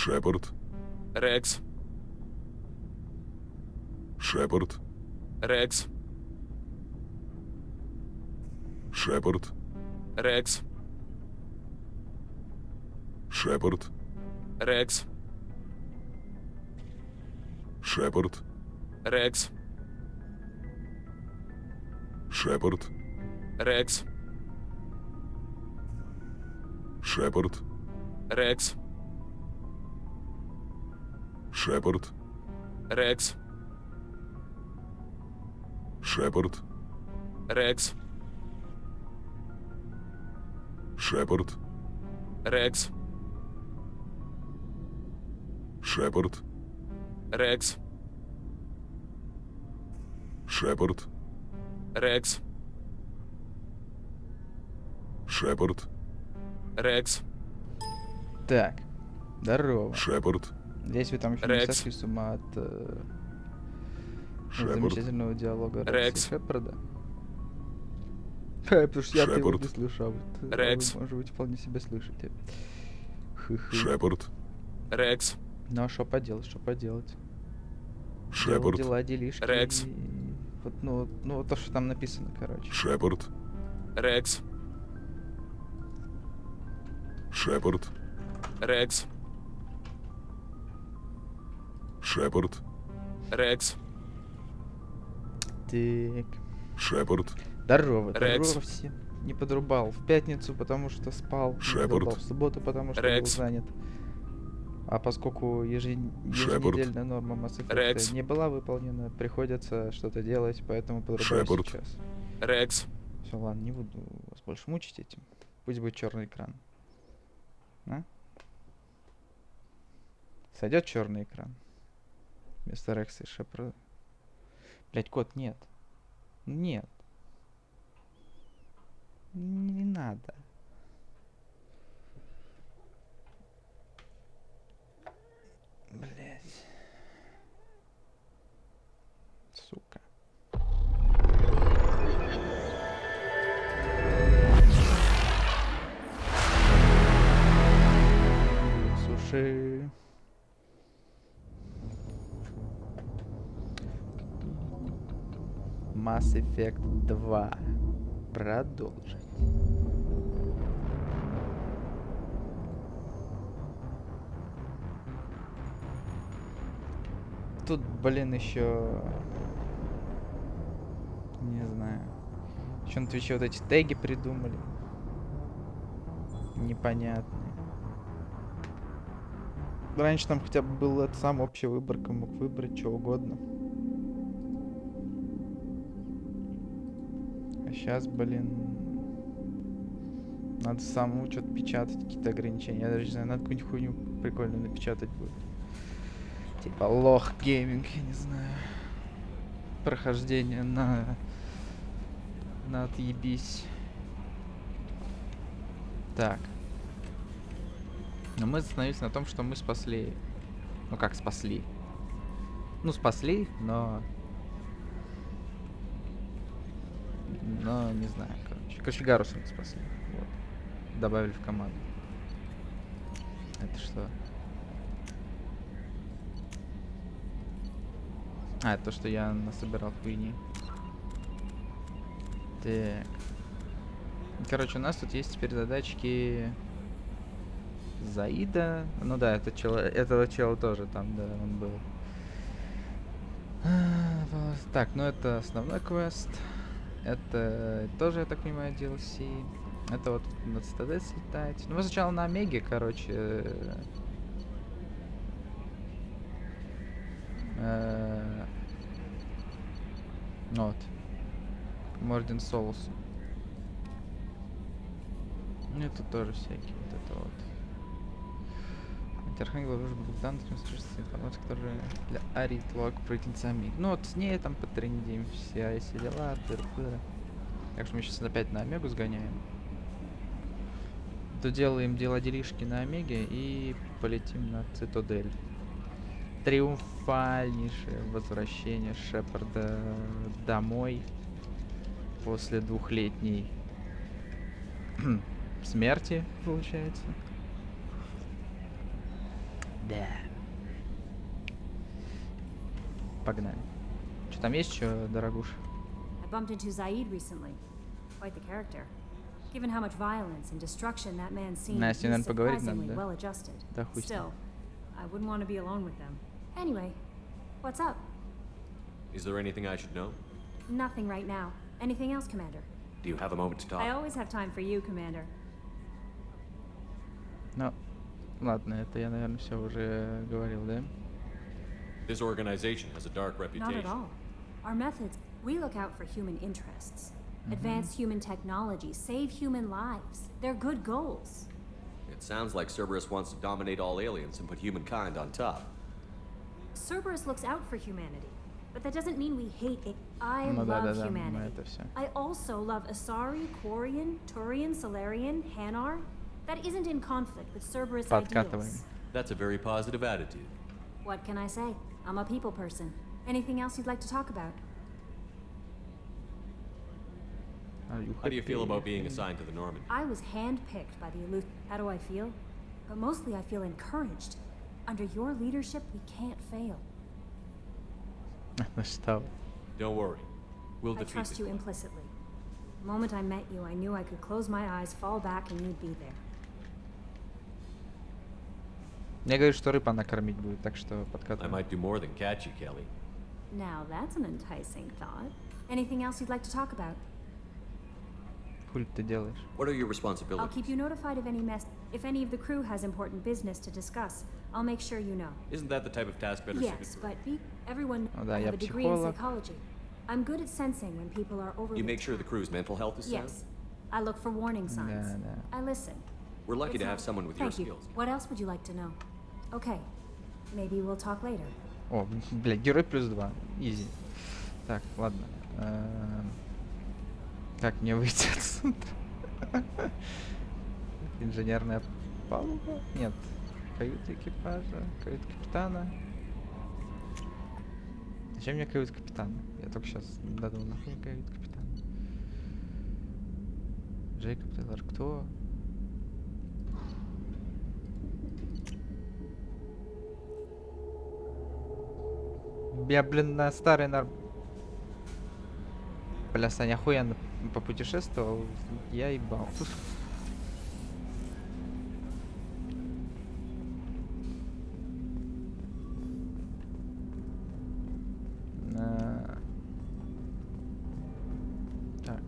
Шепард. Рекс. Шепард. Рекс. Шепард. Рекс. Шепард. Рекс. Шепард. Рекс. Шепард. Рекс. Шепард. Рекс. Шепард. Рекс. Шепард. Рекс. Шепард. Рекс. Шепард. Рекс. Шепард. Рекс. Шепард. Рекс. Так, здорово. Шепард. Здесь вы там еще не Рекс. сошли с ума от Шепард. замечательного диалога Рекса и Рекс. Шепарда? Потому что я-то его Шепард. не слышу, а вот Рекс. вы, может быть, вполне себя слышите. Хы-хы. Шепард. Рекс. Ну а что поделать, что поделать? Делал Шепард. дела, делишки. Рекс. и Вот, ну, вот то, что там написано, короче. Шепард. Рекс. Шепард. Рекс. Шепард. Рекс. Так. Шепард. Здорово, Рекс. здорово всем. Не подрубал в пятницу, потому что спал. Не Шепард. подрубал в субботу, потому что был Рекс. занят. А поскольку Шепард. еженедельная норма Mass Effect Рекс. не была выполнена, приходится что-то делать, поэтому подрубаю Шепард. сейчас. Рекс. Все, ладно, не буду вас больше мучить этим. Пусть будет черный экран. А? Сойдет черный экран. Вместо Рекса и Шепарда. Блять, кот, нет. Нет. Не надо. Блять. Сука. Суши. Mass Effect 2. Продолжить. Тут, блин, еще... Не знаю. Еще на Твиче вот эти теги придумали. Непонятные. Раньше там хотя бы был это сам общая выборка, мог выбрать что угодно. А сейчас, блин, надо самому что-то печатать, какие-то ограничения. Я даже не знаю, надо какую-нибудь хуйню прикольную напечатать будет. Типа лох гейминг, я не знаю. Прохождение на отъебись. Так. Но мы остановились на том, что мы спасли. Ну как спасли? Ну спасли, но не знаю, короче. Короче, Гаруса мы спасли. Вот. Добавили в команду. Это что? А, это то, что я насобирал хуйни. Так. Короче, у нас тут есть теперь задачки Заида. Ну да, этого чела тоже там, да, он был. Так, ну это основной квест. Это тоже, я так понимаю, DLC. Это вот на Цитадель слетать. Ну, мы сначала на Омеге, короче. Вот. Морден Солус. Ну, это тоже всякие, вот это вот. Архангел уже был дан, информация, которая для Арии Тлок пройденцами. Ну вот с ней там потрендим все дела, тыр-пыры. Так что мы сейчас опять на Омегу сгоняем. Доделаем делишки на Омеге и полетим на Цитадель. Триумфальнейшее возвращение Шепарда домой после 2-летней смерти, получается. Да. Погнали. Что там есть еще, дорогуш? I bumped into Zaid recently. Quite the character. Given how much violence and destruction that man's seen, Настя, he's наверное, поговорить надо, surprisingly да? well adjusted. Да хуй с ним. Still, I wouldn't want to be alone with them. Anyway, what's up? Is there anything I should know? Nothing right now. Anything else, Commander? Do you have a moment to talk? I always have time for you, Commander. Ну, ладно, это я, наверное, все уже говорил, да? This organization has a dark Not reputation. at all. Our methods, we look out for human interests. Advance human technology, save human lives. They're good goals. It sounds like Cerberus wants to dominate all aliens and put humankind on top. Cerberus looks out for humanity, but that doesn't mean we hate it. I Ну да, love да, мы humanity. это все. I also love Asari, Quarian, Turian, Solarian, Hanar. That isn't in conflict with Cerberus Подкатываем. ideals. That's a very positive attitude. What can I say? I'm a people person. Anything else you'd like to talk about? How do you feel about being assigned to the Normandy? I was handpicked by the Eleuth. How do I feel? But mostly I feel encouraged. Under your leadership, we can't fail. Ну что? Don't worry. We'll I defeat trust the you implicitly. The moment I met you, I knew I could close my eyes, fall back, and you'd be there. Мне говорят, что рыба накормить будет, так что I подкатываем. might do more than catch you, Kelly. Now that's an enticing thought. Anything else you'd like to talk about? Хуй ты делаешь? What are your I'll responsibilities? keep you notified of any mess. If any of the crew has important business to discuss, I'll make sure you know. Isn't that the type of task better Yes, suited but everyone Oh, да, I я have a degree in психолог. psychology. I'm good at sensing when people are for? overly You make sure the taxed. crew's mental health is sound? Yes. I look for warning signs. Да, да. I listen. We're lucky It's to have not- someone with your Thank you. skills. What else would you like to know? Okay. Maybe we'll talk later. О, блядь, герой +2. Изи. Так, ладно. Как мне выйти отсюда? Инженерная палуба? Нет. Каюта экипажа, каюта капитана. Зачем мне каюта капитана? Я только сейчас додумал, нахуй мне каюта капитана. Джейкоб Тейлор, кто? Я, блин, на старый Бля, Саня, охуенно попутешествовал, я ебал. Так.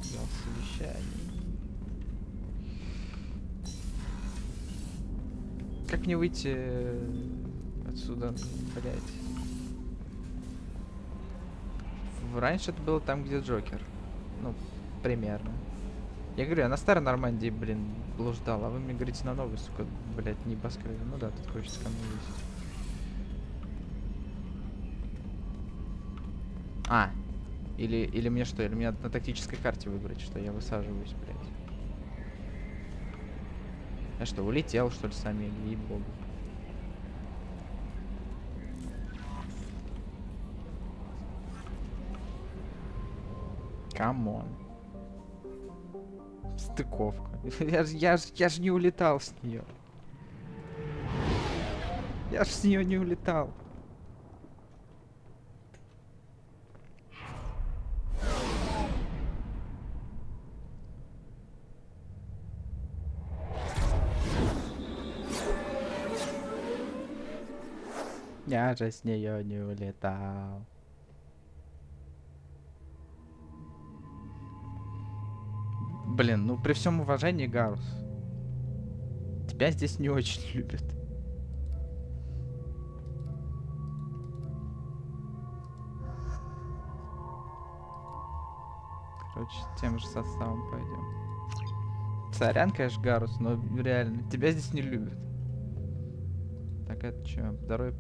Зал совещаний. Как мне выйти отсюда, блять? Раньше это было там, где Джокер. Ну, примерно. Я говорю, я на старой Нормандии, блин, блуждал, а вы мне говорите на новой, сука, блять, небоскребе. Ну да, тут хочется ко мне ездить. А, или мне что, или мне на тактической карте выбрать, что я высаживаюсь, блядь. Я что, улетел, что ли, сами, ей-богу. Камон. Стыковка. Я ж не улетал с нее. Я ж с нее не улетал. Я же с нее не улетал. Блин, ну при всем уважении, Гарус, тебя здесь не очень любят. Короче, тем же составом пойдем. Сорян, конечно, Гарус, но реально, тебя здесь не любят. Так, это что? Второй...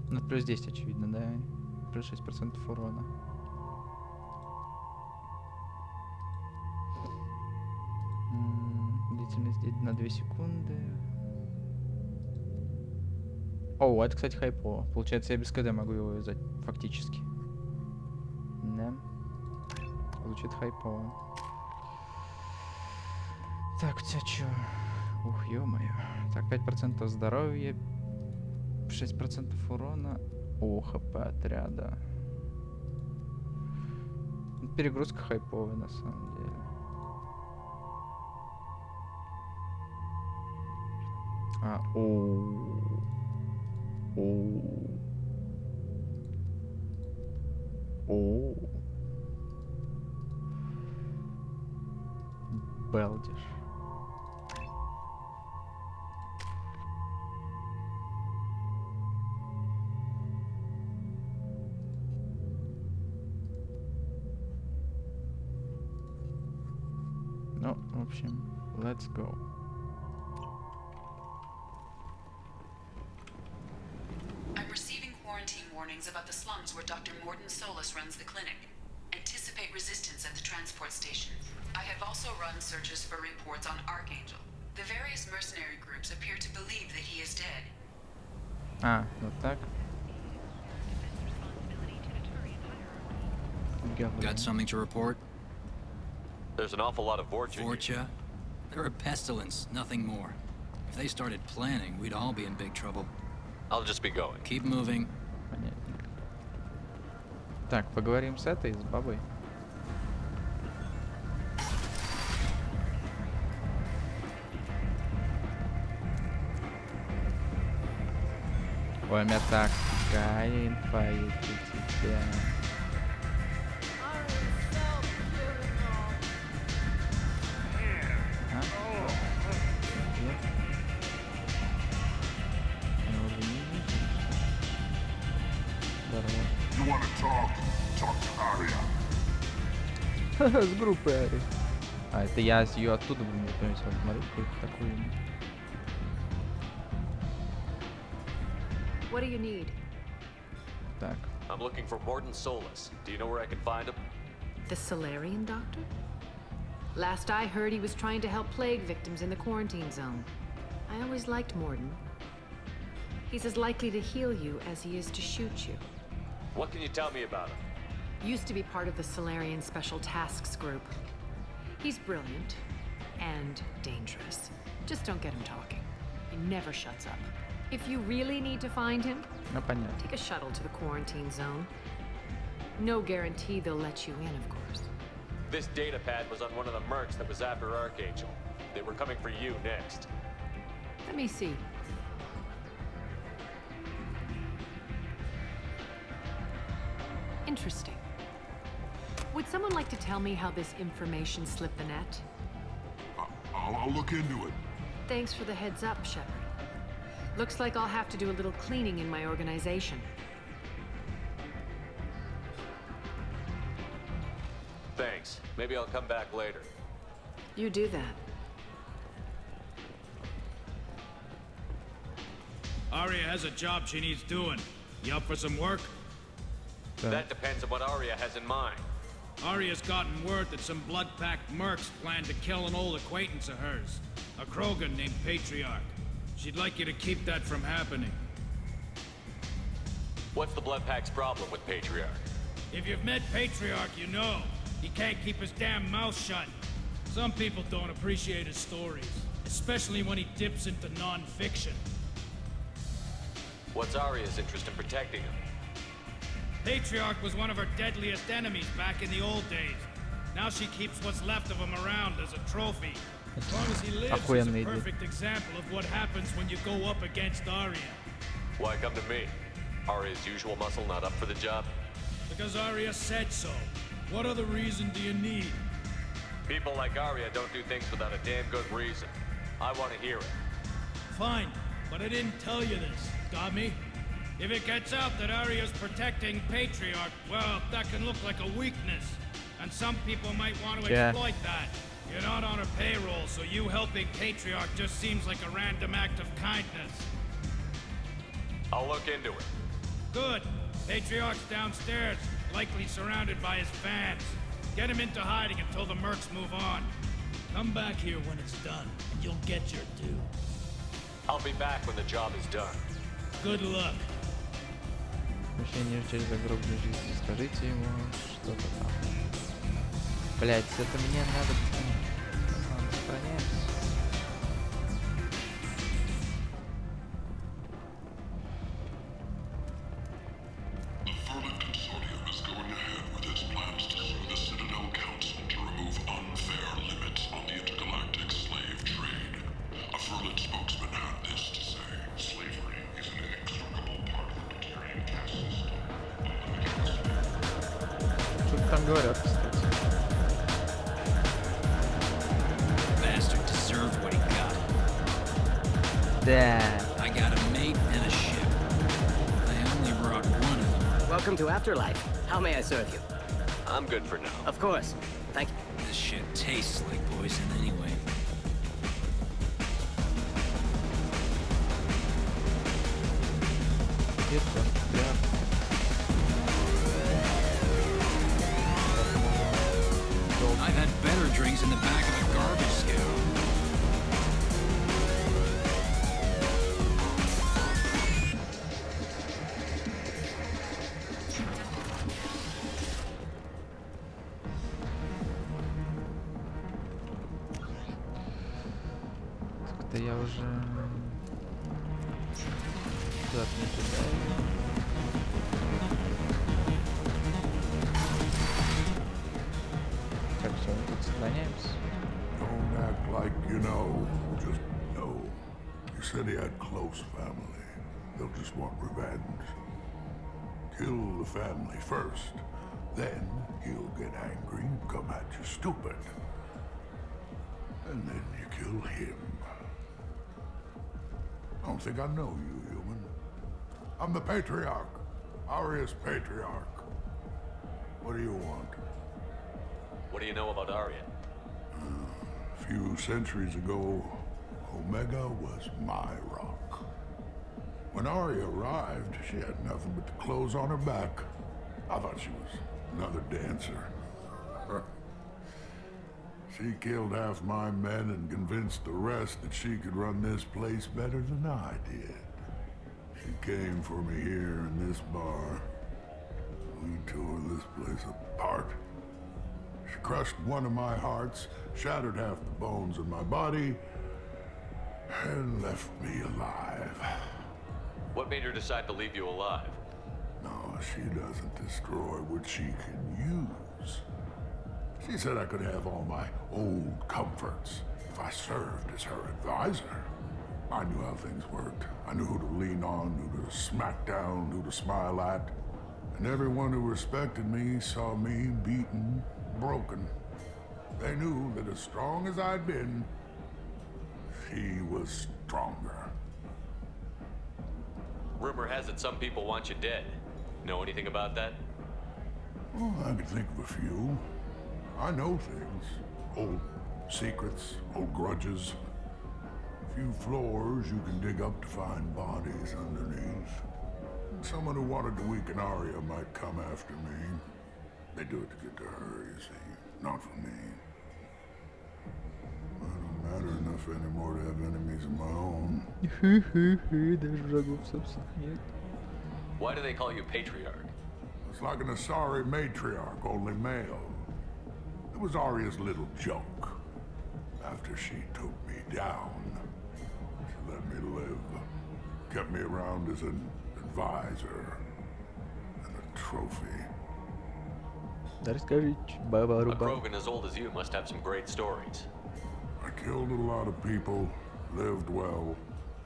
Ну, плюс 10, очевидно, да? Плюс 6% урона. Длительность на 2 секунды. О, это, кстати, хайпово. Получается, я без КД могу его вязать, фактически. Да. Звучит хайпово. Так, у тебя чё? Ух, ё-моё. Так, 5% здоровья, 6% урона. О, хп отряда. Перегрузка хайповая, на самом деле. О. Белдиш. Ну, в общем, let's go. I'm receiving quarantine warnings about the slums where Dr. Morden Solis runs the clinic. Anticipate resistance at the transport station. I have also run searches for reports on Archangel. The various mercenary groups appear to believe that he is dead. Вот так. Got something to report? There's an awful lot of Vorcha. Vorcha? They're a pestilence, nothing more. If they started planning, we'd all be in big trouble. I'll just be going. Keep moving. Понятно. Так, поговорим с этой, с бабой. Ой, у меня такая инфа есть у тебя. А? Нет? Я уже не вижу. Здорово. You want to talk? Talk to Arya. С группы Ари. А, это я ее оттуда, блин, не понимаю, смотрю, какой-то такой. What do you need? Так. I'm looking for Morden Solis. Do you know where I can find him? The Solarian doctor? Last I heard, he was trying to help plague victims in the quarantine zone. I always liked Morden. He's as likely to heal you as he is to shoot you. What can you tell me about him? Used to be part of the Solarian Special Tasks Group. He's brilliant and dangerous. Just don't get him talking. He never shuts up. If you really need to find him, Ну, понятно. take a shuttle to the quarantine zone. No guarantee they'll let you in, of course. This data pad was on one of the mercs that was after Archangel. They were coming for you next. Let me see. Interesting. Would someone like to tell me how this information slipped the net? I'll look into it. Thanks for the heads up, Shepard. Looks like I'll have to do a little cleaning in my organization. Thanks. Maybe I'll come back later. You do that. Arya has a job she needs doing. You up for some work? That depends on what Arya has in mind. Arya's gotten word that some blood-packed mercs plan to kill an old acquaintance of hers, a Krogan named Patriarch. She'd like you to keep that from happening. What's the Blood Pack's problem with Patriarch? If you've met Patriarch, you know. He can't keep his damn mouth shut. Some people don't appreciate his stories, especially when he dips into non-fiction. What's Arya's interest in protecting him? Patriarch was one of her deadliest enemies back in the old days. Now she keeps what's left of him around as a trophy. As long as he lives, he's Охуенный a идея. perfect example of what happens when you go up against Arya. Why come to me? Arya's usual muscle not up for the job? Because Arya said so. What other reason do you need? People like Arya don't do things without a damn good reason. I want to hear it. Fine, but I didn't tell you this. Got me? If it gets out that Arya's protecting Patriarch, well, that can look like a weakness. And some people might want to Yeah. exploit that. You're not on her payroll, so you helping Patriarch just seems like a random act of kindness. I'll look into it. Good. Patriarch's downstairs, likely surrounded by his fans. Get him into hiding until the mercs move on. Come back here when it's done, and you'll get your due. I'll be back when the job is done. Good luck. Мышление через загробную жизнь. Скажите ему что-то там. Блять, это мне надо... Ладно, сохраняемся. The Furlet Consortium is going ahead with its plans to sue the Citadel Council to remove unfair limits on the intergalactic slave trade. A Furlet spokesman had this to say. Slavery is an inextricable part of the Batarian caste system. Что там говорят, кстати. Bastard deserved what he got. Да. I got a mate and a ship. I only brought one of them. Welcome to Afterlife. How may I serve you? I'm good for now. Of course. Thank you. This shit tastes like poison anyway. Где-то, да. I've had better drinks in the back of a garbage scow. Так-то я уже... Куда-то не туда иду. Так, все, мы тут сохраняемся. Don't act like you know. Just know. You said he had close family. They'll just want revenge. Kill the family first. Then he'll get angry and come at you stupid. And then you kill him. I don't think I know you, human. I'm the Patriarch. Aria's Patriarch. What do you want? What do you know about Arya? A few centuries ago, Omega was my rock. When Arya arrived, she had nothing but the clothes on her back. I thought she was another dancer. She killed half my men and convinced the rest that she could run this place better than I did. She came for me here in this bar. We tore this place apart. She crushed one of my hearts, shattered half the bones in my body, and left me alive. What made her decide to leave you alive? No, she doesn't destroy what she can use. She said I could have all my old comforts if I served as her advisor. I knew how things worked. I knew who to lean on, who to smack down, who to smile at. And everyone who respected me saw me beaten, broken. They knew that as strong as I'd been, she was stronger. Rumor has it some people want you dead. Know anything about that? Well, I could think of a few. I know things. Old secrets, old grudges. A few floors you can dig up to find bodies underneath. Someone who wanted to weaken Arya might come after me. They do it to get to her, you see. Not for me. I don't matter enough anymore to have enemies of my own. Даже врагов собственных нет. Why do they call you Patriarch? It's like an Asari matriarch, only male. It was Arya's little joke. After she took me down, she let me live. Kept me around as an advisor and a trophy. Да расскажи, A баба-руба. Krogan as old as you must have some great stories. I killed a lot of people, lived well,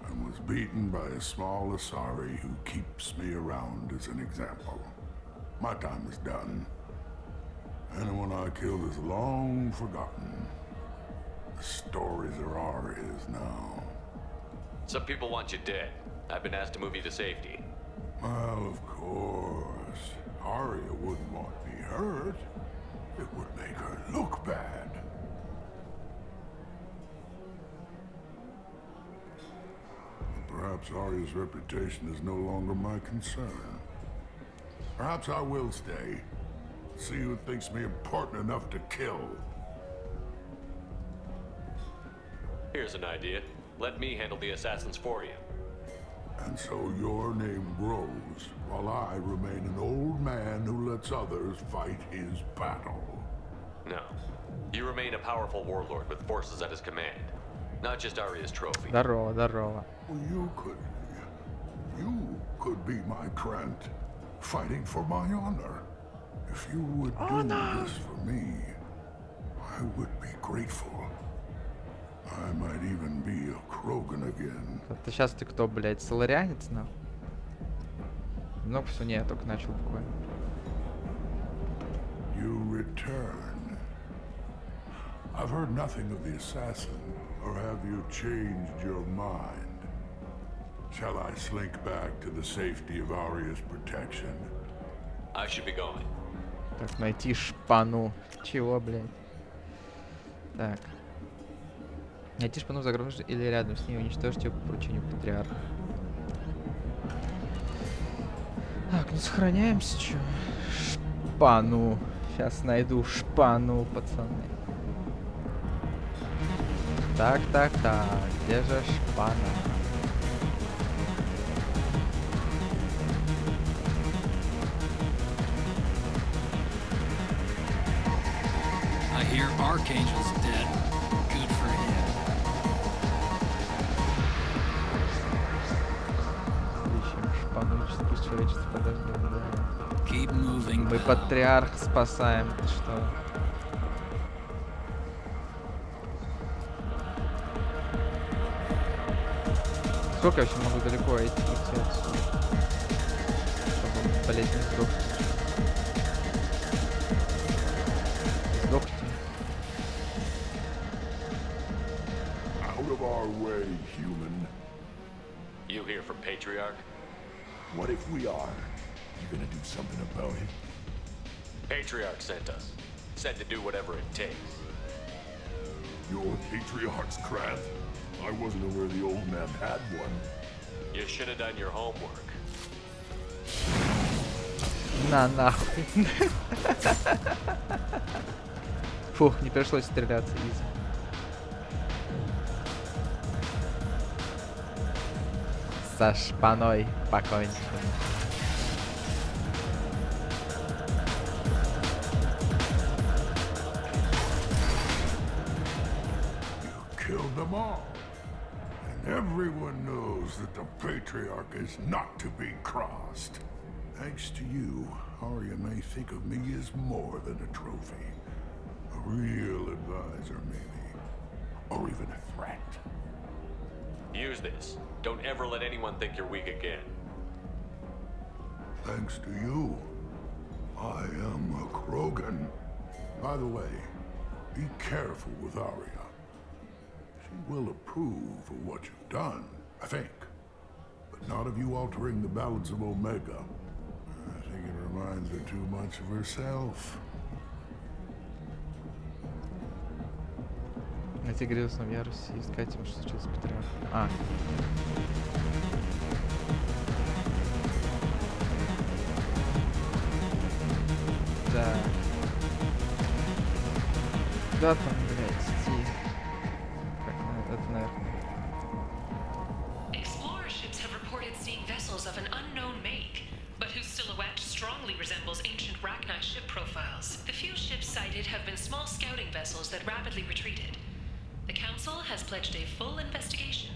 and was beaten by a small Asari who keeps me around as an example. My time is done. Anyone I killed is long forgotten. The stories are Arya's now. Some people want you dead. I've been asked to move you to safety. Well, of course. Arya wouldn't want me hurt. It would make her look bad. Perhaps Arya's reputation is no longer my concern. Perhaps I will stay. See who thinks me important enough to kill. Here's an idea. Let me handle the assassins for you. And so your name grows, while I remain an old man who lets others fight his battle. No. You remain a powerful warlord with forces at his command. Not just Arya's trophy. Здорово, здорово. Well, you could be my Krant, fighting for my honor. If you would do this for me, I would be grateful. I might even be a Krogan again. Ты сейчас ты кто, блядь, соларианец, нахуй? Ну, все, не, я только начал буквально. You return. I've heard nothing of the assassin, or have you changed your mind? Shall I slink back to the safety of Arya's protection? I should be going. Так, найти шпану. Чего, блядь? Так. Найти шпану загружен или рядом с ней, уничтожить ее по поручению патриарха. Так, ну сохраняемся, чё? Шпану. Сейчас найду шпану, пацаны. Так, где же шпана? I hear Archangel's dead. Good for him. Ищем шпану, пусть человечество подождет, да. Keep moving. Мы патриарх спасаем, ты что? Сколько я вообще могу далеко идти отсюда? Чтобы, блять, не сдохнуть. Сдохните. Out of our way, human. You here from Patriarch? What if we are? You gonna do something about it? Patriarch sent us. Said to do whatever it takes. Your Patriarch's Krant? I wasn't aware the old man had one. You should have done your homework. На нахуй. Фух, не пришлось стреляться, изи. Со шпаной покончено. Killed them all. And everyone knows that the Patriarch is not to be crossed. Thanks to you, Arya may think of me as more than a trophy. A real advisor, maybe. Or even a threat. Use this. Don't ever let anyone think you're weak again. Thanks to you, I am a Krogan. By the way, be careful with Arya. She will approve of what you've done, I think. But not of you altering the balance of Omega. I think it reminds her too much of herself. Найти грязном ярусе, искать ему, что случилось с патриархом. А. Да. Куда там, блядь, идти? Как на это, наверное. Explorer ships have reported seeing vessels of an unknown make, but whose silhouette strongly resembles ancient Rachni ship profiles. The few ships sighted have been small scouting vessels that rapidly retreated. The Council has pledged a full investigation.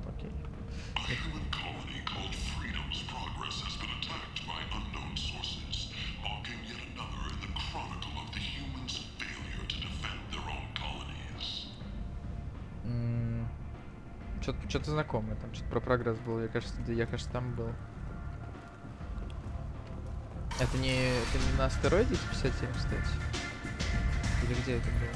Окей. A human colony called Freedom's progress has been attacked by unknown sources, marking yet another in the chronicle of the humans' failure to defend their own colonies. Что-то знакомое, там что-то про прогресс было, я кажется, там был. Это не на астероиде 57, кстати? Или где это было?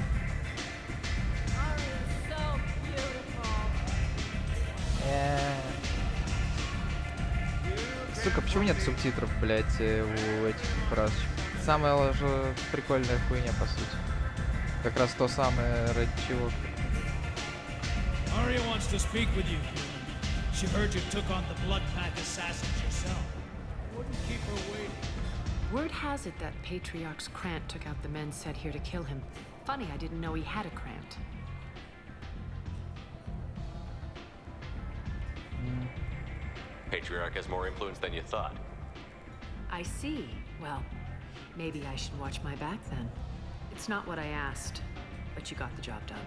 Сука, почему нет субтитров, блять, у этих фразочек? Самая же прикольная хуйня, по сути. Как раз то самое, ради чего. Arya wants to speak with you, human. She heard you took on the Blood Pack assassins yourself. Wouldn't keep her waiting. Word has it that Patriarch's Krant took out the men sent here to kill him. Funny, I didn't know he had a Krant. Patriarch has more influence than you thought. I see. Well, maybe I should watch my back then. It's not what I asked, but you got the job done.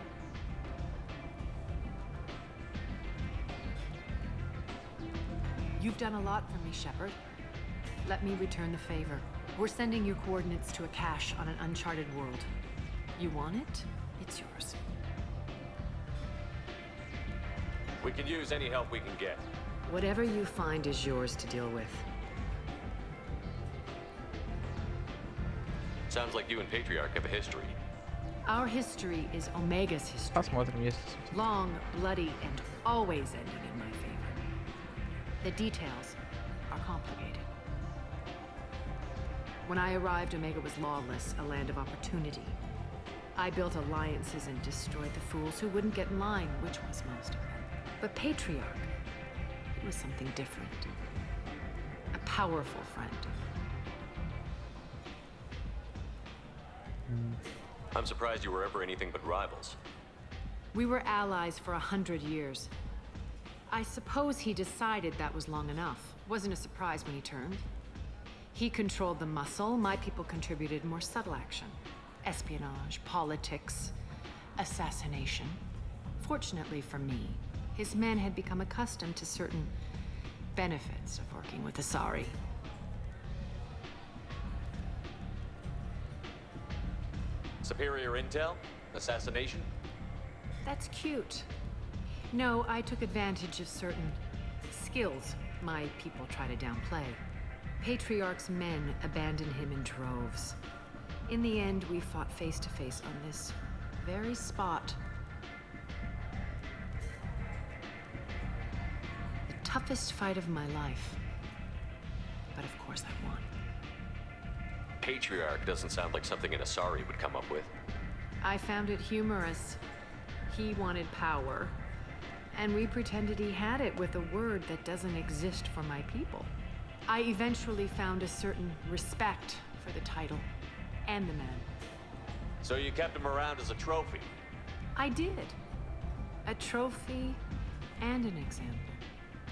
You've done a lot for me, Shepard. Let me return the favor. We're sending your coordinates to a cache on an uncharted world. You want it? It's yours. We can use any help we can get. Whatever you find is yours to deal with. Sounds like you and Patriarch have a history. Our history is Omega's history. Посмотрим, если суть. Long, bloody, and always ending in my favor. The details are complicated. When I arrived, Omega was lawless, a land of opportunity. I built alliances and destroyed the fools who wouldn't get in line, which was most of them. But Patriarch, it was something different. A powerful friend. I'm surprised you were ever anything but rivals. We were allies for 100 years. I suppose he decided that was long enough. Wasn't a surprise when he turned. He controlled the muscle, my people contributed more subtle action. Espionage, politics, assassination. Fortunately for me, his men had become accustomed to certain benefits of working with Asari. Superior intel? Assassination? That's cute. No, I took advantage of certain skills my people try to downplay. Patriarch's men abandoned him in droves. In the end, we fought face to face on this very spot. The toughest fight of my life. But of course I won. Patriarch doesn't sound like something an Asari would come up with. I found it humorous. He wanted power, and we pretended he had it with a word that doesn't exist for my people. I eventually found a certain respect for the title and the man. So you kept him around as a trophy? I did. A trophy and an example.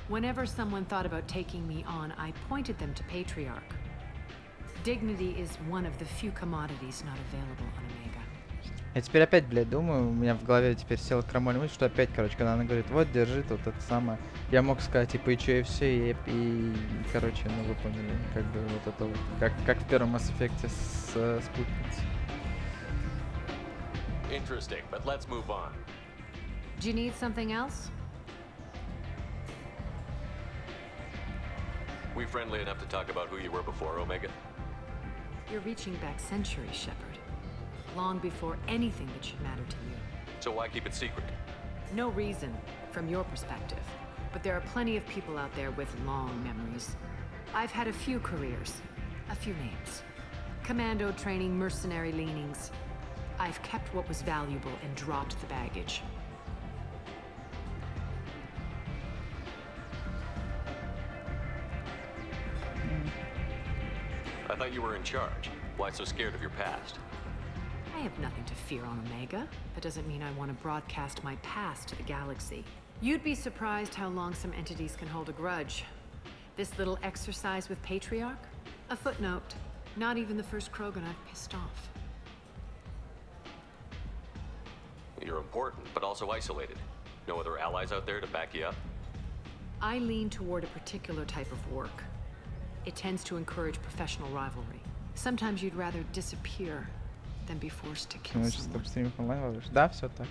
Whenever someone thought about taking me on, I pointed them to Patriarch. Dignity is one of the few commodities not available on Omega. Я теперь опять, блядь, думаю, у меня в голове теперь села крамольная мысль, что опять, короче, когда она говорит, вот, держи тут это самое, я мог сказать, типа, и чё, и все, и короче, ну вы поняли, как бы вот это вот, как в первом Mass Effect с спутницей. Interesting, but let's move on. Do you need something else? We friendly enough to talk about who you were before, Omega? You're reaching back centuries, Shepard. Long before anything that should matter to you. So why keep it secret? No reason, from your perspective. But there are plenty of people out there with long memories. I've had a few careers, a few names. Commando training, mercenary leanings. I've kept what was valuable and dropped the baggage. I thought you were in charge. Why so scared of your past? I have nothing to fear on Omega. That doesn't mean I want to broadcast my past to the galaxy. You'd be surprised how long some entities can hold a grudge. This little exercise with Patriarch? A footnote. Not even the first Krogan I've pissed off. You're important, but also isolated. No other allies out there to back you up? I lean toward a particular type of work. It tends to encourage professional rivalry. Sometimes you'd rather disappear than be forced to kill someone. Стримов онлайн ловишь? Да, все так.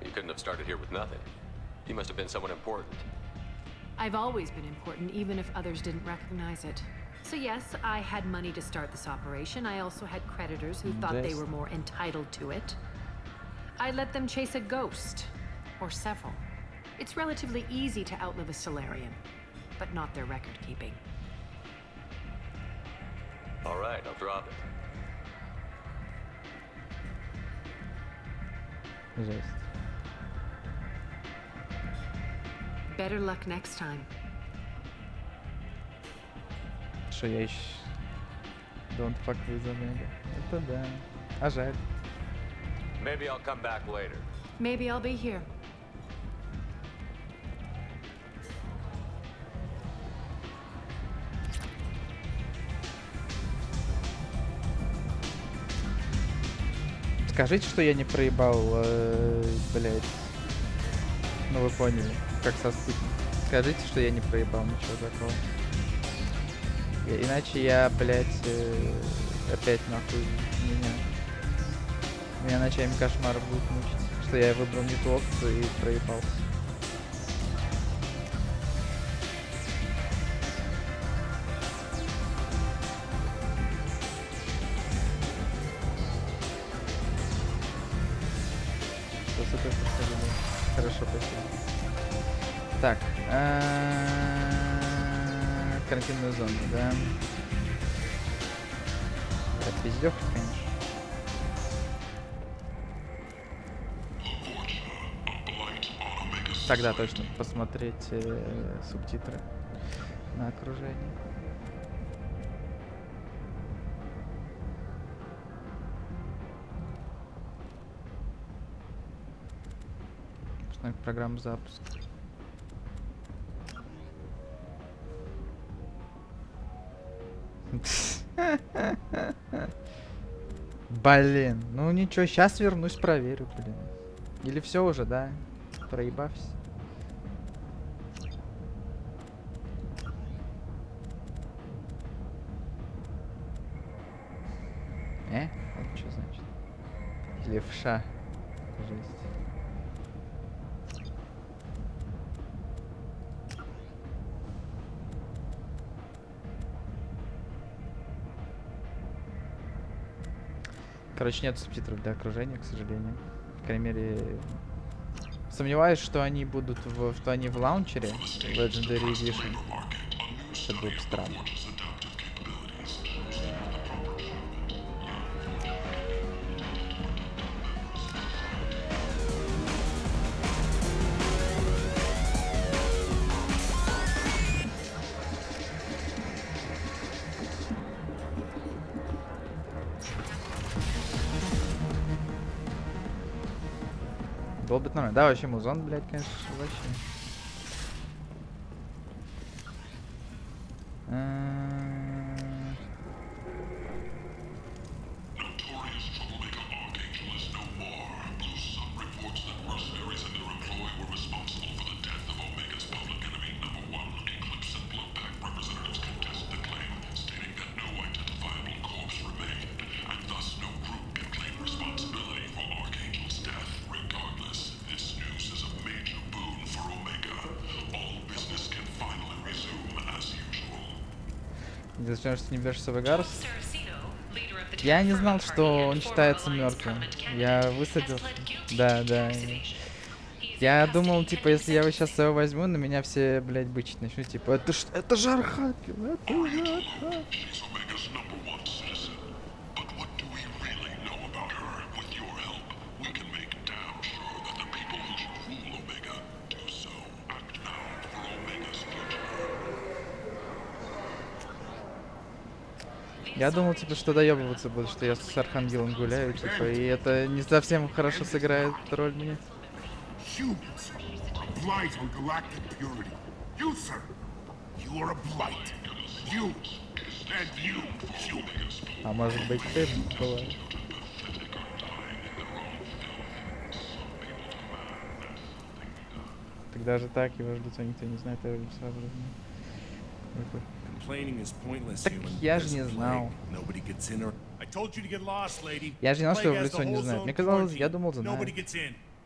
You couldn't have started here with nothing. You must have been someone important. I've always been important, even if others didn't recognize it. So yes, I had money to start this operation. I also had creditors who thought they were more entitled to it. I let them chase a ghost, or several. It's relatively easy to outlive a Solarian, but not their record-keeping. All right, I'll drop it. Жесть. Better luck next time. Что я еще... Don't fuck with Omega. Это да. А жаль. Maybe I'll come back later. Maybe I'll be here. Скажите, что я не проебал, блядь. Ну вы поняли, как со спутником. Скажите, что я не проебал ничего такого. Иначе я, блядь, опять нахуй меня ночами кошмар будет мучить. Что я выбрал не ту опцию и проебался. Хорошо, спасибо. Так, карантинную зону, да. Это пиздёж, конечно. Тогда точно посмотреть субтитры на окружение. Программу запуска. Блин, ну ничего, сейчас вернусь, проверю, блин. Или все уже, да? Проебався. Это что значит? Левша. Жесть. Короче, нет субтитров для окружения, к сожалению. По крайней мере, сомневаюсь, что они будут что они в лаунчере Legendary Edition. Это было бы странно. Было бы нормально. Да, вообще музон, блядь, конечно, вообще. Зачем что не берешь с собой Гарус? Я не знал, что он считается мертвым. Я высадил. Да, да. Я думал, типа, если я его сейчас его возьму, на меня все, блядь, бычить начнут. Типа, это же Архангел, это же Архангел. Я думал, типа, что доебываться буду, что я с Архангелом гуляю, типа, и это не совсем хорошо сыграет роль мне. А может быть, ты бывает. Так даже так его ждут, никто не знает, я сразу же. Так я же не знал. Я же не знал, что его в лицо не знает. Мне казалось, я думал, знает.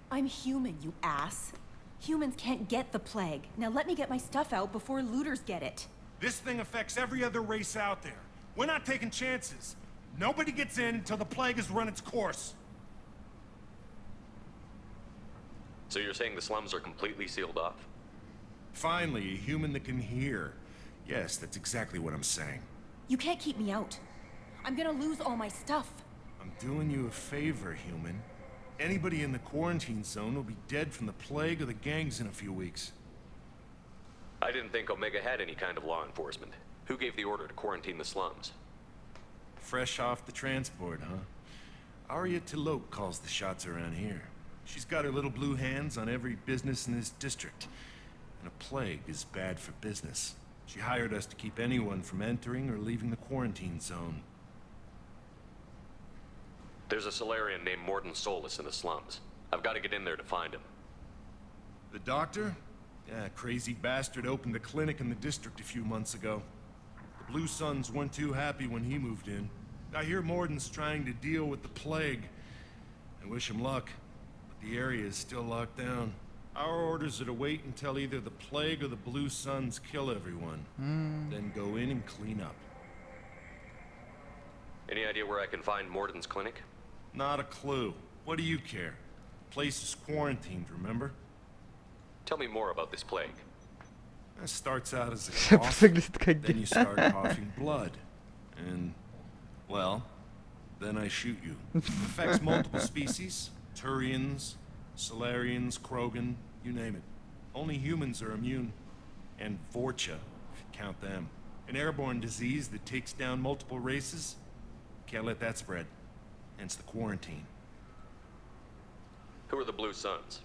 I'm human, you ass. Humans can't get the plague. Now let me get my stuff out before looters get it. This thing affects every other race out there. We're not taking chances. Nobody gets in until the plague has run its course. So you're saying the slums are completely sealed off? Finally, a human that can hear. Yes, that's exactly what I'm saying. You can't keep me out. I'm gonna lose all my stuff. I'm doing you a favor, human. Anybody in the quarantine zone will be dead from the plague or the gangs in a few weeks. I didn't think Omega had any kind of law enforcement. Who gave the order to quarantine the slums? Fresh off the transport, huh? Arya Tilope calls the shots around here. She's got her little blue hands on every business in this district. And a plague is bad for business. She hired us to keep anyone from entering or leaving the quarantine zone. There's a Solarian named Morden Solus in the slums. I've got to get in there to find him. The doctor? Yeah, crazy bastard opened a clinic in the district a few months ago. The Blue Suns weren't too happy when he moved in. I hear Morden's trying to deal with the plague. I wish him luck, but the area is still locked down. Our orders are to wait until either the plague or the Blue Suns kill everyone. Then go in and clean up. Any idea where I can find Morden's clinic? Not a clue. What do you care? The place is quarantined, remember? Tell me more about this plague. It starts out as a cough, then you start coughing blood. And, well, then I shoot you. It affects multiple species. Turians, Solarians, Krogan, you name it. Only humans are immune. And Vorcha, if you count them. An airborne disease that takes down multiple races. Can't let that spread. Hence the quarantine. Who are the Blue Suns?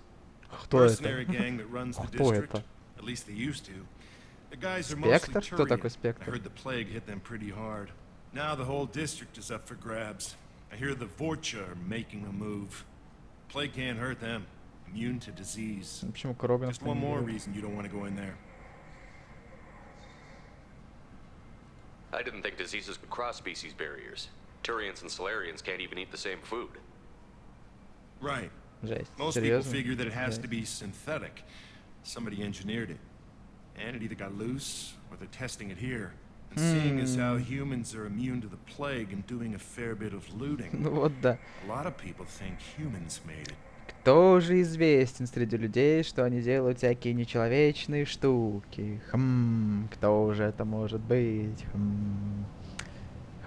Mercenary gang that runs the district. At least they used to. The guys are mostly Turian. I heard the plague hit them pretty hard. Now the whole district is up for grabs. I hear the Vorcha are making a move. Plague can't hurt them. Immune to disease. Just one more reason you don't want to go in there. I didn't think diseases could cross species barriers. Turians and Solarians can't even eat the same food. Right. Жесть. Most people Серьезно? figure that it has to Жесть. be synthetic. Somebody engineered it. And it either got loose, or they're testing it here. And seeing as how humans are immune to the plague and doing a fair bit of looting, Ну вот да. a lot of people think humans made it. Кто же известен среди людей, что они делают всякие нечеловечные штуки? Кто же это может быть?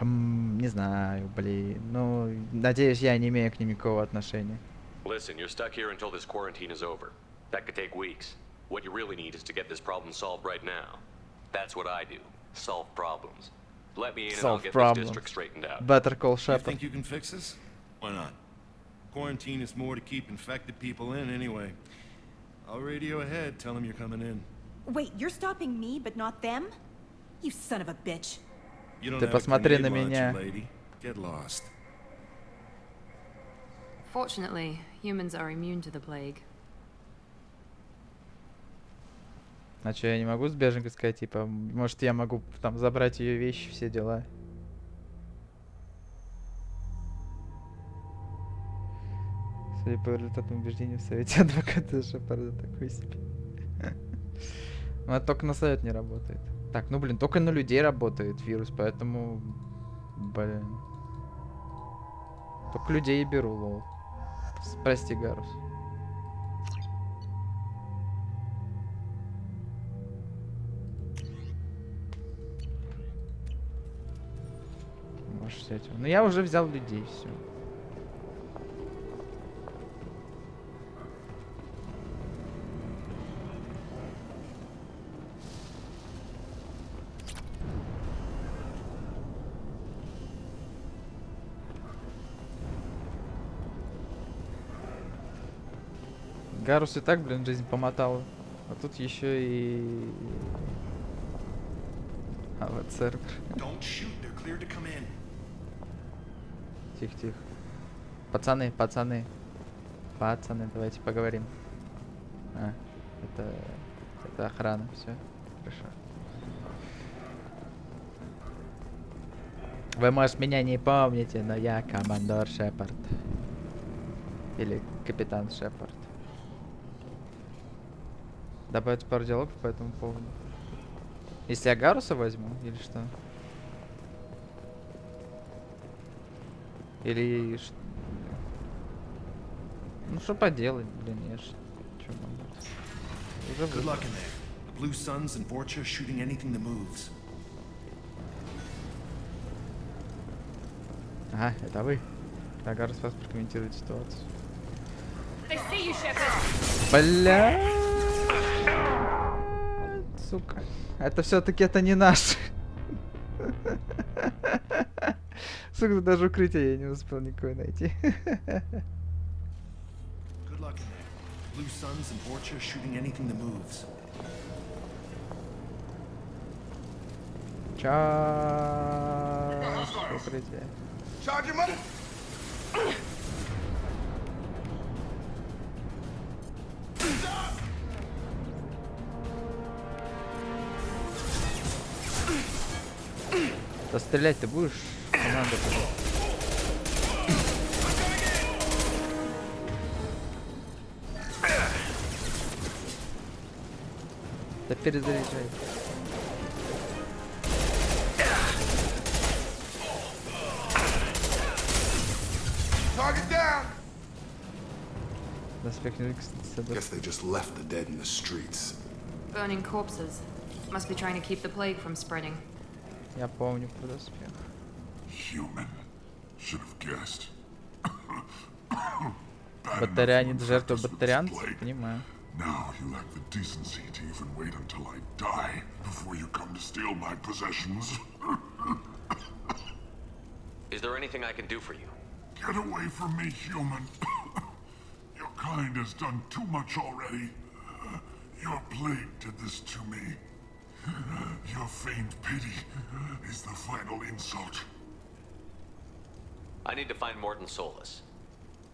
Не знаю, блин. Ну, надеюсь, я не имею к ним никакого отношения. Listen, you're stuck here until this quarantine is over. That could take weeks. What you really need is to get this problem solved right now. That's what I do. Solve problems. Let me in and I'll get this district straightened out. Better call You Shepard. think you can fix this? Why not? Quarantine is more to keep infected people in anyway. I'll radio ahead, tell them you're coming in. Wait, you're stopping me, but not them? You son of a bitch. You don't Ты have a посмотри grenade на launcher, меня. lady. Get lost. Fortunately, humans are immune to the plague. А чё, я не могу с беженкой сказать, типа, может, я могу там забрать ее вещи, все дела? Судя по результатам убеждений в совете адвоката Шепарда такой себе. Ну, это только на совет не работает. Так, ну, блин, только на людей работает вирус, поэтому... Блин. Только людей и беру, лол. Прости, Гарус. Можешь взять его. Ну, я уже взял людей, все. Гарус и так, блин, жизнь помотала. А тут еще и... А вот сервер. Don't shoot, they're cleared to come in. Тихо-тихо. Пацаны, пацаны. Пацаны, давайте поговорим. А, это охрана, все. Хорошо. Вы, может, меня не помните, но я командор Шепард. Или капитан Шепард. Добавить пару диалогов по этому поводу. Если я Гаруса возьму, или что? Или... Ну что поделать, блин, я ж... Чё могу? Уже Good luck in there. The Blue Suns and Vorcha are shooting anything that moves. Ага, это вы. Да, Гарус вас прокомментирует ситуацию. Бля. Сука. Это все-таки это не наш. Сука, даже укрытие я не успел никакое найти. Good luck in there. Blue Suns and Vorcha are shooting anything that moves. Час. Укрытие. Да стрелять ты будешь? Не надо. Да перезаряжай. Guess they just left the dead in the streets. Burning corpses. Must be trying to keep the plague from spreading. Я помню про доспех. Human. Should have guessed. Батарианец жертва батарианца? Понимаю. Now you lack the decency to even wait until I die before you come to steal my possessions. Is there anything I can do for you? Get away from me, human. Your kind has done too much already. Your plague did this to me. Your feigned pity is the final insult. I need to find Morton Solus.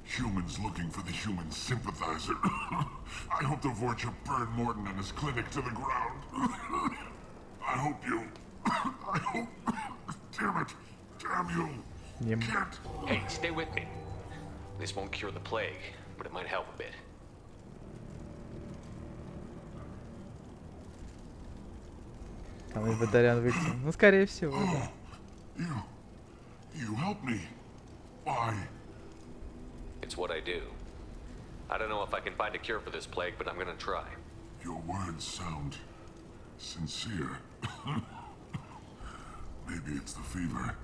Humans looking for the human sympathizer. I hope the Vorcha burned Morton and his clinic to the ground. I hope you... I hope... Damn it. Damn you. Can't... Hey, stay with me. This won't cure the plague, but it might help a bit. Там и батариан выкинул. Ну, скорее всего, да. You help me. Why? It's what I do. I don't know if I can find a cure for this plague, but I'm gonna try. Your words sound sincere. Maybe it's the fever.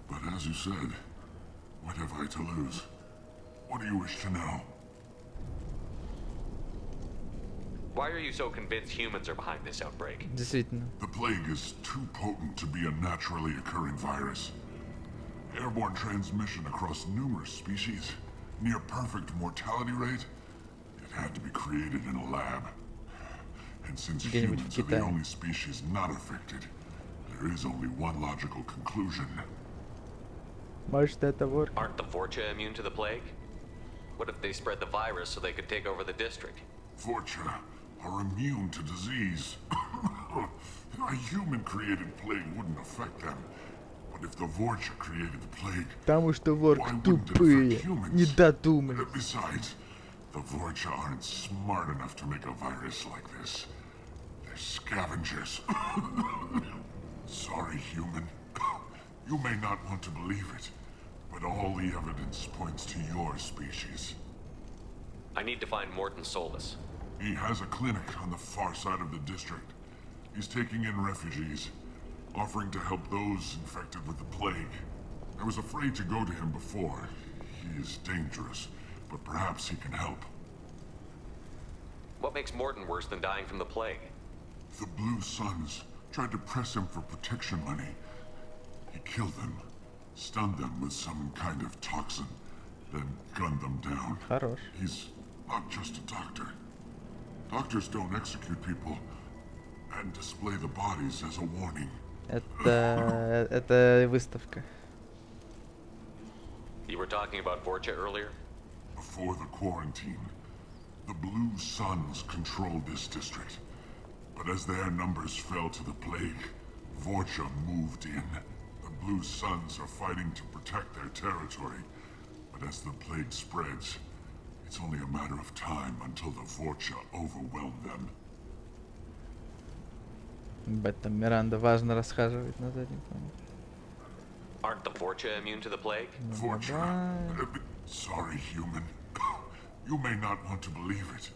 But as you said, what have I to lose? What do you wish to know? Why are you so convinced humans are behind this outbreak? Действительно. The plague is too potent to be a naturally occurring virus. Airborne transmission across numerous species, near perfect mortality rate. It had to be created in a lab. And since humans are the only species not affected, there is only one logical conclusion. Может, это вор? Aren't the Vorcha immune to the plague? What if they spread the virus so they could take over the district? Vorcha are immune to disease. A human-created plague wouldn't affect them. But if the Vorcha created the plague, потому что ворки тупые, не додумались. Besides, the Vorcha aren't smart enough to make a virus like this. They're scavengers. Sorry, human. You may not want to believe it, but all the evidence points to your species. I need to find Morton Solus. He has a clinic on the far side of the district. He's taking in refugees, offering to help those infected with the plague. I was afraid to go to him before. He is dangerous, but perhaps he can help. What makes Morton worse than dying from the plague? The Blue Suns tried to press him for protection money. He killed them, stunned them with some kind of toxin, then gunned them down. Хорош. He's not just a doctor. Doctors don't execute people and display the bodies as a warning. Это выставка. You were talking about Vorcha earlier? Before the quarantine, the Blue Suns controlled this district. But as their numbers fell to the plague, Vorcha moved in. The Blue Suns are fighting to protect their territory. But as the plague spreads, it's only a matter of time until the Vorcha overwhelm them. Об этом Миранда важно расхаживать на заднем плане. Aren't the Vorcha immune to the plague? Vorcha? Sorry, human. You may not want to believe it,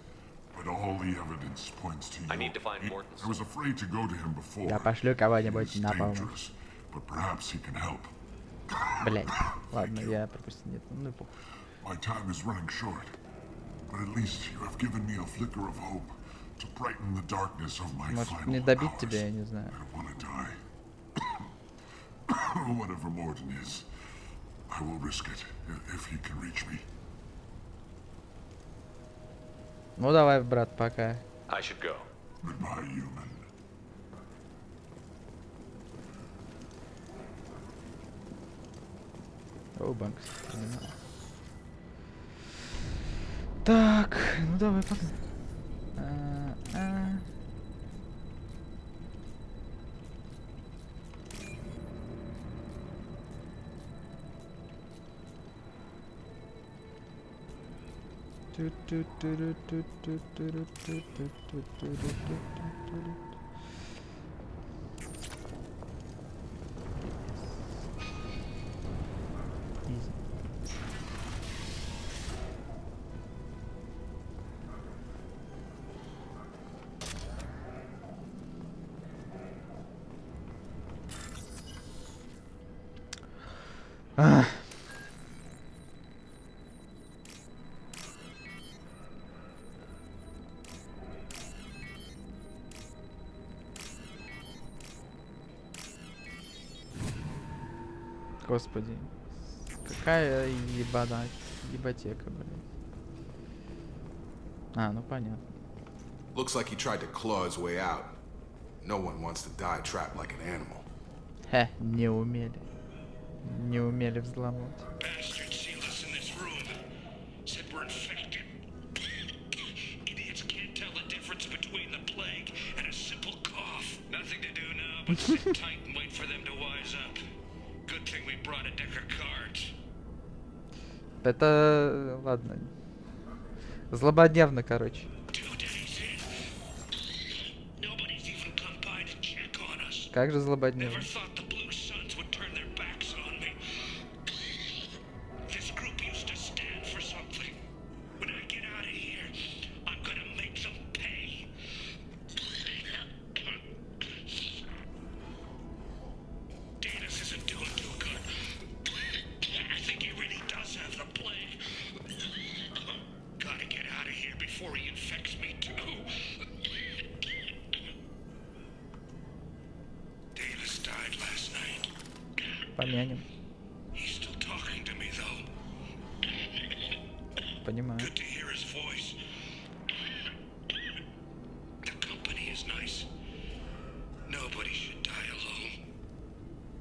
but all the evidence points to you. I need to find Morton. I was afraid to go to him before. Я пошлю кого-нибудь на помощь. But perhaps he can help. Блять, ладно, я пропустил. Нет, ну и похуй. My time is running short, but at least you have given me a flicker of hope to brighten the darkness of my Может, final не добить hours. тебя, я не знаю. I don't want to die. Whatever Morton is, I will risk it if he can reach me. Ну давай, брат, пока. I should go. Goodbye, human. Оба, кстати, понимаю. Так, ну давай погнали. Easy. Господи, какая ебатека, блин. Ну понятно. Looks like he tried to claw his way out. No one wants to die trapped like an animal. Не умели. Не умели взломать. Bastards sealed us in this room. Said we're infected. Idiots can't tell the difference between the plague and a simple cough. Nothing to do now but sit tight and wait for them to wise up. Good thing we brought a deck of cards. Это... ладно. Злободневно, короче. Как же злободневно. Помянем. Понимаю.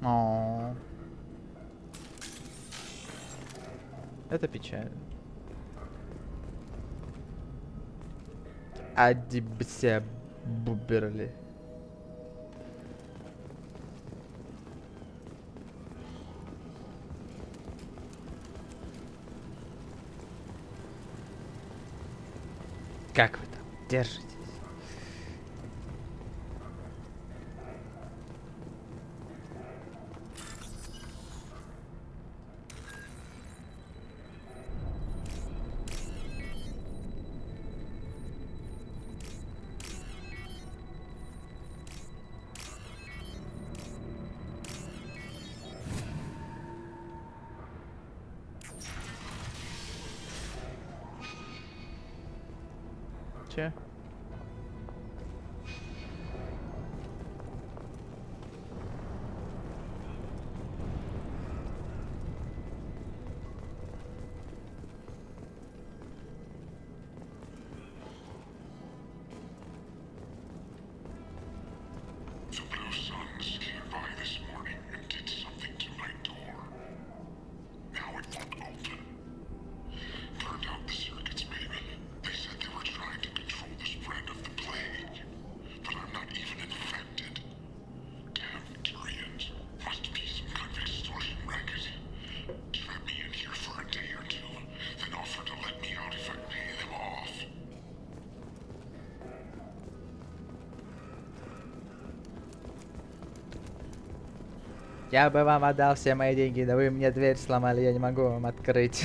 О, это печально. Адибся буберли. Как вы там держитесь? Че? The Blue Suns came by this morning and did something to my door. Now it won't open. Burned out the circuits, maybe. They said they were trying to control the spread of the plague. But I'm not even infected. Damn Tyrians. Must be some kind of extortion racket. Trap me in here for a day or two, then offer to let me out if I pay them off. Я бы вам отдал все мои деньги, да вы мне дверь сломали, я не могу вам открыть.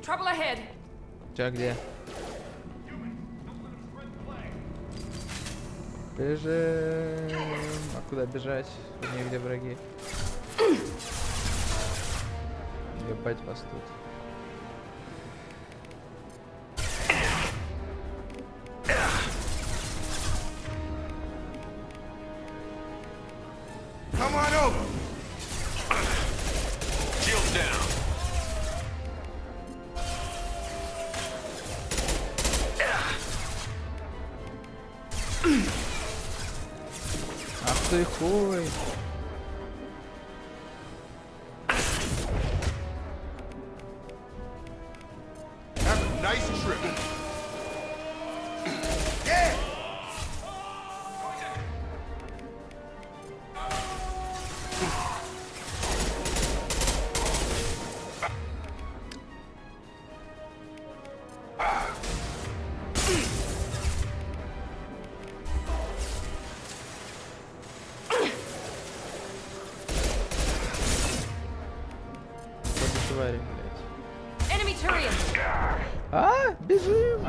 Trouble ahead. Чё, где? Бежим. А куда бежать? Нигде враги. Ебать вас тут. Come on over. Shields down. свой хуй. Nice trip. Yeah. Твари, блядь. Enemy Turian! А, бежим!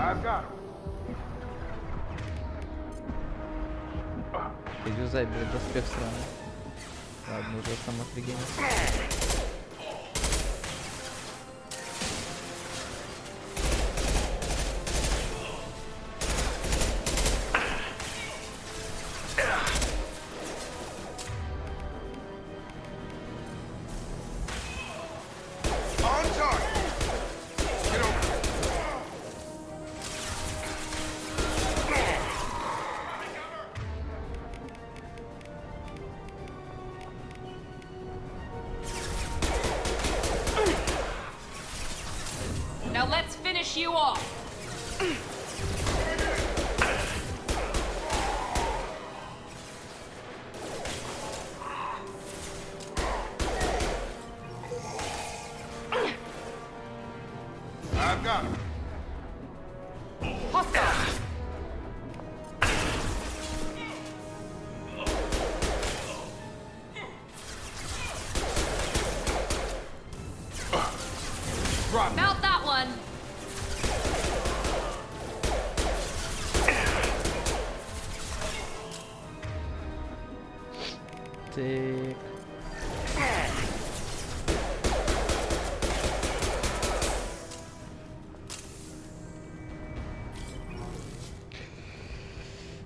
Юзай, блядь, доспех сраный. Ладно, уже сам офигенец. Now let's finish you off! I've got him. Hostile! Mount that one! Так.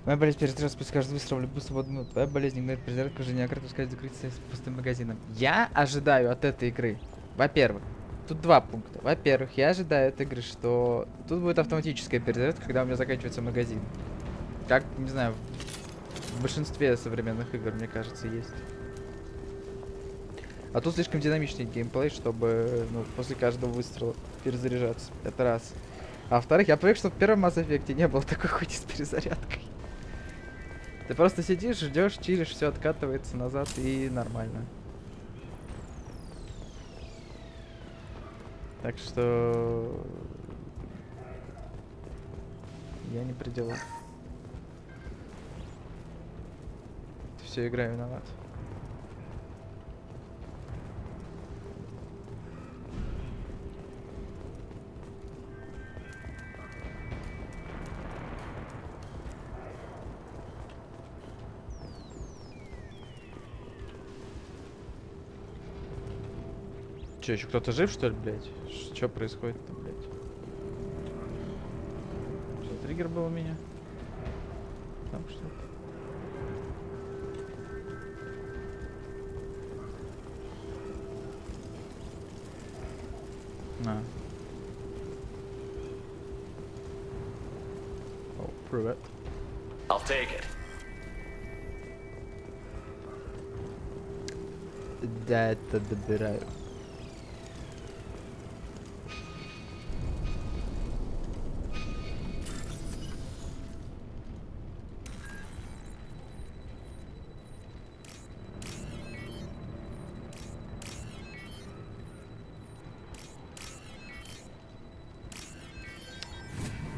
Моя болезнь перезарядка спустя каждый выстрел в любую свободную минуту. Твоя болезнь игнорит перезарядку, уже неократно сказать закрыться с пустым магазином. Я ожидаю от этой игры, во-первых, тут два пункта. Во-первых, я ожидаю от игры, что тут будет автоматическая перезарядка, когда у меня заканчивается магазин. Как, не знаю, в большинстве современных игр, мне кажется, есть. А тут слишком динамичный геймплей, чтобы, ну, после каждого выстрела перезаряжаться. Это раз. А во-вторых, я привык, что в первом Mass Effect не было такой хуйни с перезарядкой. Ты просто сидишь, ждешь, чилишь, все откатывается назад и нормально. Так что я не при делах. Все, игра виноват. Че, еще кто-то жив, что ли, блядь? Что происходит-то, блядь? Что, триггер был у меня? Там что? На. О, привет. I'll take it. Да, это добираю.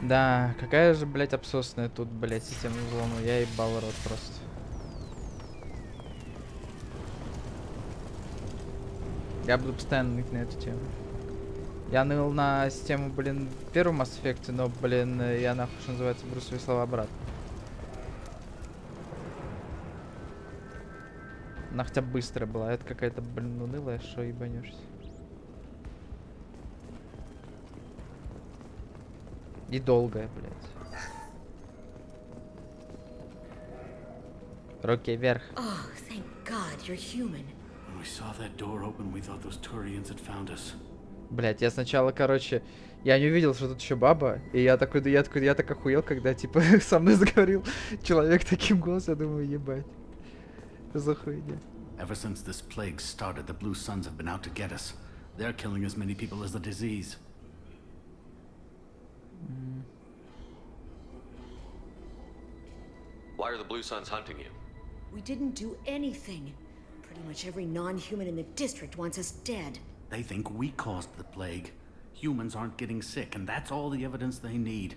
Да, какая же, блядь, абсосная тут, блядь, система взлома. Я ебал рот просто. Я буду постоянно ныть на эту тему. Я ныл на систему, блин, в первом Mass Effect, но, блин, я нахуй, что называется, беру свои слова обратно. Она хотя бы быстрая была, это какая-то, блин, унылая, что ебанешься. И долгая, блядь. Руки вверх. Oh, thank God you're human. When we saw that door open, we thought those Turians had found us. Блять, я сначала, короче, я не увидел, что тут еще баба, и я такой, я так охуел, когда, типа, со мной заговорил человек таким голосом, я думаю, ебать. За хуйня. Ever since this plague started, the Blue Suns have been out to get us. They're killing as many people as the disease. Why are the Blue Suns hunting you? We didn't do anything. Pretty much every non-human in the district wants us dead. They think we caused the plague. Humans aren't getting sick, and that's all the evidence they need.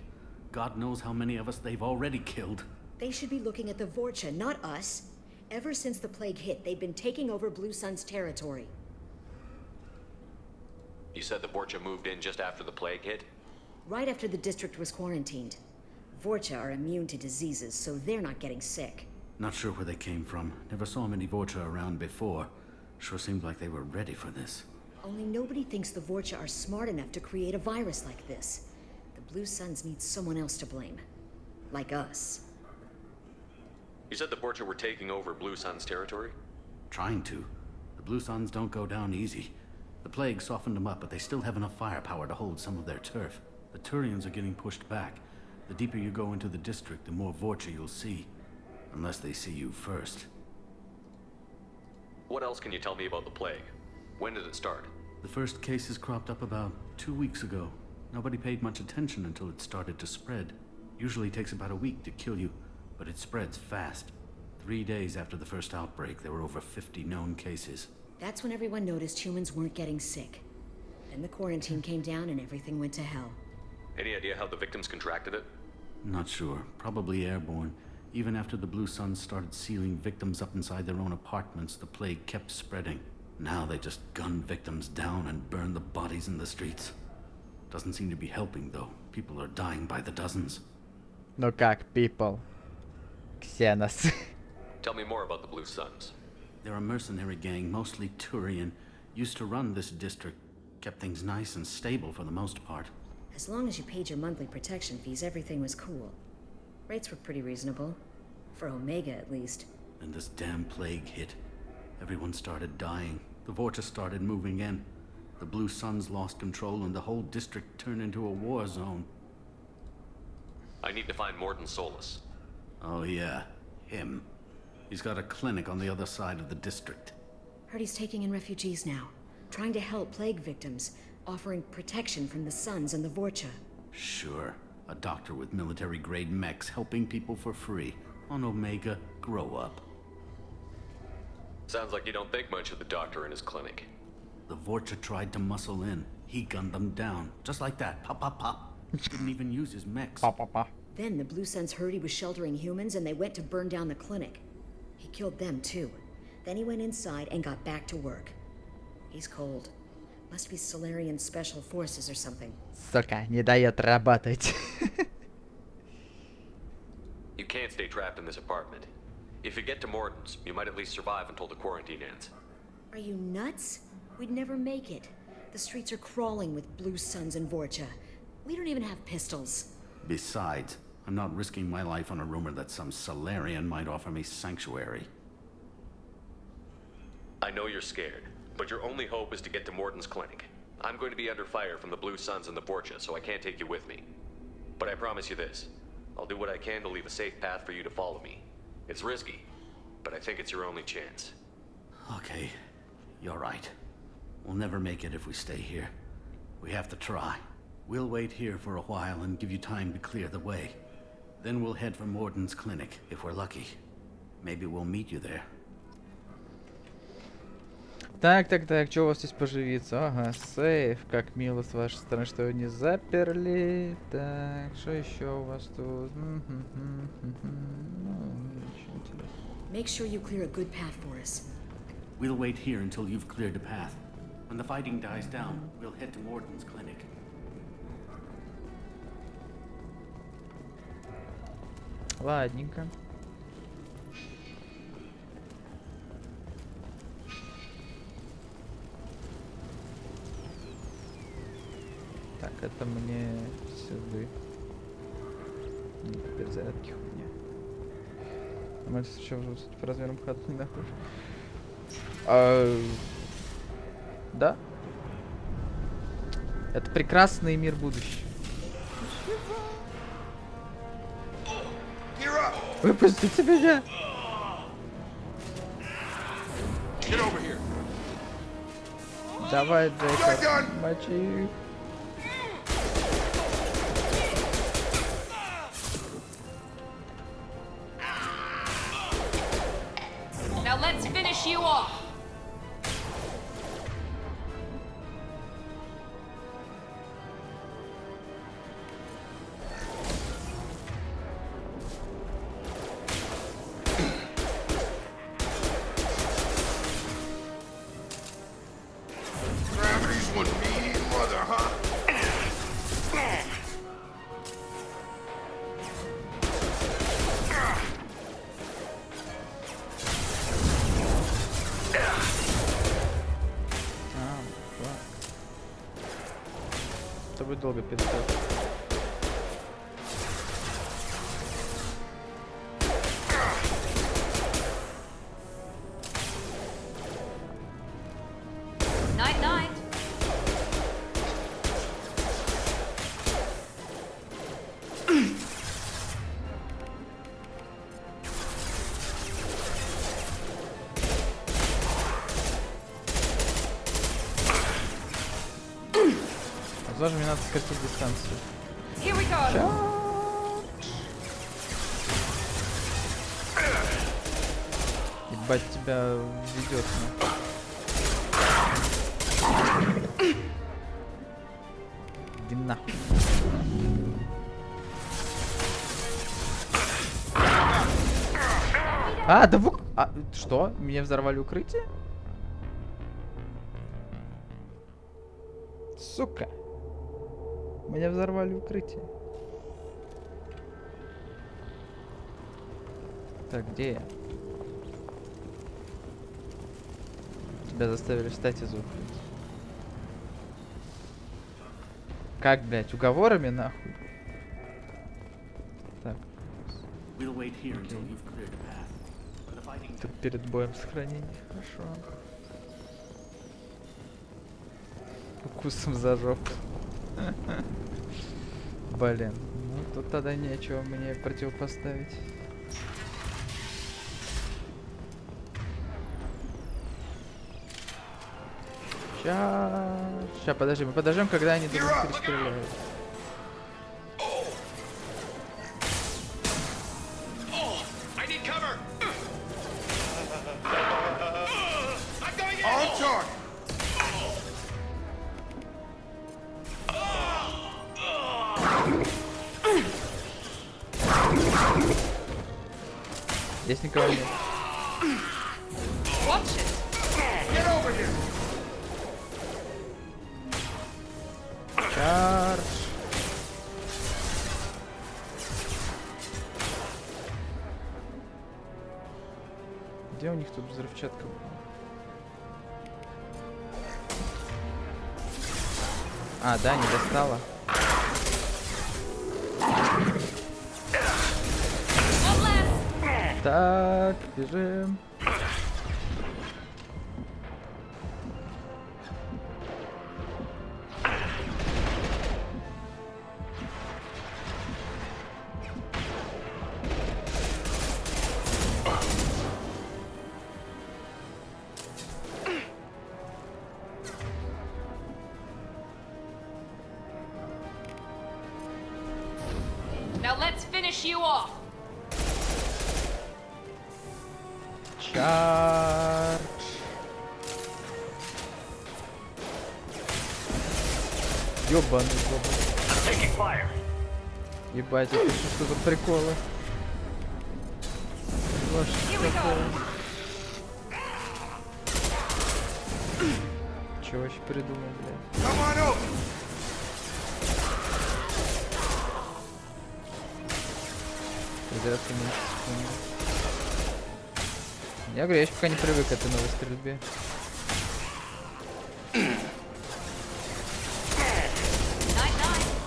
God knows how many of us they've already killed. They should be looking at the Vorcha, not us. Ever since the plague hit, they've been taking over Blue Sun's territory. You said the Vorcha moved in just after the plague hit? Right after the district was quarantined. Vorcha are immune to diseases, so they're not getting sick. Not sure where they came from. Never saw many Vorcha around before. Sure seemed like they were ready for this. Only nobody thinks the Vorcha are smart enough to create a virus like this. The Blue Suns need someone else to blame. Like us. You said the Vorcha were taking over Blue Sun's territory? Trying to. The Blue Suns don't go down easy. The plague softened them up, but they still have enough firepower to hold some of their turf. The Turians are getting pushed back. The deeper you go into the district, the more Vorcha you'll see. Unless they see you first. What else can you tell me about the plague? When did it start? The first cases cropped up about 2 weeks ago. Nobody paid much attention until it started to spread. Usually takes about a week to kill you, but it spreads fast. 3 days after the first outbreak, there were over 50 known cases. That's when everyone noticed humans weren't getting sick. Then the quarantine came down and everything went to hell. Any idea how the victims contracted it? Not sure. Probably airborne. Even after the Blue Suns started sealing victims up inside their own apartments, the plague kept spreading. Now they just gun victims down and burn the bodies in the streets. Doesn't seem to be helping, though. People are dying by the dozens. Ну как, people? Xenos. Tell me more about the Blue Suns. They're a mercenary gang, mostly Turian. Used to run this district. Kept things nice and stable for the most part. As long as you paid your monthly protection fees, everything was cool. Rates were pretty reasonable. For Omega, at least. And this damn plague hit. Everyone started dying. The Vorcha started moving in. The Blue Suns lost control and the whole district turned into a war zone. I need to find Morden Solus. Oh yeah, him. He's got a clinic on the other side of the district. Heard he's taking in refugees now. Trying to help plague victims. Offering protection from the Suns and the Vorcha. Sure. A doctor with military-grade mechs helping people for free. On Omega, grow up. Sounds like you don't think much of the doctor and his clinic. The Vorcha tried to muscle in. He gunned them down. Just like that. Pop, pop, pop. Didn't even use his mechs. Pop, pop, pop. Then the Blue Suns heard he was sheltering humans and they went to burn down the clinic. He killed them too. Then he went inside and got back to work. He's cold. Must be Solarian Special Forces or something. Сука, не дает работать. You can't stay trapped in this apartment. If you get to Morden's, you might at least survive until the quarantine ends. Are you nuts? We'd never make it. The streets are crawling with Blue Suns and Vorcha. We don't even have pistols. Besides, I'm not risking my life on a rumor that some Solarian might offer me sanctuary. I know you're scared, but your only hope is to get to Morden's clinic. I'm going to be under fire from the Blue Suns and the Vorcha, so I can't take you with me. But I promise you this. I'll do what I can to leave a safe path for you to follow me. It's risky, but I think it's your only chance. Okay, you're right. We'll never make it if we stay here. We have to try. We'll wait here for a while and give you time to clear the way. Then we'll head for Morden's clinic, if we're lucky. Maybe we'll meet you there. Так, что у вас здесь поживиться? Ага, сейф. Как мило с вашей стороны, что вы не заперли. Так, что еще у вас тут? Make sure you clear a good path for us. We'll wait here until you've cleared the path. When the fighting dies down, we'll head to Morden's clinic. Ладненько. Так, это мне сюда. Без зарядки хуйня. А мы еще по размерам хода не находишь. Да? Это прекрасный мир будущего. Выпустите меня! Get over here. Давай, Джейкоб, мочи их. Now let's finish you off. Gravity's one mean mother, huh? Это будет долго перестать. Night-night. Возможно, мне надо скоротать дистанцию. Here we go. Ебать, тебя ведет. Иди нахуй. А, да вы... А, что? Меня взорвали укрытие? Сука. Меня взорвали укрытие. Так, где я? Тебя заставили встать из укрытия. Как, блядь, уговорами нахуй? Так. Тут перед боем сохранение. Хорошо. Укусом за жопу. Блин, ну тут тогда нечего мне противопоставить. Сейчас, подожди, мы подождем, когда они друг друга перестреляют. Здесь никого нет. Чардж. Где у них тут взрывчатка была? А, да, не достала. Так, бежим. Now let's finish you off. Чардж. Ёбаный зуб. Ебать, это что за приколы? Что такое? Чего вообще придумал, блядь? Зарядка меньше секунды. Я говорю, я еще пока не привык к этой новой стрельбе.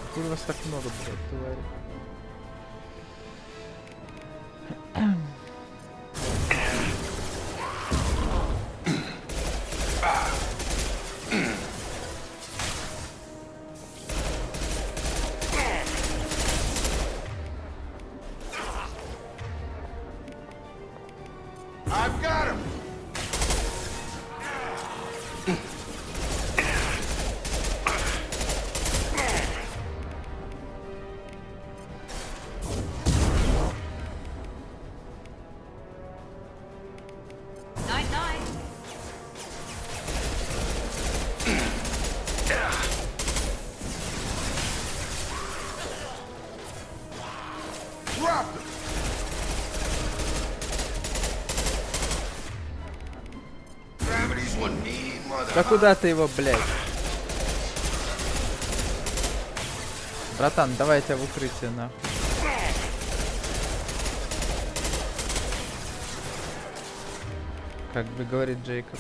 Откуда вас так много, блядь, твари? Да куда ты его, блядь? Братан, давай я тебя в укрытие, нахуй. Как бы говорит Джейкоб.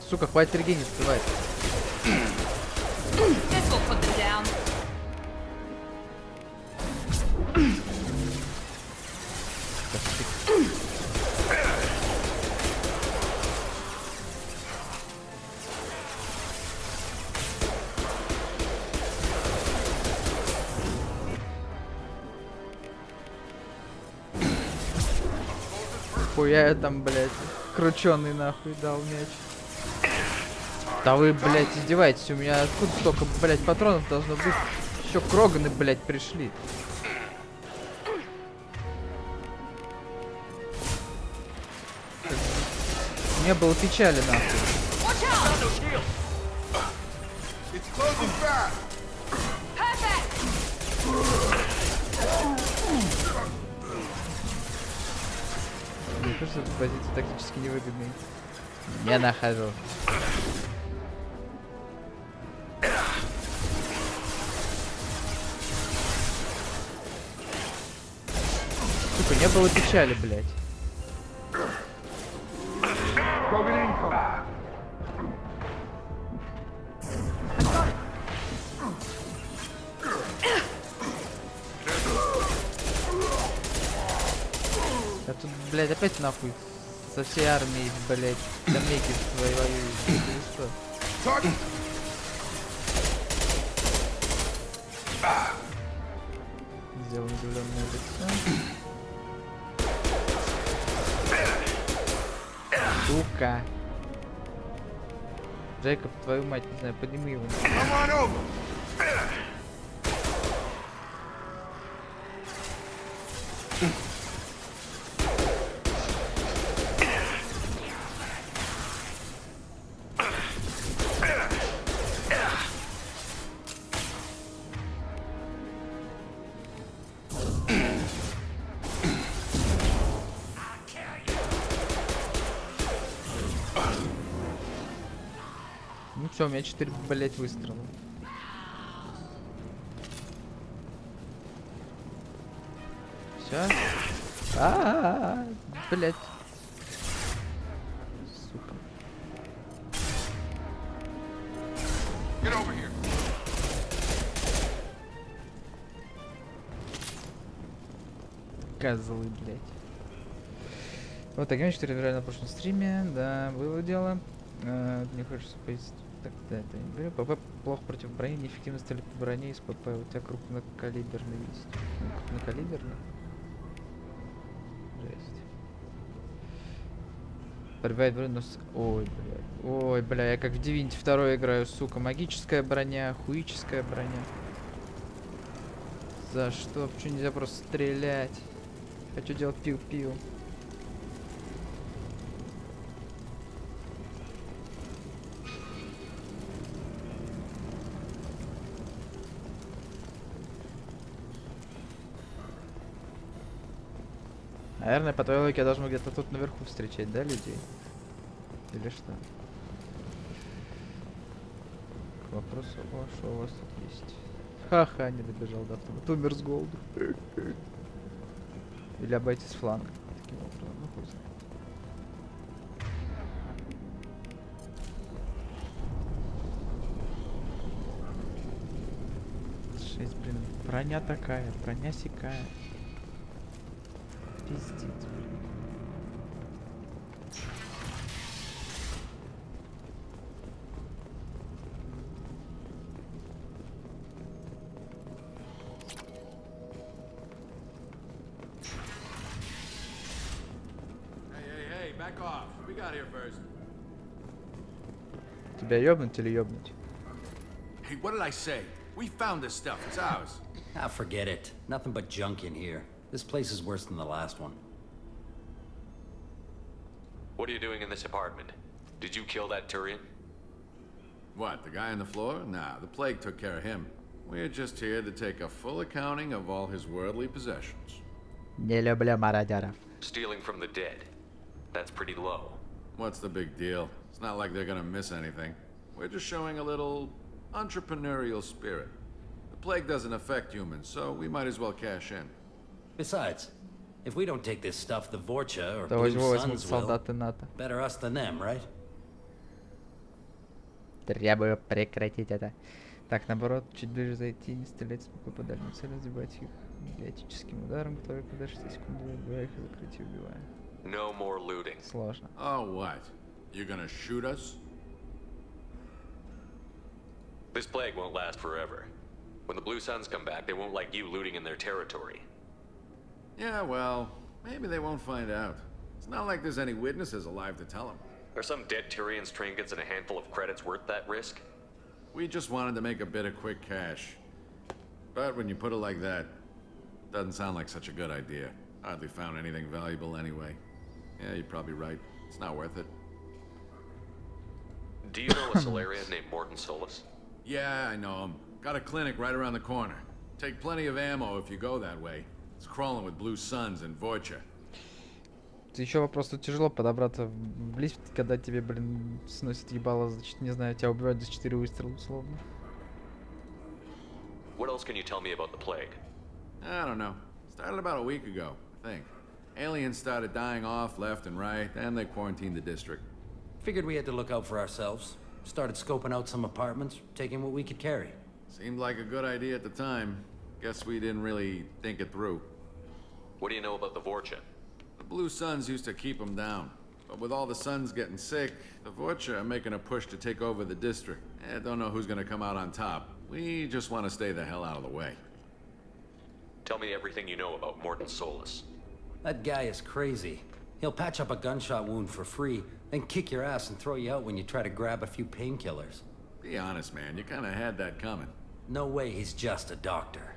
Сука, хватит регениться, давай. This will put them down. Хуя я там, блядь, крученый нахуй дал мяч. Да вы, блядь, издеваетесь, у меня откуда столько, блядь, патронов должно быть? Еще кроганы, блядь, пришли. Не было печали, нахуй. Мне кажется, эта позиция тактически невыгодная. Не нахожу. Сука, не было печали, блядь. А тут, блядь, опять нахуй со всей армией, блядь, дамейки свои воюют. Или что? Сделал удивленное лицо. Сука. Джейкоб, твою мать, не знаю, подними его. Ну все, у меня 4, блять, выстрела. Все. Блять. Сука. Козлы, блять. Вот так, я 4 играли на прошлом стриме, да, было дело. Мне хочется пояснить. Так, да, это я не говорю. ПП плохо против брони, неэффективно стрелять по броне из ПП. У тебя крупнокалиберный есть. Крупнокалиберный? Жесть. Пробивает броню, но... Ой, бля. Ой, бля, я как в Divinity 2 играю, сука. Магическая броня, хуическая броня. За что? Почему нельзя просто стрелять? Хочу делать пиу-пиу. Наверное, по твоей логике я должен где-то тут наверху встречать, да, людей? Или что? К вопросу, что у вас тут есть? Ха-ха, не добежал до автомата. Умер с голоду. Или обойти с фланга. Таким образом, ну хуй знает. 6, блин. Броня такая, броня сякая. Пиздец, блин. Back off. We got here first. Тебя ёбнуть или ёбнуть? Hey, what did I say? We found this stuff. It's ours. Ah, forget it. Nothing but junk in here. This place is worse than the last one. What are you doing in this apartment? Did you kill that Turian? What, the guy on the floor? Nah, the plague took care of him. We're just here to take a full accounting of all his worldly possessions. Не люблю мародеров. Stealing from the dead. That's pretty low. What's the big deal? It's not like they're gonna miss anything. We're just showing a little entrepreneurial spirit. The plague doesn't affect humans, so we might as well cash in. Besides, if we don't take this stuff, the Vorcha or То Blue возьмут Suns will. солдаты НАТО. Better us than them, right? Требую прекратить это. Так, наоборот, чуть ближе зайти, не стрелять с лука по дальним целям, забивать их биотическим ударом, который когда 6 секунд убиваю их и закрыть и убиваю. No more looting. Сложно. Oh, what? You gonna shoot us? This plague won't last forever. When the Blue Suns come back, they won't like you looting in their territory. Yeah, well, maybe they won't find out. It's not like there's any witnesses alive to tell them. Are some dead Tyrians' trinkets and a handful of credits worth that risk? We just wanted to make a bit of quick cash. But when you put it like that, doesn't sound like such a good idea. Hardly found anything valuable anyway. Yeah, you're probably right. It's not worth it. Do you know a Solarian named Morton Solus? Yeah, I know him. Got a clinic right around the corner. Take plenty of ammo if you go that way. It's crawling with Blue Suns and Vorcha. Еще вопрос, тут тяжело подобраться в лифт, когда тебе, блин, сносит ебало, значит, не знаю, тебя убивают за 4 выстрела, условно. What else can you tell me about the plague? I don't know. Started about a week ago, I think. Aliens started dying off left and right, and they quarantined the district. Figured we had to look out for ourselves. Started scoping out some apartments, taking what we could carry. Seemed like a good idea at the time. Guess we didn't really think it through. What do you know about the Vorcha? The Blue Suns used to keep them down. But with all the Suns getting sick, the Vorcha are making a push to take over the district. Don't know who's gonna come out on top. We just want to stay the hell out of the way. Tell me everything you know about Morton Solus. That guy is crazy. He'll patch up a gunshot wound for free, then kick your ass and throw you out when you try to grab a few painkillers. Be honest, man. You kind of had that coming. No way he's just a doctor.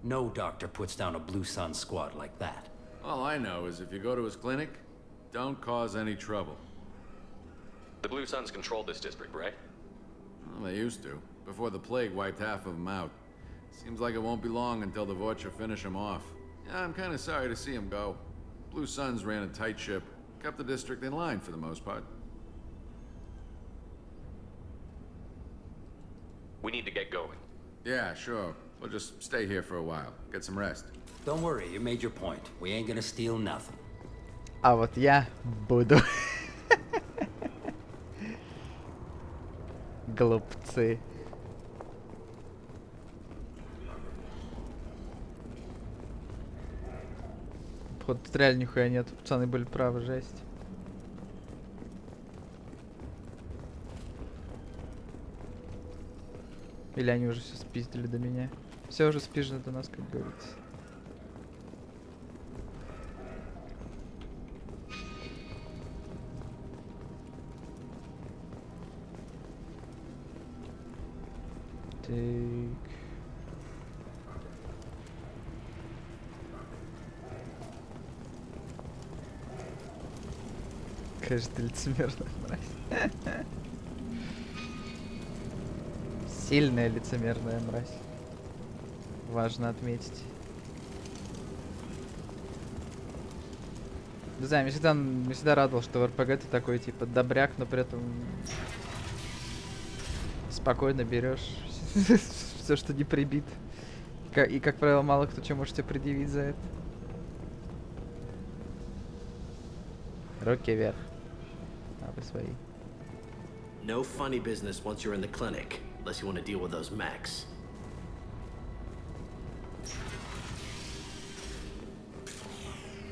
No doctor puts down a Blue Sun squad like that. All I know is if you go to his clinic, don't cause any trouble. The Blue Suns control this district, right? Well, they used to, before the plague wiped half of them out. Seems like it won't be long until the Vorcha finish him off. Yeah, I'm kind of sorry to see him go. Blue Suns ran a tight ship, kept the district in line for the most part. We need to get going. Yeah, sure. We'll just stay here for a while. Get some rest. Don't worry, you made your point. We ain't gonna steal nothing. А вот я буду. Глупцы. Походу тут реально нихуя нет. Пацаны были правы, жесть. Или они уже все спиздили до меня. Все уже спижено до нас, как говорится. Так. Какая же ты лицемерная мразь. Сильная лицемерная мразь. Важно отметить. Не знаю, меня всегда радовало, что в РПГ ты такой, типа, добряк, но при этом спокойно берешь все, что не прибит. И, как правило, мало кто что может тебе предъявить за это. Руки вверх. А вы свои. No funny business once you're in the clinic, unless you want to deal with those mechs.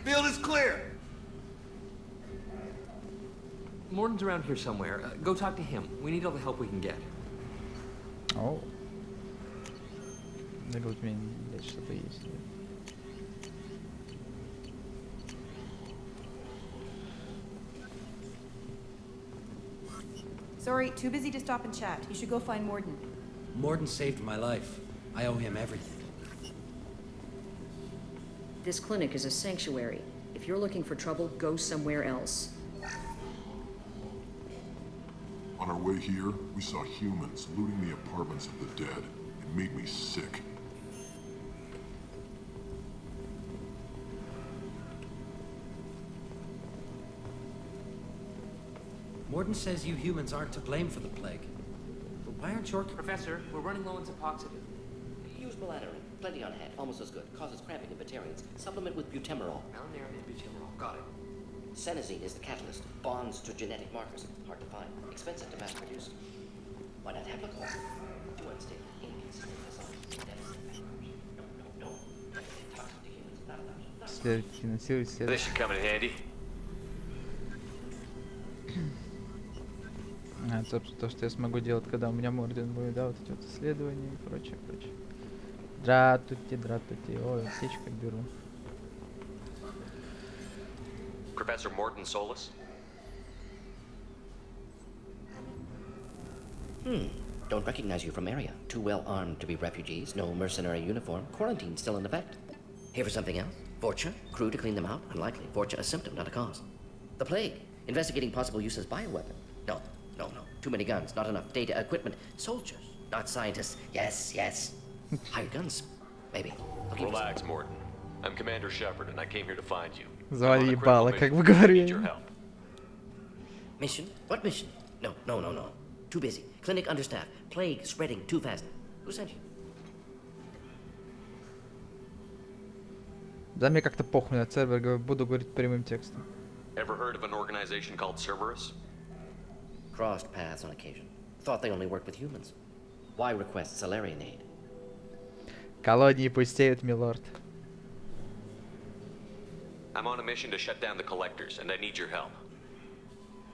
Field is clear! Morton's around here somewhere. Go talk to him. We need all the help we can get. О. Надо вот мне что-то есть. Sorry, too busy to stop and chat. You should go find Morden. Morden saved my life. I owe him everything. This clinic is a sanctuary. If you're looking for trouble, go somewhere else. On our way here, we saw humans looting the apartments of the dead. It made me sick. Morden says you humans aren't to blame for the plague. But why aren't your... Professor, we're running low on Suboxone. Use Balaterin. Plenty on hand. Almost as good. Causes cramping in Batarians. Supplement with butemerol. Malinarin and butemerol. Got it. Senesine is the catalyst. Bonds to genetic markers. Hard to find. Expensive to mass produce. Why not Heplicol? Too unstable. Inconsistent design. No. Toxic to humans. Not allowed. This should come in handy. А, собственно, то, что я смогу делать, когда у меня Морден будет, да, вот эти вот исследования и прочее. Дратути. Ой, аптечку беру. Professor Morton Solus? Don't recognize you from area. Too well armed to be refugees. No mercenary uniform. Quarantine still in effect. Here for something else? Vorcha? Crew to clean them out? Unlikely. Vorcha a symptom, not a cause. The plague. Investigating possible use as bioweapon. No. Too many guns, not enough data, equipment. Soldiers, not scientists. Yes. Hired guns, maybe. Relax, Morton. I'm Commander Shepard, and I came here to find you. Звали ебало, как вы говорили. Mission? What mission? No. Too busy. Clinic understaffed. Plague spreading too fast. Who sent you? Да, мне как-то похуй на сервер, буду говорить прямым текстом. Ever heard of an organization called Cerberus? Crossed paths on occasion. Thought they only worked with humans. Why request Salarian aid? Колонии пустеют, милорд. I'm on a mission to shut down the collectors, and I need your help.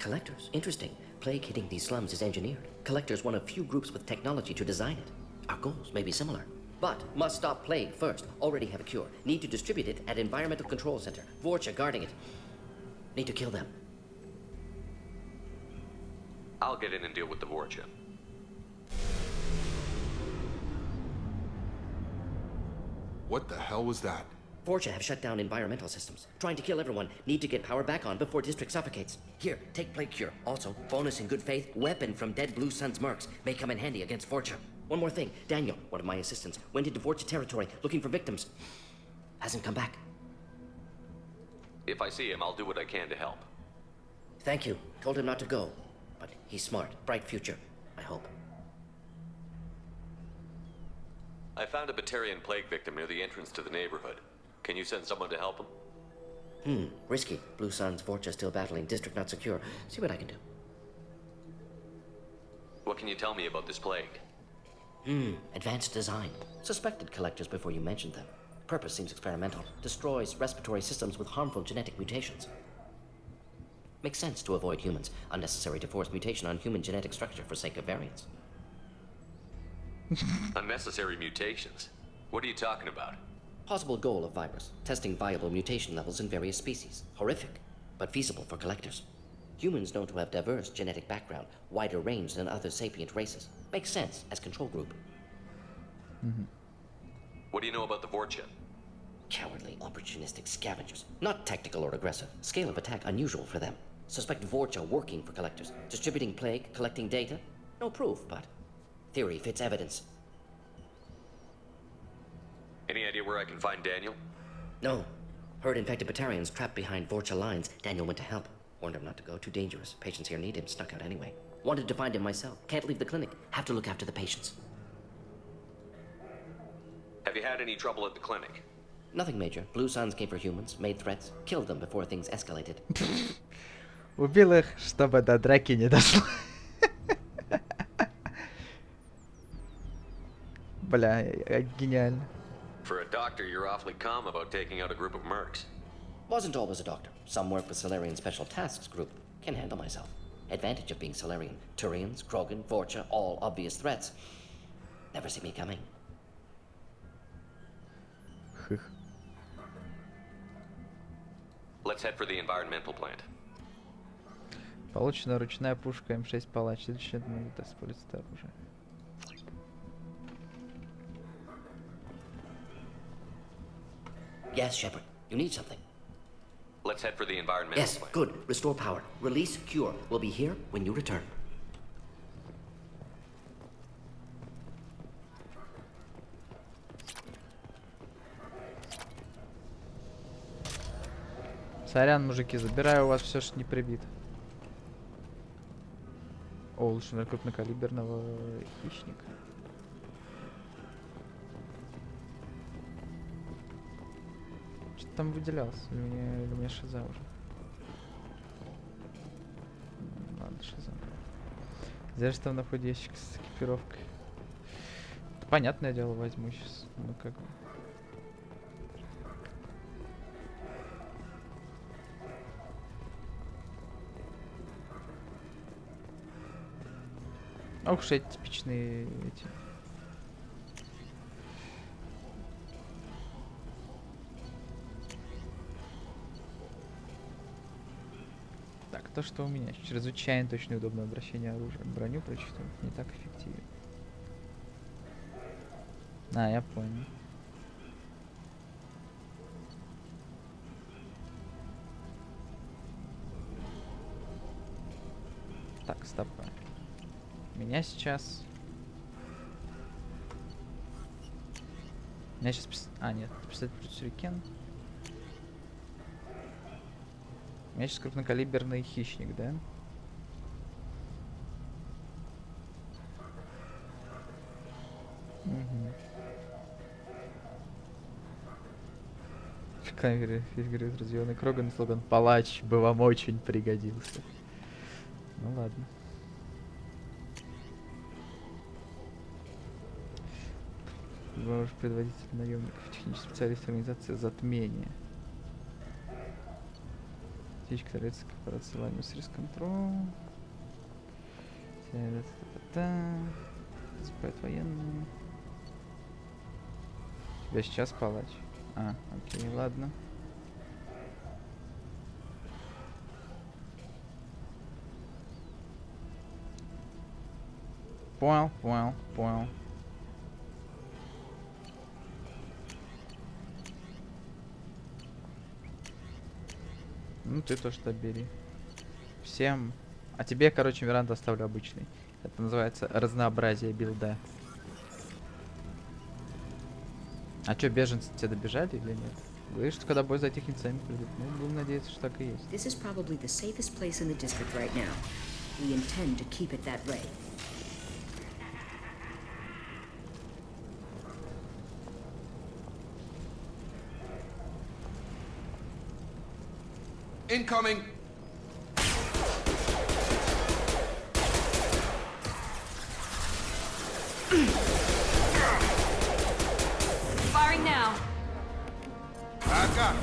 Collectors? Interesting. Plague hitting these slums is engineered. Collectors one of few groups with technology to design it. Our goals may be similar. But must stop plague first. Already have a cure. Need to distribute it at Environmental Control Center. Vorcha guarding it. Need to kill them. I'll get in and deal with the Vorcha. What the hell was that? Vorcha have shut down environmental systems. Trying to kill everyone. Need to get power back on before district suffocates. Here, take plague cure. Also, bonus in good faith, weapon from dead Blue Sun's mercs. May come in handy against Vorcha. One more thing. Daniel, one of my assistants, went into Vorcha territory looking for victims. Hasn't come back. If I see him, I'll do what I can to help. Thank you. Told him not to go. But he's smart. Bright future, I hope. I found a Batarian plague victim near the entrance to the neighborhood. Can you send someone to help him? Risky. Blue Sun's Vorcha still battling. District not secure. See what I can do. What can you tell me about this plague? Advanced design. Suspected collectors before you mentioned them. Purpose seems experimental. Destroys respiratory systems with harmful genetic mutations. Makes sense to avoid humans. Unnecessary to force mutation on human genetic structure for sake of variance. Unnecessary mutations? What are you talking about? Possible goal of virus. Testing viable mutation levels in various species. Horrific, but feasible for collectors. Humans known to have diverse genetic background, wider range than other sapient races. Makes sense as control group. What do you know about the Vorcha? Cowardly, opportunistic scavengers. Not tactical or aggressive. Scale of attack unusual for them. Suspect Vorcha working for collectors. Distributing plague, collecting data. No proof, but theory fits evidence. Any idea where I can find Daniel? No. Heard infected Batarians trapped behind Vorcha lines. Daniel went to help. Warned him not to go. Too dangerous. Patients here need him. Snuck out anyway. Wanted to find him myself. Can't leave the clinic. Have to look after the patients. Have you had any trouble at the clinic? Nothing major. Blue Suns came for humans, made threats, killed them before things escalated. Убил их, чтобы до драки не дошло. Бля, гениально. For a doctor, you're awfully calm about taking out a group of mercs. Wasn't always a doctor. Some work with Solarian Special Tasks Group. Can handle myself. Advantage of being Solarian. Turians, Krogan, Vorcha, all obvious threats. Never see me coming. Let's head for the environmental plant. Получена ручная пушка М6 палач. Следующее может использовать это оружие. Yes, Shepard. You need something. Let's head for the environmental Yes, plant. good. Restore power. Release cure. We'll be here when you return. Сорян, мужики, забираю у вас все, что не прибито. О, улучшение крупнокалиберного хищника. Что там выделялось? Или у меня шиза уже? Ладно, шиза. Зря, что там находит ящик с экипировкой. Понятное дело, возьму сейчас. Ну как бы. Ох уж эти типичные эти. Так, то, что у меня. Чрезвычайно точно и удобное обращение оружия. Броню прочитаю. Не так эффективно. А, я понял. Так, стоп. Меня сейчас... Меня сейчас... А, нет. Пистолет плюс сюрикен. У меня сейчас крупнокалиберный хищник, да? Угу. Камеры, фигуры, разъемный Кроган, слоган «Палач бы вам очень пригодился». Ну ладно. Ваш предводитель наемников, технический специалист организации затмения. Птичка творится корпорация Лаймус Риск Контрол. Забывают военные. Тебя сейчас палач. А, окей, ладно. Понял, понял, понял. Ну ты тоже-то бери. Всем. А тебе, короче, Миранда оставлю обычный. Это называется разнообразие билда. А чё, беженцы тебе добежали или нет? Говоришь, что когда бой затихнет, сами придут. Ну, будем надеяться, что так и есть. This is probably the safest place in the district right now. We intend to keep it that way. Incoming! Firing now. Back up!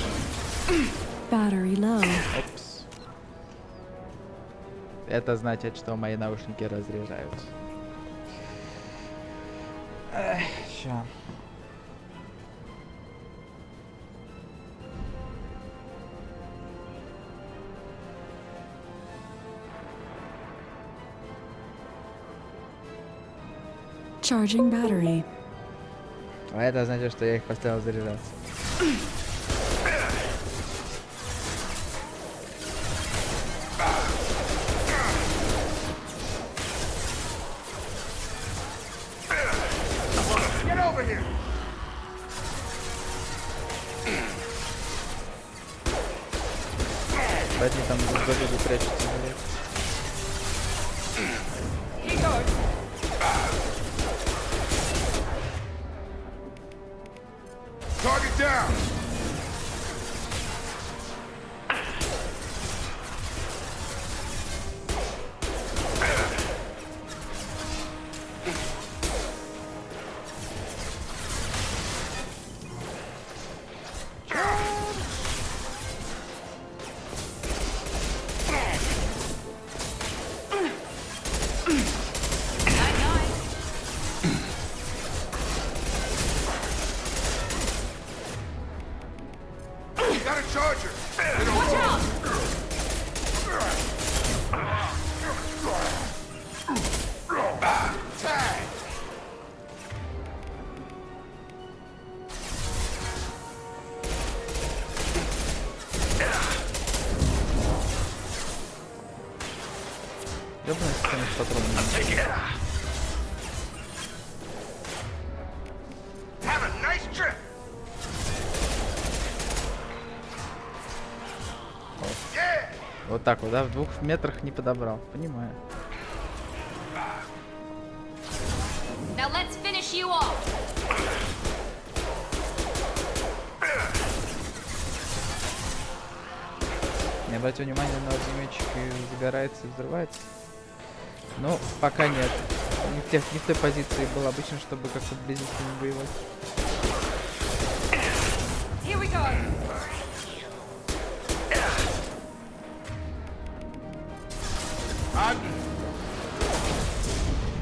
Battery low. Опс. Это значит, что мои наушники разряжаются. Эх, ща. Charging battery. А это значит, что я их поставил заряжаться. Get over here! Поэтому там в дороге прячутся, блядь. He goes. Target down! Ёбаная система с патронами. Вот так вот, да? В 2 метрах не подобрал. Понимаю. Now let's finish you off. Не обратил внимание на огнеметчик и загорается, и взрывается. Ну, пока нет. Не в той позиции был обычно, чтобы как-то вблизи с ним воевать. Here we go.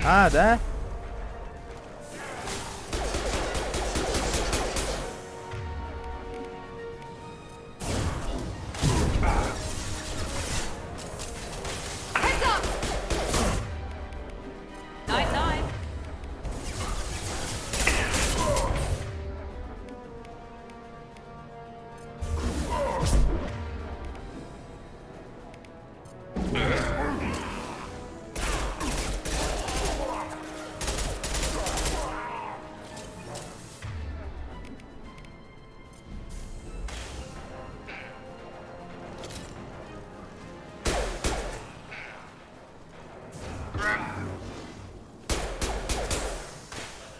А, да? Heads up. 9-9.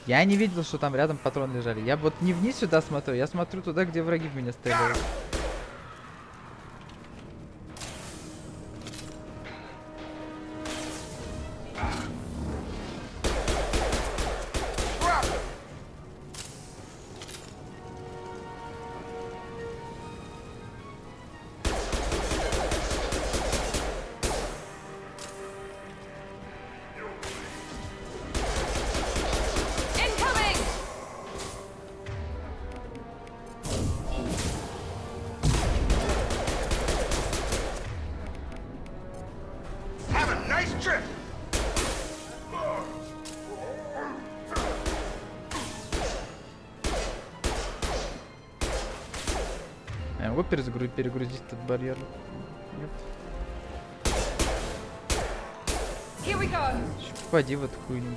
Я не видел, что там рядом патроны лежали. Я вот не вниз сюда смотрю, я смотрю туда, где враги в меня стреляют. Incoming. Have a nice trip! Я могу перегрузить этот барьер? Нет. Here we go. Попади в эту хуйню.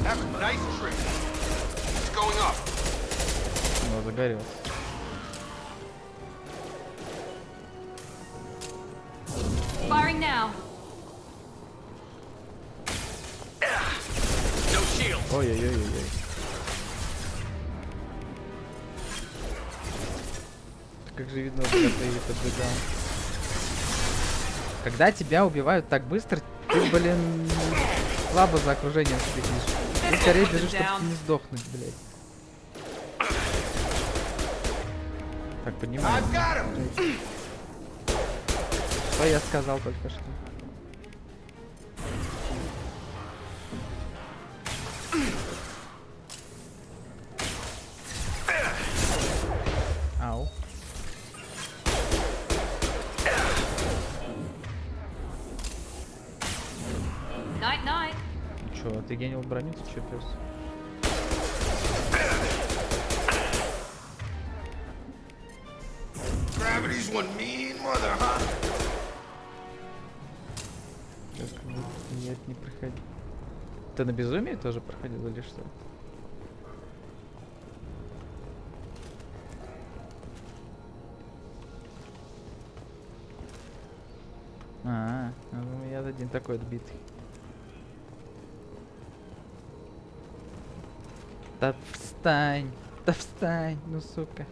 Have a nice trip. It's going up. Ну, загорелся. Firing now. No shield. Ой-ой-ой-ой. Как же видно, когда ты подбегал. Когда тебя убивают так быстро, ты, блин, слабо за окружением следишь. Ты скорее бежишь, чтобы не сдохнуть, блядь. Так, поднимай. Что я сказал только что? Ау. Night-night. Чё, ты генил броню, ты чё, пёс? Gravity's one mean mother, huh? Нет, не проходи. Ты на безумии тоже проходил или что? Ну я один такой отбитый. Да встань! Да встань! Ну сука.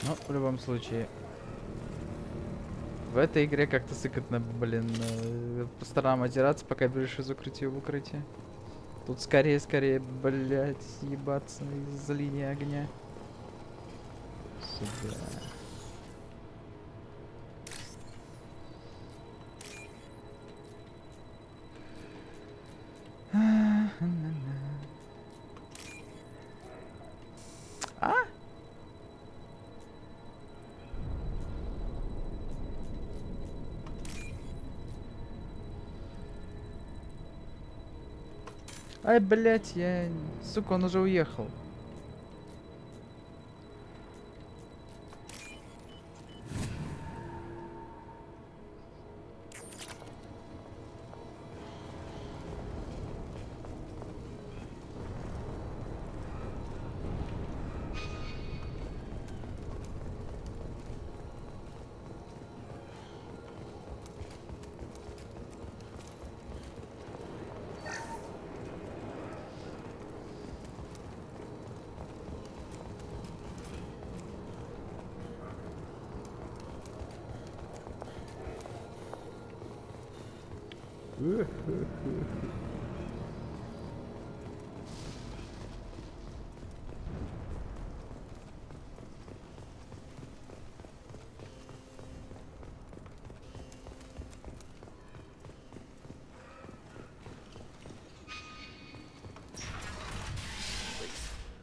Ну, в любом случае, в этой игре как-то сыкотно, блин, по сторонам озираться, пока бежишь из укрытия в укрытие. Тут скорее, блядь, ебаться из-за линии огня. Сюда. Ай, блять, я... Сука, он уже уехал.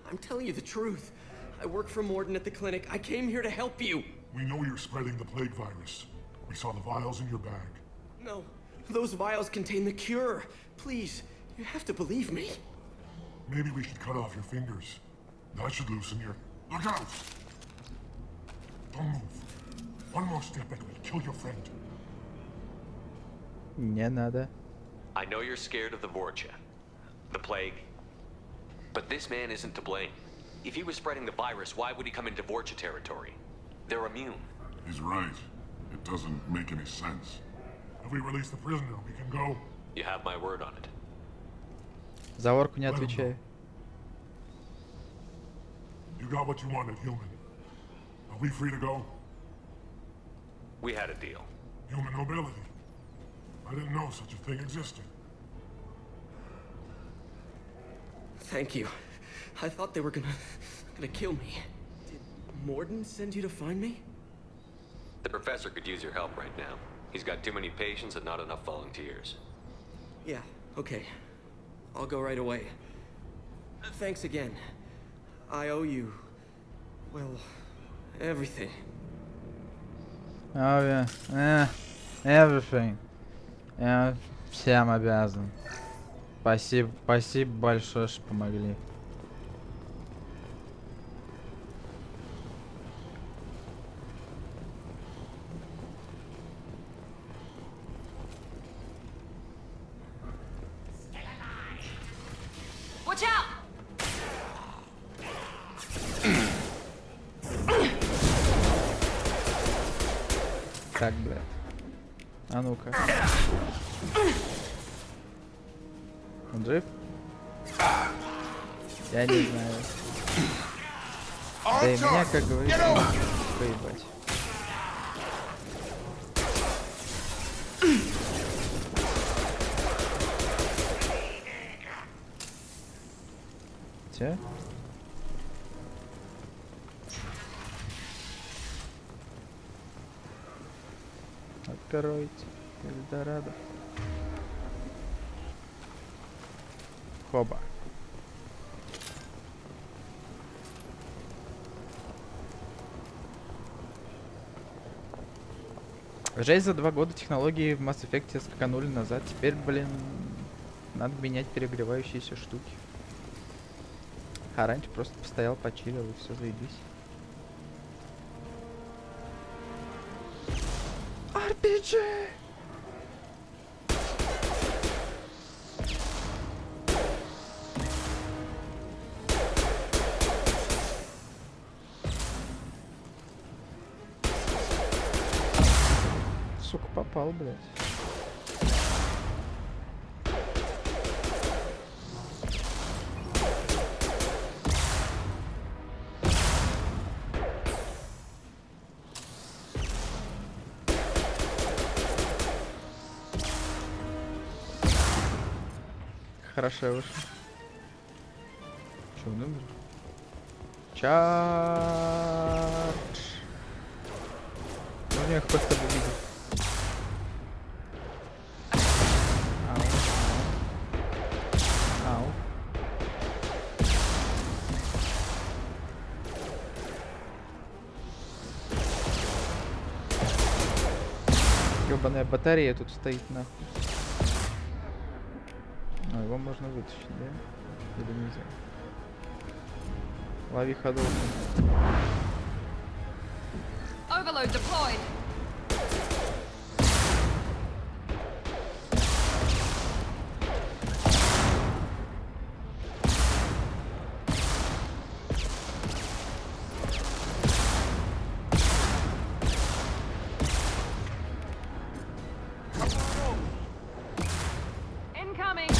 I'm telling you the truth. I work for Morden at the clinic. I came here to help you. We know you're spreading the plague virus. We saw the vials in your bag. No, those vials contain the cure. Please, you have to believe me. Maybe we should cut off your fingers. That should loosen your... Look out! Don't move. One more step and we'll kill your friend. Не надо. I know you're scared of the Vorcha, the plague, but this man isn't to blame. If he was spreading the virus, why would he come into Vorcha territory? They're immune. He's right. It doesn't make any sense. If we release the prisoner, we can go. You have my word on it. За орку не отвечаю. You got what you wanted, human. Are we free to go? We had a deal. Human nobility. I didn't know such a thing existed. Thank you. I thought they were gonna kill me. Did Morden send you to find me? The professor could use your help right now. He's got too many patients and not enough volunteers. Yeah, okay. I'll go right away. Thanks again. I owe you... well, everything. Oh yeah. Everything. Я всем обязан. Спасибо большое, что помогли. Watch out! Так, блядь. А ну-ка. Он жив? Я не знаю. Да и меня, как говорится, поебать. Все? Откройте Эльдорадо. Хоба. Жесть, за 2 года технологии в Mass Effect скаканули назад. Теперь, блин, надо менять перегревающиеся штуки. А раньше просто постоял, почилил и все, заебись. RPG! Сука, попал, блядь. Хорошо я вышел. Че, он умер? Чардж. Ну, у меня хп с тобой видит. Ау. Ёбаная батарея тут стоит, нахуй. Ой, Его можно вытащить, да? Или нельзя? Лови ходов. Overload deployed. Incoming.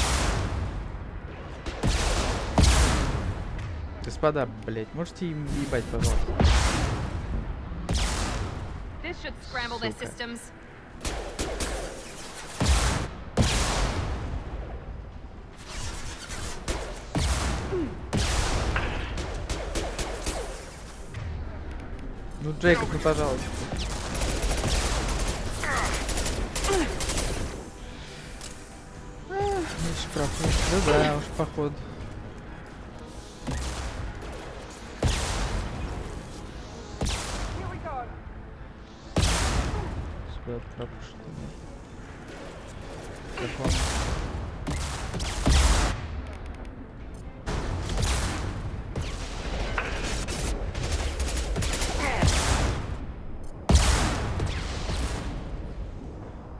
Господа, блять, можете им ебать, пожалуйста? This should scramble their Сука. systems. Ну, Джейкоб, ну пожалуйста. Меньше проходит. Ну да, уж походу. Сюда пропущу, что ли? Как он?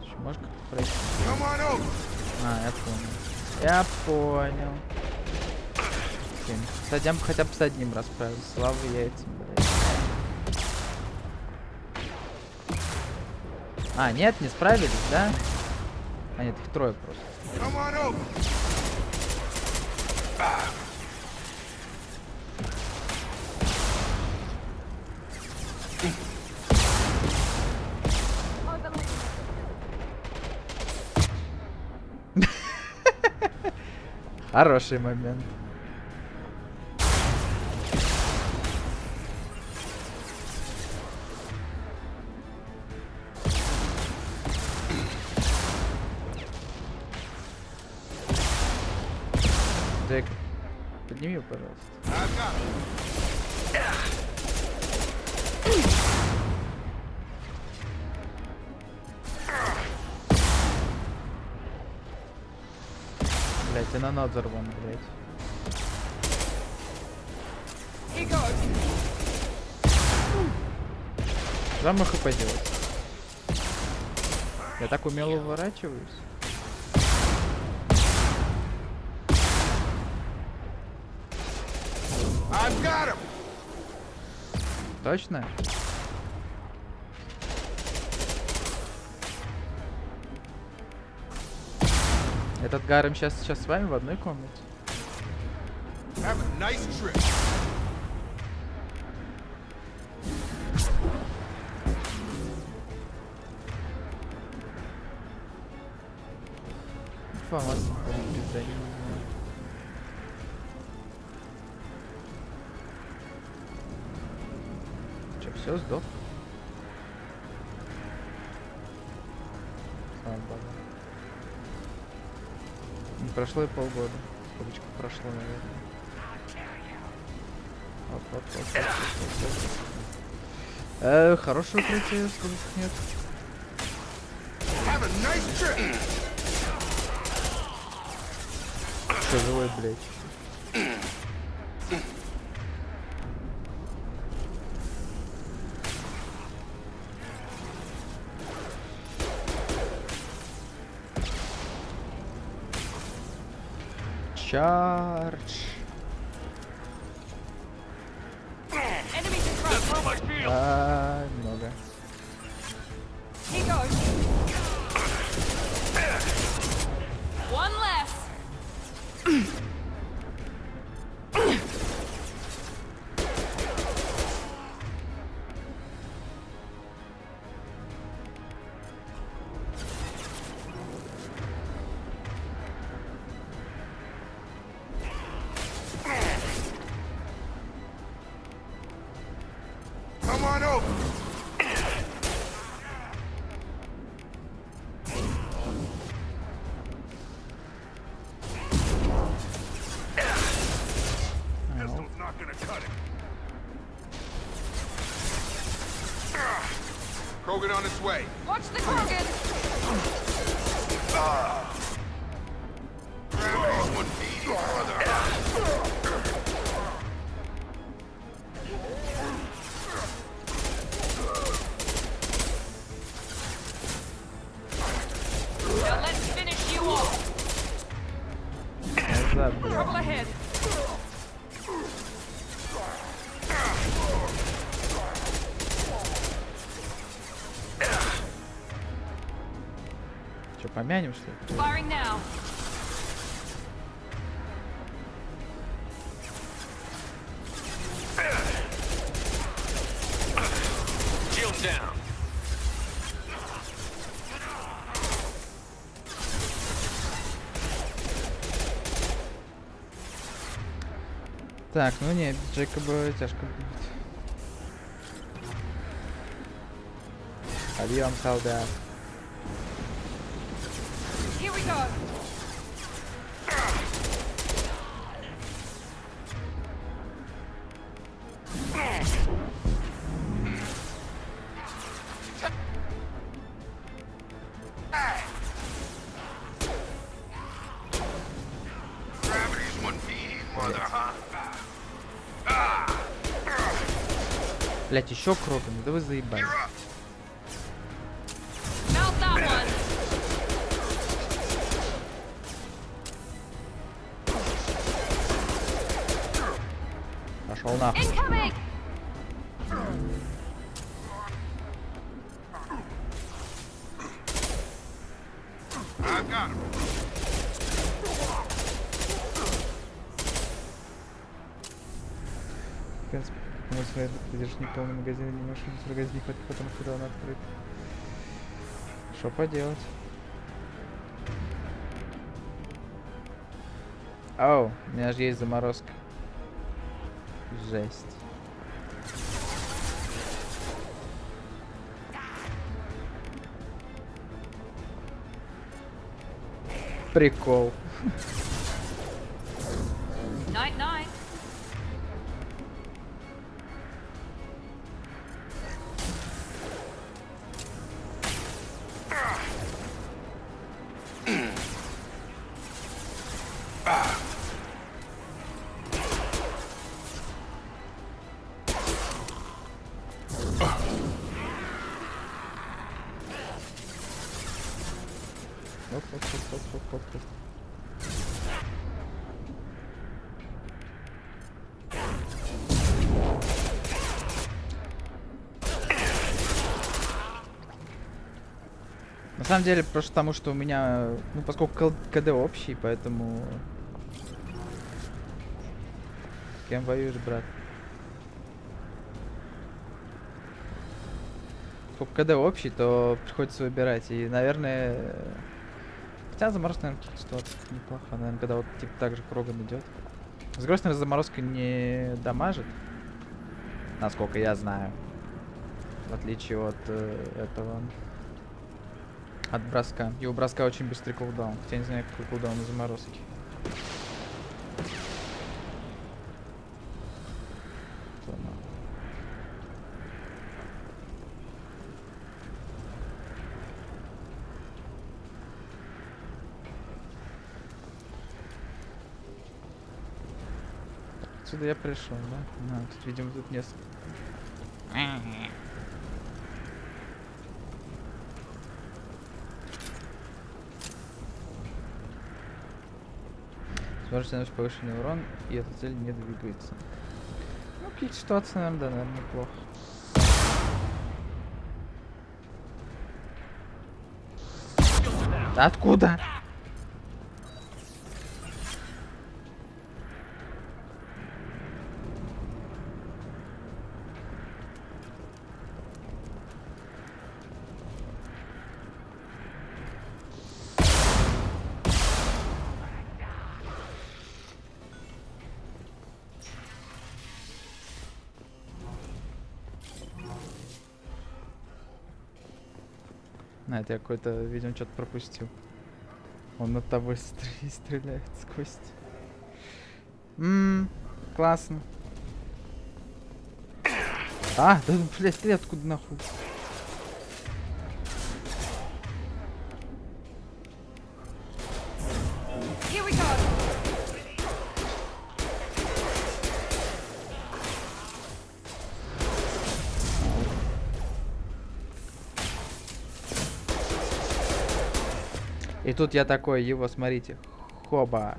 Еще можешь как-то пройти? А, я понял. Я понял. Блин, хотя бы с одним расправился. Слава яйцам, блядь. А, нет, не справились, да? А, нет, их трое просто. Хороший момент. Джейк, подними его, пожалуйста. Блять, и на надзор вон, блять. Замах и поделать. Я так умело уворачиваюсь. Точно? Этот Гарем сейчас с вами в одной комнате. Информация пизда, не знаю. Че, все, сдох? Слава богу. Не прошло и полгода. Сколько прошло, наверное. Вот. Хорошее укрытие, сколько нет. Что, живой, блядь? Чардж. Много. One less. Come on over. Pistol's not gonna cut it. Krogan on its way. Watch the Krogan. Gravity туда, блядь. Trouble ahead. Че, помянем, что ли? Firing now. Shield down. Так, ну не, без Джейкоба тяжко будет. Подъем, солдат. Here we go. Gravity's one mean mother, huh? Блять, еще Кроган, да вы заебали. Mount that one. Пошел нахуй. Incoming. I got him. Мы свои держишь не полный магазин, не машину с магазин не хватит, потому что он открыт. Что поделать? Оу, у меня же есть заморозка. Жесть. Прикол. Night night. Оп. На самом деле, просто потому что у меня, ну, поскольку КД общий, поэтому... С кем воюешь, брат? Поскольку КД общий, то приходится выбирать. И, наверное... Хотя заморозка, наверное, тут ситуация неплохо. Наверное, когда вот, типа, так же Кроган идет. С другой стороны, заморозка не дамажит. Насколько я знаю. В отличие от этого... От броска. И у броска очень быстрый кулдаун. Хотя я не знаю, какой кулдаун у заморозки. Отсюда я пришел, да? Тут, видимо, тут несколько. Сможете наносить повышенный урон, и эта цель не двигается. Ну, какие-то ситуации, наверное, да, наверное, неплохо. Откуда? А, это я какой-то, видимо, что-то пропустил. Он над тобой стреляет сквозь. Классно. А, да, блядь, ты откуда нахуй? Here we go. И тут я такой, его, смотрите, хоба.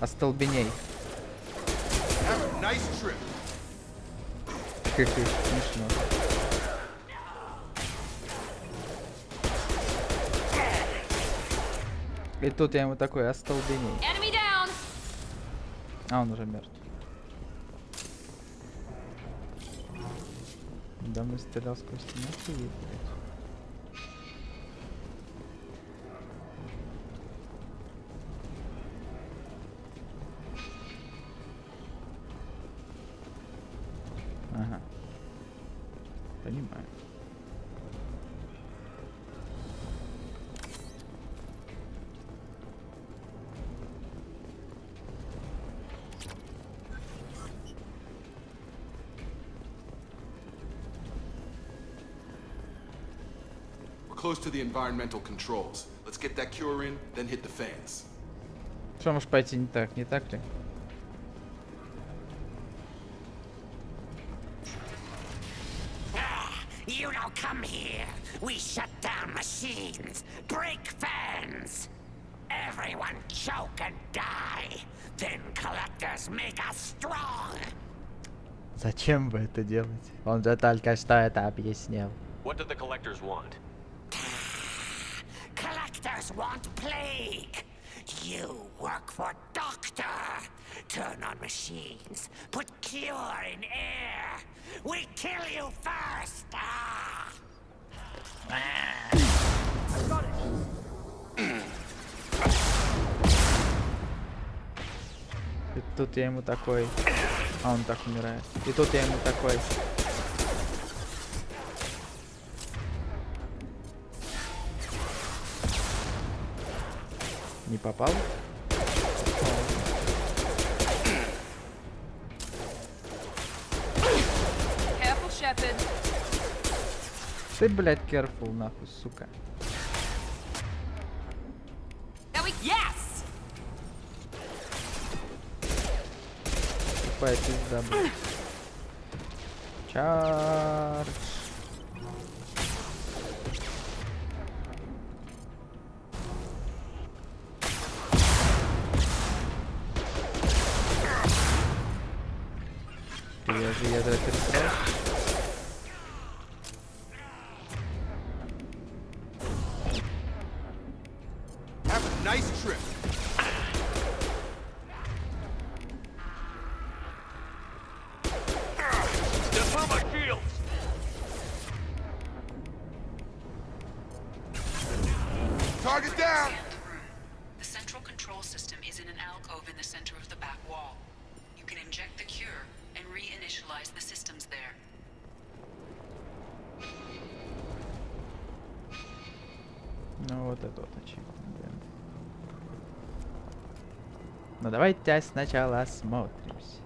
Остолбеней. Have a nice trip. Как смешно. И тут я ему такой остолбеней. Enemy down. А он уже мертв. Да, мы стрелял сквозь стену, блядь. Ага. Понимаю. Close to the environmental controls. Let's get that cure in, then hit the fans. Что может пойти не так ли? You don't come here. We shut down machines, break fans. Everyone choke and die. Then collectors make us strong. Зачем вы это делаете? Он же только что это объяснил. What do the collectors want? Collectors want plague. You work for Doctor. Turn on machines. Put cure in air. We kill you first. И тут я ему такой... А он так умирает. И тут я ему такой... Не попал? Careful, Shepard. Ты, блядь, careful, нахуй, сука. Yes! Тупая пизда, блядь. Чардж. Я же ядра пересрал. Have a nice trip. Step on my shields! Target down! The central control system is in an alcove in the center of the back wall. You can inject the cure and reinitialize the systems there. Ну вот это вот очевидно, блин. Ну давайте сначала осмотримся.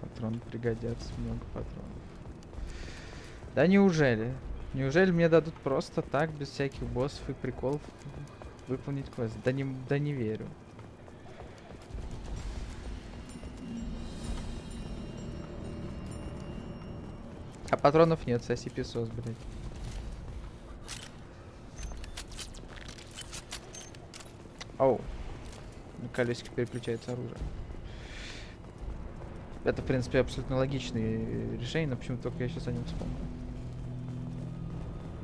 Патроны пригодятся, много патронов. Да неужели? Неужели мне дадут просто так, без всяких боссов и приколов, выполнить квест? Да не верю. А патронов нет, соси песос, блядь. Оу. На колесико переключается оружие. Это, в принципе, абсолютно логичные решения, но почему-то только я сейчас о нем вспомнил.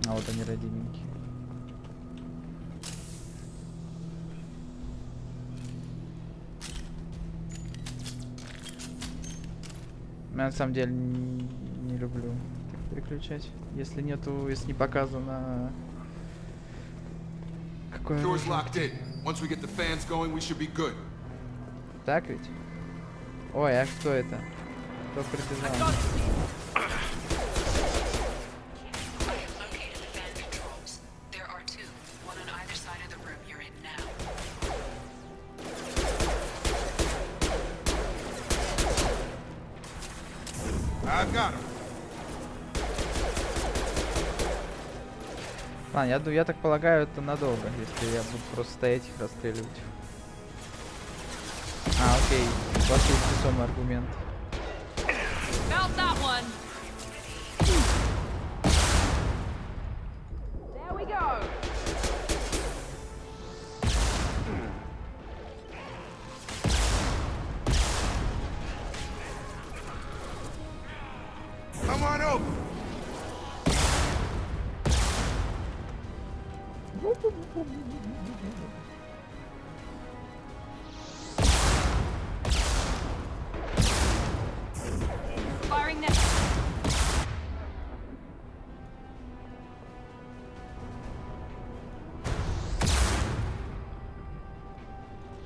А вот они, родименькие. Я на самом деле не люблю так переключать. Если нету, если не показано... Какое оружие. Так ведь? Ой, а что это? Кто прибежал? I've got him. Ладно, я так полагаю, это надолго, если я буду просто стоять их расстреливать. А, окей, у вас есть весомый аргумент. Felt that one. There we go. Come on over. Firing now.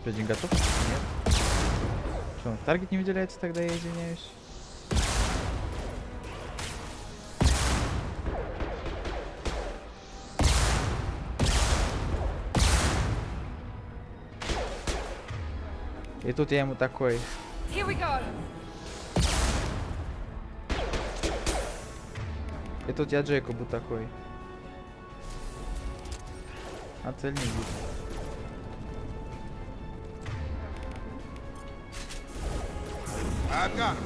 День готов? Нет. Что, таргет не выделяется, тогда я извиняюсь. И тут я ему такой. Here we go. И тут я Джейкобу такой. А цель не видно. I've got him.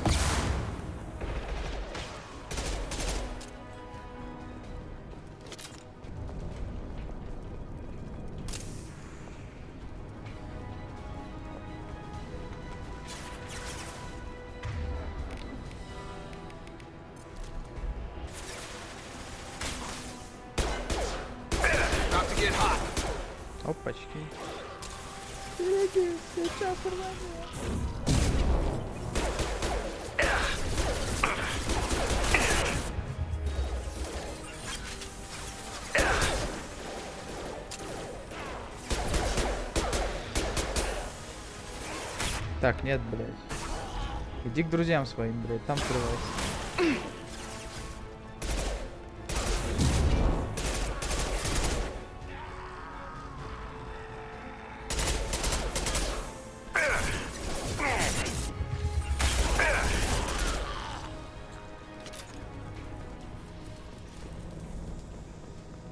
About to get hot. Опачки. Так, нет, блядь. Иди к друзьям своим, блядь, там скрывайся.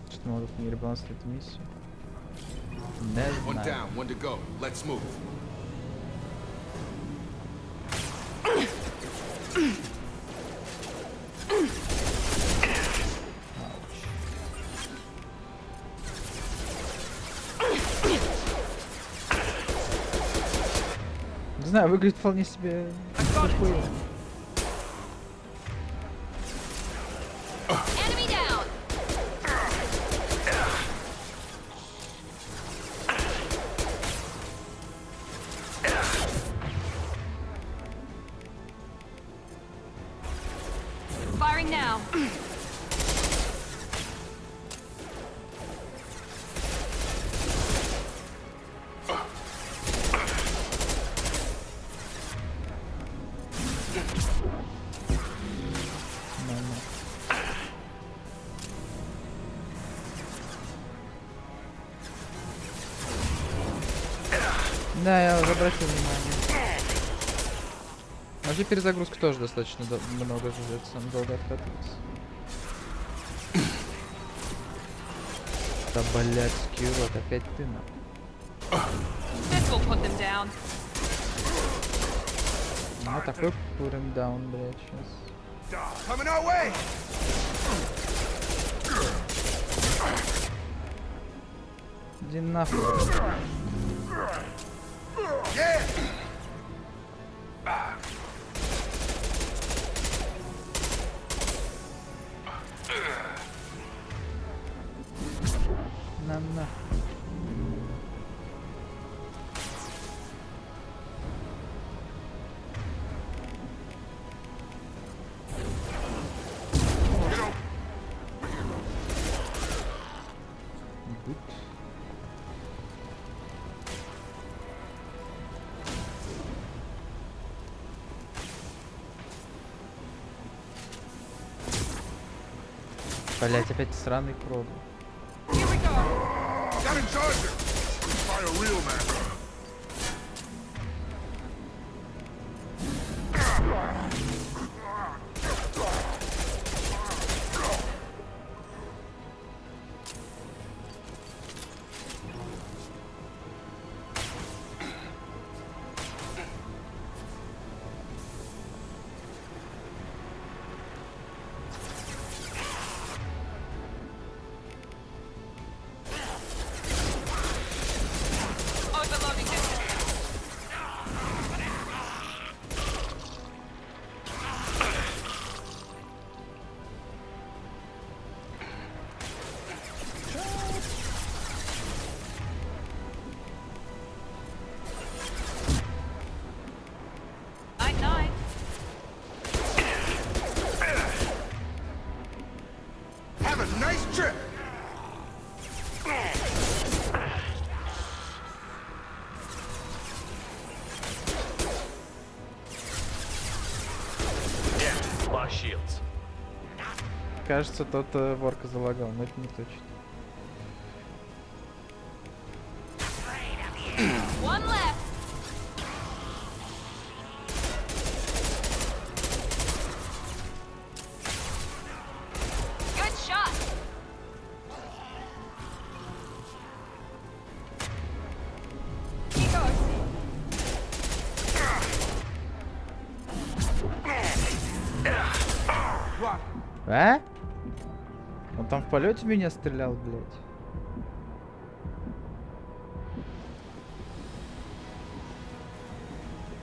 Что могут не ребалансировать эту миссию? Не One знаю. down, one to go. Let's move. Не знаю, выглядит вполне себе неплохо. Enemy down. Firing now. Да, я уже обратил внимание. Вообще перезагрузка тоже достаточно много ждет, сам долго откатывается. Да, блядский урод, опять ты на. This will put them down. Ну такой пурим даун, блядь, сейчас. Coming our way. Иди нахуй. Yeah. На. Блять, опять сраный крог. Got in charger. By a real man. Overloading this. Night. Have a nice trip! Yeah, lost shields. Кажется, тот ворка залагал, но это не точно. One left. Good shot. He goes. А? Он там в полете меня стрелял, блядь.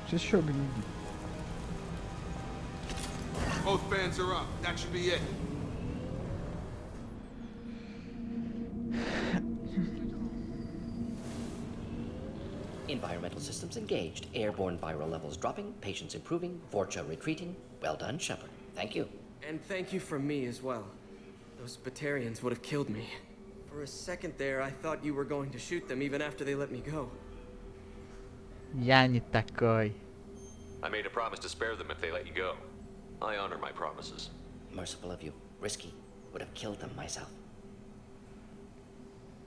Что еще гниди? Both fans are up. That should be it. Environmental systems engaged. Airborne viral levels dropping. Patients improving. Vorcha retreating. Well done, Shepard. Thank you. And thank you from me as well. Those Batarians would have killed me. For a second there, I thought you were going to shoot them even after they let me go. Я не такой. I made a promise to spare them if they let you go. I honor my promises. Merciful of you. Risky. Would have killed them myself.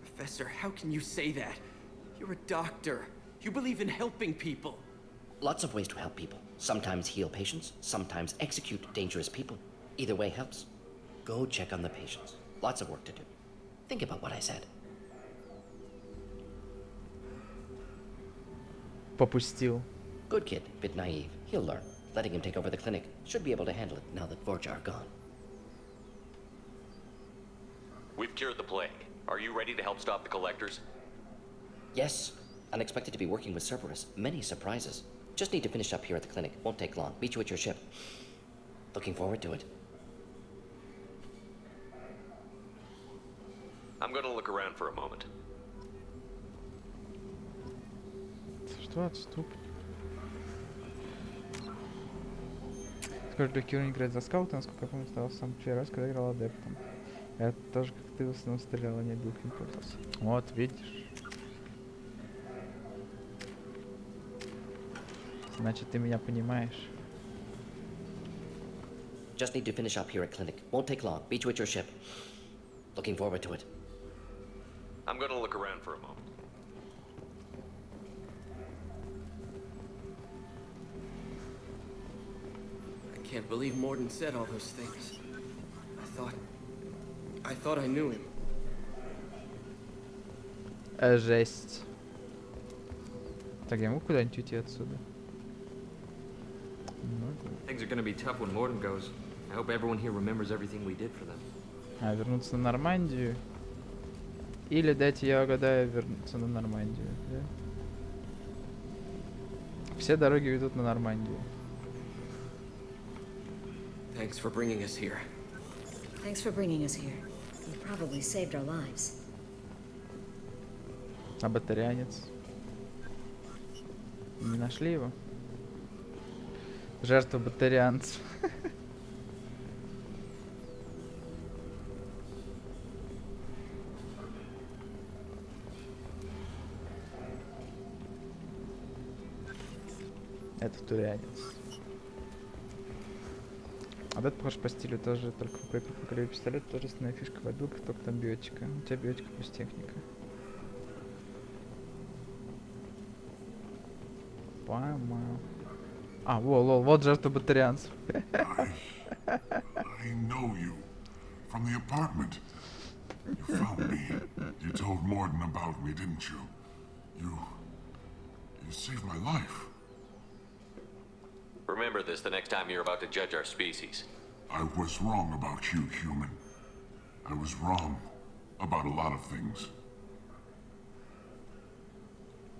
Professor, how can you say that? You're a doctor. You believe in helping people. Lots of ways to help people. Sometimes heal patients, sometimes execute dangerous people. Either way helps. Go check on the patients. Lots of work to do. Think about what I said. Попустил. Good kid, bit naive. He'll learn. Letting him take over the clinic. Should be able to handle it now that Vorcha are gone. We've cured the plague. Are you ready to help stop the collectors? Yes. Unexpected to be working with Cerberus. Many surprises. Just need to finish up here at the clinic. Won't take long. Meet you at your ship. Looking forward to it. I'm gonna look around for a moment. Что, отступ? Скажи, легкий уровень играть за скаута, насколько я помню, стал сам первый раз, когда играл адептом. Это тоже как ты в основном стрелял, а не духом пользовался. Вот, видишь. Значит, ты меня понимаешь. Just need to finish up here at clinic. Won't take long. Meet you at your ship. Looking forward to it. I'm gonna look around for a moment. I can't believe Morden said all those things. I thought I knew him. Жесть. Так, я могу куда-нибудь уйти отсюда? Things are gonna be tough when Morden goes. I hope everyone here remembers everything we did for them. А, вернуться на Нормандию? Или дайте я угадаю, вернуться на Нормандию, да? Все дороги ведут на Нормандию. Thanks for bringing us here. Thanks for bringing us here. You probably saved our lives. А батарианец? Не нашли его? Жертва батарианцев. Это турианец. А этот похож по стилю тоже, только по калибру пистолет, тоже основная фишка в отбилках, только там биотика. У тебя биотика плюс техника. Поймал. А, лол, вот жертва батарианцев. I know you. From the apartment. You found me. You told Morden about me, didn't you? You saved my life. Remember this the next time you're about to judge our species. I was wrong about you, human. I was wrong about a lot of things.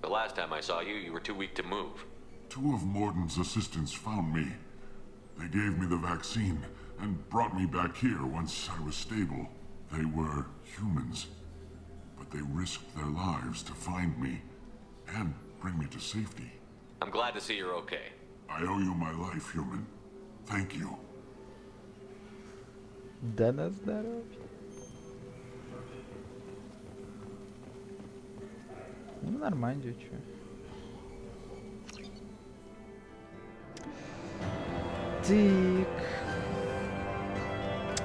The last time I saw you, you were too weak to move. 2 of Morden's assistants found me. They gave me the vaccine and brought me back here once I was stable. They were humans, but they risked their lives to find me and bring me to safety. I'm glad to see you're okay. I owe you my life, human. Thank you. Да на здоровье. Ну, нормально, чё. Так.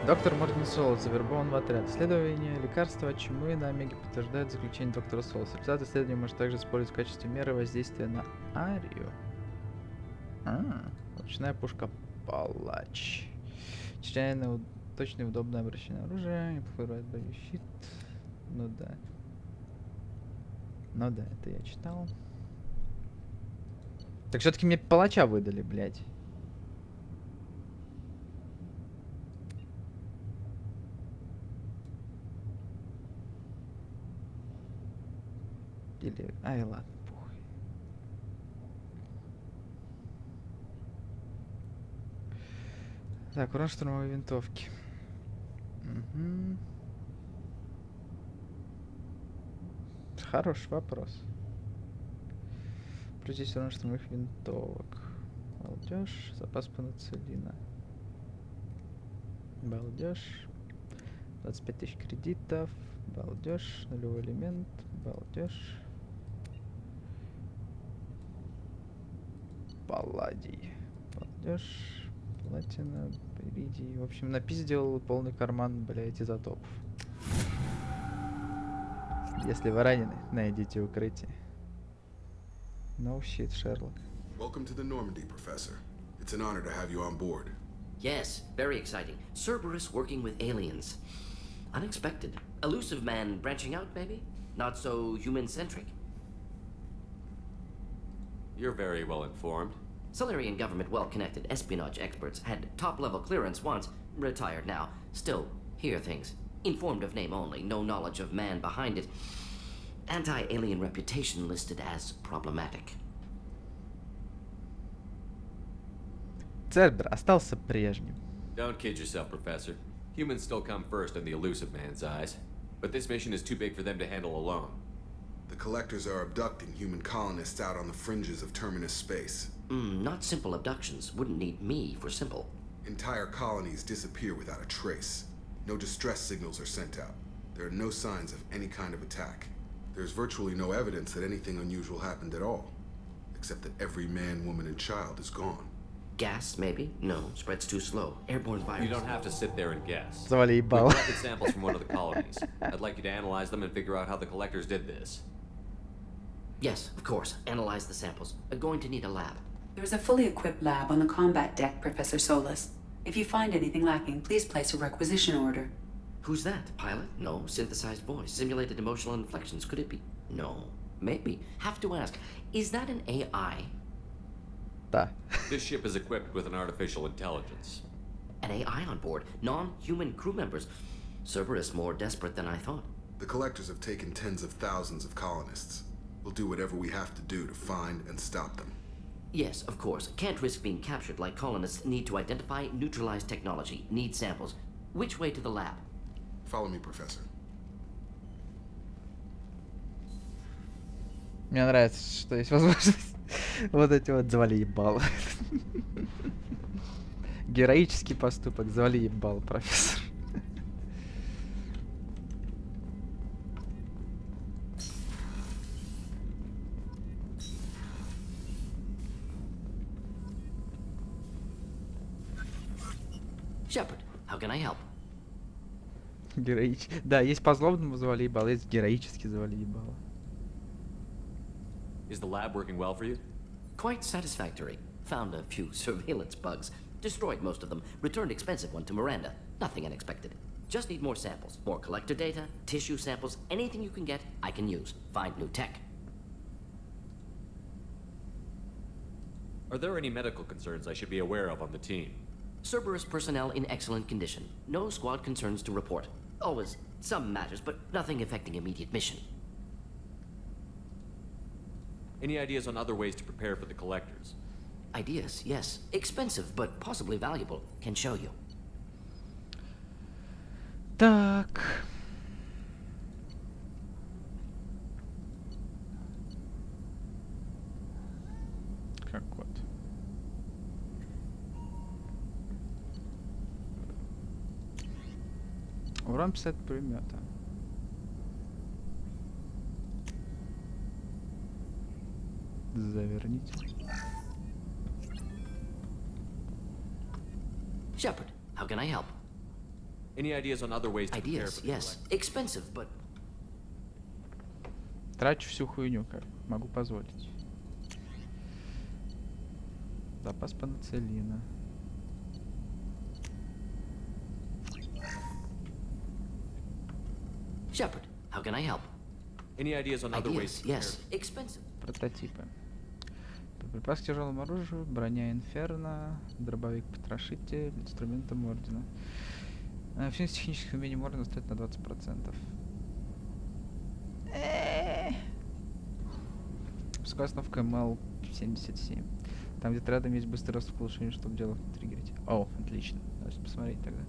Доктор Мортон Солос завербован в отряд. Исследование лекарства от чумы на Омеге подтверждает заключение доктора Солоса. Результат исследования может также использовать в качестве меры воздействия на Арию. Ручная пушка Палач. Чрезвычайно точное и удобное обращение оружия. И покрывает боезащит. Ну да. Ну да, это я читал. Так все-таки мне палача выдали, блядь. Или... Ай, ладно, похуй. Так, урон штурмовой винтовки. Угу. Хороший вопрос. Плюс урон штурмовых винтовок. Балдеж. Запас пенициллина. Балдеж. 25 тысяч кредитов. Балдеж. Нулевой элемент. Балдеж. Палладий. Балдеж. Платина. Иридий. В общем, напиздил полный карман, блядь, изотопов. Если вы ранены, найдите укрытие. No shit, Sherlock. Welcome to the Normandy, Professor. It's an honor to have you on board. Yes, very exciting. Cerberus working with aliens. Unexpected. Elusive man branching out, maybe? Not so human-centric. You're very well informed. Solarian government well-connected espionage experts had top-level clearance once, retired now. Still, hear things. Informed of name only, no knowledge of man behind it. Anti-alien reputation listed as problematic. Цербер остался прежним. Don't kid yourself, Professor. Humans still come first in the elusive man's eyes. But this mission is too big for them to handle alone. The Collectors are abducting human colonists out on the fringes of Terminus space. Not simple abductions. Wouldn't need me for simple. Entire colonies disappear without a trace. No distress signals are sent out. There are no signs of any kind of attack. There's virtually no evidence that anything unusual happened at all. Except that every man, woman, and child is gone. Gas, maybe? No, spreads too slow. Airborne virus. You don't have to sit there and guess. Завали We ебало. collected samples from one of the colonies. I'd like you to analyze them and figure out how the Collectors did this. Yes, of course. Analyze the samples. Going to need a lab. There's a fully equipped lab on the combat deck, Professor Solus. If you find anything lacking, please place a requisition order. Who's that? Pilot? No. Synthesized voice. Simulated emotional inflections. Could it be? No. Maybe. Have to ask. Is that an AI? Да. This ship is equipped with an artificial intelligence. An AI on board. Non-human crew members. Cerberus more desperate than I thought. The Collectors have taken tens of thousands of colonists. We'll do whatever we have to do to find and stop them. Yes, of course. Can't risk being captured like colonists need to identify, neutralize technology. Need samples. Which way to the lab? Follow me, Professor. Мне нравится, что есть возможность вот эти вот завали ебало. Героический поступок, завали ебало, профессор. Shepard, how can I help? Да, есть по-злобному завали ебало, есть героически завали ебало. Is the lab working well for you? Quite satisfactory. Found a few surveillance bugs. Destroyed most of them. Returned expensive one to Miranda. Nothing unexpected. Just need more samples. More collector data, tissue samples, anything you can get, I can use. Find new tech. Are there any medical concerns I should be aware of on the team? Cerberus personnel in excellent condition. No squad concerns to report. Always some matters, but nothing affecting immediate mission. Any ideas on other ways to prepare for the collectors? Ideas, yes. Expensive, but possibly valuable. Can show you. Так. Как вот. Урон 50 пулемета. Заверните. Shepard, how can I help? Any ideas on other ways to prepare Ideas, for the yes. Expensive, but... Трачу всю хуйню, как могу позволить. Запас пенициллина. Shepard, how can I help? Any ideas on other ways Ideas, to prepare? yes. Expensive. Прототипы. Припас к тяжелому оружию, броня Инферно, дробовик-потрошитель, инструментом Ордена. Эффективность технических умений Ордена стоит на 20%. Пускай основка МЛ-77. Там где-то рядом есть быстрый рост в улучшении, чтобы дело триггерить. О, отлично. Давайте посмотреть тогда.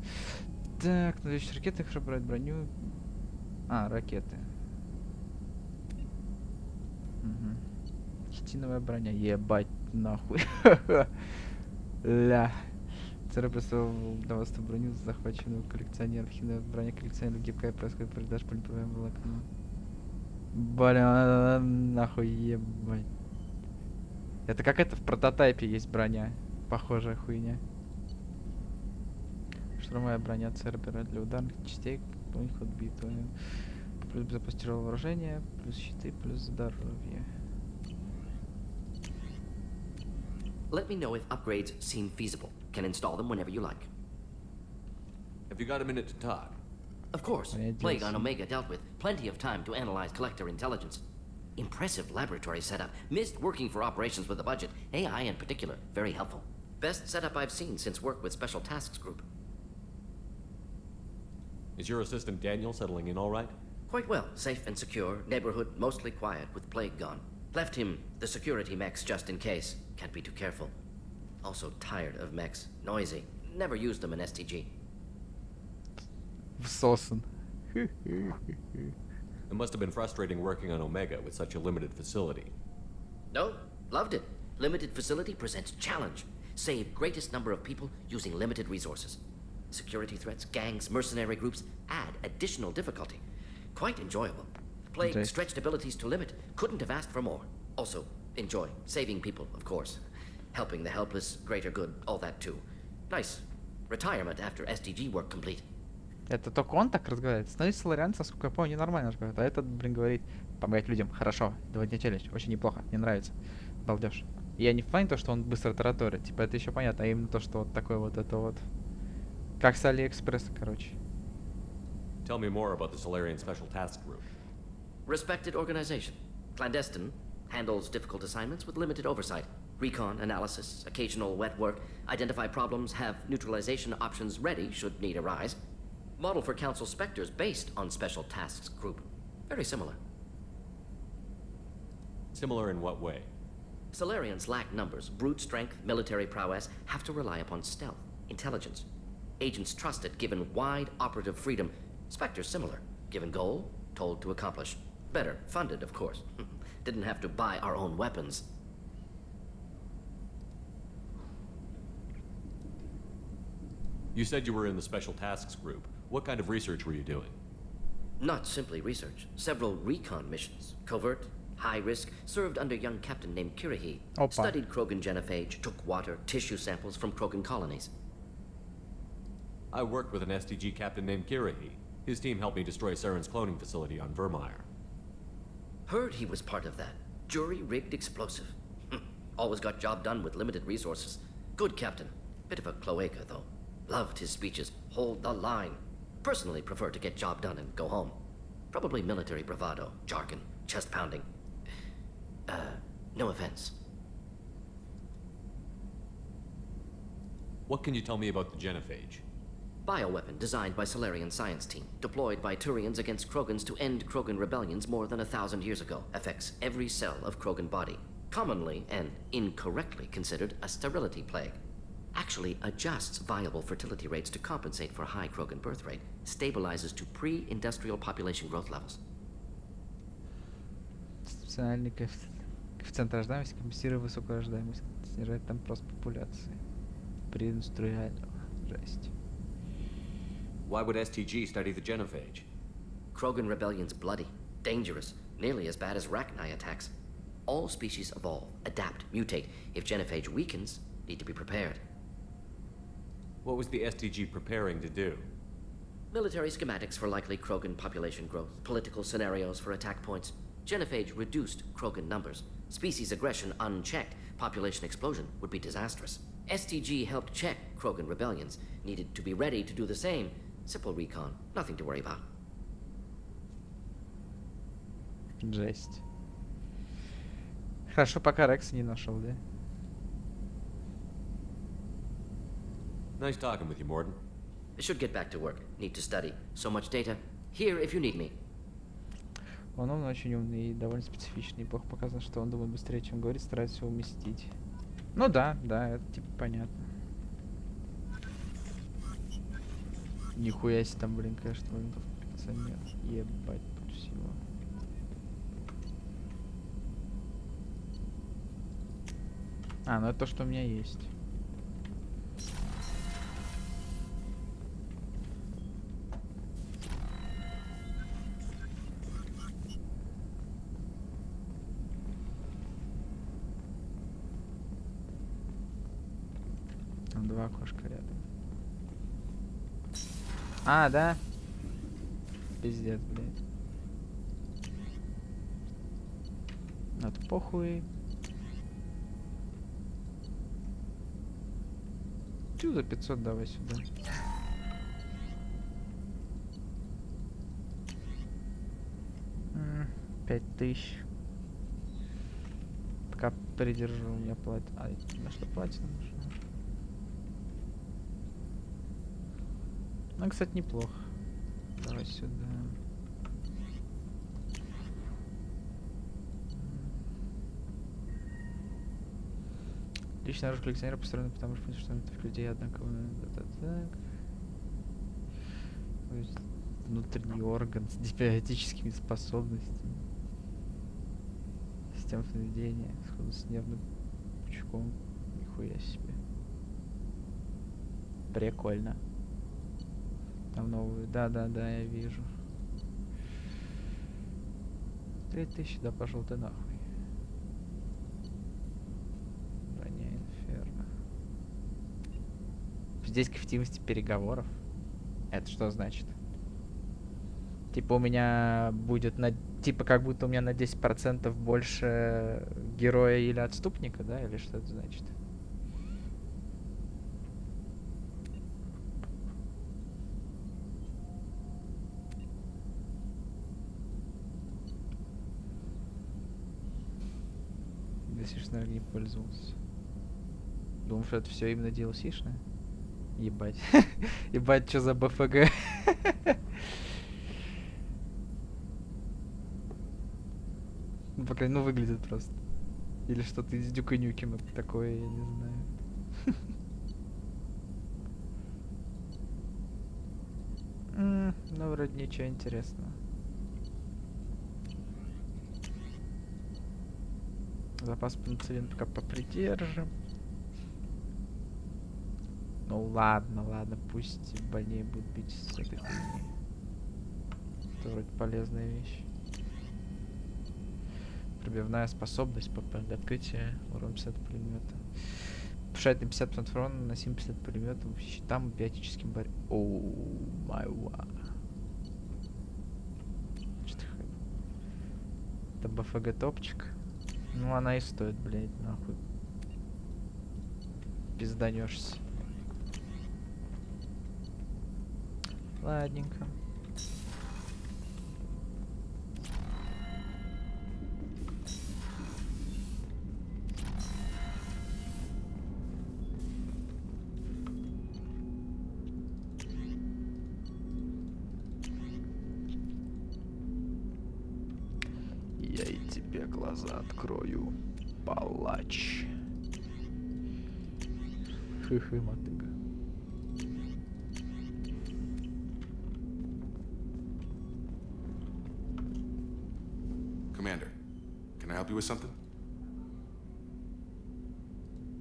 Так, на вещи ракеты, хорошо брать броню. А, ракеты. Угу. Хитиновая броня. Ебать, нахуй. Ля. ЦР представил для вас эту броню захваченную коллекционеров. Хитиновая броня коллекционеров гибкая, происходит продаж полиповым волокном. Блин, нахуй ебать. Это как это в прототипе есть броня. Похожая хуйня. Штурмовая броня Цербера для ударных частей, у них отбитая. Плюс запас тяжелого вооружения, плюс щиты, плюс здоровье. Let me know if upgrades seem feasible. Can install them whenever you like. Have you got a minute to talk? Of course. Plague on Omega dealt with. Plenty of time to analyze collector intelligence. Impressive laboratory setup. Missed working for operations with a budget. AI in particular. Very helpful. Best setup I've seen since work with Special Tasks Group. Is your assistant Daniel settling in all right? Quite well. Safe and secure. Neighborhood mostly quiet with Plague gone. Left him the security mechs just in case. Can't be too careful. Also tired of mechs. Noisy. Never used them in STG. Всосан. It must have been frustrating working on Omega with such a limited facility. No, loved it. Limited facility presents challenge. Save greatest number of people using limited resources. Security threats, gangs, mercenary groups add additional difficulty. Quite enjoyable. Plague stretched abilities to limit. Couldn't have asked for more. Also, enjoy. Saving people, of course. Helping the helpless, greater good, all that too. Nice. Retirement after SDG work complete. Это только он так разговаривает. Становись соларианцем, насколько я помню, нормально разговаривает. А этот, блин, говорит, помогать людям. Хорошо. Сегодня челюсть. Очень неплохо. Мне нравится. Балдеж. И я не в плане то, что он быстро тараторит. Типа, это еще понятно. А именно то, что вот такое вот это вот. Как с Алиэкспресса, короче. Tell me more about the Solarian Special Task Group. Respected organization. Clandestine. Handles difficult assignments with limited oversight. Recon, analysis, occasional wet work. Identify problems, have neutralization options ready should need arise. Model for Council Spectres based on Special Tasks Group. Very similar. Similar in what way? Solarians lack numbers, brute strength, military prowess, have to rely upon stealth, intelligence. Agents trusted, given wide operative freedom. Spectres similar, given goal, told to accomplish. Better, funded, of course. Didn't have to buy our own weapons. You said you were in the Special Tasks Group. What kind of research were you doing? Not simply research. Several recon missions. Covert, high risk, served under young captain named Kirahi. Studied Krogan genophage, took water, tissue samples from Krogan colonies. I worked with an STG captain named Kirahi. His team helped me destroy Saren's cloning facility on Vermeer. Heard he was part of that. Jury-rigged explosive. Always got job done with limited resources. Good captain. Bit of a cloaca, though. Loved his speeches. Hold the line. Personally prefer to get job done and go home. Probably military bravado, jargon, chest pounding. No offense. What can you tell me about the genophage? bioweapon designed by Solarian science team, deployed by Turians against Krogans to end Krogan rebellions more than 1,000 years ago, affects every cell of Krogan body, commonly and incorrectly considered a sterility plague. Actually adjusts viable fertility rates to compensate for high Krogan birth rate, stabilizes to pre-industrial population growth levels. Специальный коэффициент рождаемости компенсирует высокую рождаемость, снижает темп роста популяции. При индустриальном. Жесть. Why would STG study the genophage? Krogan rebellion's bloody, dangerous, nearly as bad as Rachni attacks. All species evolve, adapt, mutate. If genophage weakens, need to be prepared. What was the STG preparing to do? Military schematics for likely Krogan population growth, political scenarios for attack points. Genophage reduced Krogan numbers. Species aggression unchecked, population explosion would be disastrous. STG helped check Krogan rebellions, needed to be ready to do the same. Simple recon, nothing to worry about. Жесть. Хорошо, пока Рекс не нашел, да? Nice talking with you, Morden. I should get back to work. Need to study. So much data. Here if you need me. Он очень умный и довольно специфичный. Плохо показано, что он думает быстрее, чем говорит, старается все уместить. Ну да, это типа понятно. Нихуя себе там, блин, конечно, моментов кондиционер. Ебать тут всего. Ну это то, что у меня есть. Там два окошка рядом. Да? Пиздец, блядь. Это похуй. Чё за 500 давай сюда? М, 5000. Пока придержу, у меня платит. На что платит нужно? Ну, кстати, неплохо. Давай сюда. Личный оружие коллекционера построено потому, что это людей, однако... Так. Внутренний орган с диабетическими способностями. Система поведения, сходу с нервным пучком. Нихуя себе. Прикольно. Там новую. Да, я вижу. 3000, да пошел ты нахуй. Броня Инферно. Здесь к эффективности переговоров. Это что значит? Типа у меня будет на... Типа как будто у меня на 10% больше героя или отступника, да? Или что это значит? DLC-шный, наверное, не пользовался. Думал, что это все именно DLC-шное. Ебать. Ебать, что за БФГ? Ну, пока, выглядит просто. Или что-то из Дюка Нюкема такое, я не знаю. Ну, вроде ничего интересного. Запас пенициллина пока попридержим. Ну ладно, пусть больнее будут бить с этой хуйней. Это вроде полезная вещь. Пробивная способность ПП для открытия, урон 50 пулемета. Повышает на 50% урона, наносим 50 пулеметом, щитам и биотическим барьером. Оу, май ва. Это БФГ топчик. Ну она и стоит, блядь, нахуй. Пизданешься. Ладненько. глаза открою. Палач. Хы-хы, мотыга. Commander, can I help you with something?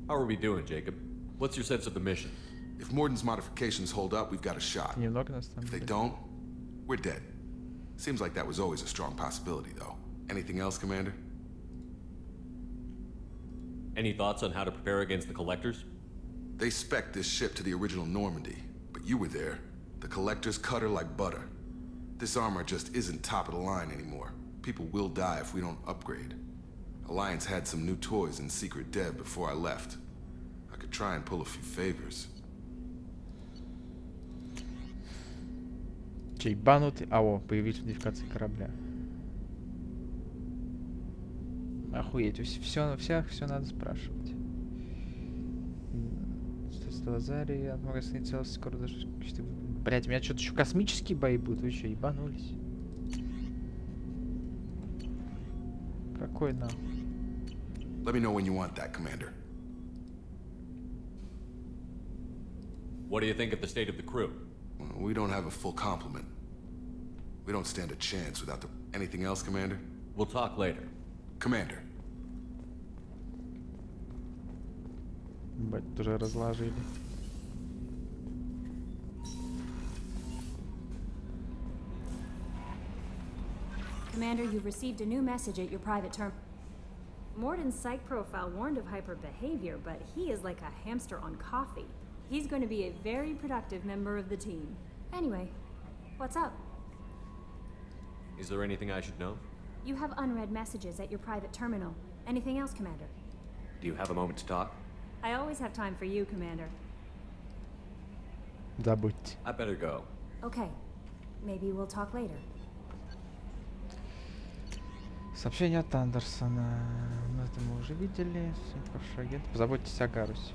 How are we doing, Jacob? What's your sense of the mission? If Morden's modifications hold up, we've got a shot. If they don't, we're dead. Seems like that was always a strong possibility, though. Anything else, Commander? Any thoughts on how to prepare against the Collectors? They spec'd this ship to the original Normandy, but you were there. The Collectors cut her like butter. This armor just isn't top of the line anymore. People will die if we don't upgrade. Alliance had some new toys in secret dev before I left. I could try and pull a few favors. Чей банутый? О, появились модификации корабля. Охуеть, все надо спрашивать. Лазария, многословные целости, скоро даже... Блять, у меня что-то еще космические бои будут, вы что, ебанулись? Какой нахуй? Let me know when you want that, Commander. What do you think of the state of the crew? We don't have a full complement. We don't stand a chance without the... Anything else, Commander? We'll talk later. Commander. Бать, уже разложили. Commander, you've received a new message at your private term. Morden's psych profile warned of hyper behavior, but he is like a hamster on coffee. He's going to be a very productive member of the team. Anyway, what's up? Is there anything I should know? You have unread messages at your private terminal. Anything else, Commander? Do you have a moment to talk? I always have time for you, Commander. Забудьте. I better go. Okay. Maybe we'll talk later. Сообщение от Андерсона. Это мы уже видели. Бывший агент. Позаботьтесь о Гарусе.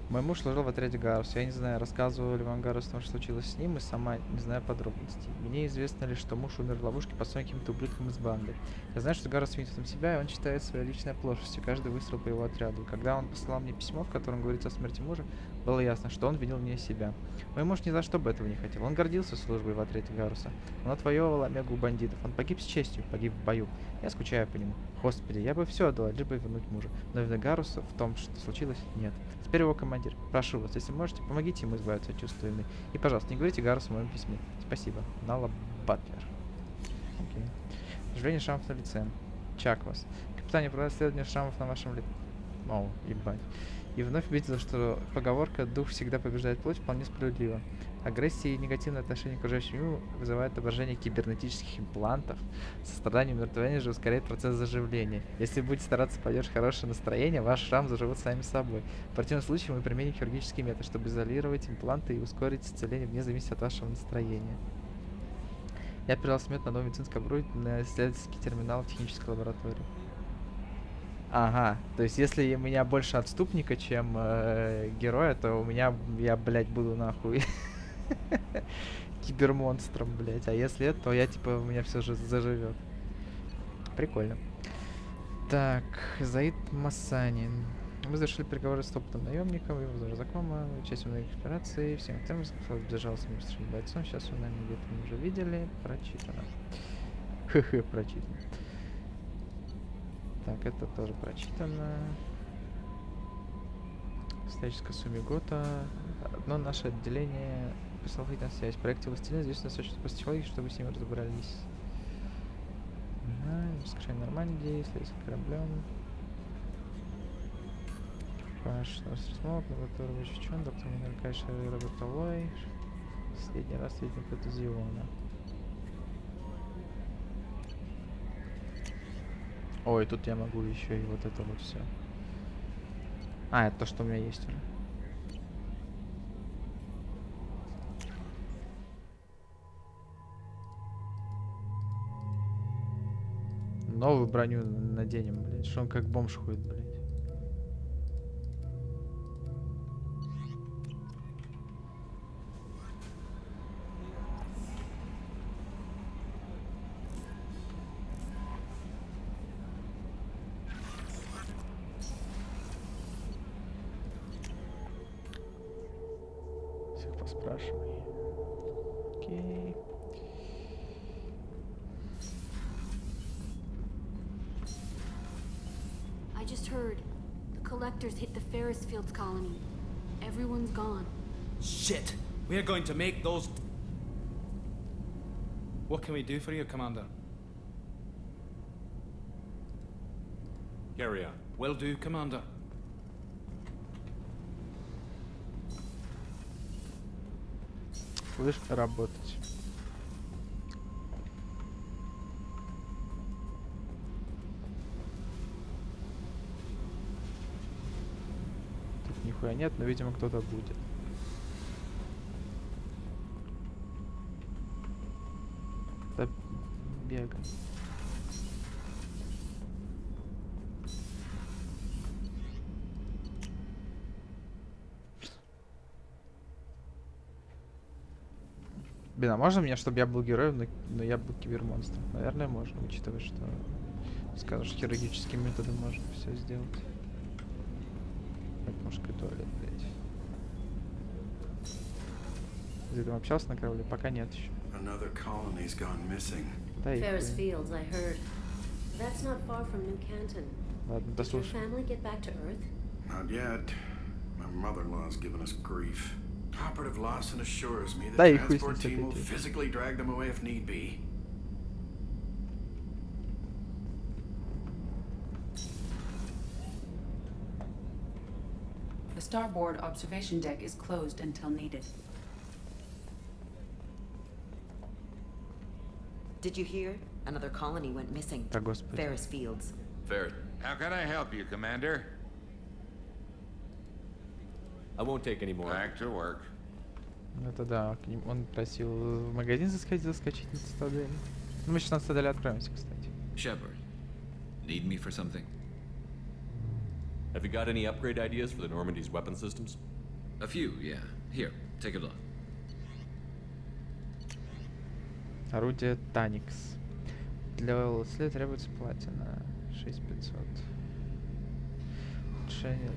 Мой муж служил в отряде Гаруса. Я не знаю, рассказывал ли вам Гарус о том, что случилось с ним, и сама не знаю подробностей. Мне известно лишь, что муж умер в ловушке, построенной каким-то ублюдком из банды. Я знаю, что Гарус видит в этом себя, и он считает своей личной оплошностью каждый выстрел по его отряду. И когда он посылал мне письмо, в котором говорится о смерти мужа, было ясно, что он винил не себя. Мой муж ни за что бы этого не хотел. Он гордился службой в отряде Гаруса. Он отвоевывал Омегу у бандитов. Он погиб с честью, погиб в бою. Я скучаю по нему. Господи, я бы все отдала, лишь бы вернуть мужа. Но вина Гаруса в том, что случилось, нет. Теперь его командир. Прошу вас, если можете, помогите ему избавиться от чувства вины. И, пожалуйста, не говорите Гарусу в моем письме. Спасибо. Нала Батлер. Окей. Сожаление шрамов на лице. Чаквас. Капитан, я провел исследование шрамов на вашем лице. Оу, ебать. И вновь увидела, что поговорка «дух всегда побеждает плоть» вполне справедлива. Агрессия и негативное отношение к окружающему миру вызывает отображение кибернетических имплантов. Сострадание и умиротворение же ускоряет процесс заживления. Если будете стараться поддержать хорошее настроение, ваш шрам заживет сами собой. В противном случае мы применим хирургический метод, чтобы изолировать импланты и ускорить исцеление вне зависимости от вашего настроения. Я передал смерть на новое медицинское оборудование на исследовательский терминал в технической лаборатории. Ага, то есть если у меня больше отступника, чем героя, то у меня, я, блядь, буду нахуй кибермонстром, блядь. А если это, то я, типа, у меня все же заживет. Прикольно. Так, Заид Масанин. Мы завершили переговоры с опытным наемником, его зовут знакомо, часть многих операций, всем тем сдержался с бойцом, сейчас вы, наверное, где-то мы уже видели, прочитано. Хе-хе, прочитано. Так, это тоже прочитано. Историческая Сумигота. Одно наше отделение прислал на связь. Проект «Властелин» здесь достаточно по психологии, чтобы с ним разобрались. Воскрешение Нормандии, следующий кораблем. Экипаж, Смолот, лаборатория Вачичон, доктор Минеркайша и Роберт Лой. Последний раз видел Петузиона. Ой, тут я могу еще и вот это вот все. А, это то, что у меня есть уже. Новую броню наденем, блядь. Что он как бомж ходит, блядь. что спрашивай. Окей. I just heard the collectors hit the Ferris Fields colony. Everyone's gone. Shit! We're going to make those... What can we do for you, Commander? Carry on. Will do, Commander. Будешь работать. Тут нихуя нет, но, видимо, кто-то будет. Да бегай. Блин, а можно мне, чтобы я был героем, но я был кибермонстром? Наверное, можно, учитывая, что скажешь, хирургическим методом можно все сделать. Так, мужской туалет, блядь. Ты там общался на корабле? Пока нет еще. Да, Ferris Fields, I heard. That's not far from New Canton. Ладно, Did your дослушай. family get back to Earth? Not yet. My mother-in-law's given us grief. Operative Lawson assures me Да, the и хуй с ним transport team will все-таки. physically drag them away if need be. The starboard observation deck is closed until needed. Did you hear? Another colony went missing. Да, господи. Ferris Fields. Ferret. How can I help you, Commander? I won't take any more. Back to work. Это да, он просил в магазин заскочить на цитадель. Ну, мы сейчас на цитадель отправимся, кстати. Shepard, need me for something? Have you got any upgrade ideas for the Normandy's weapon systems? A few, yeah. Here, take a look. Орудие Таникс. Для ЛСЛ требуется платина 6500.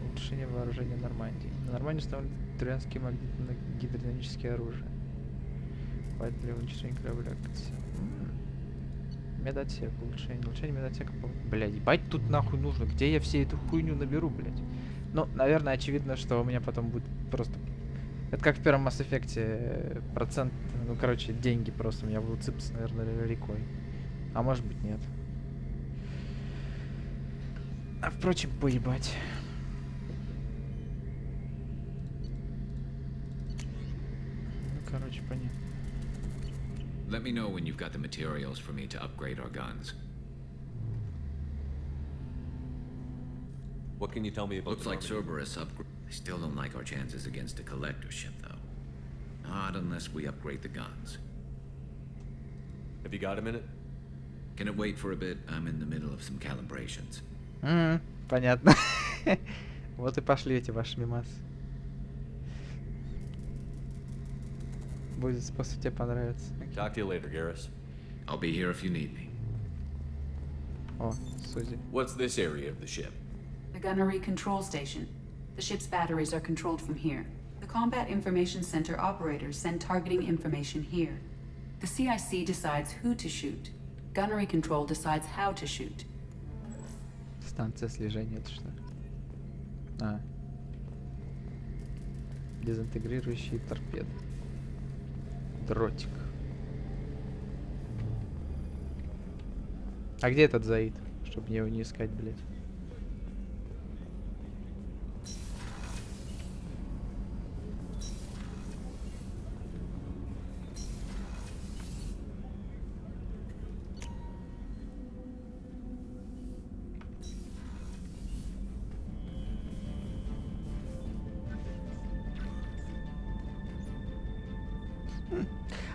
Улучшение вооружения Нормандии. На Нормандии установлены трианские магнитно-гидродинамические оружия. Хватит для уничтожения корабля. Медотсек. Улучшение медотсека. Блядь, ебать тут нахуй нужно. Где я все эту хуйню наберу, блядь? Ну, наверное, очевидно, что у меня потом будет просто... Это как в первом Mass Effect процент... Ну, короче, деньги просто у меня будут сыпаться, наверное, рекой. А может быть, нет. А впрочем, поебать. Ну, короче, понятно. Let me know when you've got the materials for me to upgrade our guns. What can you tell me about Looks the like Normandy? Cerberus upgrade. I still don't like our chances against a collector ship, though. Not unless we upgrade the guns. Have you got a minute? Can it wait for a bit? I'm in the middle of some calibrations. Понятно. Вот и пошли эти ваши мемасы. Будет способ тебе понравится. Talk to you later, Garrus. I'll be here if you need me. О, Сузи. What's this area of the ship? The gunnery control station. The ship's batteries are controlled from here. The Combat Information Center operators send targeting information here. The CIC decides who to shoot. Gunnery control decides how to shoot. Станция слежения, это что? А. Дезинтегрирующие торпеды. Дротик. А где этот Заид? Чтобы мне его не искать, блядь.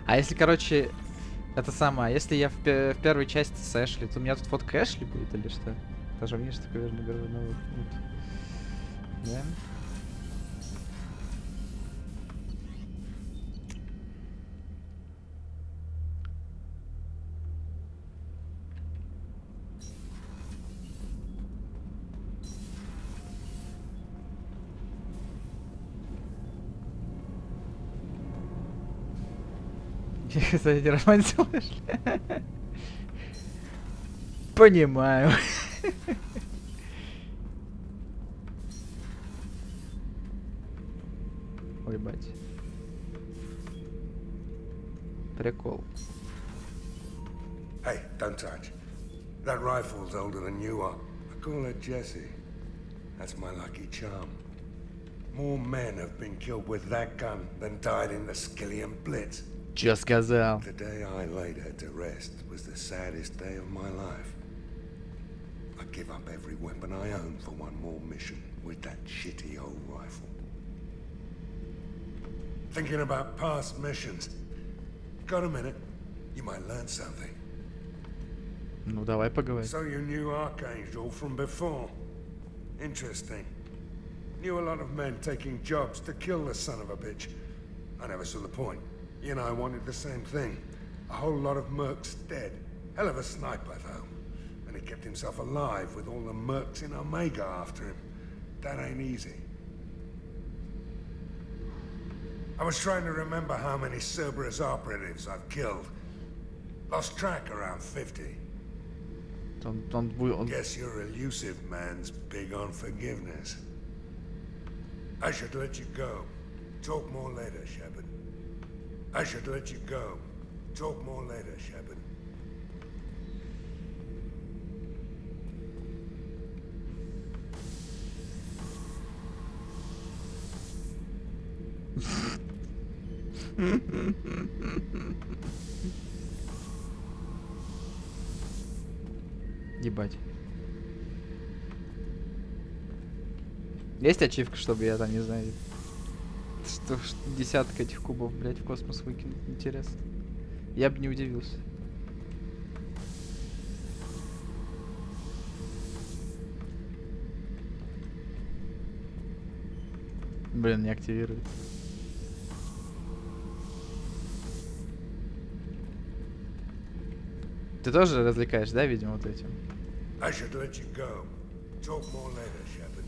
А если, короче, это самое, если я в первой части с Эшли, то у меня тут фотка Эшли будет или что? Даже мне что такое наберу новых фут. Да? Кстати, роман слышали? Понимаю. Ой, бать. Прикол. Hey, don't touch. That rifle's older than you are. I call it Jesse. That's my lucky charm. More men have been killed with that gun than died in the Skillian Blitz. Чё сказал? The day I laid her to rest was the saddest day of my life. I'd give up every weapon I own for one more mission with that shitty old rifle. Thinking about past missions. Got a minute? You might learn something. Ну, давай поговорим. So you knew Archangel from before. Interesting. Knew a lot of men taking jobs to kill the son of a bitch. I never saw the point. You and I wanted the same thing. A whole lot of mercs dead. Hell of a sniper, though. And he kept himself alive with all the mercs in Omega after him. That ain't easy. I was trying to remember how many Cerberus operatives I've killed. Lost track around 50. Guess your elusive man's big on forgiveness. I should let you go. Talk more later, Shepard. I should let you go. Talk more later, Shepard. Ебать. Есть ачивка, чтобы я там, не знаю, что десятка этих кубов, блядь, в космос выкинуть? Интересно. Я бы не удивился. Блин, не активируется. Ты тоже развлекаешь, да, видимо, вот этим? I should let you go. Talk more later, Shepard.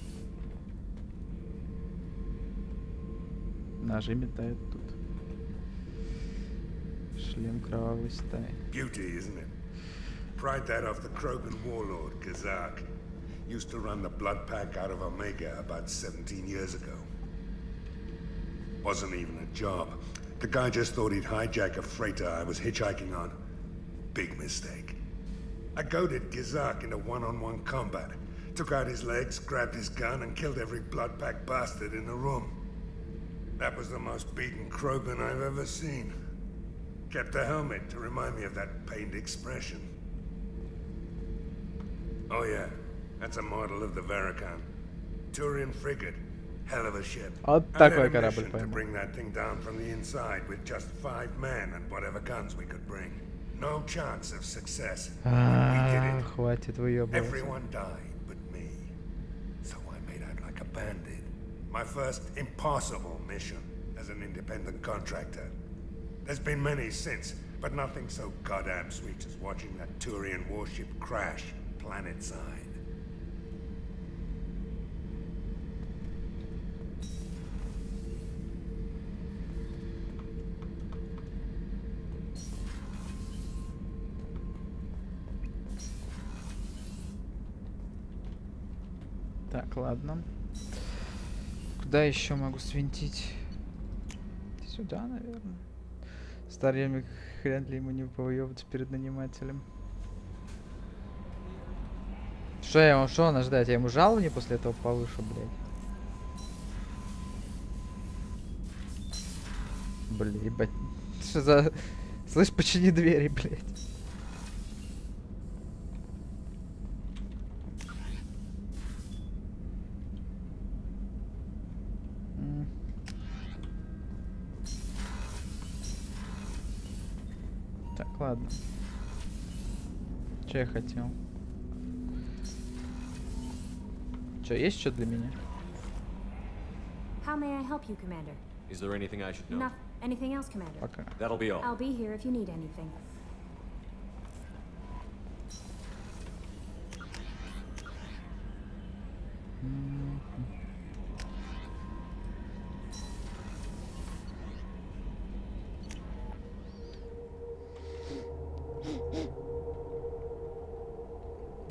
Ножи метают тут. Шлем кровавой стаи. Beauty, isn't it? Pried that off the Krogan warlord, Kazak. Used to run the blood pack out of Omega about 17 years ago. Wasn't even a job. The guy just thought he'd hijack a freighter I was hitchhiking on. Big mistake. I goaded Gizak into one-on-one combat. Took out his legs, grabbed his gun, and killed every blood pack bastard in the room. That was the most beaten Krogan I've ever seen. Kept a helmet to remind me of that pained expression. Oh yeah, that's a model of the Veracon. Turian frigate. Hell of a ship. Вот такой корабль, to bring that thing down from the inside with just 5 men and whatever guns we could bring. No chance of success. Хватит выебываться. Everyone died but me. So I made out like a bandit. My first impossible mission as an independent contractor. There's been many since, but nothing so goddamn sweet as watching that Turian warship crash planet-side. Так, ладно. Куда еще могу свинтить? Сюда, наверное. Старьями хрен ли ему не повыебаться перед нанимателем. Что я ему, что надо ждать? Я ему жалование после этого повышу, блядь. Блин, ебать. Что за... Слышь, почини двери, блядь. Так, ладно. Что я хотел? Что, есть что для меня? How may I help you, Commander? Is there anything I should know? No. Anything else, Commander? Пока. That'll be all. I'll be here if you need anything.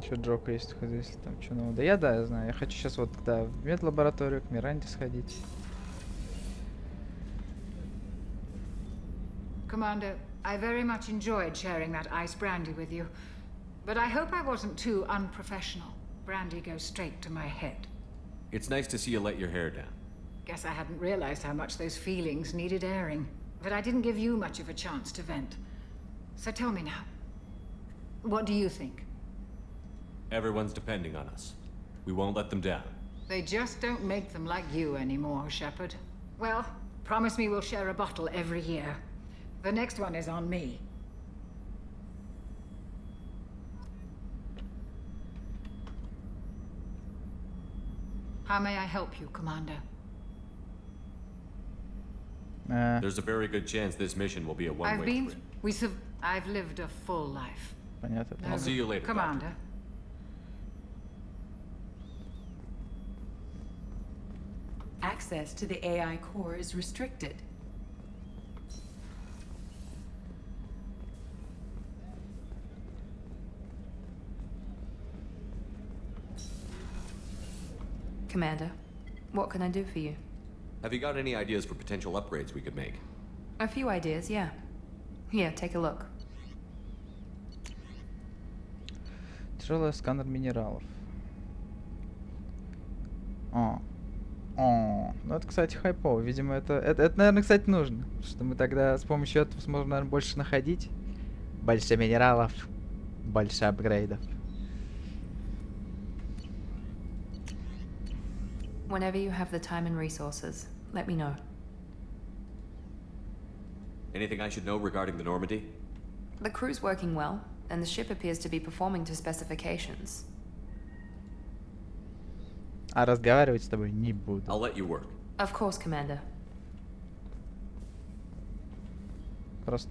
Еще Джока есть, если там что нового. Да, я знаю. Я хочу сейчас вот, да, в медлабораторию к Миранде сходить. Commander, I very much enjoyed sharing that ice brandy with you. But I hope I wasn't too unprofessional. Brandy goes straight to my head. It's nice to see you let your hair down. Guess I hadn't realized how much those feelings needed airing. But I didn't give you much of a chance to vent. So tell me now. What do you think? Everyone's depending on us. We won't let them down. They just don't make them like you anymore, Shepard. Well, promise me we'll share a bottle every year. The next one is on me. How may I help you, Commander? There's a very good chance this mission will be a one-way trip. I've lived a full life. Понятно. I'll see you later, Commander. Doctor. Access to the AI core is restricted. Commander, what can I do for you? Have you got any ideas for potential upgrades we could make? A few ideas, yeah. Here, take a look. Тяжелый сканер минералов. Ну это, кстати, хайпово. Видимо, это, наверное, кстати, нужно. Что мы тогда с помощью этого сможем, наверное, больше находить. Больше минералов. Больше апгрейдов. Whenever you have the time and resources, let me know. Anything I should know regarding the Normandy? The crew's working well, and the ship appears to be performing to specifications. А разговаривать с тобой не буду. I'll let you work. Of course, Commander. Просто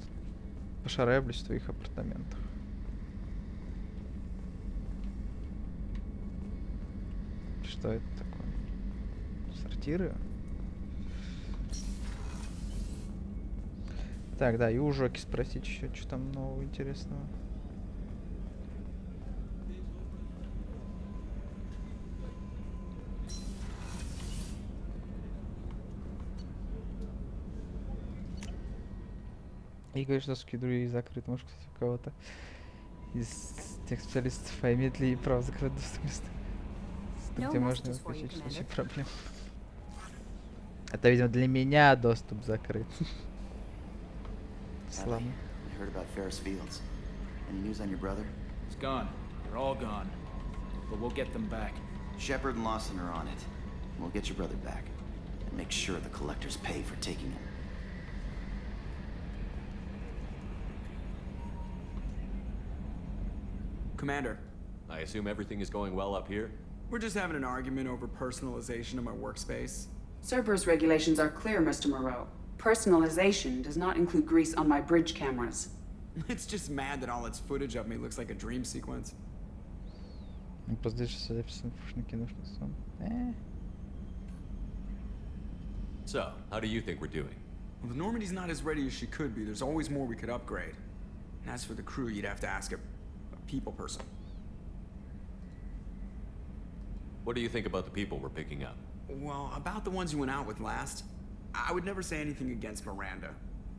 пошараблюсь в твоих апартаментах. Что это такое? Сортиры? Так, да, и у Жоки спросить еще, что там нового интересного. И говорит, что скидываю закрыт. Может, кстати, у кого-то из тех специалистов имеет ли право закрыть доступ к месту, где можно включить в случае проблем. Это, видимо, для меня доступ закрыт. Славно. I heard about Ferris Fields. Any news on your brother? He's gone. They're all gone. But we'll get them back. Shepard and Lawson are on it. We'll get your brother back. And make sure the collectors pay for taking him. Commander. I assume everything is going well up here? We're just having an argument over personalization of my workspace. Cerberus regulations are clear, Mr. Moreau. Personalization does not include grease on my bridge cameras. It's just mad that all its footage of me looks like a dream sequence. So, how do you think we're doing? Well, the Normandy's not as ready as she could be. There's always more we could upgrade. And as for the crew, you'd have to ask a people person. What do you think about the people we're picking up? Well, about the ones you went out with last, I would never say anything against Miranda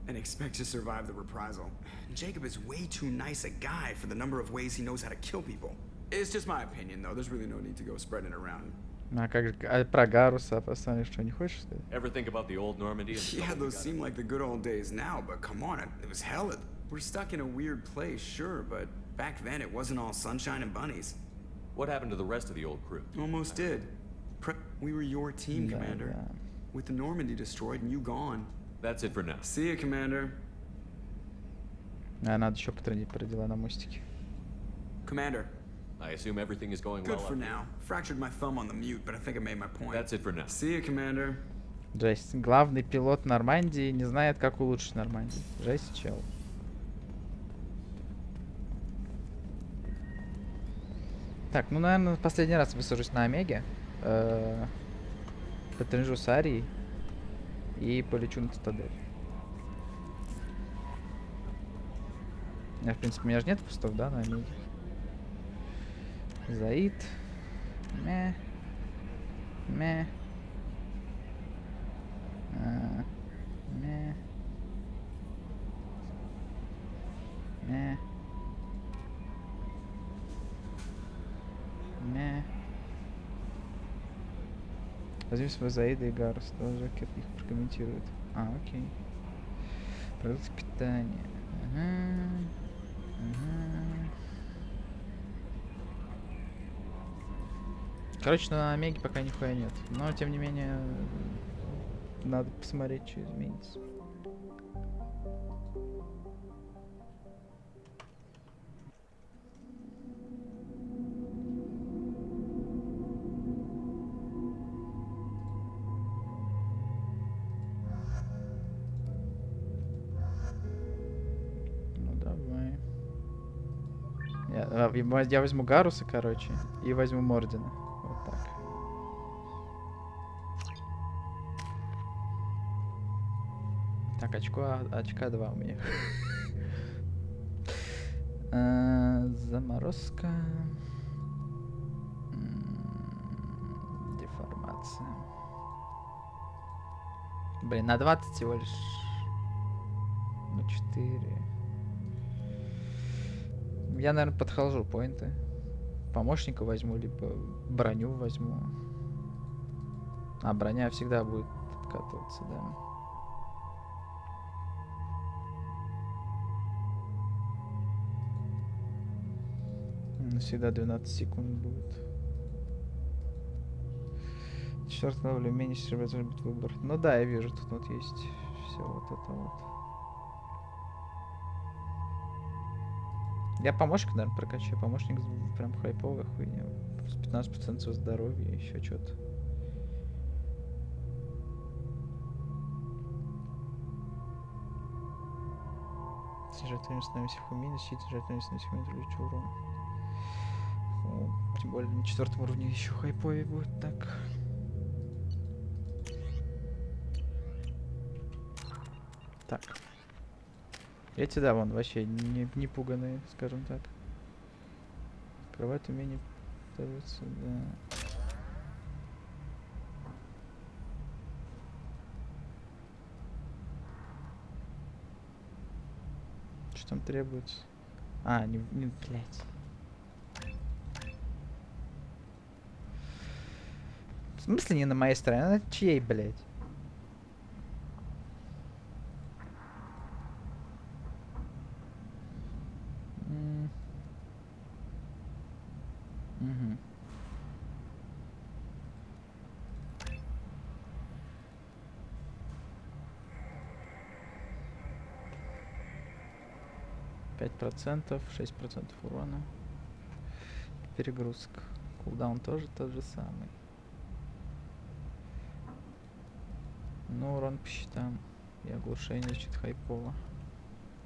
and expect to survive the reprisal. Jacob is way too nice a guy for the number of ways he knows how to kill people. It's just my opinion, though. There's really no need to go spreading it around. А как же про Гаруса, Пацаны, что не хочешь сказать? Ever think about the old Normandy? Yeah, those seem like the good old days now, but come on, it was hell. We're stuck in a weird place, sure, but back then it wasn't all sunshine and bunnies. What happened to the rest of the old crew? Almost did. We were your team, Commander. With the Normandy destroyed and you gone. That's it for now. See ya, Commander. А надо еще потренить про дела на мостике. Commander. I assume everything is going well. Good for now. Fractured my thumb on the mute, but I think I made my point. That's it for now. See ya, Commander. Жесть. Главный пилот Нормандии не знает, как улучшить Нормандию. Жесть, чел. Так, ну, наверное, в последний раз высажусь на Омеге. Потренжу с Арией. И полечу на Цитадель. В принципе, у меня же нет пустов, да, на Омеге? Заид. Мэ. Мэ. Мэ. Мэ. Мэ. Возьмем свой Заида и Гарус, тоже их прокомментирует. Окей. Продукты питания. Ага. Ага. Короче, на Омеге пока нихуя нет. Но, тем не менее, надо посмотреть, что изменится. Ну, давай. Я возьму Гаруса, короче, и возьму Мордина. Вот так. Так, очка 2 у меня. Заморозка. Деформация. Блин, на 20 всего лишь. На 4. Я, наверное, подхожу поинты. Помощника возьму, либо броню возьму. А, броня всегда будет откатываться, да. Всегда 12 секунд будет. 4 левел умение серебра должен быть выбор. Ну да, я вижу, тут вот есть все вот это вот. Я помощник, наверное, прокачаю. Помощник прям хайповая хуйня. 15% здоровья, еще что-то. Снижать время всех умений, снижать время всех умений, других урон. Тем более на 4 уровне еще хайповее будет так. Так. Эти, да, вон, вообще не пуганые, скажем так. Открывать умение пытаются, да. Что там требуется? А, не блядь. В смысле не на моей стороне? На чьей, блядь? Угу. %, 6% урона. Перегрузка. Кулдаун тоже тот же самый. Ну, урон по щитам. И оглушение значит хайпово.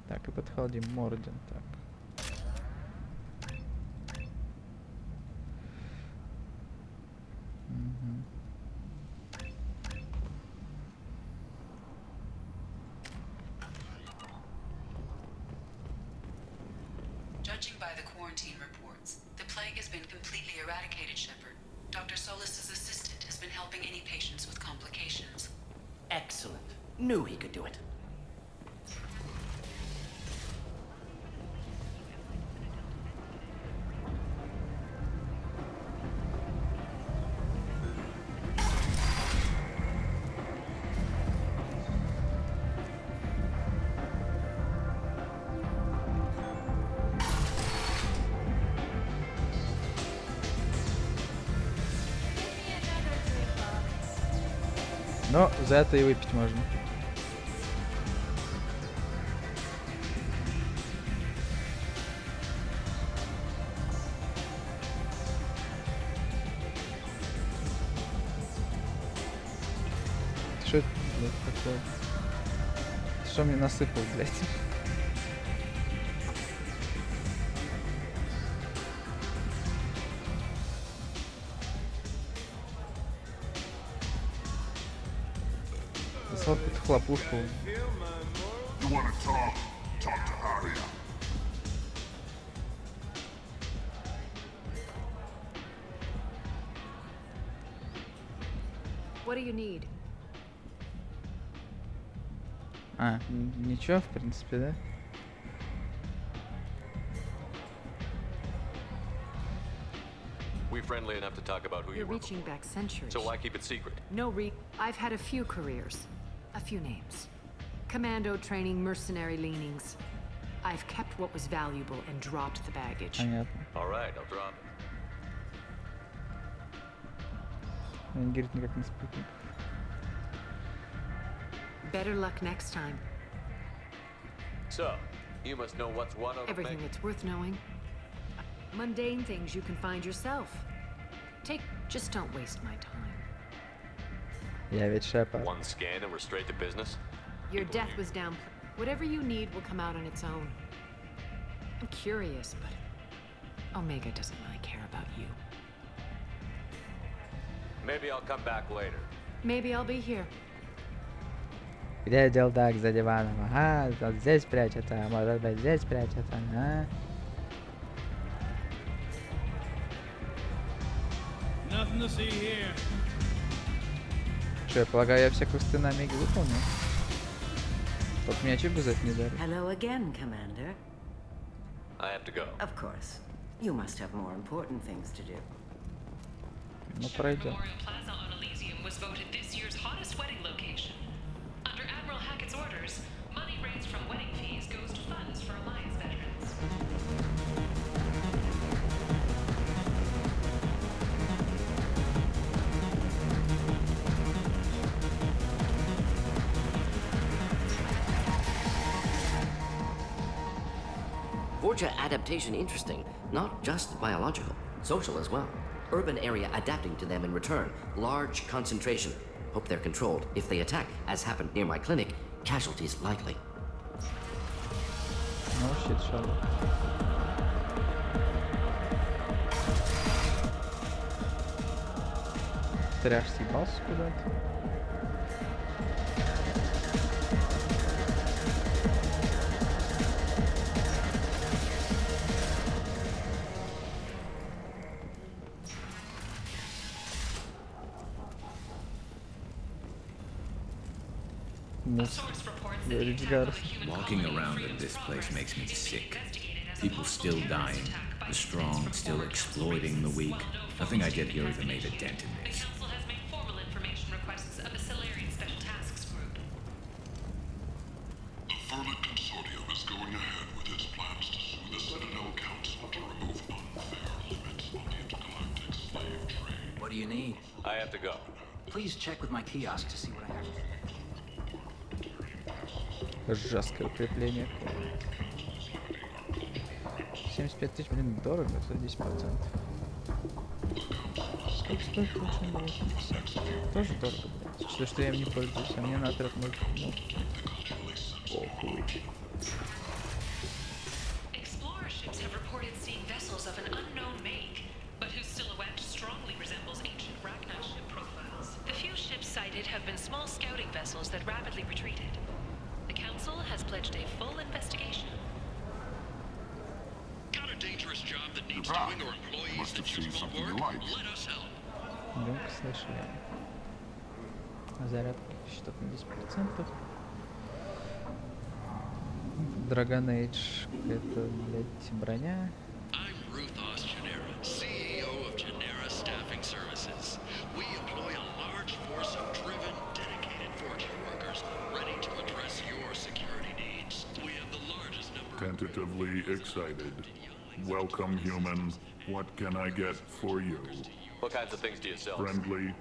Так, и подхалдим Мордин. Так. Judging by the quarantine reports, the plague has been completely eradicated, Shepard. Dr. Solis's assistant has been helping any patients with complications. Excellent. Knew he could do it. Но за это и выпить можно. Что это, блядь, такое? Что мне насыпал, блядь? Вот эту хлопушку. What do you need? А, ничего, в принципе, да? We friendly enough to talk about who You're you were reaching back centuries. So why keep it secret? No, I've had a few careers. A few names. Commando training, mercenary leanings. I've kept what was valuable and dropped the baggage. Понятно. All right, I'll drop it. Он говорит никак не спутник. Better luck next time. So, you must know what's what of Everything that's worth knowing. Mundane things you can find yourself. Just don't waste my time. Я ведь Шепард. One scan and we're straight to business? Your death was down. Whatever you need will come out on its own. I'm curious, but Omega doesn't really care about you. Maybe I'll come back later. Maybe I'll be here. Где делдак за диваном? Ага, вот здесь прячется, а может быть здесь прячется, ага. Nothing to see here. Что, я полагаю, я все квесты на Омеге выполнил? Только мне ачивку за это не дали. Hello again, Commander. I have to go. Of course. You must have more important things to do. Ну, пройдем. Plaza on Elysium was voted this year's hottest wedding location. Under Admiral Hackett's orders, money raised from wedding fees goes to funds for Alliance veterans. Vorcha adaptation interesting, not just biological, social as well. Urban area adapting to them in return. Large concentration. Hope they're controlled. If they attack, as happened near my clinic, casualties likely. Ну, щит шел. Ты аж съебался куда-то? Walking around in this place makes me sick. People still dying, the strong still exploiting the weak. Nothing I did here even made a dent in this. The Council has made formal information requests of a Solarian Special Tasks Group. The Verlet Consortium is going ahead with its plans to sue the Citadel Council to remove unfair limits on the intergalactic slave trade. What do you need? I have to go. Please check with my kiosk to see what I have. Жесткое укрепление. 75 тысяч, блин, дорого, это 10%. Сколько стоит лучше, блядь? 50. Тоже дорого, блядь. Что я им не пользуюсь, а мне на отряд может, ну, похуй. Explorer ships have reported seeing vessels of an unknown make, but whose silhouette strongly resembles ancient Ragnar ship profiles. The few ships sighted have been small scouting vessels that rapidly retreated. The Council has pledged a full investigation. Got a dangerous job that needs doing or employees that use work? Let us help. Громко слышали. Заряд счетов на 10%. Dragon Age, это, блядь, броня. I'm Ruthos Genera, CEO of Genera Staffing Services. We employ a large force of driven, dedicated Fortune workers ready to address your security needs. We have the largest number. Tentatively excited. Welcome, human. What can I get for you? What kinds of things do you sell? Friendly,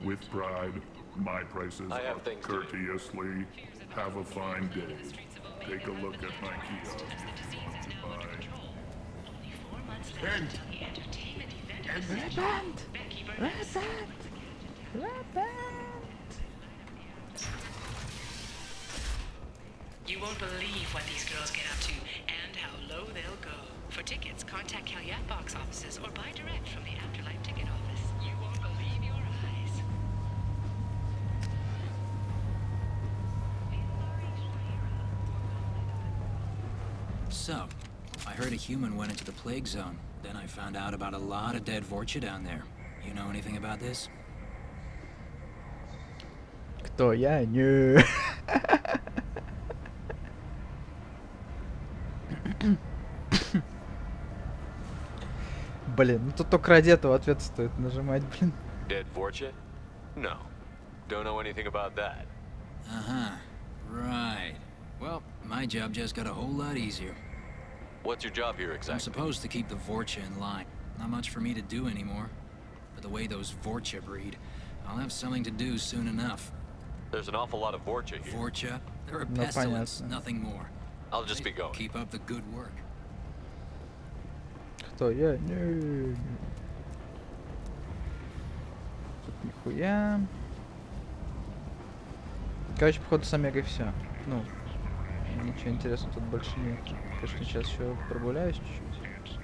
with pride. My prices I have are things to do. courteously. Have a fine day. Take a look at my kiosk if you want to buy. You won't believe what these girls get up to and how low they'll go. For tickets, contact Calyat box offices or buy direct from the Afterlife ticket office. You won't believe your eyes. So, I heard a human went into the plague zone. Then I found out about a lot of dead Vorcha down there. You know anything about this? Кто я? Не. Блин, ну тут только ради этого ответа стоит нажимать, блин. Dead Vorcha? No. Don't know anything about that. Uh-huh. Right. Well, my job just got a whole lot easier. What's your job here exactly? I'm supposed to keep the Vorcha in line. Not much for me to do anymore. But the way those Vorcha breed, I'll have something to do soon enough. There's an awful lot of Vorcha here. Vorcha? They're a No, pestilence, понятно. nothing more. I'll just be going. Keep up the good work. Кто я? Не. Тут нихуя. Короче, походу с Омегой все. Ну, ничего интересного тут больше нет. Конечно, сейчас еще прогуляюсь чуть-чуть.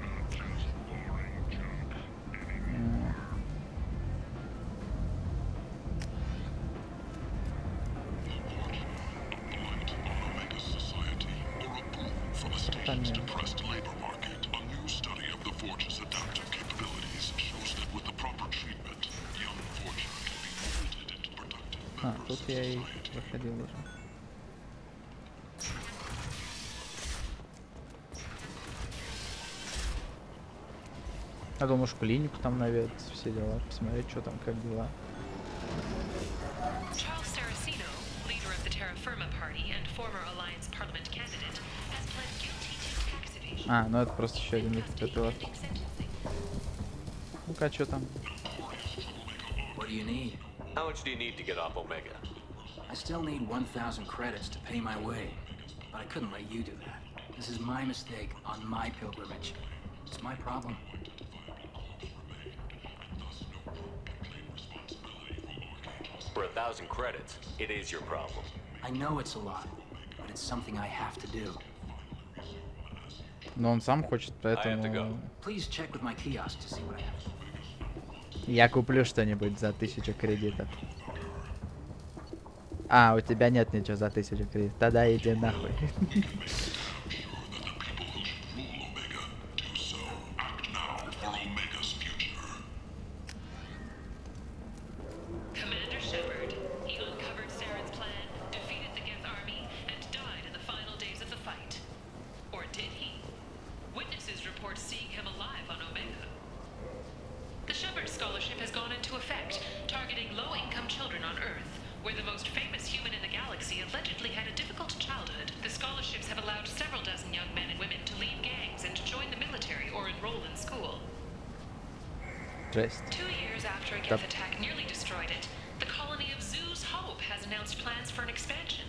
Понятно. А, тут я и проходил уже. Я думаю, в клинику там наведаться, все дела, посмотреть, что там, как дела. А, ну это просто еще один вид этого. Ну-ка, что там? What do you need? How much do you need to get off Omega? I still need 1,000 credits to pay my way. But I couldn't let you do that. This is my mistake on my pilgrimage. It's my problem. For 1,000 credits, it is your problem. I know it's a lot, but it's something I have to do. Но он сам хочет, поэтому... Please check with my kiosk to see what I have. Я куплю что-нибудь за 1000 кредитов. А, у тебя нет ничего за 1000 кредитов. Тогда иди нахуй. Жесть. 2 years after a Geth attack nearly destroyed it, the colony of Zoo's Hope has announced plans for an expansion.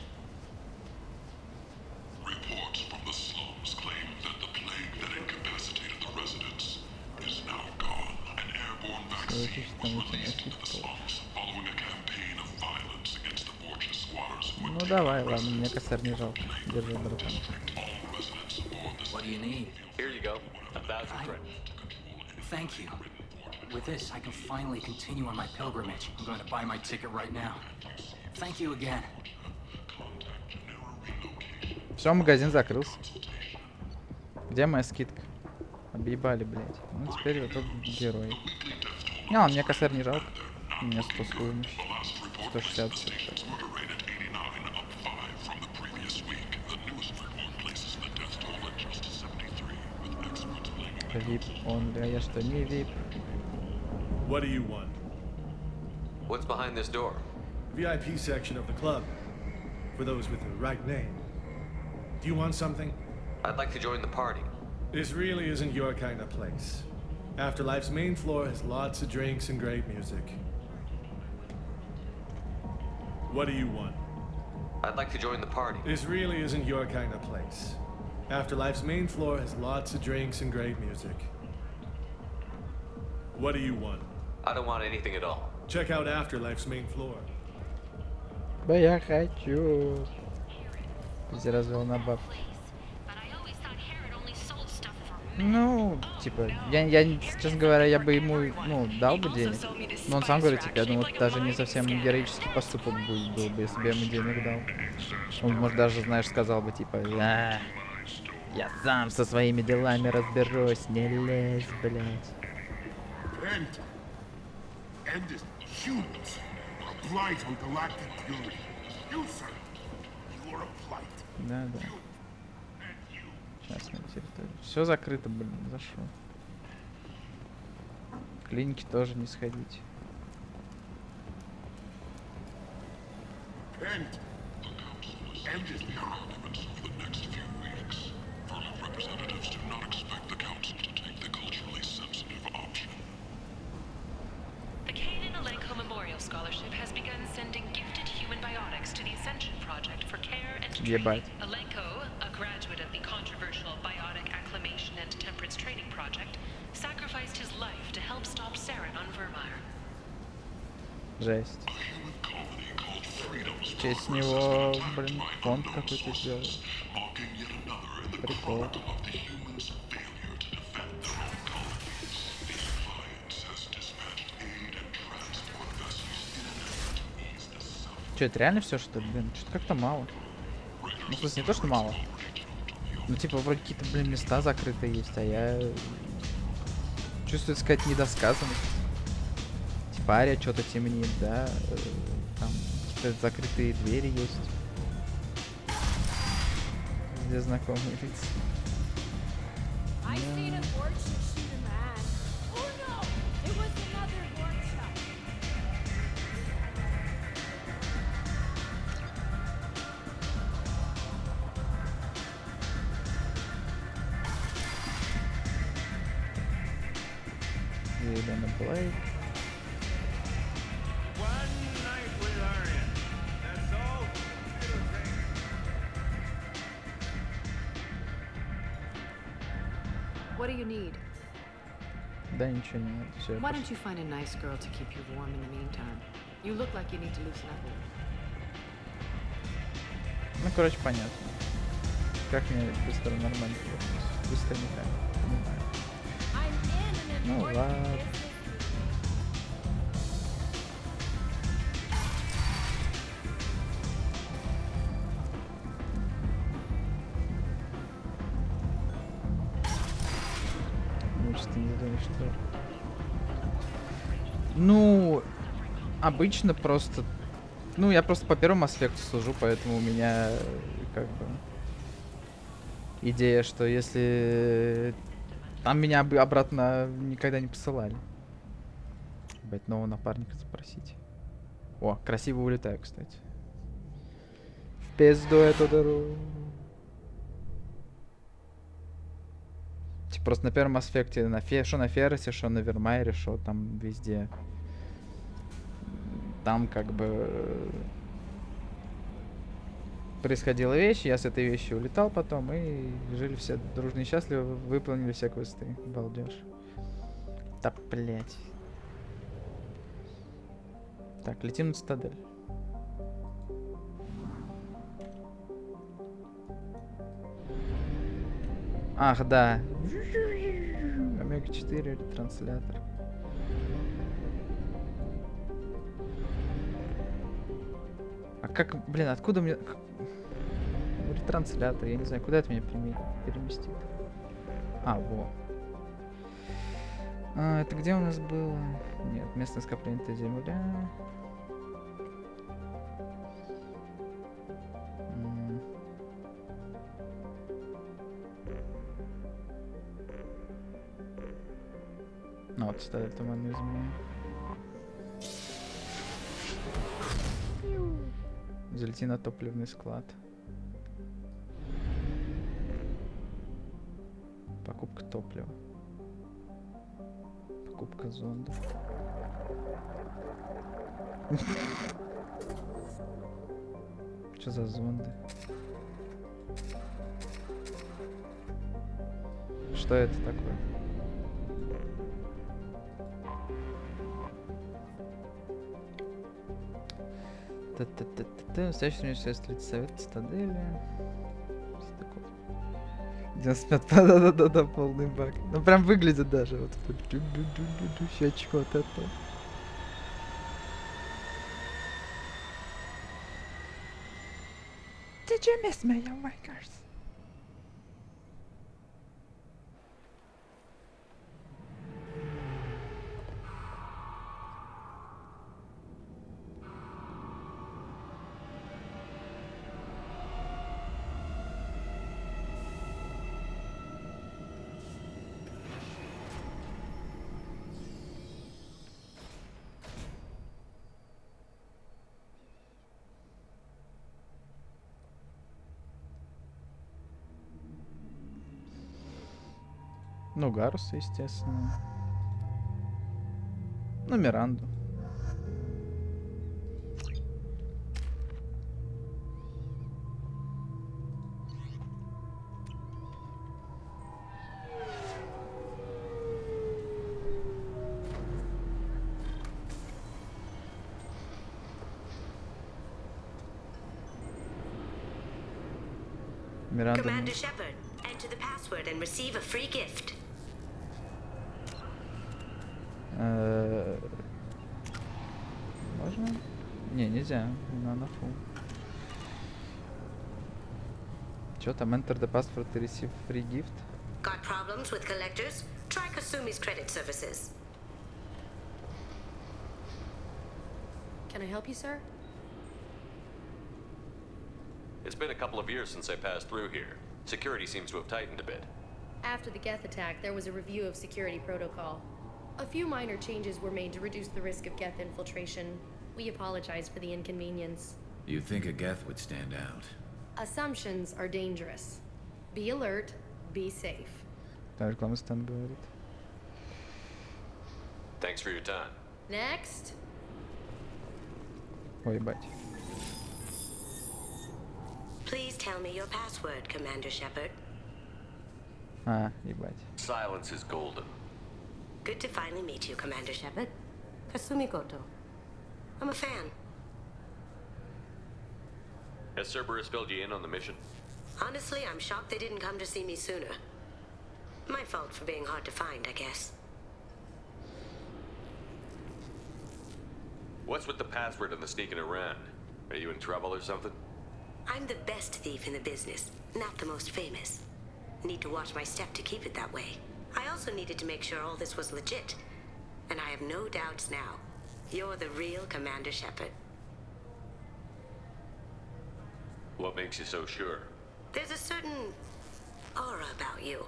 Reports from the slums claim that the plague that incapacitated the residents is now gone. An airborne vaccine was released into the slums following a campaign of violence against the Vorcha squatters. Ну давай, ладно, мне косарь не жалко. Держи, братан. What do you need? Here you go. 1,000 credits. Thank you. With this, I can finally continue on my pilgrimage. I'm going to buy my ticket right now. Thank you again. Все, магазин закрылся. Где моя скидка? Объебали, блядь. Ну теперь вот этот герой. Не, он мне косарь не жалко. У меня 100 с хуем. 160 все. VIP only. А я что, не VIP? What do you want? What's behind this door? VIP section of the club. For those with the right name. Do you want something? I'd like to join the party. This really isn't your kind of place. Afterlife's main floor has lots of drinks and great music. What do you want? I'd like to join the party. This really isn't your kind of place. Afterlife's main floor has lots of drinks and great music. What do you want? I don't want anything at all. Check out Afterlife's main floor. Да я хочу. Где развел на бабки. Ну, типа, я, честно говоря, я бы ему, ну, дал бы денег. Но он сам говорит, типа, я думаю, это даже не совсем героический поступок был бы, если бы я ему денег дал. Он, может, даже, знаешь, сказал бы, типа, я сам со своими делами разберусь, не лезь, блядь. blight on galactic purity. You, sir, you are a blight. Да, да. Частная территория. Все закрыто, блин, за что? В клинике тоже не сходить. And ended now. For the next few weeks, Verlin representatives do not expect the Council to take the culturally sensitive option. The Kanan Alenko Memorial Scholarship has begun sending gifted human biotics to the Ascension Project for care and training. Ебать. Alenko, a graduate of the controversial Biotic Acclimation and Temperance Training Project, sacrificed his life to help stop Saren on Vermeer. Жесть. В честь него, блин, фонд какой-то сделал. Прикол. Че, это реально все, что ли? Блин, что-то как-то мало. Ну, в смысле, не то, что мало. Ну, типа, вроде какие-то, блин, места закрытые есть, а я чувствую, так сказать, недосказанность. Типа, Ария что-то темнит, да? Там какие-то закрытые двери есть. Где знакомые лица. Елена Блейк. What do you need? Да ничего не надо, все. Why don't you find a nice girl to keep you warm in the meantime? You look like you need to loosen up a little. Ну, короче, понятно. Как мне быстро нормально вернуться? Быстро никак. Не знаю. Ну ладно. Ну, обычно просто... Ну, я просто по первому аспекту служу, поэтому у меня как бы идея, что если там меня бы обратно никогда не посылали. Блять, нового напарника запросить. О, красиво улетаю, кстати. В пизду эту дыру. Типа просто на первом аспекте, шо на Ферросе, шо на Вермайере, шо там везде. Там как бы происходила вещь, я с этой вещью улетал потом, и жили все дружно и счастливо, выполнили все квесты. Балдеж. Да, блять. Так, летим на Цитадель. Ах, да. Омега-4 ретранслятор. А как, блин, откуда мне... Ретранслятор, я не знаю, куда это меня переместит. А, во. А, это где у нас было? Нет, местное скопление — это Земля. Ну вот, ставят туманные змеи. Залети на топливный склад. Покупка топлива. Покупка зонда. Что за зонды? Что это такое? Настоящий университет совет Цитадели. 95, да, полный баг. Ну прям выглядит даже вот счетчик вот это. Did you miss me, young wakers? Ну, Гаруса, естественно. Ну, Миранду. Миранда. Commander Shepard, enter the password and receive a free gift. Можно? Не, нельзя. На фу. Чё там? Enter the password to receive free gift? Got problems with collectors? Try Kasumi's credit services. Can I help you, sir? It's been a couple of years since I passed through here. Security seems to have tightened a bit. After the Geth attack, there was a review of security protocol. A few minor changes were made to reduce the risk of Geth infiltration. We apologize for the inconvenience. You'd think a Geth would stand out. Assumptions are dangerous. Be alert, be safe. Там реклама стенд говорит. Thanks for your time. Next. Ой, ебать. Please tell me your password, Commander Shepard. А, ебать. Silence is golden. Good to finally meet you, Commander Shepard. Kasumi Goto. I'm a fan. Has Cerberus filled you in on the mission? Honestly, I'm shocked they didn't come to see me sooner. My fault for being hard to find, I guess. What's with the password and the sneaking around? Are you in trouble or something? I'm the best thief in the business, not the most famous. Need to watch my step to keep it that way. I also needed to make sure all this was legit. And I have no doubts now. You're the real Commander Shepard. What makes you so sure? There's a certain aura about you.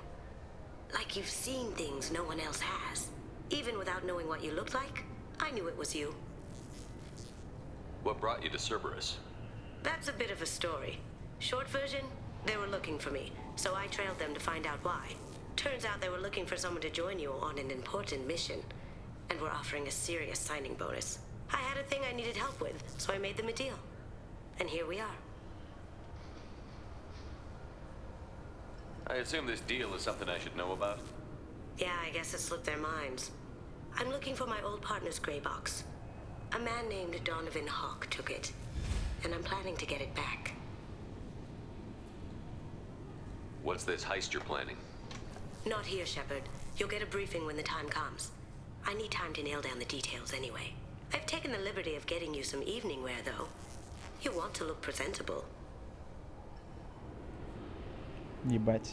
Like you've seen things no one else has. Even without knowing what you looked like, I knew it was you. What brought you to Cerberus? That's a bit of a story. Short version, they were looking for me, so I trailed them to find out why. Turns out they were looking for someone to join you on an important mission, and were offering a serious signing bonus. I had a thing I needed help with, so I made them a deal. And here we are. I assume this deal is something I should know about? Yeah, I guess it slipped their minds. I'm looking for my old partner's gray box. A man named Donovan Hawk took it, and I'm planning to get it back. What's this heist you're planning? Not here, Shepard. You'll get a briefing when the time comes. I need time to nail down the details anyway. I've taken the liberty of getting you some evening wear, though. You want to look presentable. Ебать.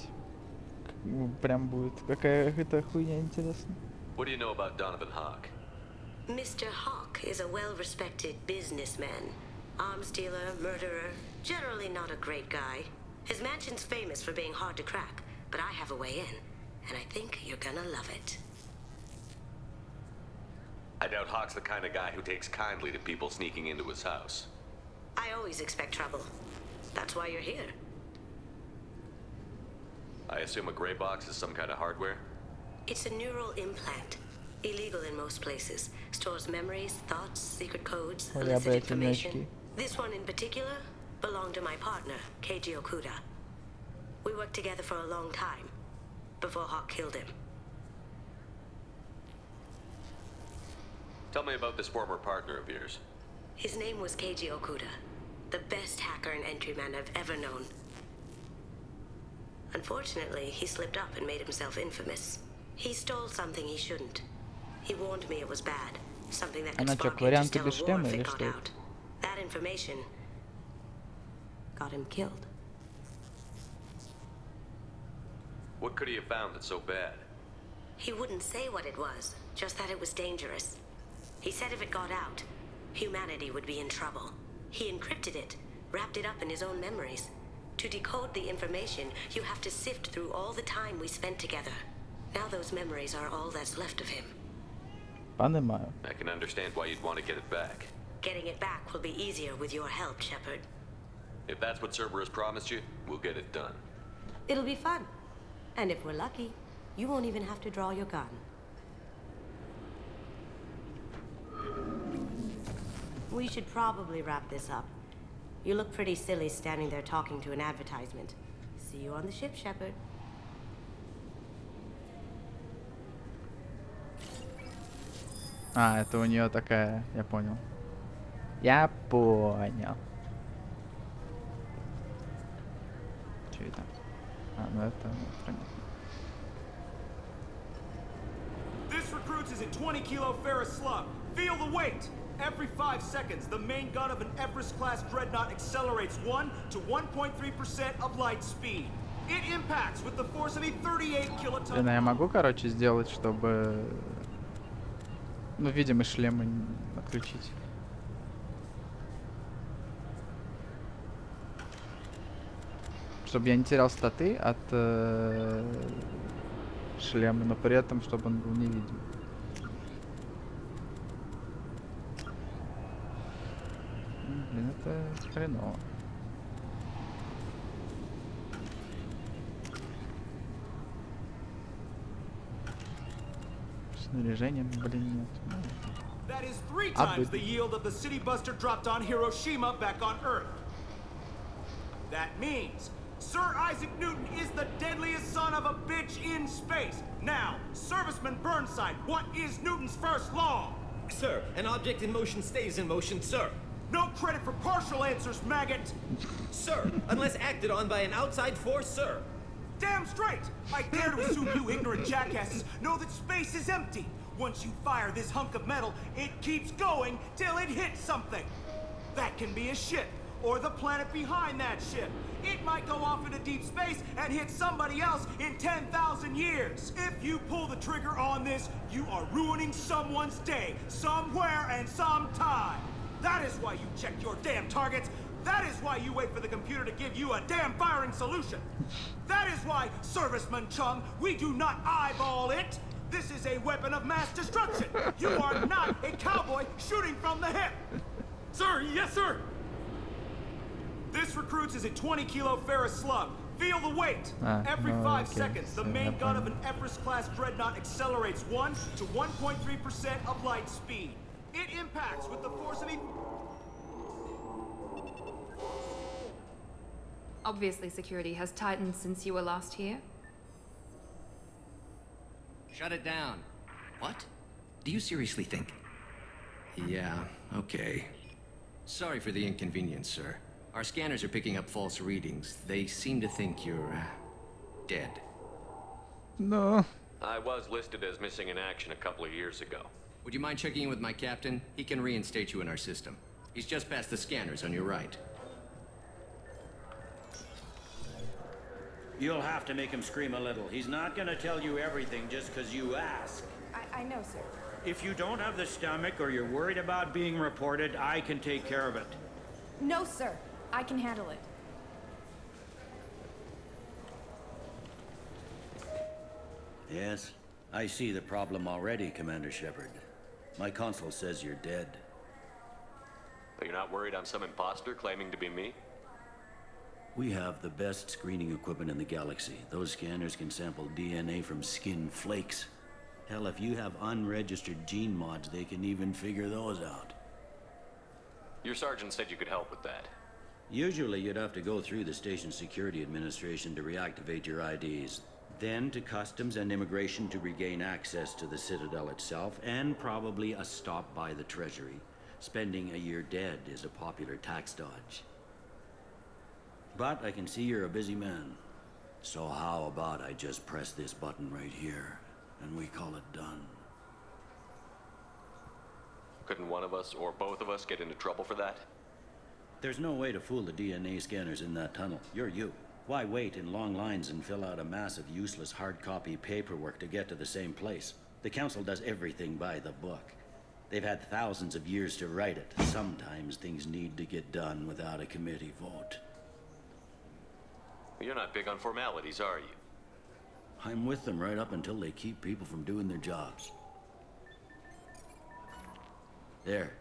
Прям будет какая-то хуйня интересная. What do you know about Donovan Hawk? Mr. Hawk is a well-respected businessman. Arms dealer, murderer, generally not a great guy. His mansion's famous for being hard to crack, but I have a way in, and I think you're gonna love it. I doubt Hawk's the kind of guy who takes kindly to people sneaking into his house. I always expect trouble. That's why you're here. I assume a gray box is some kind of hardware? It's a neural implant. Illegal in most places. Stores memories, thoughts, secret codes, illicit information. This one in particular belonged to my partner, Keiji Okuda. We worked together for a long time, before Hawk killed him. Tell me about this former partner of yours. His name was Keiji Okuda, the best hacker and entryman I've ever known. Unfortunately, he slipped up and made himself infamous. He stole something he shouldn't. He warned me it was bad, something that could spark interstellar war if it got out. That information got him killed. What could he have found that's so bad? He wouldn't say what it was, just that it was dangerous. He said if it got out, humanity would be in trouble. He encrypted it, wrapped it up in his own memories. To decode the information, you have to sift through all the time we spent together. Now those memories are all that's left of him. Понимаю. I can understand why you'd want to get it back. Getting it back will be easier with your help, Shepard. If that's what Cerberus promised you, we'll get it done. It'll be fun. And if we're lucky, You won't even have to draw your gun. We should probably wrap this up. You look pretty silly standing there talking to an advertisement. See you on the ship, Shepard. А, это у нее такая, я понял. Я понял. Че это? А, ну это понятно. This recruits is a 20 kilo ferrous slug. Feel the weight. Every 5 seconds, the main gun of an Everest-class dreadnought accelerates 1 to 1.3% of light speed. It impacts with the force of a 38 kiloton. Блин, а я могу, короче, сделать, чтобы... Ну, видимость шлема отключить. Чтобы я не терял статы от шлема, но при этом, чтобы он был невидим. Блин, это хреново. Снаряжением, блин, нет. That is 3 times the yield of the city buster dropped on Hiroshima back on Earth. That means Sir Isaac Newton is the deadliest son of a bitch in space. Now, Serviceman Burnside, what is Newton's first law? Sir, an object in motion stays in motion, sir. No credit for partial answers, maggot! Sir, unless acted on by an outside force, sir. Damn straight! I dare to assume you ignorant jackasses know that space is empty. Once you fire this hunk of metal, it keeps going till it hits something. That can be a ship, or the planet behind that ship. It might go off into deep space and hit somebody else in 10,000 years. If you pull the trigger on this, you are ruining someone's day, somewhere and sometime. That is why you check your damn targets. That is why you wait for the computer to give you a damn firing solution. That is why, Serviceman Chung, we do not eyeball it. This is a weapon of mass destruction. You are not a cowboy shooting from the hip. Sir, yes, sir. This recruits is a 20 kilo ferrous slug. Feel the weight. Every 5 seconds, the main gun of an Everest-class dreadnought accelerates 1 to 1.3% of light speed. It impacts with the force of a... Obviously, security has tightened since you were last here. Shut it down. What? Do you seriously think? Yeah, okay. Sorry for the inconvenience, sir. Our scanners are picking up false readings. They seem to think you're, dead. No. I was listed as missing in action a couple of years ago. Would you mind checking in with my captain? He can reinstate you in our system. He's just past the scanners on your right. You'll have to make him scream a little. He's not gonna tell you everything just because you ask. I know, sir. If you don't have the stomach or you're worried about being reported, I can take care of it. No, sir. I can handle it. Yes, I see the problem already, Commander Shepard. My console says you're dead. But you're not worried I'm some imposter claiming to be me? We have the best screening equipment in the galaxy. Those scanners can sample DNA from skin flakes. Hell, if you have unregistered gene mods, they can even figure those out. Your sergeant said you could help with that. Usually you'd have to go through the station security administration to reactivate your IDs. Then to customs and immigration to regain access to the Citadel itself, and probably a stop by the Treasury. Spending a year dead is a popular tax dodge. But I can see you're a busy man. So how about I just press this button right here, and we call it done? Couldn't one of us, or both of us, get into trouble for that? There's no way to fool the DNA scanners in that tunnel. You're you. Why wait in long lines and fill out a massive useless hard copy paperwork to get to the same place? The Council does everything by the book. They've had thousands of years to write it. Sometimes things need to get done without a committee vote. You're not big on formalities, are you? I'm with them right up until they keep people from doing their jobs. There.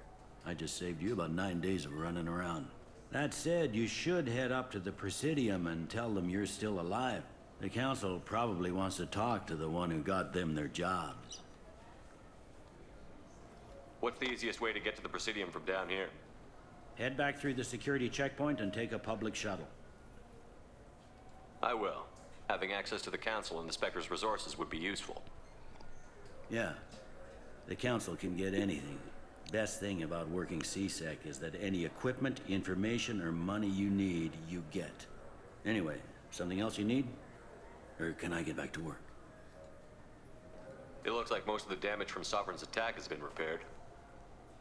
I just saved you about 9 days of running around. That said, you should head up to the Presidium and tell them you're still alive. The council probably wants to talk to the one who got them their jobs. What's the easiest way to get to the Presidium from down here? Head back through the security checkpoint and take a public shuttle. I will. Having access to the council and the Spectre's resources would be useful. Yeah. The council can get anything. Best thing about working CSEC is that any equipment, information, or money you need, you get. Anyway, something else you need? Or can I get back to work? It looks like most of the damage from Sovereign's attack has been repaired.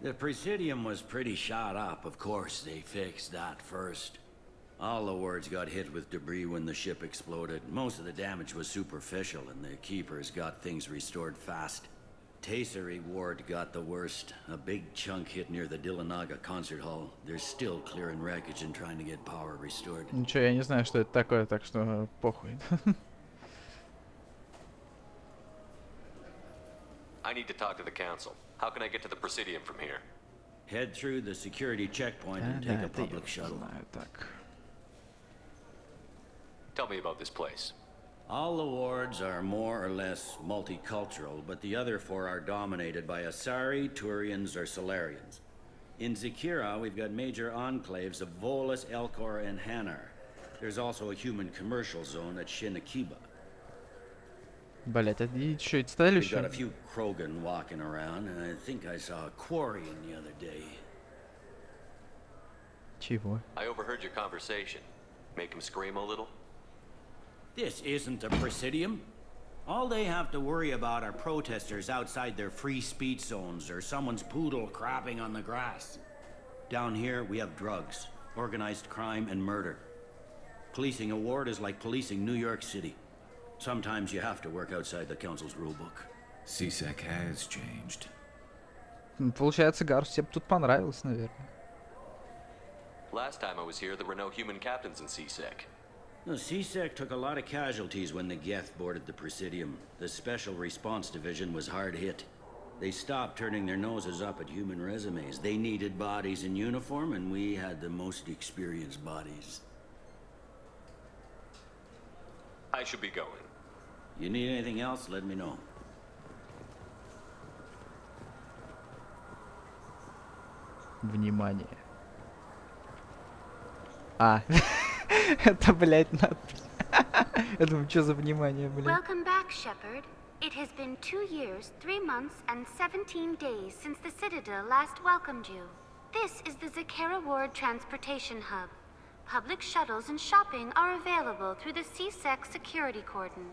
The Presidium was pretty shot up. Of course, they fixed that first. All the wards got hit with debris when the ship exploded. Most of the damage was superficial, and the Keepers got things restored fast. Tasery Ward got the worst. A big chunk hit near the Dillanaga concert hall. They're still clearing wreckage and trying to get power restored. Ничего, я не знаю, что это такое, так что похуй. I need to talk to the council. How can I get to the Presidium from here? Head through the security checkpoint and take a public shuttle. Tell me about this place. All the wards are more or less multicultural, but the other four are dominated by Asari, Turians, or Solarians. In Zakira, we've got major enclaves of Volus, Elcor, and Hanar. There's also a human commercial zone at Shinakiba. Блять, а что, это стали We've got a еще? few Krogan walking around, and I think I saw a Quarian the other day. Чего? I overheard your conversation. Make him scream a little? This isn't a Presidium. All they have to worry about are protesters outside their free speech zones or someone's poodle crapping on the grass. Down here, we have drugs, organized crime, and murder. Policing a ward is like policing New York City. Sometimes you have to work outside the council's rulebook. CSEC has changed. Получается, Гарус, тебе тут понравилось, наверное. Last time I was here, there were no human captains in CSEC. The CSEC took a lot of casualties when the Geth boarded the Presidium. The Special Response Division was hard hit. They stopped turning their noses up at human resumes. They needed bodies in uniform, and we had the most experienced bodies. I should be going. You need anything else, let me know. Внимание. А, это, блядь, надпись. Я думаю, что за внимание, блядь. Welcome back, Shepard. It has been 2 years, 3 months, and 17 days since the Citadel last welcomed you. This is the Zakera Ward Transportation Hub. Public shuttles and shopping are available through the CSEC security cordon.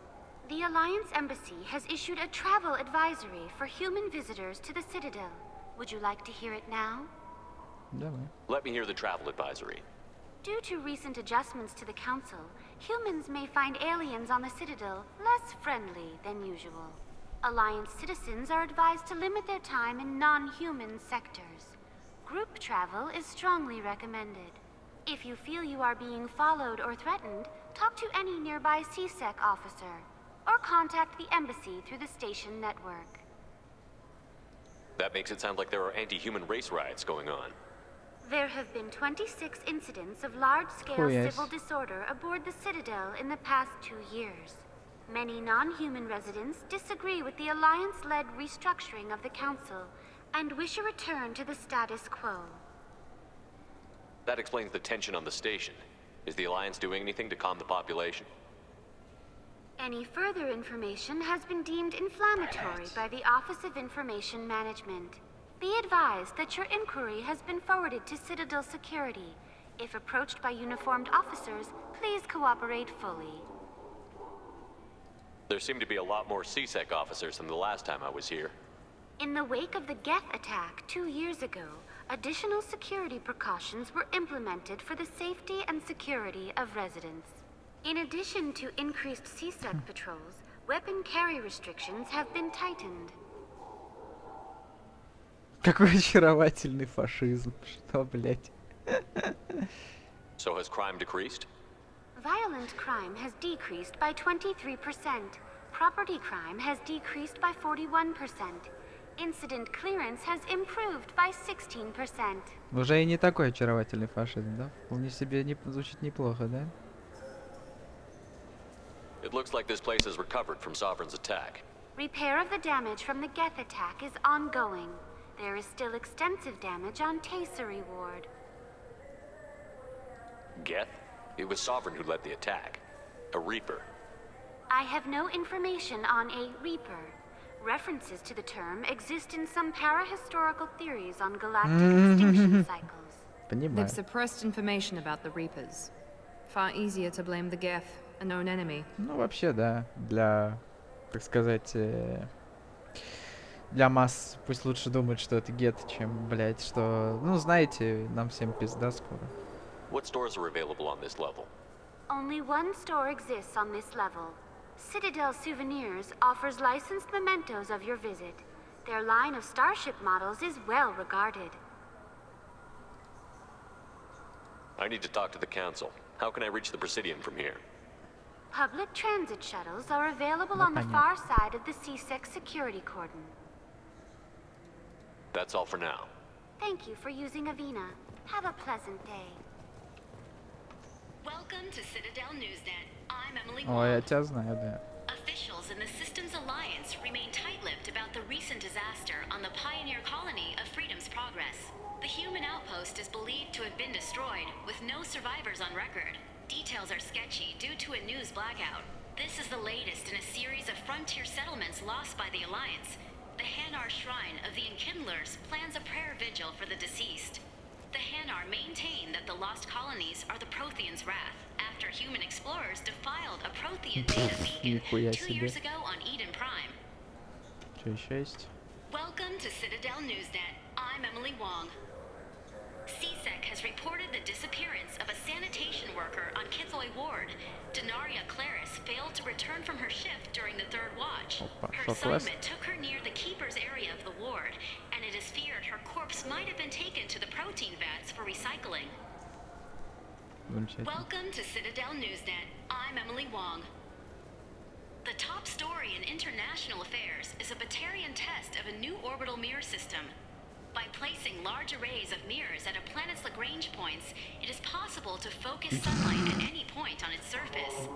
The Alliance Embassy has issued a travel advisory for human visitors to the Citadel. Would you like to hear it now? Давай. Let me hear the travel advisory. Due to recent adjustments to the Council, humans may find aliens on the Citadel less friendly than usual. Alliance citizens are advised to limit their time in non-human sectors. Group travel is strongly recommended. If you feel you are being followed or threatened, talk to any nearby CSEC officer, or contact the embassy through the station network. That makes it sound like there are anti-human race riots going on. There have been 26 incidents of large-scale Oh, yes. civil disorder aboard the Citadel in the past 2 years. Many non-human residents disagree with the Alliance-led restructuring of the Council and wish a return to the status quo. That explains the tension on the station. Is the Alliance doing anything to calm the population? Any further information has been deemed inflammatory by the Office of Information Management. Be advised that your inquiry has been forwarded to Citadel Security. If approached by uniformed officers, please cooperate fully. There seem to be a lot more CSEC officers than the last time I was here. In the wake of the Geth attack 2 years ago, additional security precautions were implemented for the safety and security of residents. In addition to increased CSEC patrols, weapon carry restrictions have been tightened. Какой очаровательный фашизм. Что, блядь? So has crime decreased? Violent crime has decreased by 23%. Property crime has decreased by 41%. Incident clearance has improved by 16%. Уже и не такой очаровательный фашизм, да? Вполне себе звучит неплохо, да? It It looks like this place has recovered from Sovereign's attack. Repair of the damage from the Geth attack is ongoing. There is still extensive damage on Tasery Ward. Geth? It was Sovereign who led the attack. A Reaper. I have no information on a Reaper. References to the term exist in some parahistorical theories on galactic extinction cycles. They've suppressed information about the Reapers. Far easier to blame the Geth, a known enemy. Ну, вообще, да. Для, так сказать, для масс пусть лучше думают, что это гет, чем, блядь, что... Ну, знаете, нам всем пизда скоро. What stores are available on this level? Only one store exists on this level. Citadel Souvenirs offers licensed mementos of your visit. Their line of starship models is well regarded. I need to talk to the Council. How can I reach the Presidium from here? Public transit shuttles are available on the far side of the CSEC security cordon. That's all for now. Thank you for using Avina. Have a pleasant day. Welcome to Citadel Newsnet. I'm Emily О, я тебя знаю, да. Officials in the Systems Alliance remain tight-lipped about the recent disaster on the Pioneer colony of Freedom's Progress. The human outpost is believed to have been destroyed, with no survivors on record. Details are sketchy due to a news blackout. This is the latest in a series of frontier settlements lost by the Alliance. The Hanar Shrine of the Enkindlers plans a prayer vigil for the deceased. The Hanar maintain that the lost colonies are the Protheans' wrath, after human explorers defiled a Prothean data beacon 2 years ago on Eden Prime. Что еще есть? Welcome to Citadel Newsnet. I'm Emily Wong. CSEC has reported the disappearance of a sanitation worker on Kithoy Ward. Denaria Claris failed to return from her shift during the third watch. Her assignment took her near the Keeper's area of the ward, and it is feared her corpse might have been taken to the protein vats for recycling. Welcome to Citadel Newsnet. I'm Emily Wong. The top story in international affairs is a Batarian test of a new orbital mirror system. By placing large arrays of mirrors at a planet's Lagrange points, it is possible to focus sunlight at any point on its surface.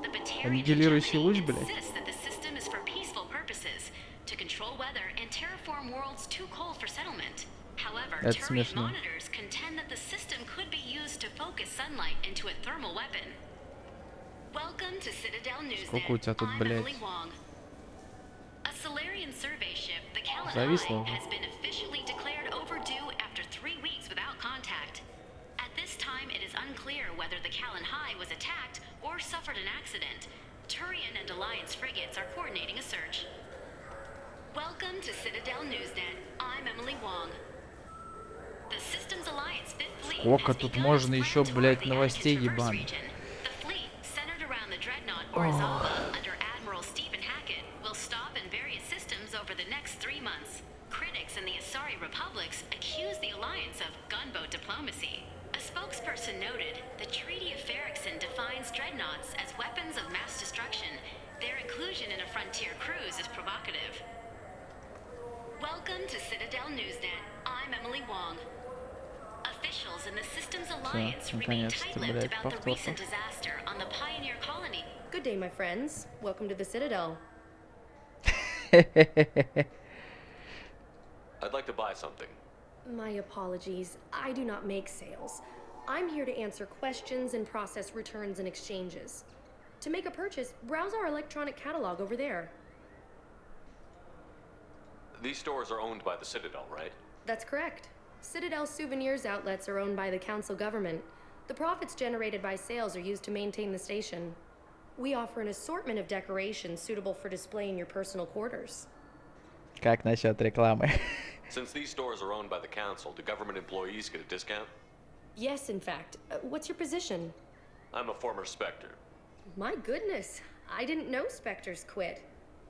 The Batarian hegemony insists that the system is for peaceful purposes, to control weather and terraform worlds too cold for settlement. However, Turian monitors contend that the system could be used to focus sunlight into a thermal weapon. Welcome to Citadel Newsnet. I'm Emily Wong. A Solarian survey ship, the Callan High, has been officially declared overdue after 3 weeks without contact. At this time, it is unclear whether the Callan High was attacked or suffered an accident. Turian and Alliance frigates are coordinating a search. Welcome to Citadel Newsnet. I'm Emily Wong. The Systems Alliance 5th Fleet Сколько тут можно еще, блядь, новостей ебаных? The fleet, centered around the dreadnought Orizaba under Admiral Stephen Hackett, will stop in various systems over the next 3 months. Critics in the Asari Republics accuse the Alliance of gunboat diplomacy. A spokesperson noted the Treaty of Ferrixon defines dreadnoughts as weapons of mass destruction. Their inclusion in a frontier cruise is provocative. Welcome to Citadel Newsnet. I'm Emily Wong. Officials in the Systems Alliance remain tight-lipped about the recent disaster on the Pioneer colony. Good day, my friends. Welcome to the Citadel. I'd like to buy something. My apologies. I do not make sales. I'm here to answer questions and process returns and exchanges. To make a purchase, browse our electronic catalog over there. These stores are owned by the Citadel, right? That's correct. Citadel Souvenirs outlets are owned by the Council government. The profits generated by sales are used to maintain the station. We offer an assortment of decorations suitable for display in your personal quarters. Как насчет рекламы? Since these stores are owned by the Council, do government employees get a discount? Yes, in fact. What's your position? I'm a former Spectre. My goodness. I didn't know Spectres quit.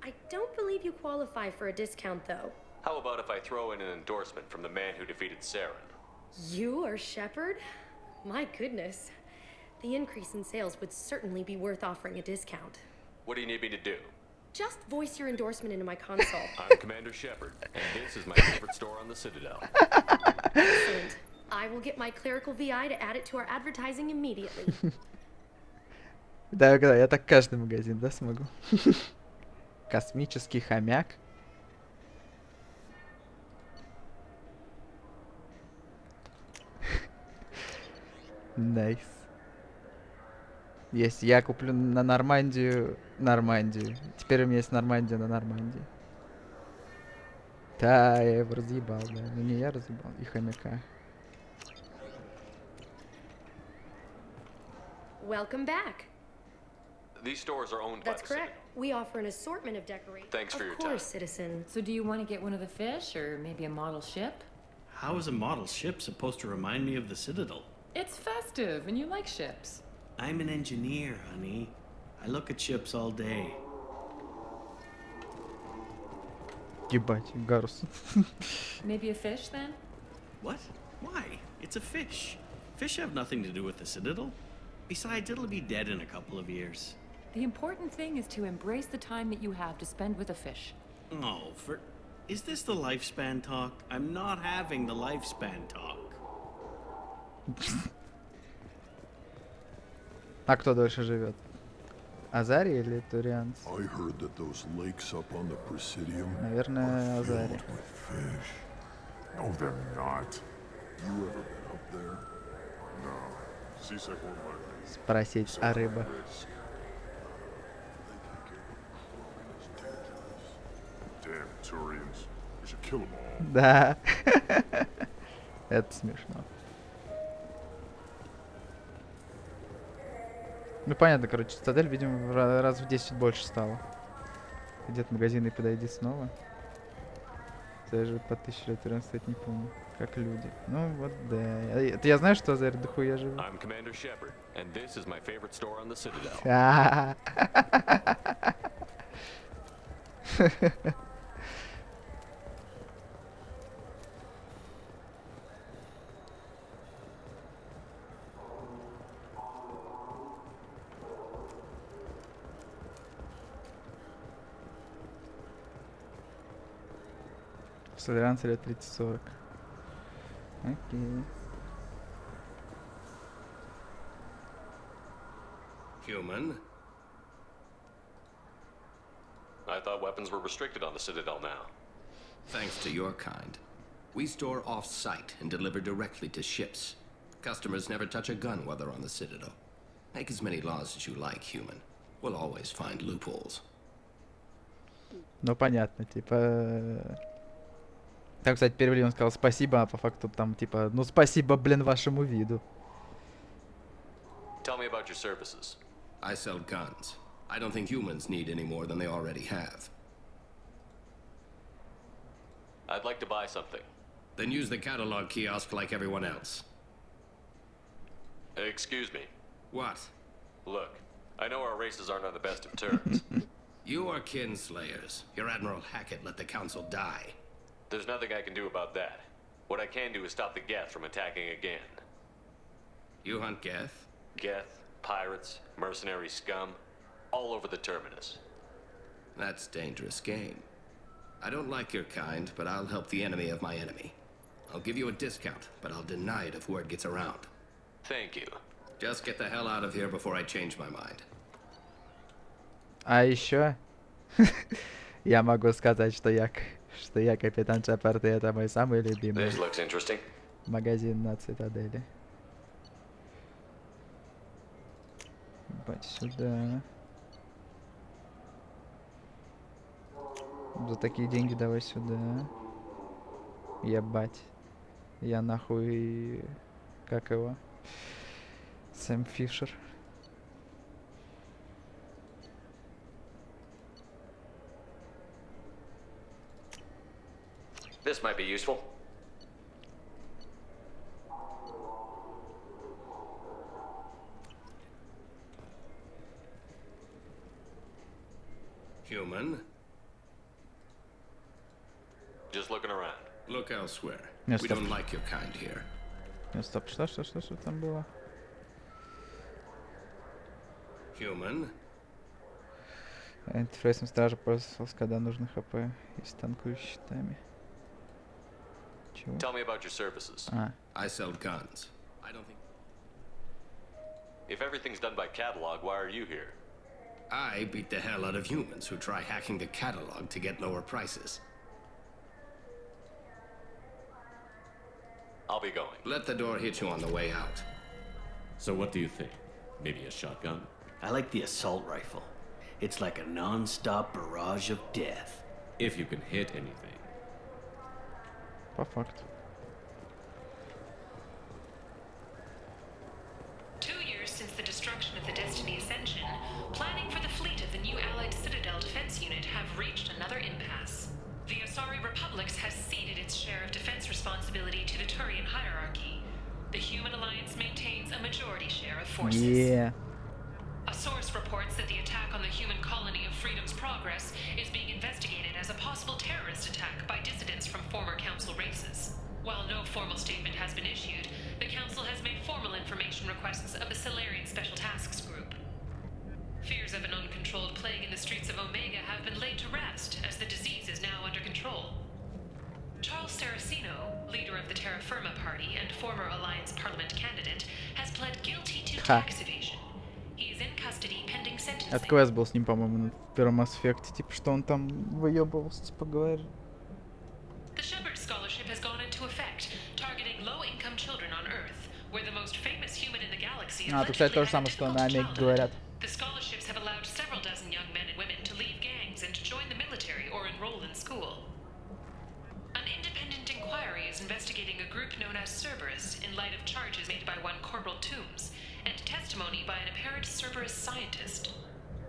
I don't believe you qualify for a discount, though. How about if I throw in an endorsement from the man who defeated Saren? You are Shepard? My goodness. The increase in sales would certainly be worth offering a discount. What do you need me to do? Just voice your endorsement into my console. I'm Commander Shepard, and this is my favorite store on the Citadel. Excellent. I will get my clerical VI to add it to our advertising immediately. Да, я так каждый магазин, да, смогу? Космический хомяк. Найс. Есть, я куплю на Нормандию. Теперь у меня есть Нормандия на Нормандии. Да, я его разъебал, да. Ну не я разъебал, и хомяка. Welcome back. These stores are owned by That's the correct. We offer an assortment of decorations. Thanks for your time. Of course, citizen. So do you want to get one of the fish, or maybe a model ship? How is a model ship supposed to remind me of the Citadel? It's festive, and you like ships. I'm an engineer, honey. I look at ships all day. Ебать, Гарус. Maybe a fish, then? What? Why? It's a fish. Fish have nothing to do with the Citadel. Besides, it'll be dead in a couple of years. The important thing is to embrace the time that you have to spend with a fish. Oh, is this the lifespan talk? I'm not having the lifespan talk. А кто дольше живет? Азари или турианцы? I heard that those lakes up on the Presidium Наверное, are Азари. filled with fish. No, they're not. You ever been up there? No. Seasick won't let me. Спросить о рыбах. Damn Turians. We should kill them all. Да. Это смешно. Ну понятно, короче, цитадель, видимо, раз в 10 больше стало. Где-то магазин и подойди снова. Даже по 1000 лет рядом стоять не помню. Как люди. Ну вот да. Это я знаю, что за дохуя живу. I'm Commander Shepard, and this is my favorite store on the Citadel. Солеранцы лет 30-40. Окей. Human? I thought weapons were restricted on the Citadel now. Thanks to your kind. We store off-site and deliver directly to ships. Customers never touch a gun while they're on the Citadel. Make as many laws as you like, human. We'll always find loopholes. Ну понятно, типа... Там, кстати, перевели, он сказал спасибо, а по факту там типа, ну спасибо, блин, вашему виду. Tell me about your services. I sell guns. I don't think humans need any more than they already have. I'd like to buy something. Then use the catalog kiosk like everyone else. Excuse me. What? Look, I know our races aren't on the best of terms. You are kinslayers. Your Admiral Hackett let the Council die. There's nothing I can do about that. What I can do is stop the Geth from attacking again. You hunt Geth? Geth, pirates, mercenary scum, all over the terminus. That's dangerous game. I don't like your kind, but I'll help the enemy of my enemy. I'll give you a discount, but I'll deny it if word gets around. Thank you. Just get the hell out of here before I change my mind. А еще я могу сказать, что я капитан Шепард, и это мой самый любимый This looks interesting. магазин на Цитадели. Ебать, сюда. За такие деньги давай сюда. Ебать. Я нахуй... Как его? Сэм Фишер. This might be useful. Human? Just looking around. Look elsewhere. Yes, We stop. don't like your kind here. Стоп, что там было? Human? Интерфейсом стража пользовался, когда нужно ХП и с танкующими щитами. Чего? Tell me about your services. А. I sell guns. I don't think... If everything's done by catalog, why are you here? I beat the hell out of humans who try hacking the catalog to get lower prices. I'll be going. Let the door hit you on the way out. So what do you think? Maybe a shotgun? I like the assault rifle. It's like a non-stop barrage of death. If you can hit anything. По факту. 2 years since the destruction of the Destiny Ascension, planning for the fleet of the new Allied Citadel Defense Unit have reached another impasse. The Asari Republics has ceded its share of defense responsibility to the Turian hierarchy. The Human Alliance maintains a majority share of forces. Yeah. A source reports that the attack on the human colony of Freedom's Progress is being investigated as a possible terrorist attack by dissidents from former Council races. While no formal statement has been issued, the Council has made formal information requests of the Solarian Special Tasks Group. Fears of an uncontrolled plague in the streets of Omega have been laid to rest, as the disease is now under control. Charles Saraceno, leader of the Terra Firma Party and former Alliance Parliament candidate, has pled guilty to tax evasion. He is in custody pending sentencing. Это квест был с ним, по-моему, в первом Mass Effect, типа, что он там выебывался, типа, говорит. The Shepard Scholarship has gone into effect, targeting low-income children on Earth, where the most famous human in the galaxy is Это, кстати, то же самое, что на Омеге говорят. The scholarships have allowed several dozen young men and women to leave gangs and to join the military or enroll in school. An independent inquiry is investigating a group known as Cerberus in light of charges made by one Corporal Toombs and testimony by an apparent Cerberus scientist.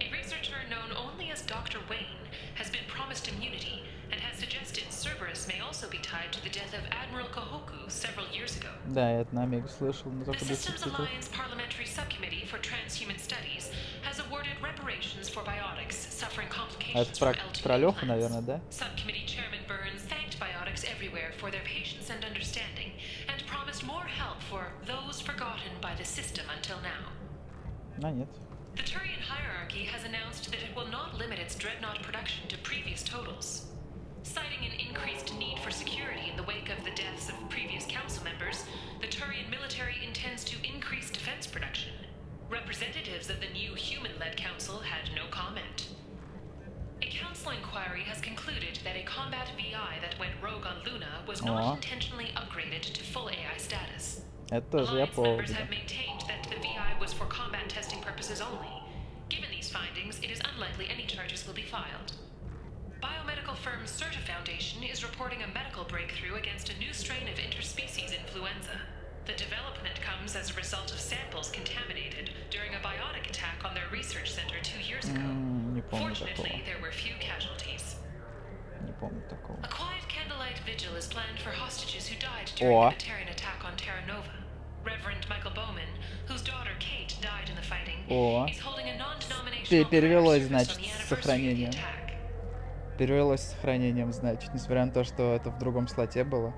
A researcher known only as Dr. Wayne has been promised immunity and has suggested Cerberus may also be tied to the death of Admiral Kohoku several years ago. Да, я это на Омеге слышал, но The только без Systems субтитров. Alliance Parliamentary Subcommittee for Transhuman Studies has awarded reparations for biotics suffering complications Это from про LTE Лёху, plants. наверное, да? Subcommittee Chairman Burns thanked biotics everywhere for their patience and understanding and promised more help for those forgotten by the system until now. А, нет. The Turian hierarchy has announced that it will not limit its dreadnought production to previous totals. Citing an increased need for security in the wake of the deaths of previous council members, the Turian military intends to increase defense production. Representatives of the new human-led council had no comment. A council inquiry has concluded that a combat VI that went rogue on Luna was not intentionally upgraded to full AI status. Это тоже я Alliance помню. members have maintained that the VI was for combat testing purposes only. Given these findings, it is unlikely any charges will be filed. Biomedical firm Certa Foundation is reporting a medical breakthrough against a new strain of interspecies influenza. The development comes as a result of samples contaminated during a biotic attack on their research center 2 years ago. Не помню такого. Fortunately, there were few casualties. Не помню такого. A quiet candlelight vigil is planned for hostages who died during the Batarian attack on Terra Nova. Reverend Michael Bowman, whose daughter Kate died in the fighting, is holding a non-denominational Перевелось, prayer значит, service on the с anniversary of the сохранением. attack. Перевелось с сохранением, значит, несмотря на то, что это в другом слоте было.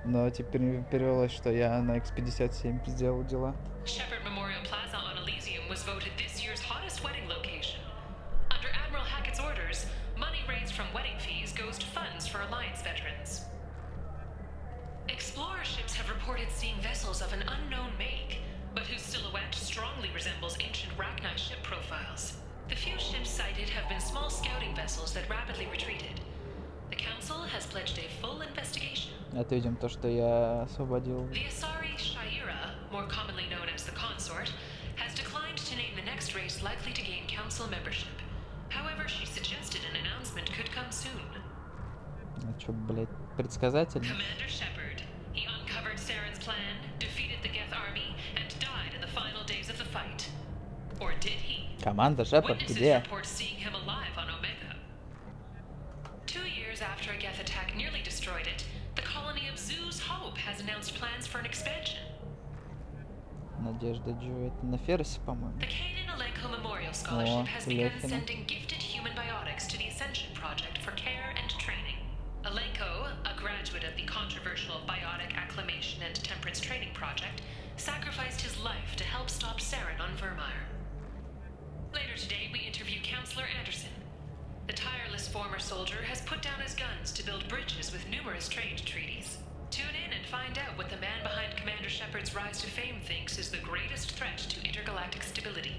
Но теперь перевелось, что я на X57 сделал дела. Shepard Memorial Plaza on Elysium was voted this year's hottest wedding location. Under Admiral Hackett's orders, money raised from wedding fees goes to funds for Alliance veterans. Explorer ships have reported seeing vessels of an unknown make, but whose silhouette strongly resembles ancient Rachni ship profiles. The few ships sighted have been small scouting vessels that rapidly retreated. The Council has pledged a full investigation. Это, видимо, то, что я освободил. The Asari Shaira, more commonly known as the Consort, has declined to name the next race likely to gain Council membership. However, she suggested an announcement could come soon. А чё, блядь, предсказательно? Commander Shepard. He uncovered Saren's plan, defeated the Geth army, and died in the final days of the fight. Or did he? Команда Шепард, Witnesses где? report seeing him alive on Omega. 2 years after a Geth attack nearly destroyed it, the colony of Zoo's Hope has announced plans for an expansion. Надежда Джо, это на Ферросе, по-моему. The Kanan Alenko Memorial Scholarship has begun sending gifted human biotics to the Ascension Project for care and training. Alenko, a graduate of the controversial Biotic Acclimation and Temperance Training Project, sacrificed his life to help stop Saren on Vermeer. Later today, we interview Counselor Anderson. The tireless former soldier has put down his guns to build bridges with numerous trade treaties. Tune in and find out what the man behind Commander Commander Shepard's rise to fame thinks is the greatest threat to intergalactic stability.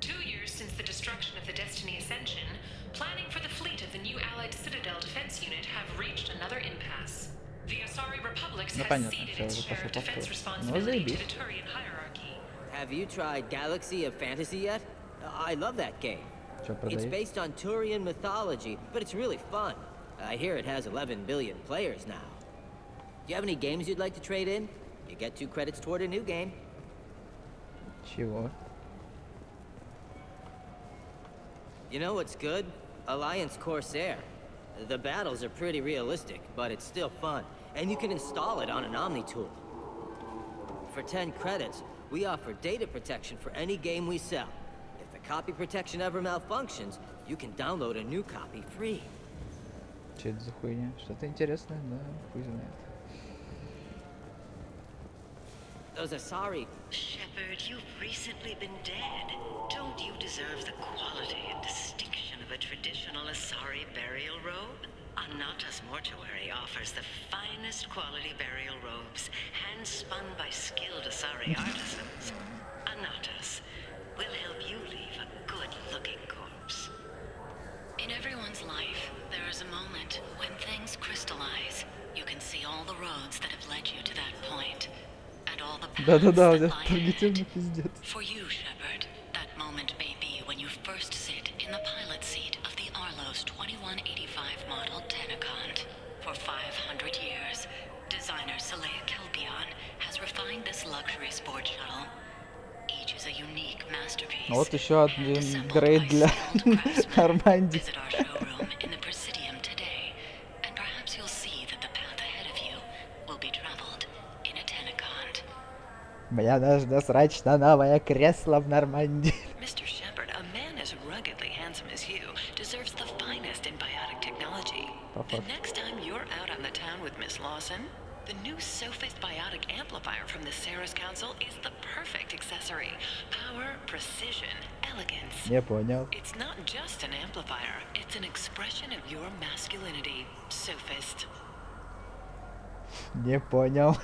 2 years since the destruction of the Destiny Ascension, planning for the fleet of the new Allied Citadel Defense Unit have reached another impasse. The Asari Republics has ceded its share of defense responsibility to the Turian hierarchy. Have you tried Galaxy of Fantasy yet? I love that game. It's based on Turian mythology, but it's really fun. I hear it has 11 billion players now. Do you have any games you'd like to trade in? You get 2 credits toward a new game. Чего? You know what's good? Alliance Corsair. The battles are pretty realistic, but it's still fun, and you can install it on an Omni tool. For 10 credits, we offer data protection for any game we sell. If the copy protection ever malfunctions, you can download a new copy free. Че это за хуйня? Что-то интересное, да, хуй знает. Those Asari... Shepard, you've recently been dead. Don't you deserve the quality and distinction of a traditional Asari burial robe? Anata's mortuary offers the finest quality burial robes, hand-spun by skilled Asari artisans. Anata's will help you leave a good-looking corpse. In everyone's life, there is a moment when things crystallize. You can see all the roads that have led you to that point. And all the paths that lie ahead. For you, Shepard, that moment may be when you first sit in the pilot seat of the Arlo's 2185 model Tenacont. For 500 years, designer Saleha Kelpion has refined this luxury sport shuttle. Each is a unique masterpiece. Вот еще один грейд для Нормандии. Visit our showroom in the Presidium today, and perhaps you'll see that the path ahead of you will be traveled in a Tenacont. Мне нужно срочно новое кресло в Нормандии. Mr. Shepard, a man as ruggedly handsome as you deserves the finest in biotic technology. And next time you're out on the town with Miss Lawson, the new Sophist biotic amplifier from the Ceres Council is the perfect accessory. Power, precision, elegance. Не понял. It's not just an amplifier, it's an expression of your masculinity, Sophist. Не понял.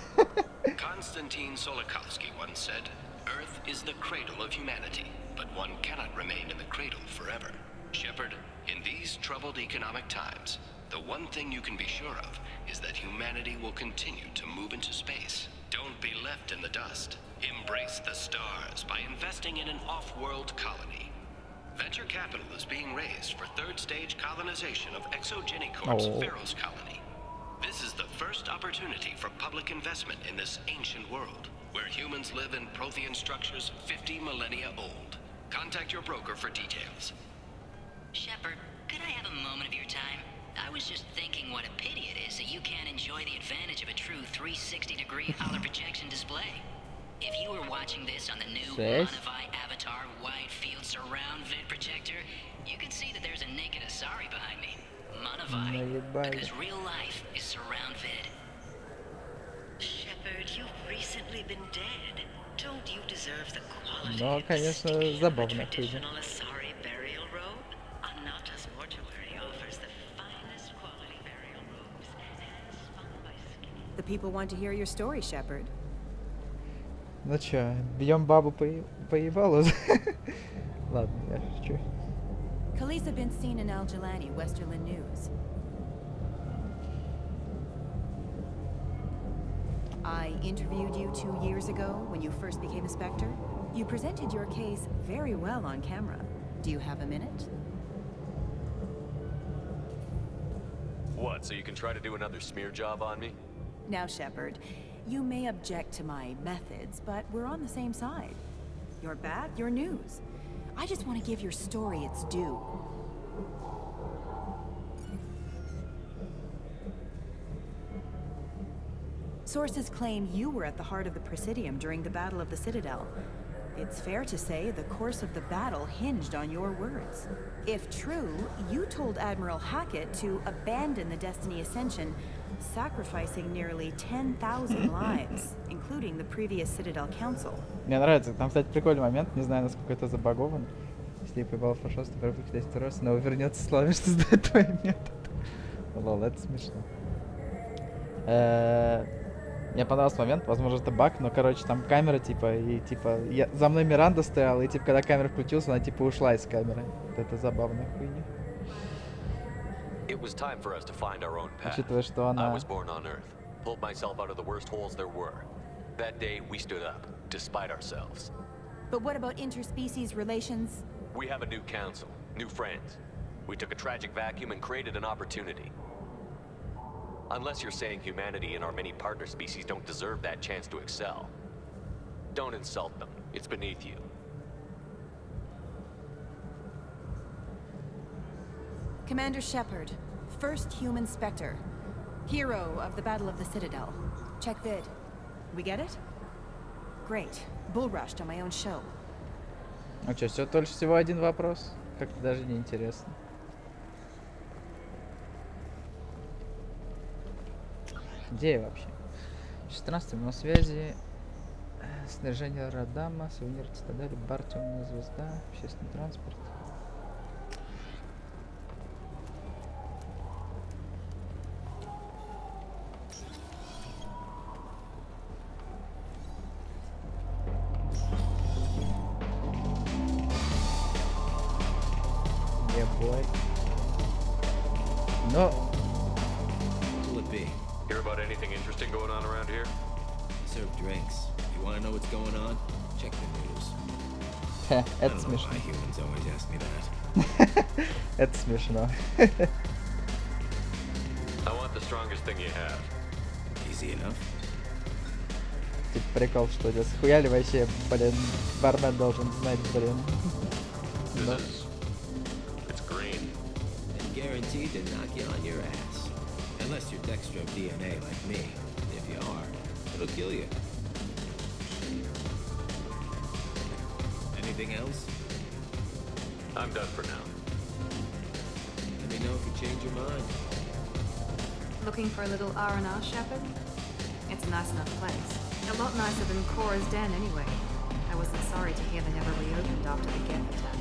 Konstantin Solikovsky once said, Earth is the cradle of humanity, but one cannot remain in the cradle forever. Shepard, in these troubled economic times, the one thing you can be sure of is that humanity will continue to move into space. Don't be left in the dust. Embrace the stars by investing in an off-world colony. Venture capital is being raised for third-stage colonization of Exogeny Corp's Pharaoh's colony. This is the first opportunity for public investment in this ancient world, where humans live in Prothean structures 50 millennia old. Contact your broker for details. Shepard, could I have a moment of your time? I was just thinking what a pity it is that you can't enjoy the advantage of a true 360-degree color projection display. If you were watching this on the new Monovi Avatar Wide Field Surround Vid projector, you could see that there's a naked Asari behind me. Monovi, because real life is surround vid. Shepard, you've recently been dead. Don't you deserve the quality Ну, конечно, забавно. traditional Asari burial robe? Anata's mortuary offers the finest quality burial robes, hand-spun by The people want to hear your story, Shepard. Ну чё, бьем бабу по ебалу? Ладно, я шучу. Khaleesa been seen in Al Jelani, Westerland News. I interviewed you 2 years ago when you first became a Spectre. You presented your case very well on camera. Do you have a minute? What, so you can try to do another smear job on me? Now, Shepard, you may object to my methods, but we're on the same side. You're back, you're news. I just want to give your story its due. Sources claim you were at the heart of the Presidium during the Battle of the Citadel. It's fair to say the course of the battle hinged on your words. If true, you told Admiral Hackett to abandon the Destiny Ascension, sacrificing nearly 10,000 lives, including the previous Citadel Council. Мне нравится, там, кстати, прикольный момент, не знаю, насколько это забагован. Если я поебал фашист, первый кидать второй, снова вернется словами, что сдает твой метод. Лол, это смешно. Мне понравился момент, возможно, это баг, но, короче, там камера, типа, и, типа, за мной Миранда стояла, и, типа, когда камера включилась, она, типа, ушла из камеры. Вот это забавная хуйня. It was time for us to find our own path. Учитывая, что I она... was born on Earth, pulled myself out of the worst holes there were. That day, we stood up, despite ourselves. But what about interspecies relations? We have a new council, new friends. We took a tragic vacuum and created an opportunity. Unless you're saying humanity and our many partner species don't deserve that chance to excel. Don't insult them. It's beneath you. Commander Shepard, first human Spectre. Hero of the Battle of the Citadel. Check vid. We get it? Great. Bull rushed on my own show. Ну что, все только всего один вопрос? Как-то даже не интересно. Где я вообще? 16 на связи. Снаряжение Радама, сувенир Цитадели, бар, темная звезда, общественный транспорт. Но... Will it be? Hear about anything interesting going on around here? Serve drinks. You want to know what's going on? Check the news. Это смешно. Why humans always ask me that. Это смешно. I want the strongest thing you have. Easy enough. Типа прикол, что здесь схуяли вообще, блин, бармен должен знать, блин. Да. It's green. And guaranteed to knock you on your ass. Unless you're dextro DNA like me. If you are, it'll kill you. Anything else? I'm done for now. Let me know if you change your mind. Looking for a little R&R, Shepard? It's a nice enough place. A lot nicer than Cora's den, anyway. I wasn't sorry to hear they never reopened after the Geth attack.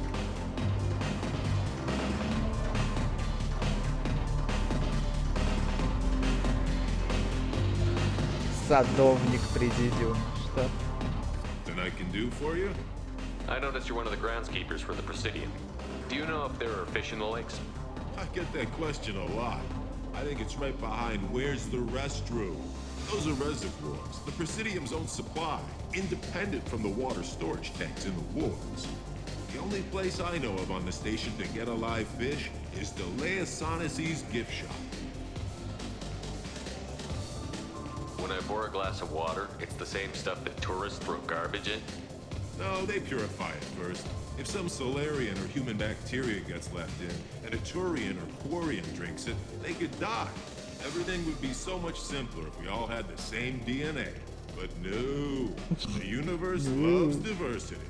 Садовник президиума. Что? Then I can do for you? I noticed you're one of the groundskeepers for the Presidium. Do you know if there are fish in the lakes? I get that question a lot. I think it's right behind where's the restroom. Those are reservoirs, the Presidium's own supply, independent from the water storage tanks in the wards. The only place I know of on the station to get a live fish is Delea Sonasy's gift shop. When I pour a glass of water, it's the same stuff that tourists throw garbage in? No, they purify it first. If some Solarian or human bacteria gets left in, and a Turian or Quarian drinks it, they could die. Everything would be so much simpler if we all had the same DNA. But no, the universe loves diversity.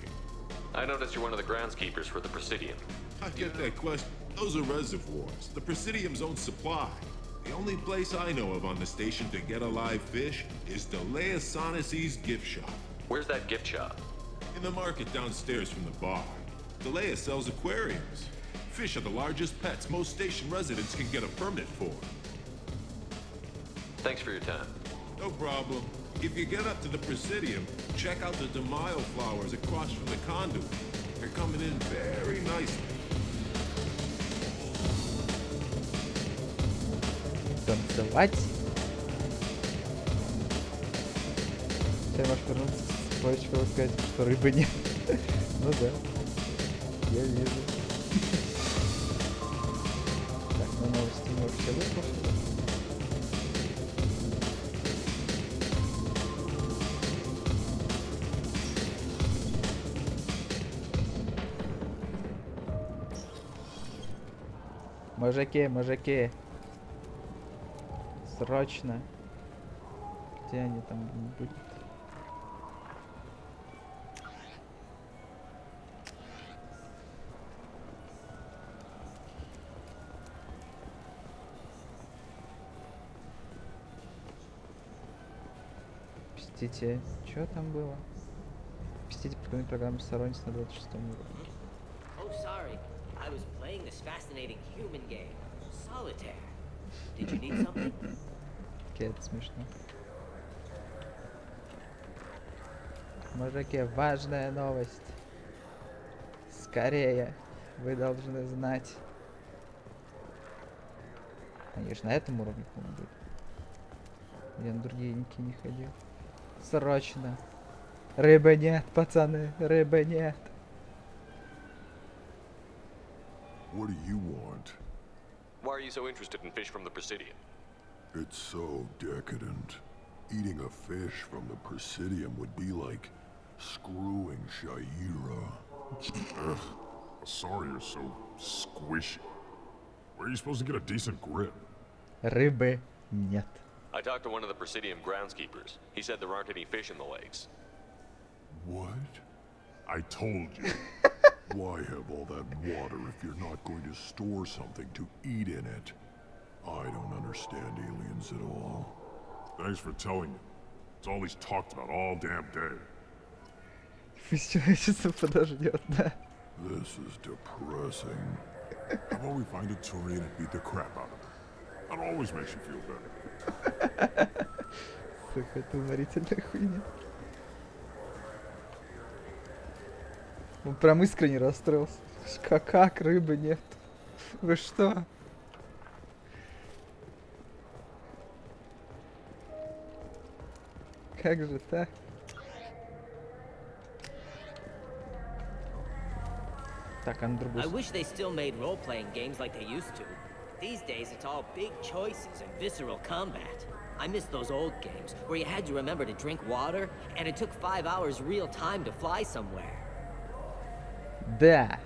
I noticed you're one of the groundskeepers for the Presidium. I get that question. Those are reservoirs, the Presidium's own supply. The only place I know of on the station to get a live fish is Delea Sonasy's gift shop. Where's that gift shop? In the market downstairs from the bar. Delea sells aquariums. Fish are the largest pets most station residents can get a permit for. Thanks for your time. No problem. If you get up to the Presidium, check out the DeMaio flowers across from the conduit. They're coming in very nicely. Танцевать. Ты можешь вернуться с почвы и сказать, что рыбы нет. Ну да. Я вижу. Так, ну новости мы вообще выслушали. Мужики, мужики. Срочно. Где они там будут? Посетите. Что там было? Посетите подготовленную программу сторонниц на 26-м уровне. Oh, sorry. I was playing this fascinating human game. Solitaire. Did you need something? Окей, это смешно. Мужики, важная новость. Скорее, вы должны знать. Конечно, на этом уровне, по-моему, будет. Я на другие ники не ходил. Срочно. Рыбы нет, пацаны, рыбы нет. What do you want? Why are you so interested in fish from the Presidium? It's so decadent. Eating a fish from the Presidium would be like screwing Shaira. Ugh, sorry you're so squishy. Where are you supposed to get a decent grip? Рыбы нет. I talked to one of the Presidium groundskeepers. He said there aren't any fish in the lakes. What? I told you. Why have all that water if you're not going to store something to eat in it? I don't understand aliens at all. Thanks for telling me. It's all he's talked about all damn day. Человечество подождет, да? This is depressing. How about we find a Turian and beat the crap out of him? That always makes you feel better. Сука, это уморительная хуйня. Он прям искренне расстроился. Как рыбы нет? Вы что? Как же так? Так, а на другую I wish they still made role-playing games like they used to. These days, it's all big choices and visceral combat. I miss those old games where you had to remember to drink water, and it took 5 hours real time to fly somewhere. Да.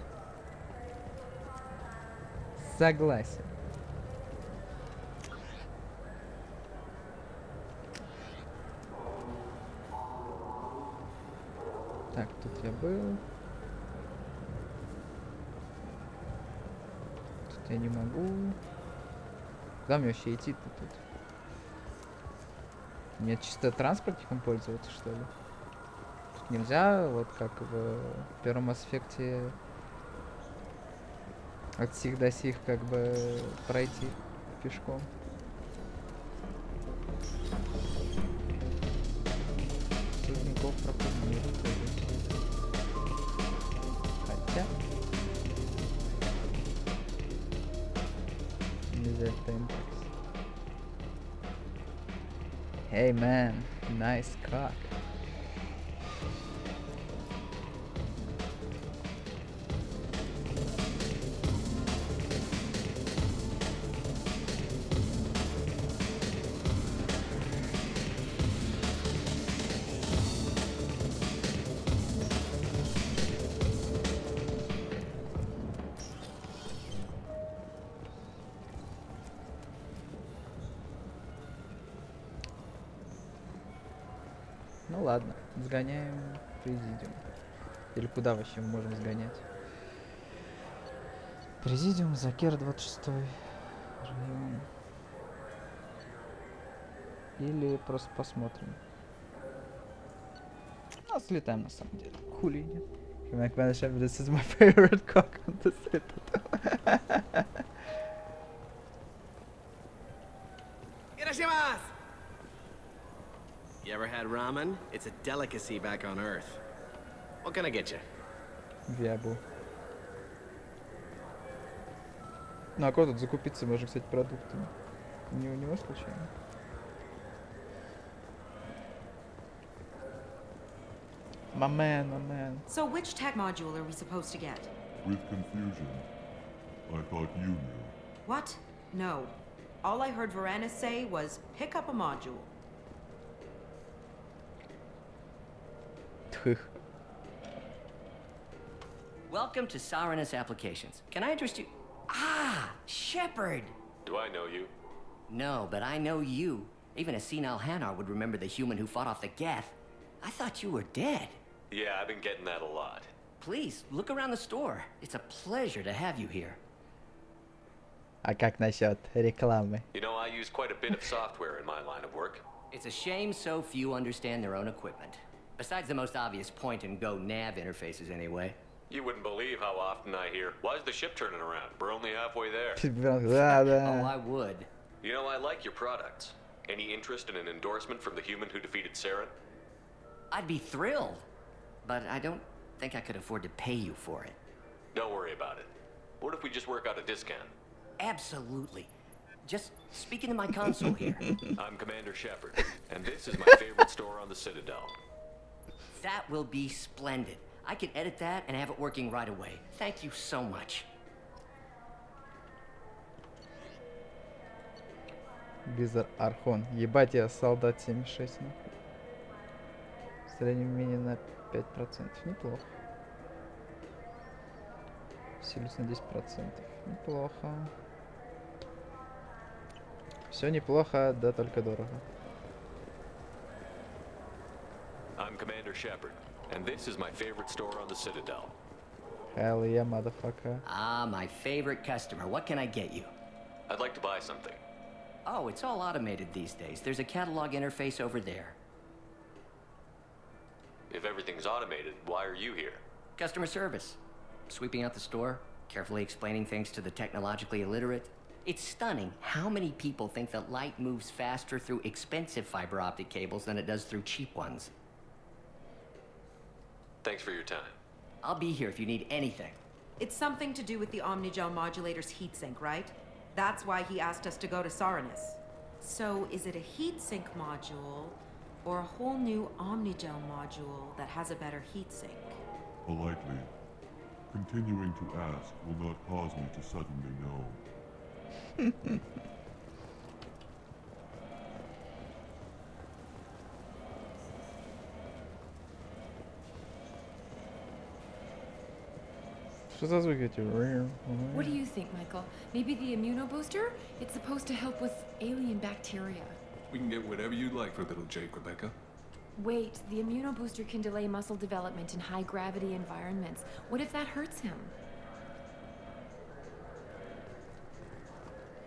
Согласен. Так, тут я был. Тут я не могу. Куда мне вообще идти-то тут? Мне чисто транспортником пользоваться, что ли? Тут нельзя, вот как в первом Mass Effect'е, от сих до сих как бы пройти пешком. Создников проходит мир. Хотя... Нельзя темпекс. Hey man, nice cock. Ну ладно, сгоняем в Президиум. Или куда вообще мы можем сгонять? Президиум, Закер 26 район. Или просто посмотрим. Ну, слетаем на самом деле. Хули нет. This is my favorite cock on the Citadel. You ever had ramen? It's a delicacy back on Earth. What can I get you? Вябу. Ну а куда тут закупиться можно, кстати, продуктами? Не у него случайно? My man. So which tech module are we supposed to get? With confusion. I thought you knew. What? No. All I heard Varanus say was, pick up a module. Welcome to Saranus Applications. Can I interest you? Ah, Shepard! Do I know you? No, but I know you. Even a senile Hanar would remember the human who fought off the Geth. I thought you were dead. Yeah, I've been getting that a lot. Please, look around the store. It's a pleasure to have you here. А как насчет рекламы? You know, I use quite a bit of software in my line of work. It's a shame so few understand their own equipment. Besides the most obvious point-and-go nav interfaces, anyway. You wouldn't believe how often I hear, "Why's the ship turning around? We're only halfway there." Oh, I would. You know, I like your products. Any interest in an endorsement from the human who defeated Saren? I'd be thrilled. but I don't think I could afford to pay you for it. Don't worry about it. What if we just work out a discount? Absolutely. Just speak into my console here. I'm Commander Shepard, and this is my favorite store on the Citadel. That will be splendid. I can edit that and have it working right away. Thank you so much. Визор Архон. Ебать, я солдат 76. Среднее умение на 5%. Неплохо. Силюсь на 10%. Неплохо. Все неплохо, да только дорого. I'm Commander Shepard, and this is my favorite store on the Citadel. Hell yeah, motherfucker. Ah, my favorite customer. What can I get you? I'd like to buy something. Oh, it's all automated these days. There's a catalog interface over there. If everything's automated, why are you here? Customer service. Sweeping out the store, carefully explaining things to the technologically illiterate. It's stunning how many people think that light moves faster through expensive fiber optic cables than it does through cheap ones. Thanks for your time. I'll be here if you need anything. It's something to do with the Omnigel modulator's heatsink, right? That's why he asked us to go to Saranus. So, is it a heatsink module, or a whole new Omnigel module that has a better heatsink? Politely. Continuing to ask will not cause me to suddenly know. Что за звуки эти? What do you think, Michael? Maybe the immunobooster? It's supposed to help with alien bacteria. We can get whatever you like for little Jake, Rebecca. Wait, the immunobooster can delay muscle development in high-gravity environments. What if that hurts him?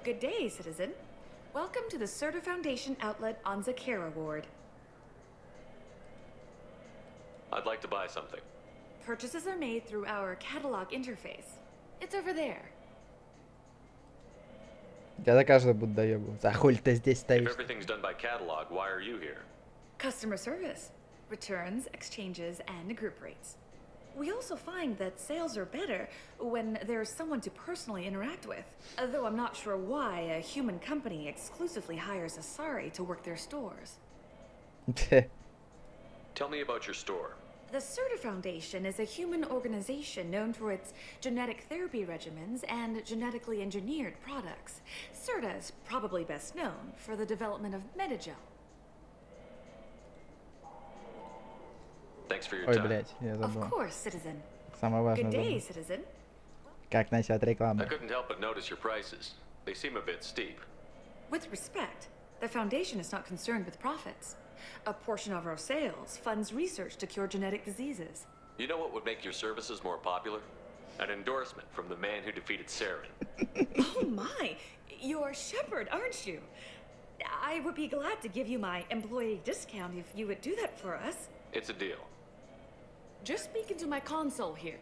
Good day, citizen. Welcome to the Serta Foundation outlet on Zakera Ward. I'd like to buy something. Purchases are made through our catalog interface. It's over there. Я до каждого буду доебываться. А хуй ты здесь If стоишь? everything's done by catalog, why are you here? Customer service. Returns, exchanges, and group rates. We also find that sales are better when there's someone to personally interact with. Though I'm not sure why a human company exclusively hires Asari to work their stores. Tell me about your store. The Serta Foundation is a human organization known for its genetic therapy regimens and genetically engineered products. Serta is probably best known for the development of Metagel. Thanks for your Ой, time. блядь, я забыл. Of course, citizen. Самое важное Good day, забыл. citizen. Как начать I рекламу? couldn't help but notice your prices. They seem a bit steep. With respect, the Foundation is not concerned with profits. A portion of our sales funds research to cure genetic diseases. You know what would make your services more popular? An endorsement from the man who defeated Saren. Oh my! You're Shepard, aren't you? I would be glad to give you my employee discount if you would do that for us. It's a deal. Just speak into my console here.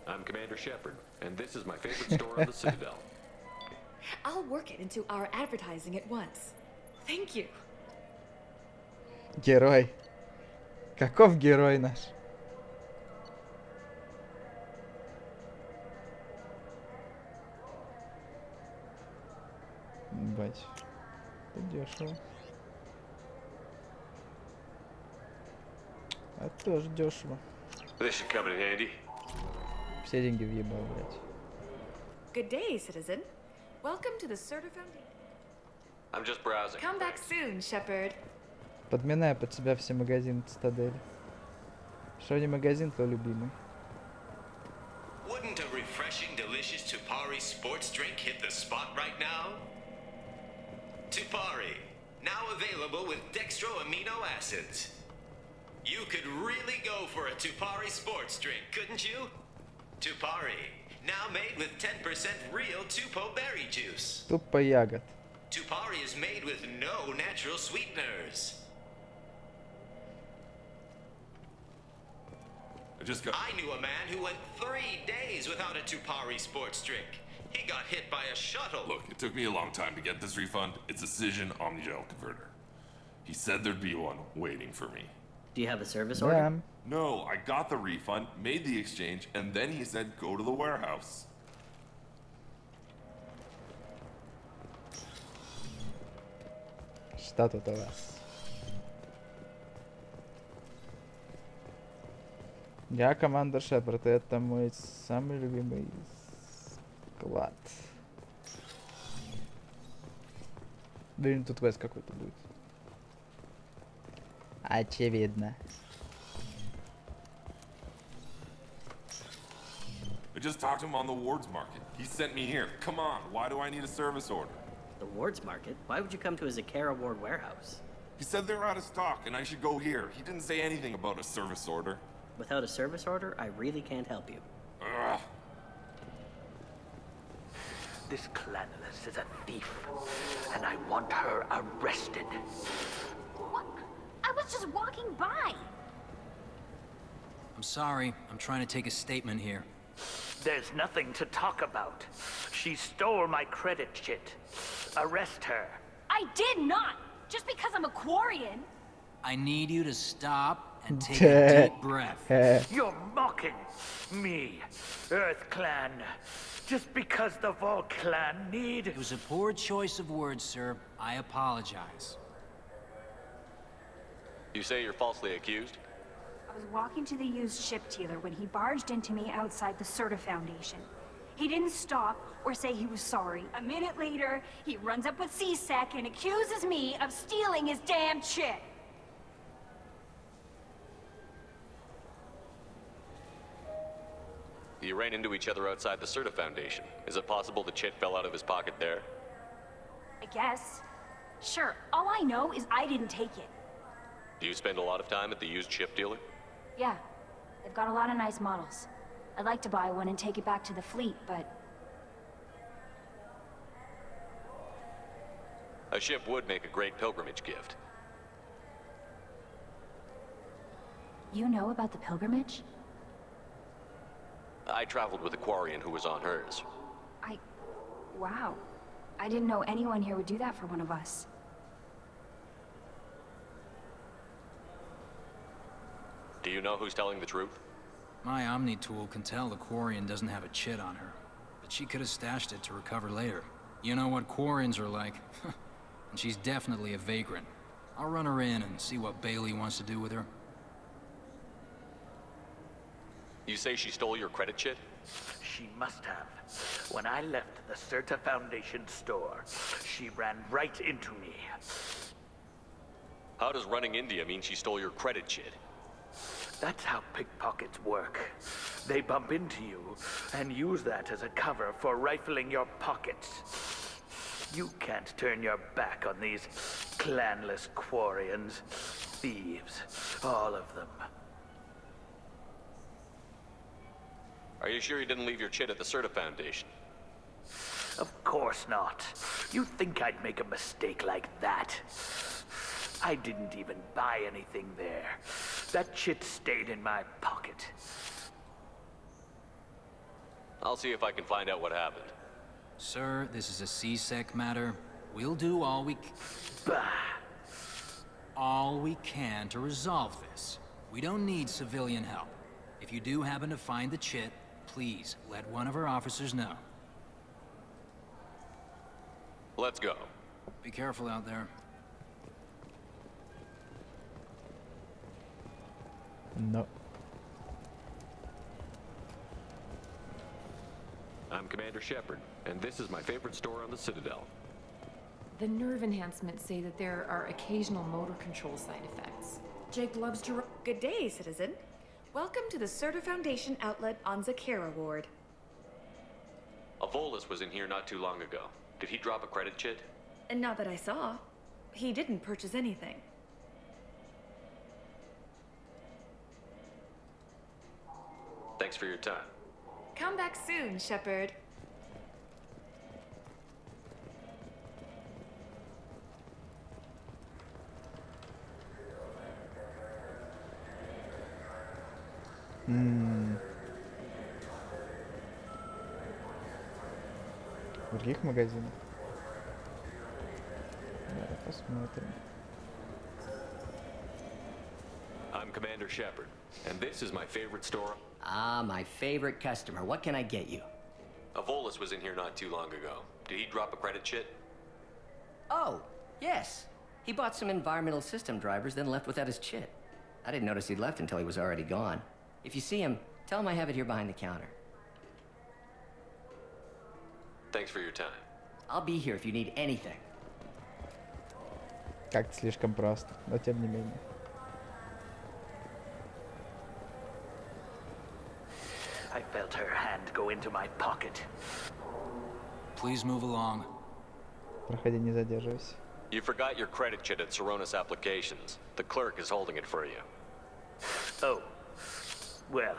I'm Commander Shepard, and this is my favorite store on the Citadel. I'll work it into our advertising at once. Thank you. Герой. Каков герой наш? Бать. Это дешево. А тоже дешево. This should come in handy. Все деньги въебал, блядь. Good day, citizen. Welcome to the Serta Foundation. I'm just browsing. Come back soon, Shepard. Подминая под себя все магазины Цитадели. Что не магазин, то любимый. Wouldn't a refreshing, delicious Tupari sports drink hit the spot right now? Tupari, now available with dextro amino acids. You could really go for a Tupari sports drink, couldn't you? Tupari, now made with 10% real Tupo berry juice. Тупо ягод. Tupari is made with no natural sweeteners. I knew a man who went 3 days without a Tupari sports drink. He got hit by a shuttle. Look, it took me a long time to get this refund. It's a Cision Omnigel converter. He said there'd be one waiting for me. Do you have a service order? No, I got the refund, made the exchange, and then he said go to the warehouse. Что тут у вас? Я командор Шепард, и это мой самый любимый склад. Блин, тут квест какой-то будет. Очевидно. I just talked to him on the Wards Market. He sent me here. Come on, why do I need a service order? The Wards Market? Why would you come to a Zakara Ward warehouse? He said they're out of stock and I should go here. He didn't say anything about a service order. Without a service order, I really can't help you. Ugh. This clanless is a thief, and I want her arrested. What? I was just walking by. I'm sorry. I'm trying to take a statement here. There's nothing to talk about. She stole my credit chit. Arrest her. I did not! Just because I'm a Quarian. I need you to stop and take a deep breath. You're mocking me, Earth Clan. Just because the Vol Clan need... It was a poor choice of words, sir. I apologize. You say you're falsely accused? I was walking to the used ship dealer when he barged into me outside the Serta Foundation. He didn't stop or say he was sorry. A minute later, he runs up with C-Sec and accuses me of stealing his damn chit. You ran into each other outside the Serta Foundation. Is it possible the chit fell out of his pocket there? I guess. Sure, all I know is I didn't take it. Do you spend a lot of time at the used ship dealer? Yeah, they've got a lot of nice models. I'd like to buy one and take it back to the fleet, but... A ship would make a great pilgrimage gift. You know about the pilgrimage? I traveled with a Quarian who was on hers. Wow. I didn't know anyone here would do that for one of us. Do you know who's telling the truth? My Omni tool can tell the Quarian doesn't have a chit on her, but she could have stashed it to recover later. You know what Quarians are like, and she's definitely a vagrant. I'll run her in and see what Bailey wants to do with her. You say she stole your credit chit? She must have. When I left the Serta Foundation store, she ran right into me. How does running into you mean she stole your credit chit? That's how pickpockets work. They bump into you and use that as a cover for rifling your pockets. You can't turn your back on these clanless Quarians. Thieves, all of them. Are you sure you didn't leave your chit at the Serta Foundation? Of course not. You think I'd make a mistake like that? I didn't even buy anything there. That chit stayed in my pocket. I'll see if I can find out what happened. Sir, this is a C-Sec matter. We'll do all we can to resolve this. We don't need civilian help. If you do happen to find the chit, please let one of our officers know. Let's go. Be careful out there. No. I'm Commander Shepard, and this is my favorite store on the Citadel. The nerve enhancements say that there are occasional motor control side effects. Jake loves to... Good day, citizen. Welcome to the Serta Foundation outlet on Zakara Ward. A Volus was in here not too long ago. Did he drop a credit chit? And not that I saw. He didn't purchase anything. Thanks for your time. Come back soon, Shepard. В других магазинах. Давай посмотрим. I'm Commander Shepard, and this is my favorite store. Ah, my favorite customer. What can I get you? Avolis was in here not too long ago. Did he drop a credit chit? Oh, yes. He bought some environmental system drivers, then left without his chit. I didn't notice he'd left until he was already gone. If you see him, tell him I have it here behind the counter. Thanks for your time. I'll be here if you need anything. Как-то слишком просто, но тем не менее. I felt her hand go into my pocket. Please move along. Проходи, не задерживайся. You forgot your credit chit at Saronis Applications. The clerk is holding it for you. Oh. Well,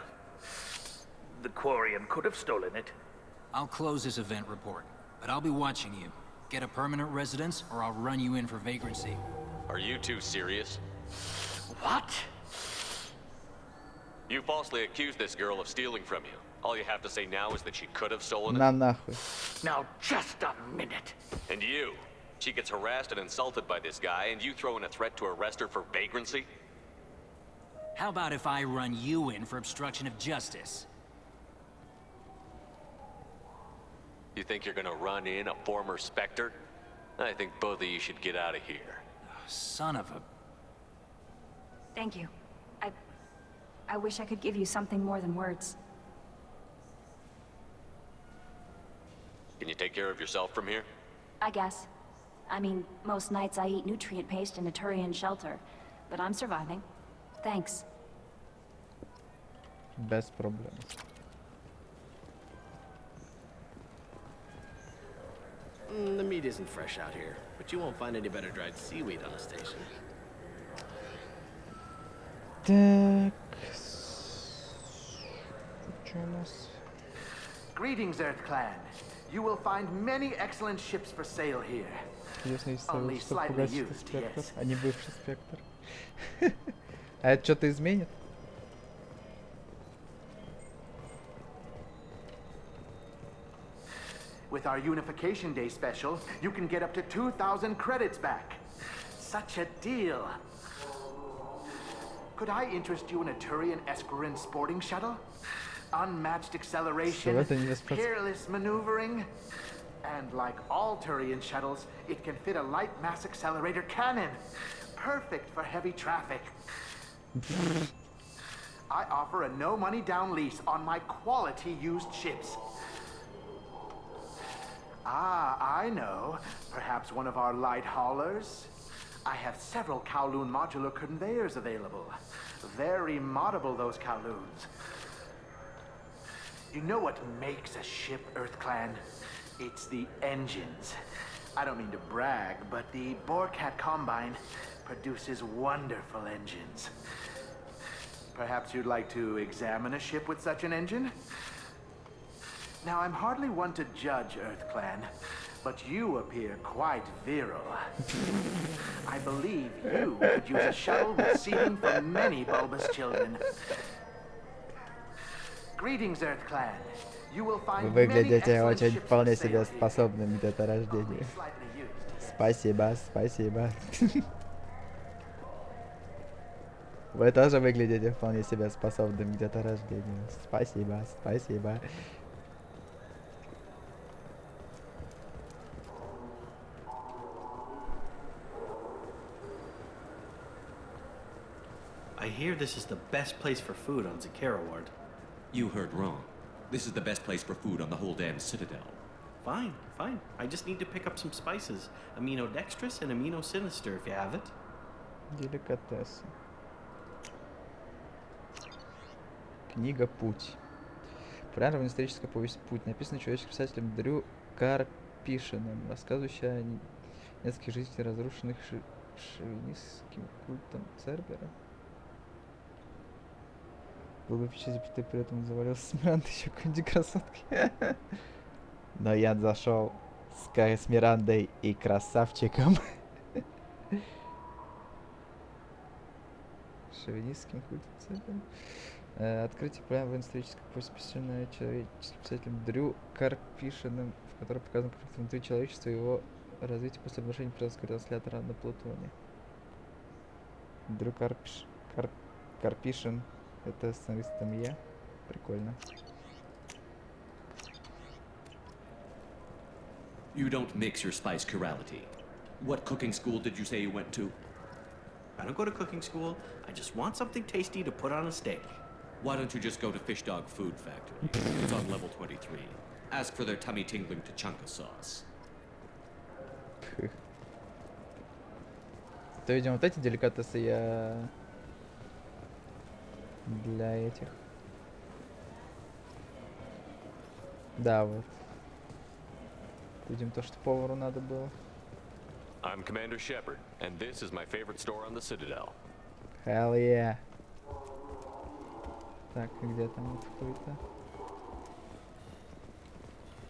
the Quarian could have stolen it. I'll close this event report, but I'll be watching you. Get a permanent residence, or I'll run you in for vagrancy. Are you two serious? What? You falsely accused this girl of stealing from you. All you have to say now is that she could have stolen На it. нахуй. Now, just a minute. And you. She gets harassed and insulted by this guy, and you throw in a threat to arrest her for vagrancy? How about if I run you in for obstruction of justice? You think you're gonna run in a former Spectre? I think both of you should get out of here. Son of a... Thank you. I wish I could give you something more than words. Can you take care of yourself from here? I guess. I mean, most nights I eat nutrient paste in a Turian shelter, but I'm surviving. Thanks. Без проблем. The meat isn't fresh out here, but you won't find any better dried seaweed on the station. Так. Что у нас? Greetings, Earth Clan. You will find many excellent ships for sale here. Интересно, если Only что slightly пугать used, спектр, yes. а не бывший спектр. А это что-то изменит? With our Unification Day special, you can get up to 2,000 credits back. Such a deal. Could I interest you in a Turian Esquirine sporting shuttle? Unmatched acceleration, peerless maneuvering, and like all Turian shuttles, it can fit a light mass accelerator cannon. Perfect for heavy traffic. I offer a no-money down lease on my quality used ships. Ah, I know. Perhaps one of our light haulers? I have several Kowloon modular conveyors available. Very moddable, those Kowloons. You know what makes a ship, Earth Clan? It's the engines. I don't mean to brag, but the Borecat Combine produces wonderful engines. Perhaps you'd like to examine a ship with such an engine? Now, I'm hardly one to judge, Earth Clan, but you appear quite virile. I believe you could use a shuttle with seating for many bulbous children. Greetings, Earth Clan. You will Вы find many выглядите excellent очень ships вполне for sale себе here. способным к деторождению. Спасибо, спасибо. Вы тоже выглядите вполне себе способным к деторождению. Спасибо, спасибо. I hear this is the best place for food on Zakara Ward. You heard wrong. This is the best place for food on the whole damn Citadel. Fine, fine. I just need to pick up some spices. Aminodextrous and aminosinister if you have it. Деликатесы. Книга «Путь». Популярная историческая повесть «Путь», написана человеческим писателем Дрю Карпишиным, рассказывающая о нескольких жителей разрушенных шовинистским культом Цербера. Был бы впечатлен, ты при этом завалился с Мирандой еще какой-нибудь красотки. Но я зашел с Мирандой и красавчиком. Шовинистским культом Цербера. Открытие прямо военно-исторической повести, посвященное человеческим писателем Дрю Карпишиным, в которой показано, как внутри человечества и его развитие после обнаружения пиратского транслятора на Плутоне. Дрю Карпишин. Это сценарист там я. Прикольно. You don't mix your spice chirality. What cooking school did you say you went to? I don't go to cooking school. I just want something tasty to put on a steak. Why don't you just go to Fish Dog Food Factory? It's on level 23. Ask for their tummy-tingling tachanka sauce. То, видимо, вот эти деликатесы я для этих. Да, вот. Видим то, что повару надо было. I'm Commander Shepard, and this is my favorite store on the Citadel. Hell yeah. Так, где там вот какой-то?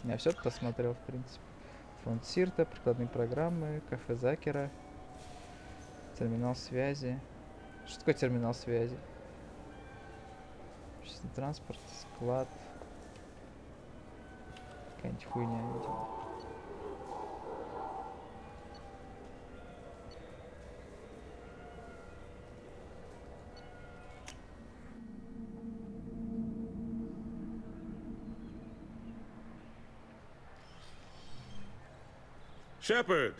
Я все посмотрел, в принципе. Фонд Сирта, прикладные программы, кафе Закера, терминал связи. Что такое терминал связи? Общественный транспорт, склад. Какая-нибудь хуйня, видимо. Shepard!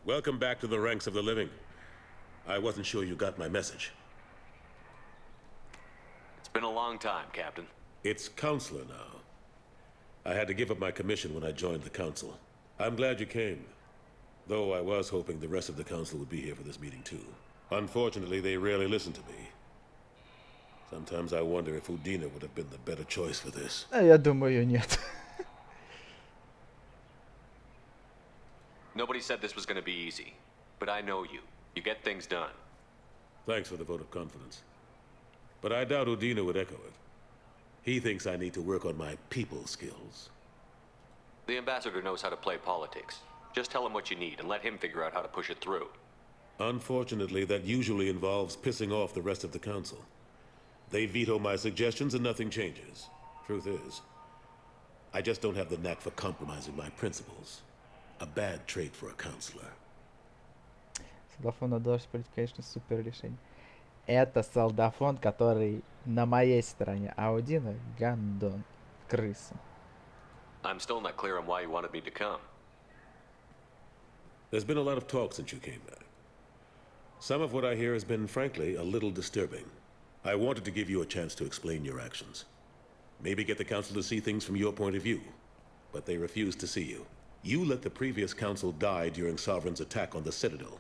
Welcome back to the ranks of the living. I wasn't sure you got my message. It's been a long time, Captain. It's Counselor now. I had to give up my commission when I joined the Council. I'm glad you came. Though I was hoping the rest of the Council would be here for this meeting too. Unfortunately, they rarely listen to me. Sometimes I wonder if Udina would have been the better choice for this. Я думаю, нет. Nobody said this was going to be easy, but I know you. You get things done. Thanks for the vote of confidence. But I doubt Udina would echo it. He thinks I need to work on my people skills. The ambassador knows how to play politics. Just tell him what you need and let him figure out how to push it through. Unfortunately, that usually involves pissing off the rest of the council. They veto my suggestions and nothing changes. Truth is, I just don't have the knack for compromising my principles. A bad trait for a counselor. Солдафон надо спорить, конечно, супер решение. Это солдафон, который на моей стороне. Аудина гандон. Крыса. I'm still not clear on why you wanted me to come. There's been a lot of talk since you came back. Some of what I hear has been, frankly, a little disturbing. I wanted to give you a chance to explain your actions. Maybe get the council to see things from your point of view. But they refused to see you. You let the previous council die during Sovereign's attack on the Citadel.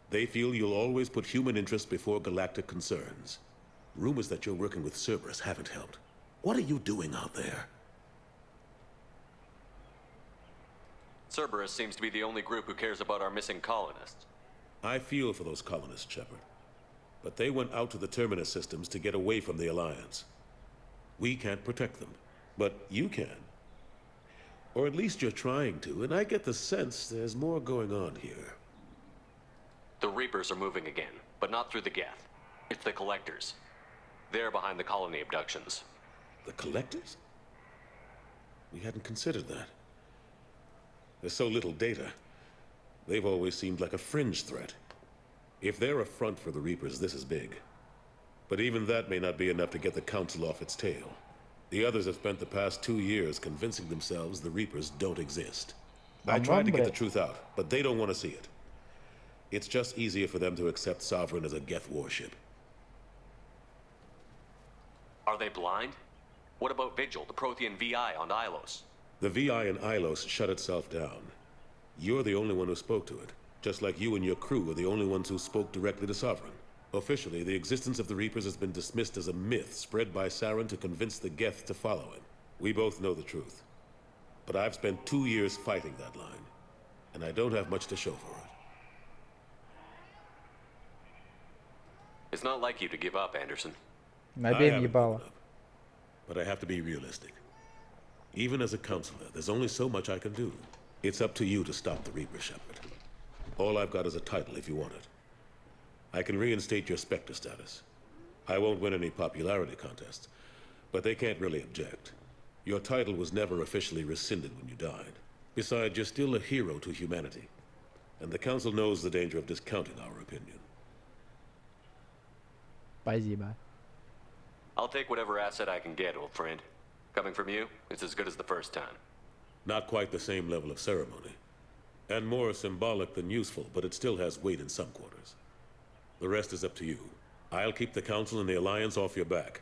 They feel you'll always put human interests before galactic concerns. Rumors that you're working with Cerberus haven't helped. What are you doing out there? Cerberus seems to be the only group who cares about our missing colonists. I feel for those colonists, Shepard. But they went out to the Terminus systems to get away from the Alliance. We can't protect them, but you can. Or at least you're trying to, and I get the sense there's more going on here. The Reapers are moving again, but not through the Geth. It's the Collectors. They're behind the colony abductions. The Collectors? We hadn't considered that. There's so little data. They've always seemed like a fringe threat. If they're a front for the Reapers, this is big. But even that may not be enough to get the Council off its tail. The others have spent the past 2 years convincing themselves the Reapers don't exist. I tried to get the truth out, but they don't want to see it. It's just easier for them to accept Sovereign as a Geth warship. Are they blind? What about Vigil, the Prothean VI on Ilos? The VI in Ilos shut itself down. You're the only one who spoke to it, just like you and your crew are the only ones who spoke directly to Sovereign. Officially, the existence of the Reapers has been dismissed as a myth spread by Saren to convince the Geth to follow him. We both know the truth. But I've spent 2 years fighting that line, and I don't have much to show for it. It's not like you to give up, Anderson. Набей ебало. But I have to be realistic. Even as a counselor, there's only so much I can do. It's up to you to stop the Reaper, Shepard. All I've got is a title if you want it. I can reinstate your Spectre status. I won't win any popularity contests, but they can't really object. Your title was never officially rescinded when you died. Besides, you're still a hero to humanity, and the Council knows the danger of discounting our opinion. Спасибо. I'll take whatever asset I can get, old friend. Coming from you, it's as good as the first time. Not quite the same level of ceremony. And more symbolic than useful, but it still has weight in some quarters. The rest is up to you. I'll keep the Council and the Alliance off your back.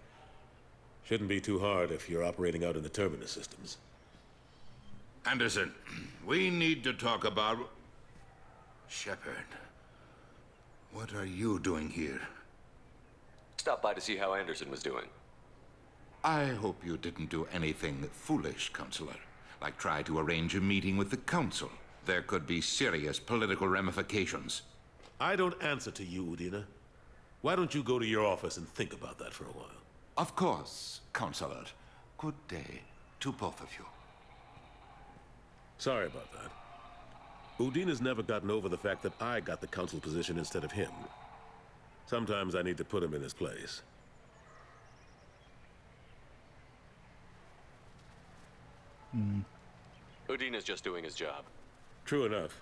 Shouldn't be too hard if you're operating out in the Terminus systems. Anderson, we need to talk about... Shepard. What are you doing here? Stop by to see how Anderson was doing. I hope you didn't do anything foolish, Counselor. Like try to arrange a meeting with the Council. There could be serious political ramifications. I don't answer to you, Udina. Why don't you go to your office and think about that for a while? Of course, Counselor. Good day to both of you. Sorry about that. Udina's never gotten over the fact that I got the Council position instead of him. Sometimes I need to put him in his place. Udina's just doing his job. True enough.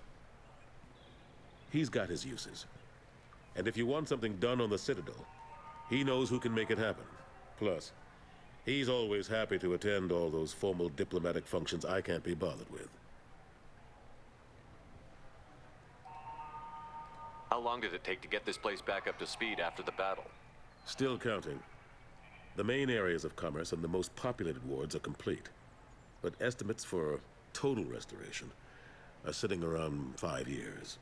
He's got his uses. And if you want something done on the Citadel, he knows who can make it happen. Plus, he's always happy to attend all those formal diplomatic functions I can't be bothered with. How long did it take to get this place back up to speed after the battle? Still counting. The main areas of commerce and the most populated wards are complete. But estimates for total restoration are sitting around 5 years.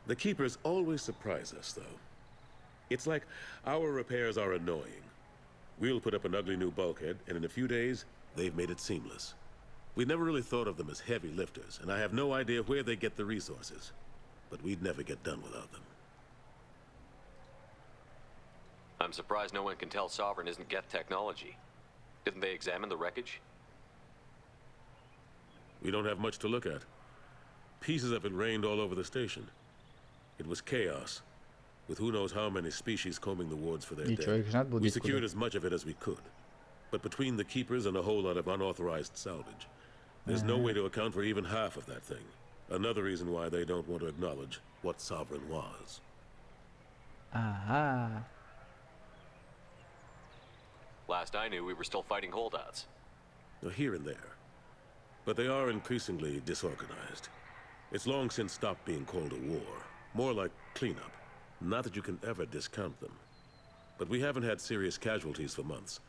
The Keepers always surprise us, though. It's like our repairs are annoying. We'll put up an ugly new bulkhead, and in a few days, they've made it seamless. We never really thought of them as heavy lifters, and I have no idea where they get the resources. But we'd never get done without them. I'm surprised no one can tell Sovereign isn't Geth technology. Didn't they examine the wreckage? We don't have much to look at. Pieces of it rained all over the station. It was chaos, with who knows how many species combing the wards for their dead. We secured as much of it as we could. But between the Keepers and a whole lot of unauthorized salvage, there's no way to account for even half of that thing. Another reason why they don't want to acknowledge what Sovereign was. Aha. Last I knew, we were still fighting holdouts. Here and there. But they are increasingly disorganized. It's long since stopped being called a war. More like cleanup. Not that you can ever discount them. But we haven't had serious casualties for months.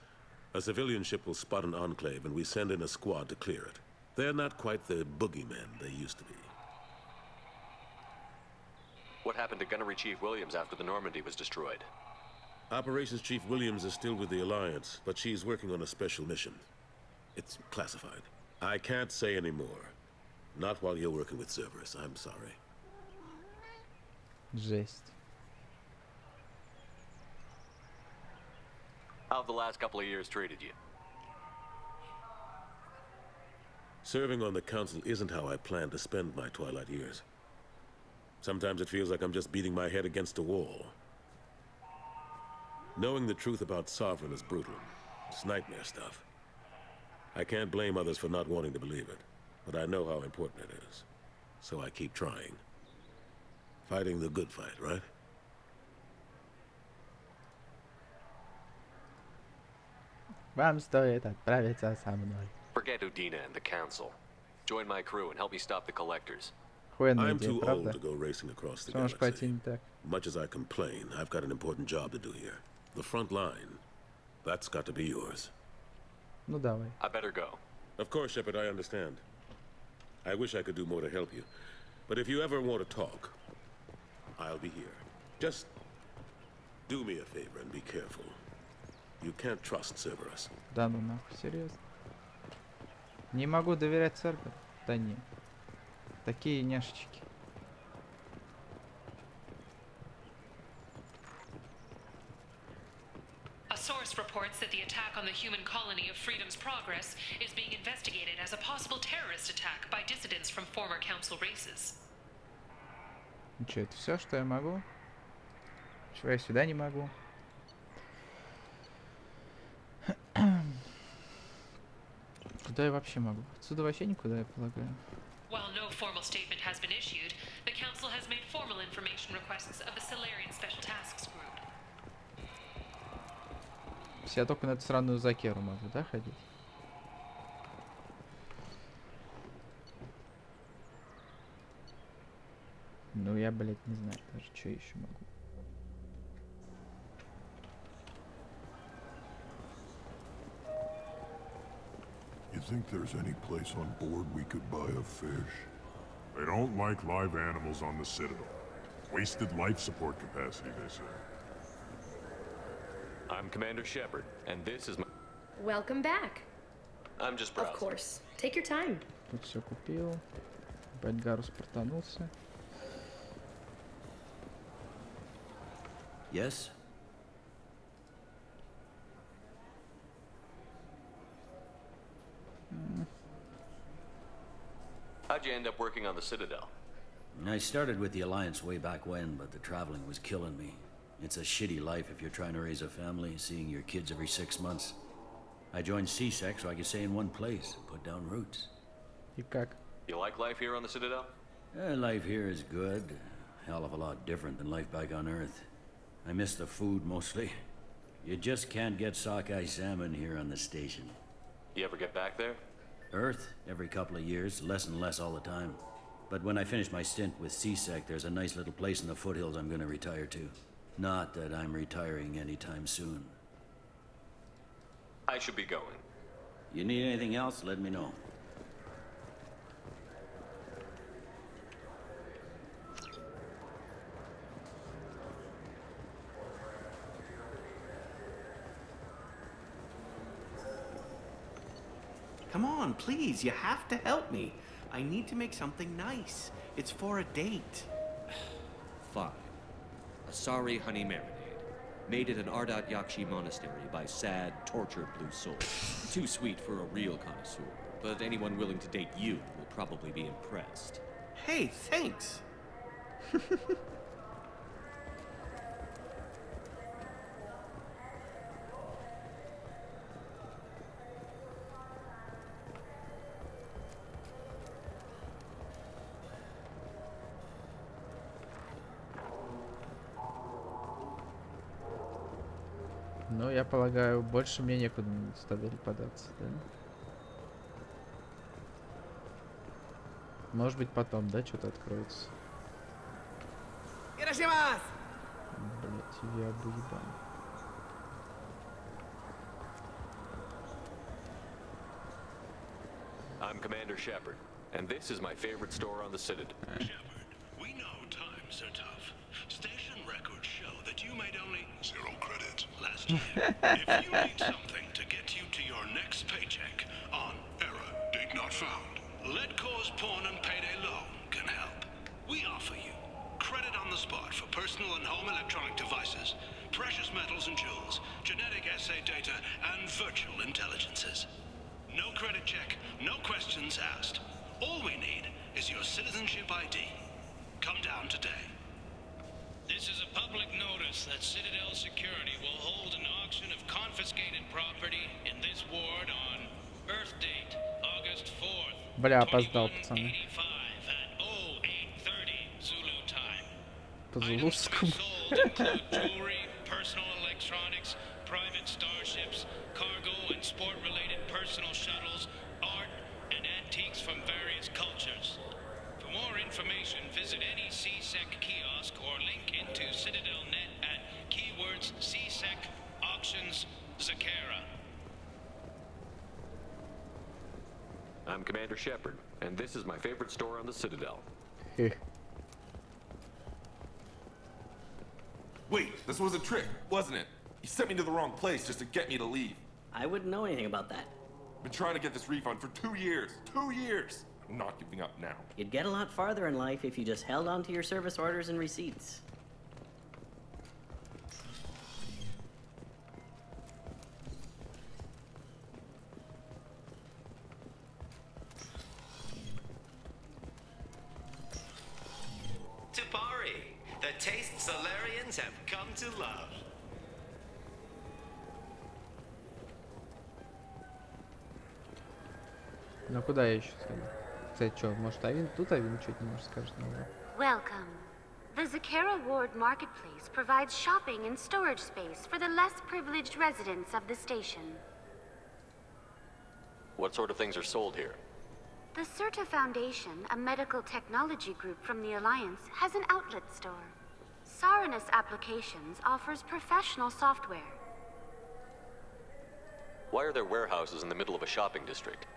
A civilian ship will spot an enclave and we send in a squad to clear it. They're not quite the boogeymen they used to be. What happened to Gunnery Chief Williams after the Normandy was destroyed? Operations Chief Williams is still with the Alliance, but she's working on a special mission. It's classified. I can't say any more. Not while you're working with Cerberus, I'm sorry. Жесть. How have the last couple of years treated you? Serving on the Council isn't how I plan to spend my twilight years. Sometimes it feels like I'm just beating my head against a wall. Knowing the truth about Sovereign is brutal. It's nightmare stuff. I can't blame others for not wanting to believe it, but I know how important it is. So I keep trying. Fighting the good fight, right? Вам стоит отправиться со мной. Forget Udina and the Council. Join my crew and help me stop the collectors. I'm too old to go racing across the galaxy. Much as I complain, I've got an important job to do here. The front line. That's got to be yours. Ну давай. I better go. Of course, Shepard, I understand. I wish I could do more to help you. But if you ever want to talk, I'll be here. Just do me a favor and be careful. You can't trust Cerberus. Да ну нахуй, серьезно? Не могу доверять Церберу? Да не. Такие няшечки. A source reports that the attack on the human colony of Freedom's Progress is being investigated as a possible terrorist attack by dissidents from former council races. Че, это все, что я могу? Чего я сюда не могу? Куда я вообще могу? Отсюда вообще никуда, я полагаю. While no formal statement has been issued, the council has made formal information requests of the Solarian Special Tasks Group. Я только на эту сраную Закеру могу, да, ходить? Ну я, блядь, не знаю даже, что еще могу. You think there's any place on board we could buy a fish? They don't like live animals on the Citadel. Wasted life support capacity, they say. I'm Commander Shepard, and this is my... Welcome back. I'm just browsing. Of course. Take your time. Тут все купил. Опять Гарус портанулся. Yes? How'd you end up working on the Citadel? I started with the Alliance way back when, but the traveling was killing me. It's a shitty life if you're trying to raise a family, seeing your kids every 6 months. I joined CSEC so I could stay in one place and put down roots. You like life here on the Citadel? Life here is good. A hell of a lot different than life back on Earth. I miss the food mostly. You just can't get sockeye salmon here on the station. You ever get back there? Earth, every couple of years, less and less all the time. But when I finish my stint with CSEC, there's a nice little place in the foothills I'm gonna retire to. Not that I'm retiring anytime soon. I should be going. You need anything else, let me know. Come on, please, you have to help me. I need to make something nice. It's for a date. Fine. Asari honey marinade. Made at an Ardat Yakshi monastery by sad, tortured blue souls. Too sweet for a real connoisseur, but anyone willing to date you will probably be impressed. Hey, thanks. Ну, я полагаю, больше мне некуда на цитадель податься, да? Может быть, потом, да, что-то откроется. Блять, я бы ебал. I'm Commander Shepard, and this is my favorite store on the Citadel. Shepard, we know times are tough. Station records show that you made only 0 credits last year. If you need something to get you to your next paycheck on error, date not found, Lead Cause Pawn and Payday Loan can help. We offer you credit on the spot for personal and home electronic devices, precious metals and jewels, genetic assay data, and virtual intelligences. No credit check, no questions asked. All we need is your citizenship ID. Come down today. This is a public notice that Citadel Security will hold an auction of confiscated property in this ward on Earth date, August 4th, Бля, опоздал, пацаны. 2185 at 0830 Zulu time. По-зулусскому. Include jewelry, personal electronics, private starships, cargo and sport-related personal shuttles, art, and antiques from various cultures. For more information, visit any CSEC kiosk or link into CitadelNet at keywords CSEC Auctions Zakera. I'm Commander Shepard, and this is my favorite store on the Citadel. Wait, this was a trick, wasn't it? You sent me to the wrong place just to get me to leave. I wouldn't know anything about that. Been trying to get this refund for 2 years. 2 years! I'm not giving up now. You'd get a lot farther in life if you just held on to your service orders and receipts. Tupari, the taste Solarians have come to love. Ну куда я еще сходил? Кстати, что, может Авин? Тут Авин что-то не может скажет, наверное. Welcome. The Zakara Ward Marketplace provides shopping and storage space for the less privileged residents of the station. What sort of things are sold here? The Certa Foundation, a medical technology group from the Alliance, has an outlet store. Saranus Applications offers professional software. Why are there warehouses in the middle of a shopping district?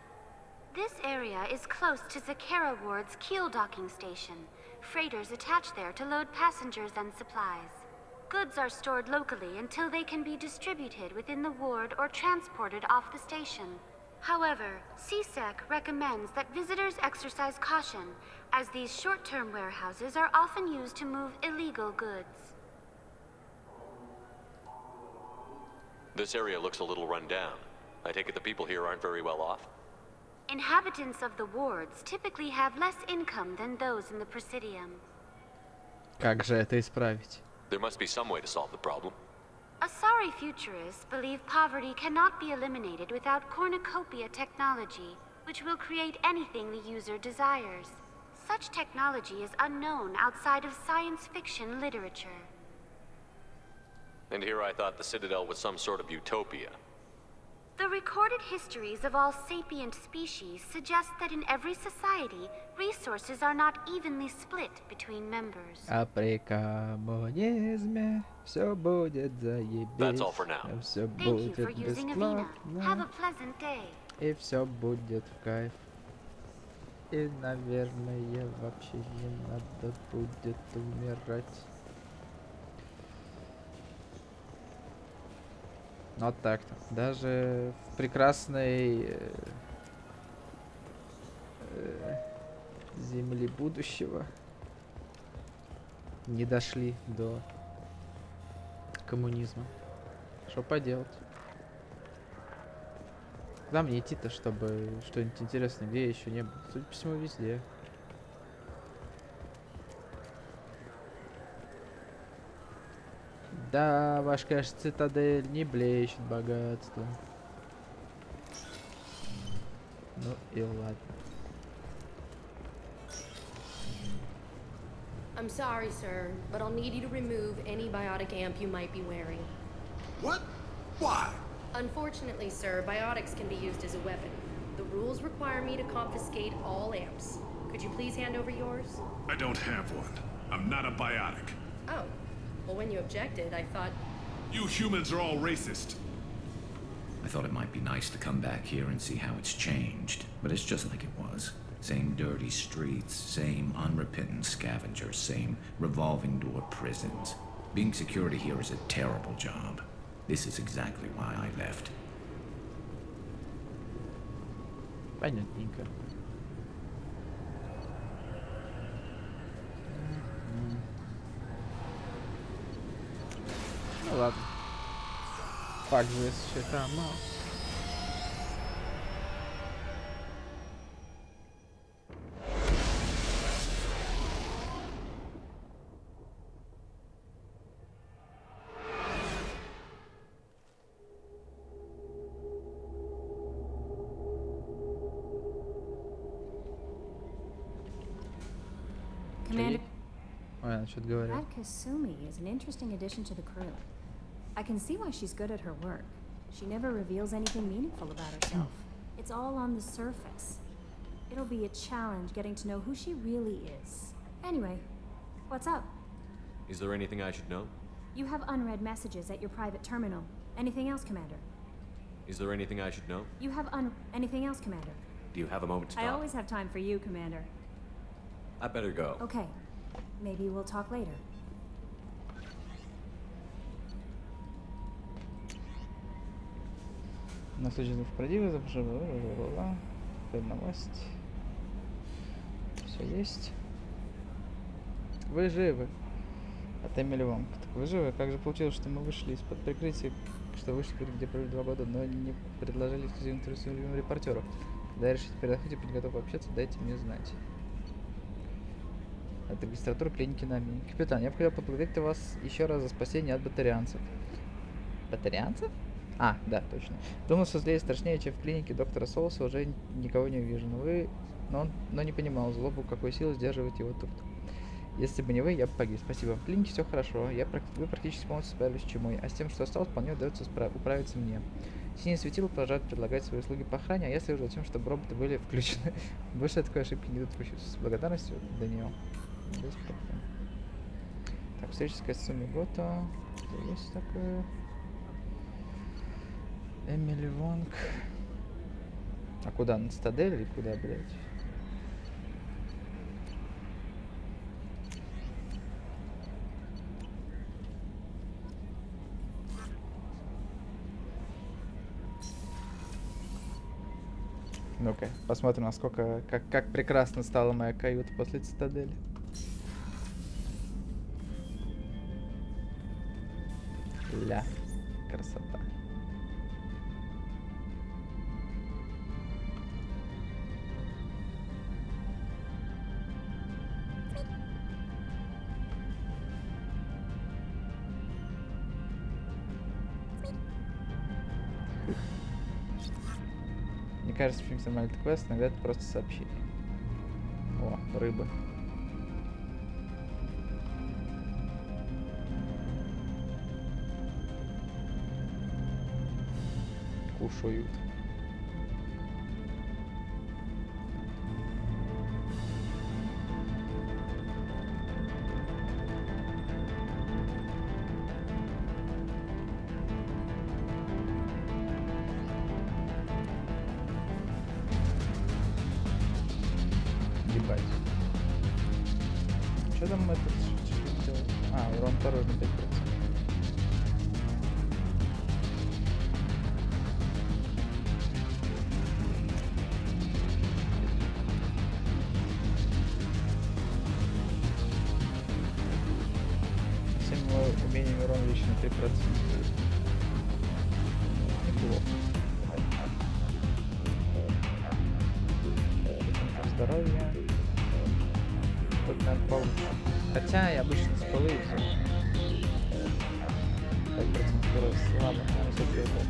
This area is close to Zakara Ward's keel docking station. Freighters attach there to load passengers and supplies. Goods are stored locally until they can be distributed within the ward or transported off the station. However, CSEC recommends that visitors exercise caution, as these short-term warehouses are often used to move illegal goods. This area looks a little run down. I take it the people here aren't very well off? Inhabitants of the wards typically have less income than those in the Presidium. Как же это исправить? There must be some way to solve the problem. Asari futurists believe poverty cannot be eliminated without cornucopia technology, which will create anything the user desires. Such technology is unknown outside of science fiction literature. And here I thought the Citadel was some sort of utopia. The recorded histories of all sapient species suggest that in every society, resources are not evenly split between members. А при коммунизме все будет заебись. That's all for now. Все Thank you for будет using Avena. Have a бесплатно. pleasant day. И все будет в кайф. И, наверное, вообще не надо будет умирать. Вот так-то. Даже в прекрасной земле будущего не дошли до коммунизма. Что поделать? Куда мне идти-то, чтобы что-нибудь интересное, где я еще не был? Судя по всему, везде. Да, ваш, конечно, цитадель не блещет богатством. Ну и ладно. I'm sorry, sir, but I'll need you to remove any biotic amp you might be wearing. What? Why? Unfortunately, sir, biotics can be used as a weapon. The rules require me to confiscate all amps. Could you please hand over yours? I don't have one. I'm not a biotic. Oh. Well, when you objected, I thought... You humans are all racist. I thought it might be nice to come back here and see how it's changed, but it's just like it was. Same dirty streets, same unrepentant scavengers, same revolving door prisons. Being security here is a terrible job. This is exactly why I left. Понятненько. Ну ладно. Fuck this shit, I'm out. Commander, Ой, она что-то говорит. that Kasumi is an interesting addition to the crew. I can see why she's good at her work. She never reveals anything meaningful about herself. It's all on the surface. It'll be a challenge getting to know who she really is. Anyway, what's up? Is there anything I should know? You have unread messages at your private terminal. Anything else, Commander? Is there anything I should know? You have anything else, Commander? Do you have a moment to I talk? always have time for you, Commander. I better go. Okay. Maybe we'll talk later. На случай впереди вызов, новость. Все есть. Вы живы. От Эмили Вонг. Так вы живы? Как же получилось, что мы вышли из-под прикрытия, что вышли, где провели 2 года, но не предложили эксклюзивное интервью своему репортеру. Когда решите передохнуть и быть готовы общаться, дайте мне знать. Это регистратура клиники Нами. Капитан, я бы хотел поблагодарить вас еще раз за спасение от батарианцев. Батарианцев? А, да, точно. Думал, что злее страшнее, чем в клинике доктора Соуса, уже никого не увижу. Но он не понимал злобу, какой силы сдерживает его тут. Если бы не вы, я бы погиб. Спасибо. В клинике все хорошо. Вы практически полностью справились с чумой. А с тем, что осталось, вполне удается управиться мне. Синие светила продолжают предлагать свои услуги по охране, а я слежу за тем, чтобы роботы были включены. Больше такой ошибки не допущусь. С благодарностью, Даниэл. Без проблем. Так, встреча с Кайсуми Гото. Что есть такое? Эмили Вонг. А куда? На Цитадель или куда, блядь? Ну-ка, посмотрим, насколько, как прекрасно стала моя каюта после Цитадели. Ля, красота. Мне кажется, фильм нормальный квест, иногда это просто сообщение. О, рыба. Кушают. Ебать. Что там этот что делает? А, урон второй на 5%. Всем его умением урон лично 3%. Неплохо. Здоровье. Тут, наверное, получше. Хотя я обычно с полы и все. 5% здоровья. Ладно, наверное, все приехал.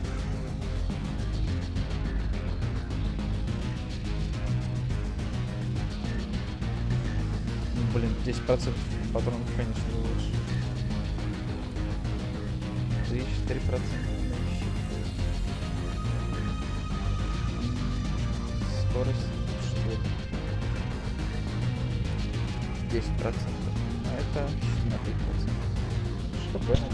Блин, 10% патронов, конечно, лучше. 3%. Скорость. 10%, а это на 3%. Что понял?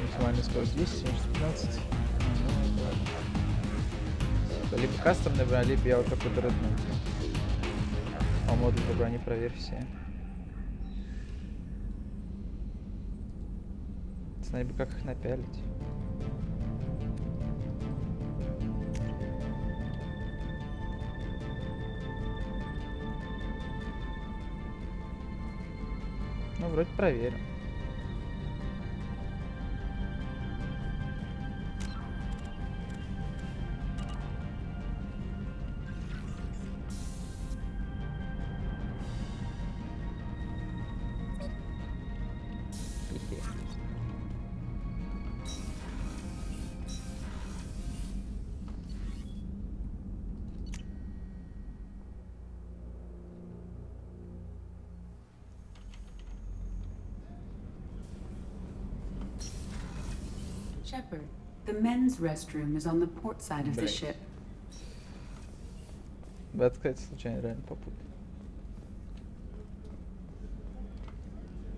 Максимальная скорость 10, 15. Либо кастомный броня, либо я вот какой-то рыднул. А модуль для брони проверь все. Знай бы, как их напялить. Ну, вроде проверим. Shepard, the men's restroom is on the port side of the ship. Бы открыть случайно реально попутно.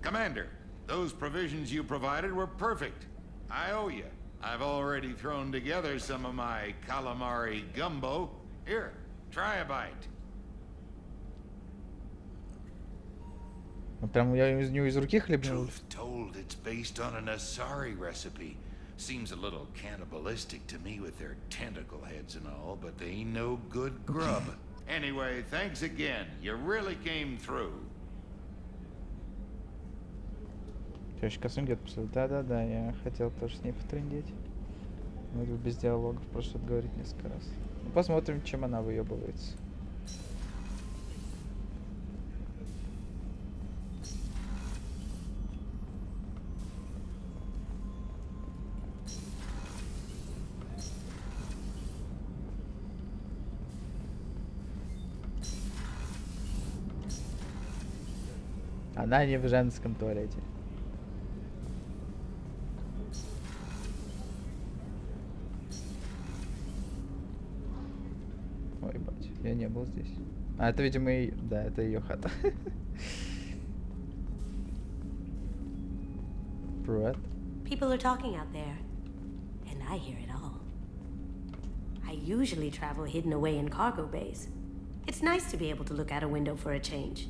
Commander, those provisions you provided were perfect. I owe you. I've already thrown together some of my calamari gumbo. Here, try a bite. Прям я из него из руки хлебнул. Truth told, it's based on an Asari recipe. Seems a little cannibalistic to me with their tentacle heads and all, but they ain't no good grub. Anyway, thanks again. You really came through. Тёща Касун где-то после... Да-да-да, я хотел тоже с ней потрындеть. Мы тут без диалогов просто что-то говорить несколько раз. Ну, посмотрим, чем она выебывается. Она не в женском туалете. Ой, бать, я не был здесь. А это, видимо, и... Да, это ее хата. Привет. People are talking out there, and I hear it all. I usually travel hidden away in cargo bays. It's nice to be able to look out a window for a change.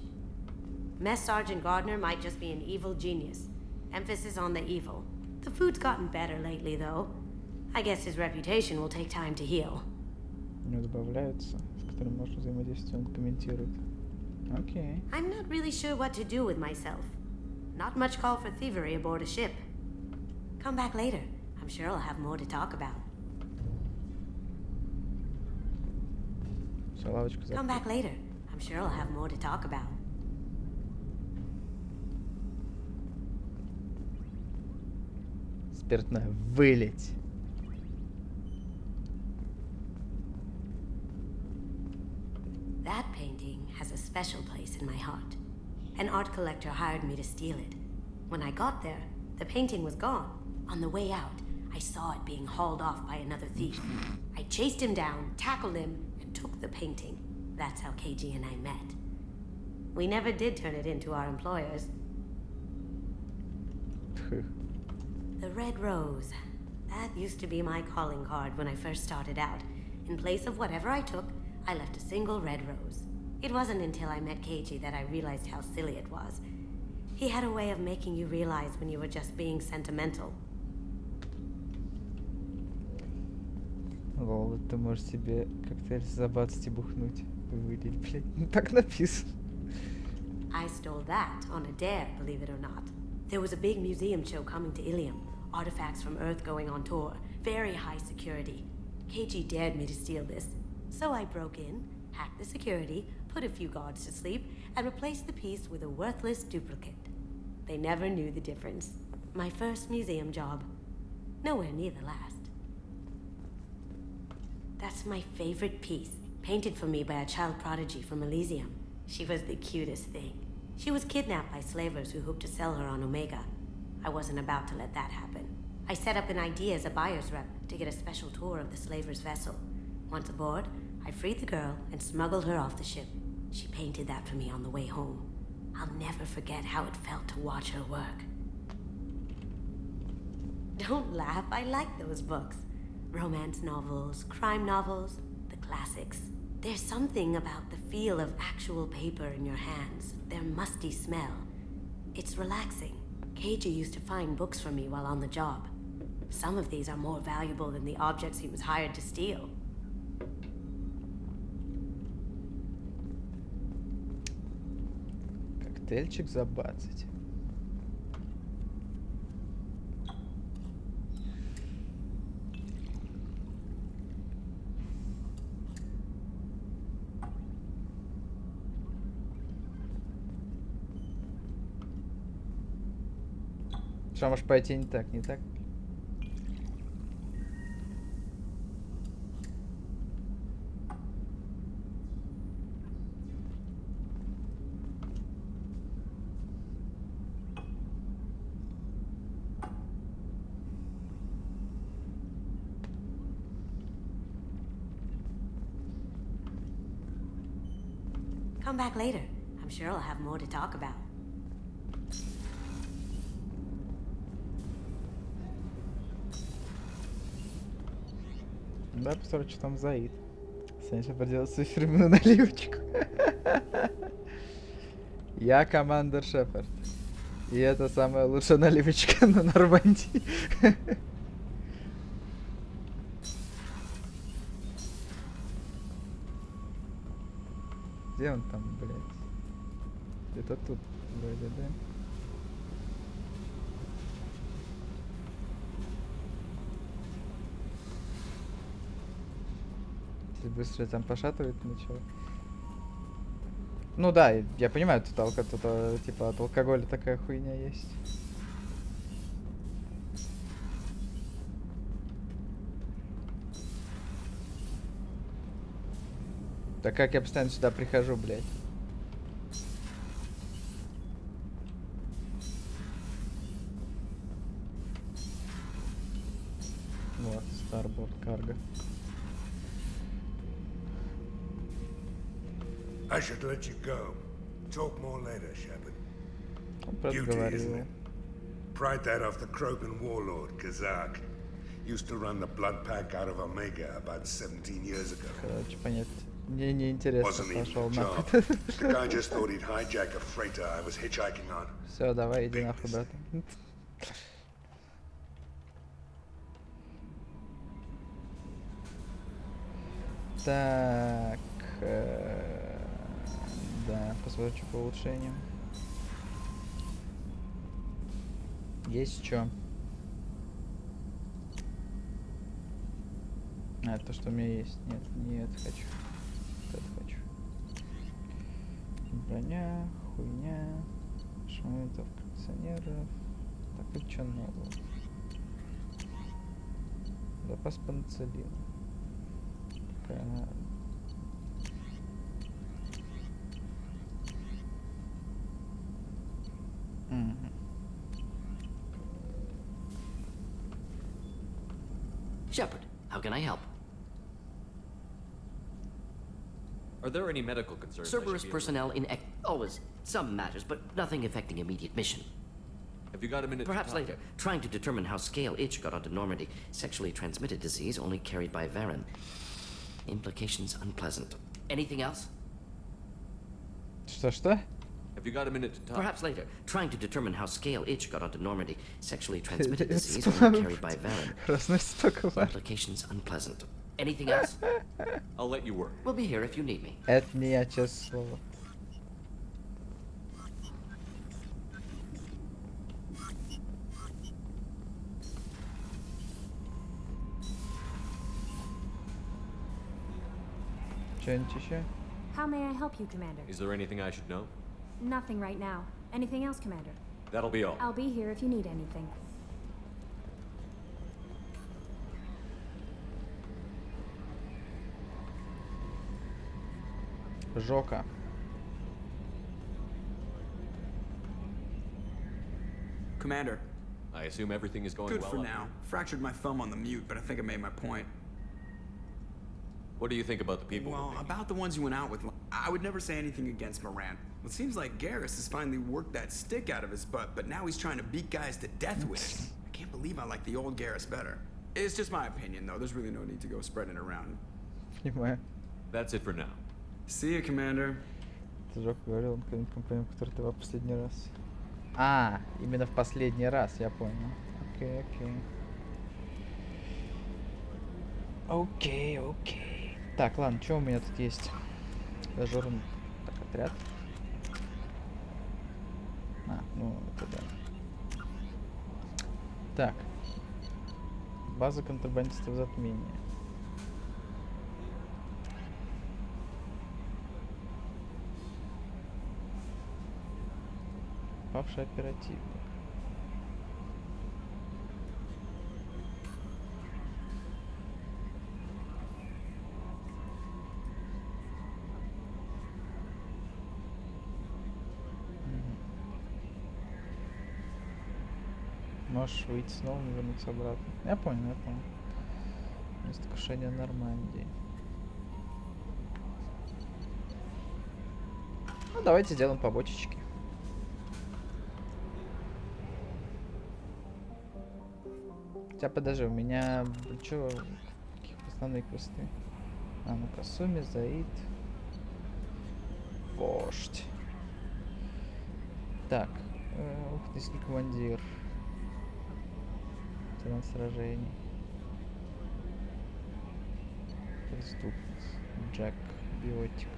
Mess Sergeant Gardner might just be an evil genius. Emphasis on the evil. The food's gotten better lately, though. I guess his reputation will take time to heal. У него добавляются, с которыми можно взаимодействовать, он комментирует. Окей. I'm not really sure what to do with myself. Not much call for thievery aboard a ship. Come back later. I'm sure I'll have more to talk about. Все, лавочку закрыта. Come back later. I'm sure I'll have more to talk about. Спиртное. Вылить. That painting has a special place in my heart. An art collector hired me to steal it. When I got there, the painting was gone. On the way out, I saw it being hauled off by another thief. I chased him down, tackled him, and took the painting. That's how KG and I met. We never did turn it into our employers. The red rose. That used to be my calling card when I first started out. In place of whatever I took, I left a single red rose. It wasn't until I met KG that I realized how silly it was. He had a way of making you realize when you were just being sentimental. Лол, ты можешь себе коктейль забацать и бухнуть. Вылить, блядь. Так написано. I stole that on a dare, believe it or not. There was a big museum show coming to Ilium. Artifacts from Earth going on tour. Very high security. KG dared me to steal this. So I broke in, hacked the security, put a few guards to sleep, and replaced the piece with a worthless duplicate. They never knew the difference. My first museum job. Nowhere near the last. That's my favorite piece, painted for me by a child prodigy from Elysium. She was the cutest thing. She was kidnapped by slavers who hoped to sell her on Omega. I wasn't about to let that happen. I set up an ID as a buyer's rep to get a special tour of the slaver's vessel. Once aboard, I freed the girl and smuggled her off the ship. She painted that for me on the way home. I'll never forget how it felt to watch her work. Don't laugh, I like those books. Romance novels, crime novels, the classics. There's something about the feel of actual paper in your hands, their musty smell. It's relaxing. KG used to find books for me while on the job. Some of these are more valuable than the objects he was hired to steal. Коктейльчик забацать. Что может пойти не так, не так? Come back later. I'm sure I'll have more to talk about. Да, посмотрим, что там заид. Саня проделал свою фирменную наливочку. Я командир Шепард. И это самая лучшая наливочка на Нормандии. Где он там, блядь? Где-то тут, вроде, да? Быстро там пошатывает начало. Ну да, я понимаю, тут типа от алкоголя такая хуйня есть. Так как я постоянно сюда прихожу, блядь? Вот, Starboard Cargo. I should let you go. Talk more later, Shepard. Duty, isn't it? Pried that off the Krogan warlord, Kazak. Used to run the blood pack out of Omega about 17 years ago. Короче, понятно. Мне не интересно, пошел нахуй. The guy just thought he'd hijack a freighter I was hitchhiking on. Все, давай, иди нахуй, брат. Так, да, посмотрим, что по улучшениям. Есть что? А, то, что у меня есть. Нет, не это хочу. Вот это хочу. Броня, хуйня, шматов, кондиционеров. Так, и что нового? Запас пенициллина. Shepard, how can I help? Are there any medical concerns? Cerberus personnel in always some matters, but nothing affecting immediate mission. Have you got a minute? Perhaps later. Trying to determine how Scale Itch got onto Normandy. Sexually transmitted disease only carried by Varen. Implications unpleasant. Anything else? Что? Have you got a minute to talk? Perhaps later. Trying to determine how Scale Itch got onto Normandy. Sexually transmitted disease only carried by Varen. Implications unpleasant. Anything else? I'll let you work. We'll be here if you need me. Это не я, честное слово. Что-нибудь еще? How may I help you, Commander? Is there anything I should know? Nothing right now. Anything else, Commander? That'll be all. I'll be here if you need anything. Жока. Commander. I assume everything is going Good well. for now. Fractured my thumb on the mute, but I think I made my point. What do you think about the people? Well, about the ones you went out with. I would never say anything against Moran. It seems like Garrus has finally worked that stick out of his butt, but now he's trying to beat guys to death with it. I can't believe I like the old Garrus better. It's just my opinion, though. There's really no need to go spreading it around. That's it for now. See you, Commander. Ты же говорил, он какой-нибудь компанию, который ты в последний раз. А, именно в последний раз, я понял. Окей, окей. Окей. Так, ладно, что у меня тут есть? Дежурный. Так, отряд. А, ну, это да. Так. База контрабандистов затмения. Павший оперативник. Можешь выйти снова и вернуться обратно. Я понял. Место крушения Нормандии. Ну, давайте сделаем побочечки. Хотя подожди, у меня... Чё? Каких основные квесты? А, ну-ка, Суми, Заид. Вождь. Так. Ухтыский командир. Лейтенант сражений. Преступник. Джек. Биотик.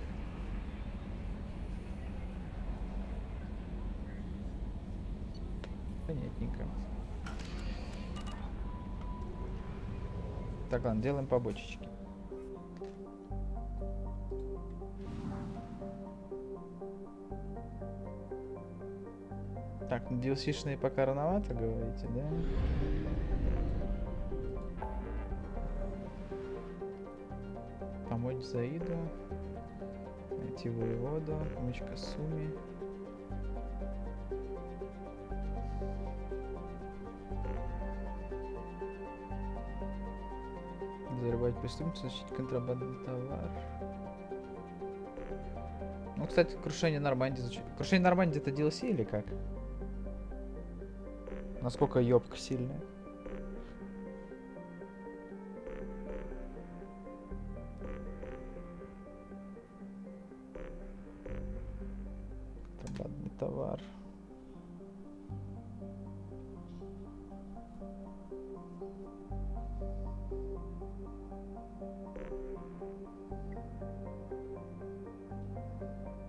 Понятненько. Так, ладно, делаем побочечки. Так, ну DLC-шные пока рановато, говорите, да? Помочь Заиду. Найти воеводу. Помочь Касуми. завербовать преступницу, защитить контрабандный товар. Ну, кстати, крушение Нормандии звучит. Крушение Нормандии это DLC или как? Насколько ёбка сильная? Контрабандный товар.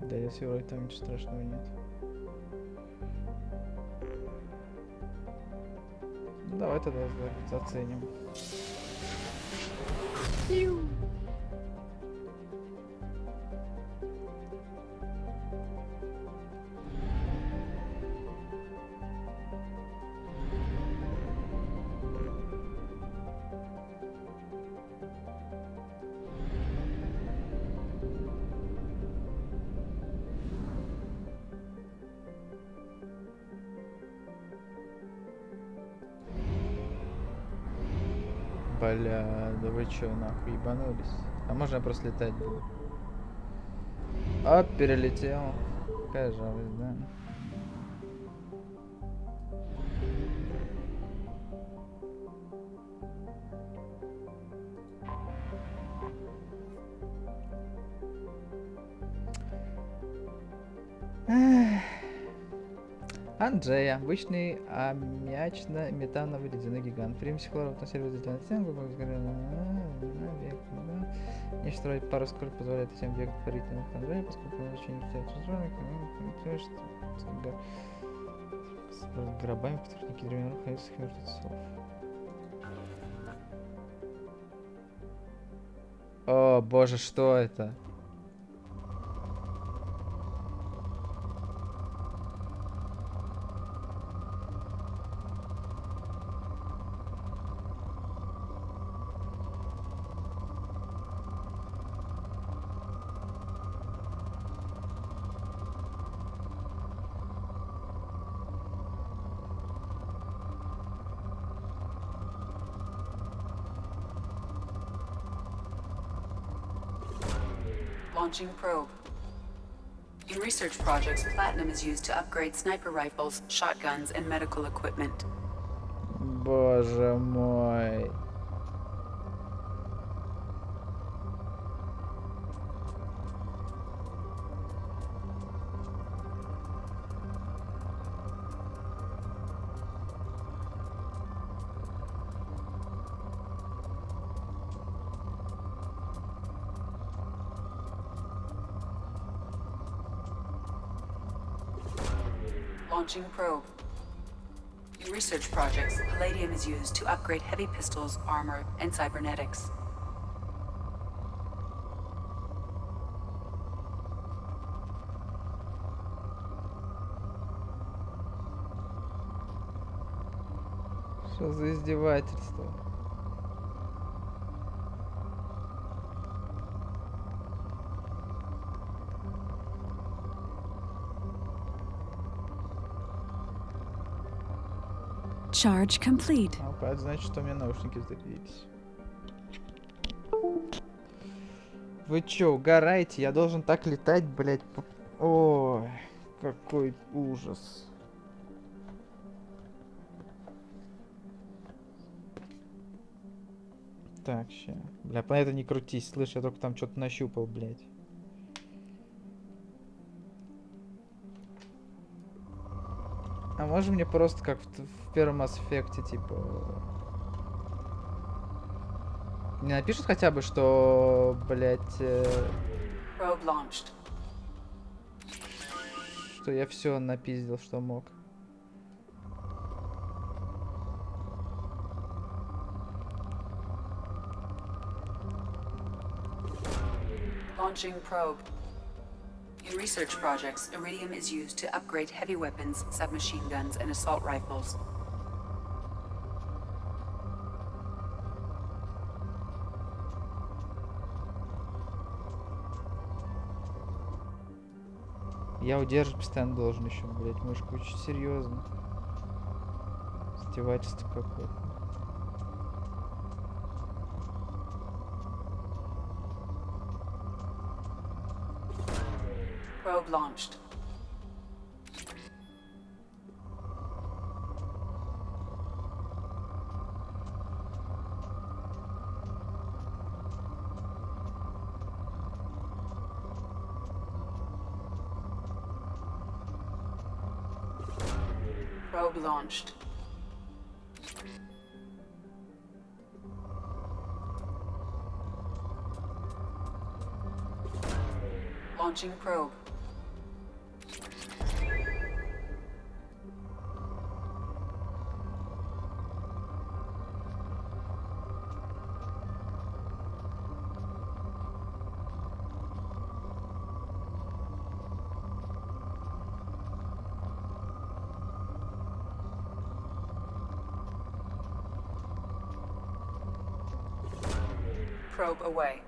Да, если вроде там ничего страшного нет. Ну, давай тогда заценим. Бля, да вы чё, нахуй, ебанулись? А можно я просто летать буду? Оп, перелетел. Какая жалость, да? Анджей, обычный аммиачно-метановый ледяной гигант. Примесь хлора в атмосферу взлетел на стену, не строить пару скорость позволяет всем бегать по ритму Анджея, поскольку он очень с гробами, в которых некие древние находятся мертвецов. О боже, что это? Launching probe. In research projects, platinum is used to upgrade sniper rifles, shotguns, and medical equipment. Боже мой. Launching probe. In research projects, palladium is used to upgrade heavy pistols, armor, and cybernetics. Что за издевательство? Charge complete. Это значит, что у меня наушники зарядились. Вы чё, угораете? Я должен так летать, блять. Ой, какой ужас. Так, ща. Бля, планета не крутись, слышь, я только там что-то нащупал, блять. А можно мне просто как в первом Mass Effect, типа... Не напишут хотя бы, что, блять... Что я все напиздил, что мог. Launching probe. In research projects, iridium is used to upgrade heavy weapons, submachine guns, and assault rifles. Я удерживать постоянно должен еще, блять, мышку очень серьезно. Издевательство какое-то. Probe launched. Probe launched. Launching probe. Probe away.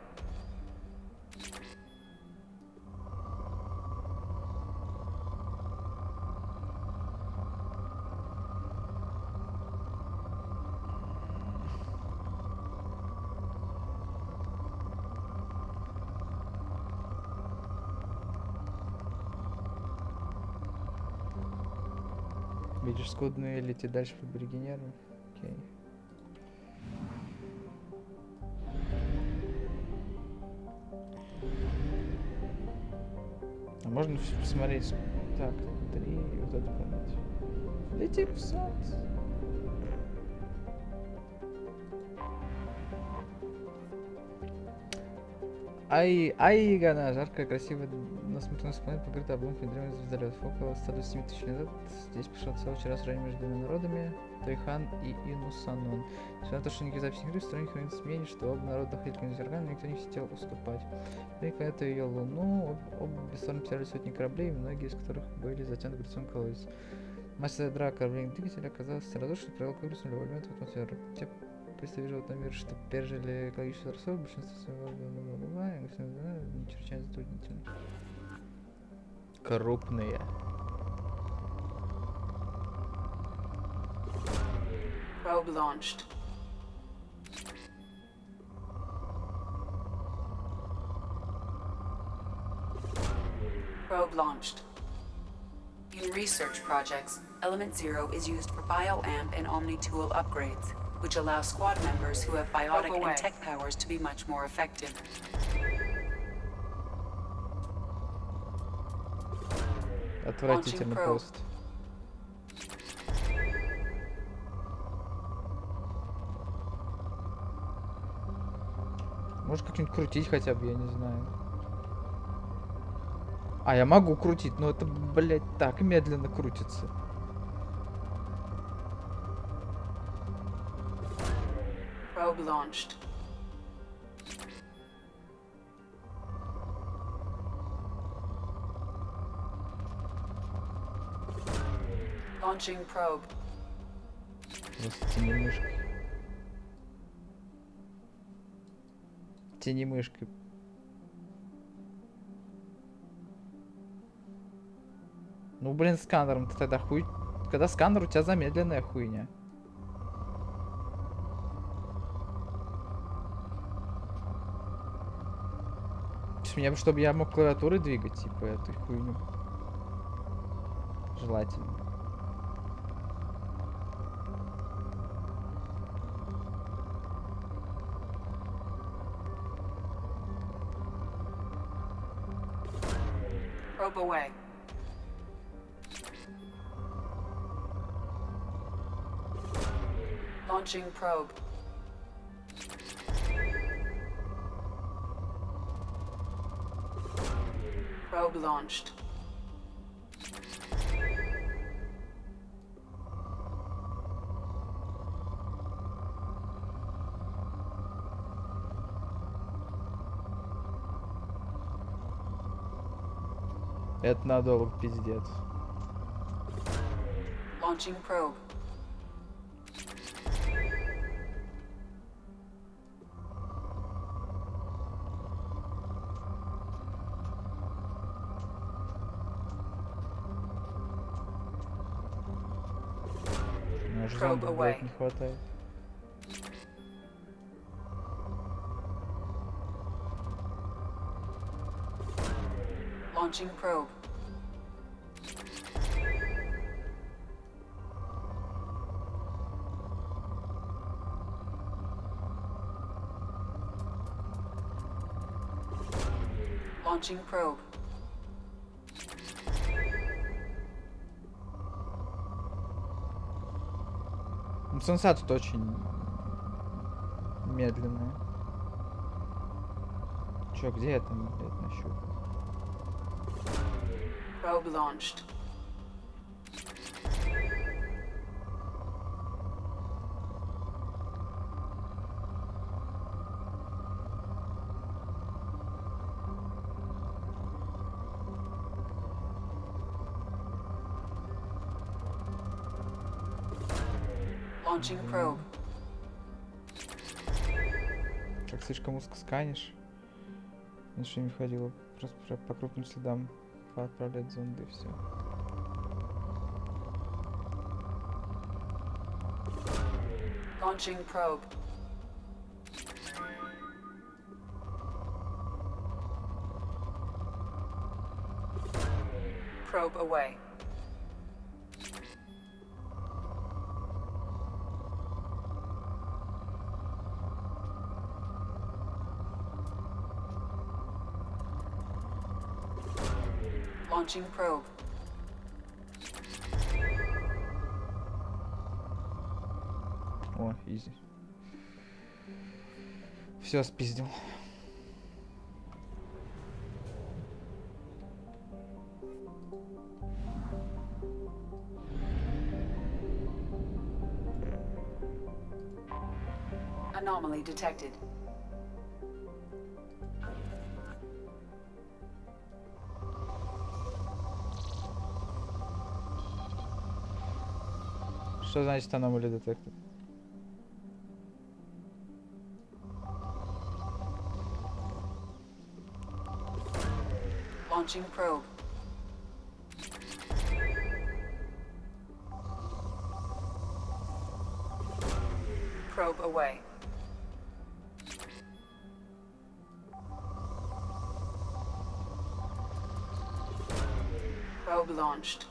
Видишь скудные, лети дальше по аборигенеру. Окей. А можно посмотреть. Так, 3, вот это понять. Лети в сад. Ай, Гана, жаркая, красивая, насмотренная планета, покрытая обломками древних звездолетов. Около 127 тысяч лет назад здесь прошел целый вчера сражение между двумя народами, Тойхан и Инусанон. Несмотря на то, что никаких записей игры, в стране хранится мнение, что оба народа находили какой-нибудь орган, но никто не хотел уступать. И планету ее Луну, обе стороны потеряли сотни кораблей, многие из которых были затянуты грицом колодец. Мастер ядра кораблей двигателя оказался равнодушным, провел кругом любой элемент в атмосферу. Те представители животного мира, что пережили экологическую катастрофу, большинство своего чрезвычайно затруднительно. Крупные. Probe launched. Probe launched. In research projects, Element Zero is used for bioamp and Omni-tool upgrades, which allow squad members who have biotic and tech powers to be much more effective. Отвратительный пост. Может как-нибудь крутить хотя бы, я не знаю. А, я могу крутить, но это, блядь, так медленно крутится. Probe launched. Launching probe. Просто тяни мышкой. Тяни мышкой. Ну, блин, сканером ты тогда хуй... Когда сканер, у тебя замедленная хуйня. Мне бы, чтобы я мог клавиатурой двигать, типа, эту хуйню. Желательно. Probe away. Launching probe. Probe launched. Это надолго, пиздец. Launching probe. Может, зомби, блядь, не хватает. Launching probe. Launching probe. Ну, солнца тут очень медленная. Чё, где я там, блядь, нащупал? Probe launched. Launching probe. Как слишком узко сканишь. Ничего не входило. Просто по крупным следам отправлять зонды, все. Launching probe. Probe away. Launching probe. О, изи. Все спиздил. Anomaly detected. Что значит anomaly detected? Launching probe. Probe away. Probe launched.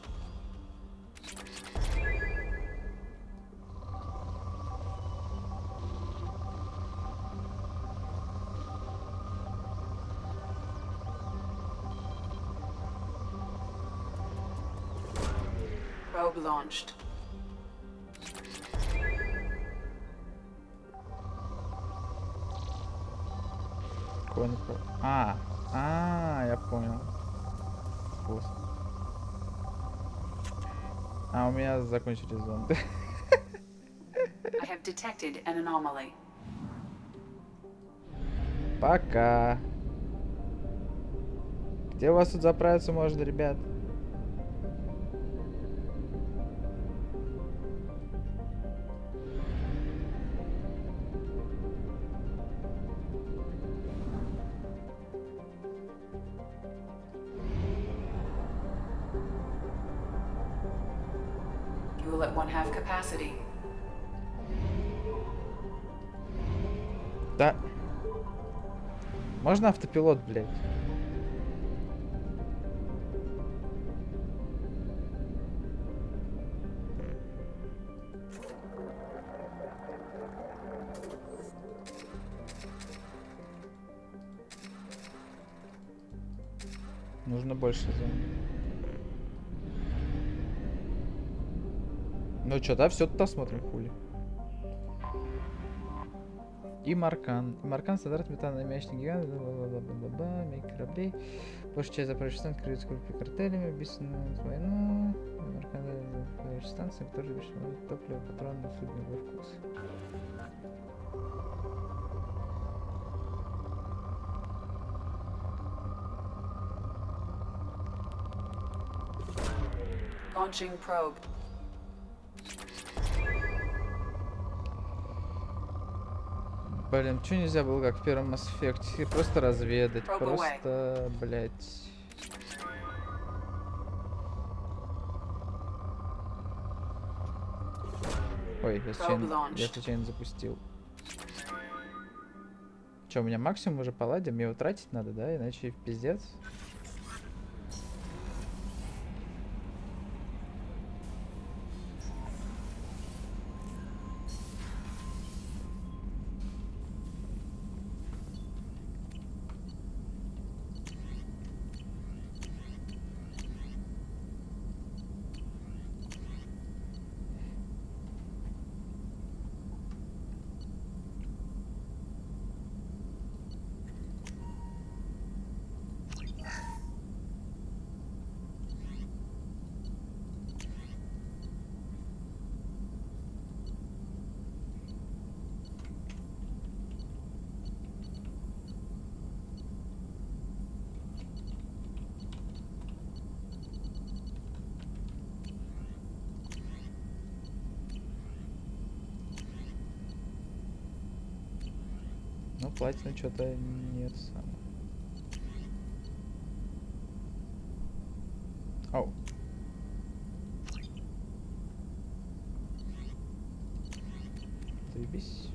Probe launched. Я понял. А у меня закончились зонды. I have detected an anomaly. Пока. Где у вас тут заправиться можно, ребят? Fuel at 1/2 capacity. Да. Можно автопилот, блядь? Нужно больше зон. Ну чё, да, все туда смотрим, хули. И Маркан. Маркан, стандарт, метановый мячный гигант, бла-бла-бла-бла-бла, мега кораблей. Большая часть заправочных станций крылья группы картелями, убийственную войну. Маркан, заправочная станция, которая обещала топливо, патроны, судный вкус. Launching probe. Блин, чё нельзя было, как в первом Mass Effect? Просто разведать, просто, блять. Ой, я случайно запустил. Чё, у меня максимум уже паладин? Мне его тратить надо, да? Иначе пиздец. Ну, платину что-то нет самого. Оу. Заебись.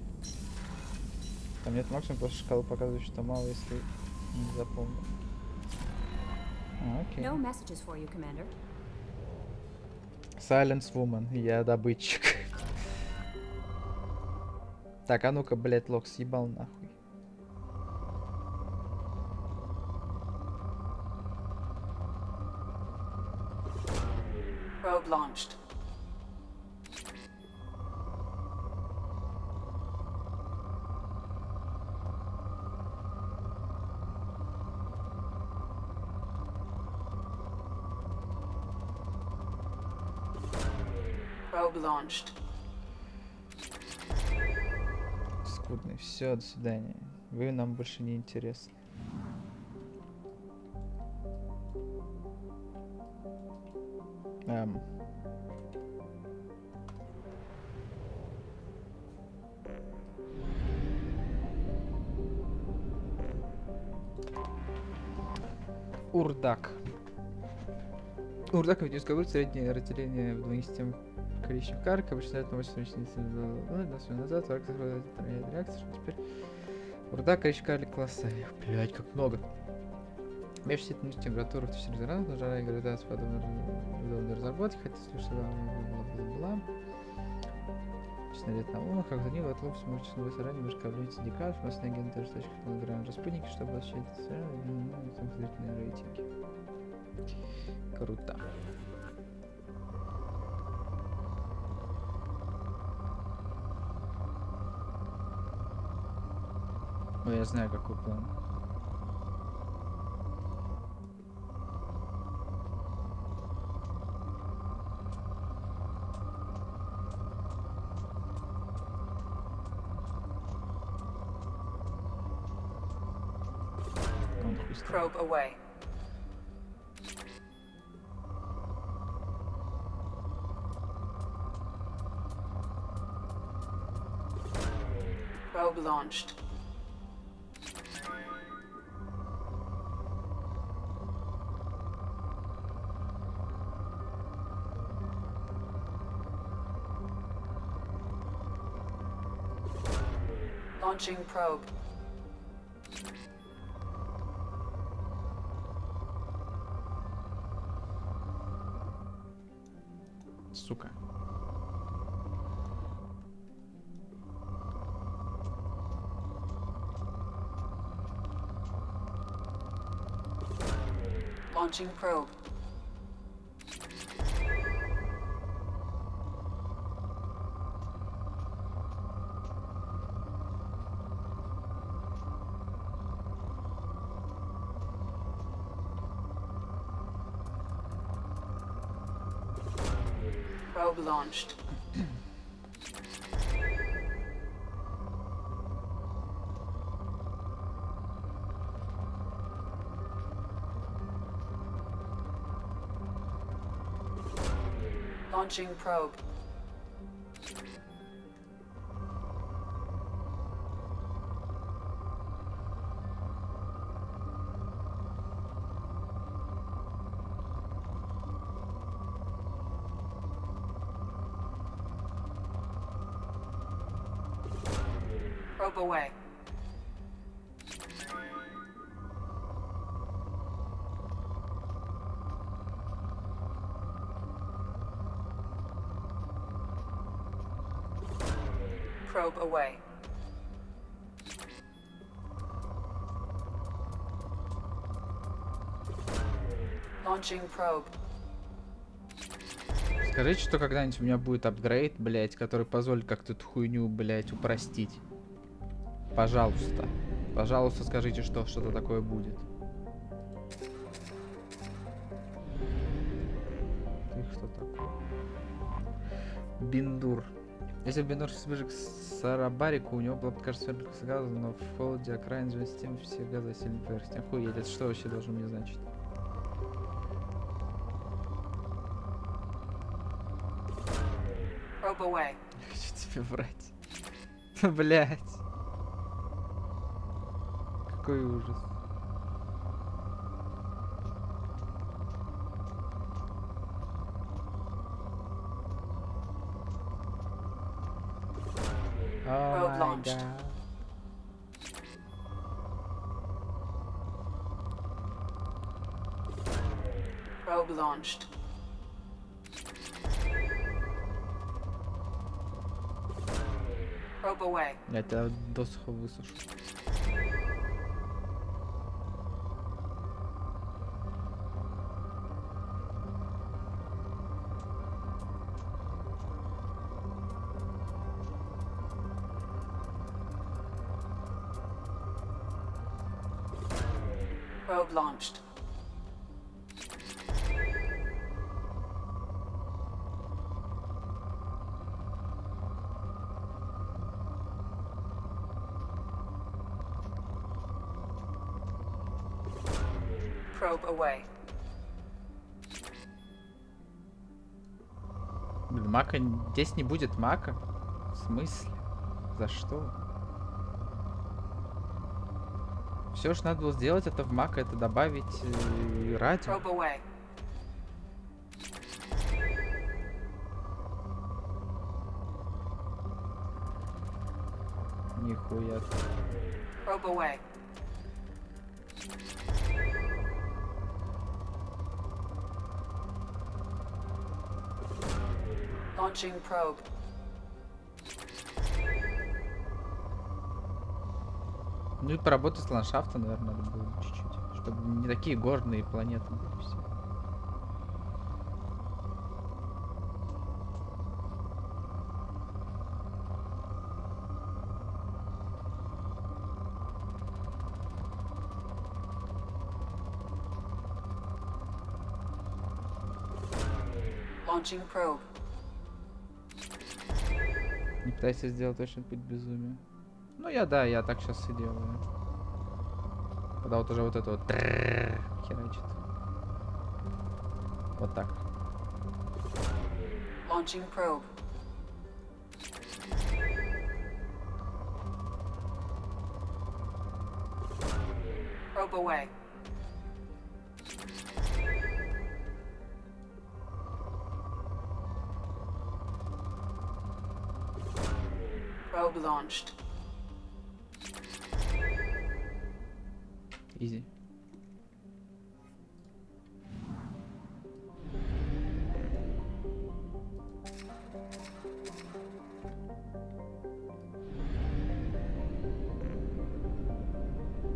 Там нет максимум, потому что шкала показывает, что мало, если не запомнил. Окей. No messages for you, Commander. Silence Woman, я добытчик. Так, а ну-ка, блядь, лох, съебал нахуй. Probe launched. Probe launched. Скудный. Все, до свидания. Вы нам больше не интересны. Урдак. Урдак ведь говорит среднее разделение в двойнистем количестве карк, обычно это 8 назад, реактор, теперь Урдак, количество карлик класса. Блять, как много. Межсетную температуру в серверах, но жара и градация подобной разработки, хотя слушать бла-бла-бла. Снаряд на умах, как за ним отлуп сможет становиться ранее межкавлить синдикат, у нас на агент даже точка грамм распыльники, чтобы осуществить самостоятельные рейтинги. Круто. Ну, я знаю, какой план. Probe away. Probe launched. Launching probe. Сука. Launching probe. Probe launched. Launching probe. Probe away. Probe away. Launching probe. Скажите, что когда-нибудь у меня будет апгрейд, блять, который позволит как-то эту хуйню, блять, упростить. Пожалуйста. Пожалуйста, скажите, что что-то такое будет. Ты что такое? Биндур. Если бы Биндур ближе к Сарабарику, у него было бы, кажется, с газа, но в холоде окраин же системы все газы сильно поверхности. Охуеть, это что вообще должно мне значить? Probe away. Я хочу тебе врать. Блять. Какой ужас. Probe launched. Probe launched. Probe away. Я тебя досуха высушу. Probe launched. Probe away. Блин, мака... Здесь не будет мака? В смысле? За что? Все, что надо было сделать, это в мака, это добавить радио. Probe away. Нихуя. Probe away. Launching probe. Ну и поработать с ландшафтом, наверное, надо было чуть-чуть. Чтобы не такие горные планеты были все. Launching probe. Не пытайся сделать точно путь безумия. Ну я так сейчас и делаю. Когда вот уже вот это вот херачит. Вот так. Launching probe. Probe away. Probe launched. Изи.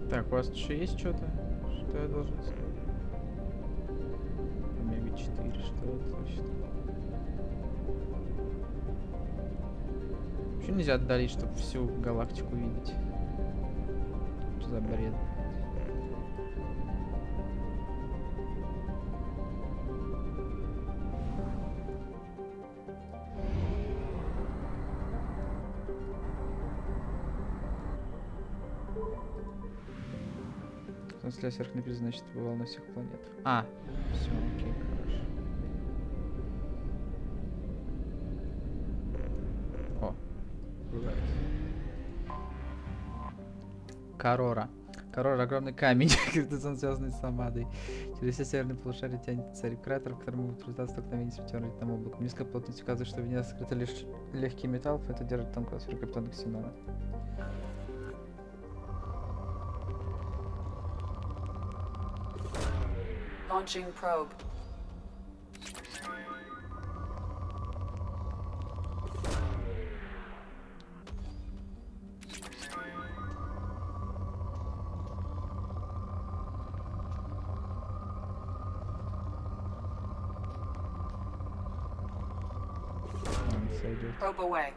Так, у вас еще есть что-то? Что я должен сказать? Омега-4, что это значит? Почему нельзя отдалить, чтобы всю галактику видеть? Что за бред? В смысле, сверхнапис, значит, бывал на всех планетах. А, все, окей, хорошо. О, бывает. Карора. Карора — огромный камень, гравитационно связанный с Амадой. Через все северные полушария тянется царь кратер, в котором могут результат столкновения с метеоритным облаком. Низкая плотность указывает, что в ней скрыты лишь легкий металл, это держит тонкую сферу капитана Ксенона. Launching probe. Probe away.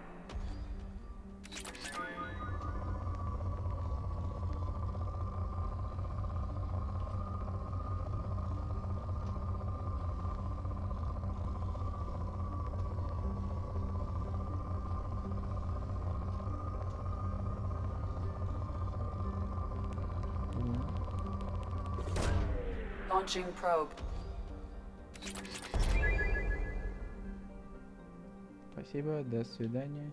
Launching probe. Спасибо, до свидания.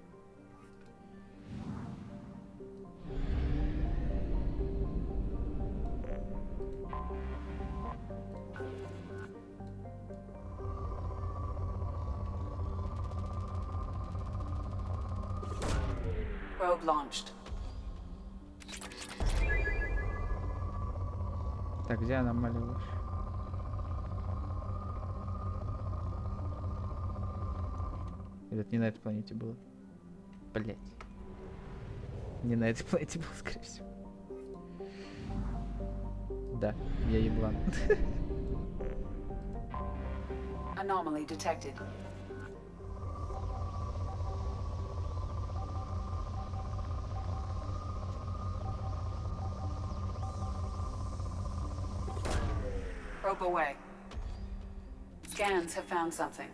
Probe launched. Так, где аномалия выше? Или это не на этой планете было? Блять. Не на этой планете было, скорее всего. Да, я еблан. Anomaly detected. Probe away. Scans have found something.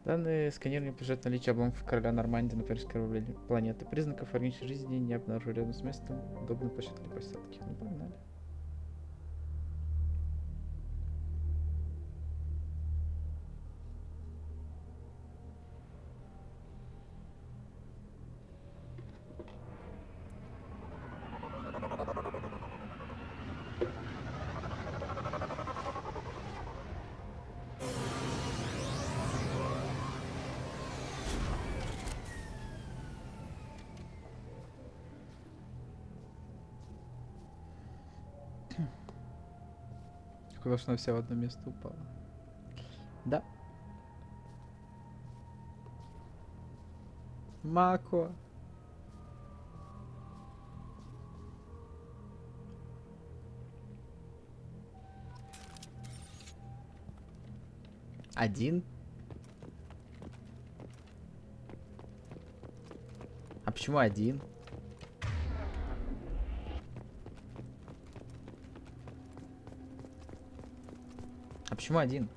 Данные сканирования подтверждают наличие обломков короля Нормандии на поверхности планеты. Признаков органической жизни не обнаружили рядом с местом. Удобной площадки для посадки. Ну, погнали. Куда она вся в одно место упала. Да. Мако. Один? А почему один? А почему один?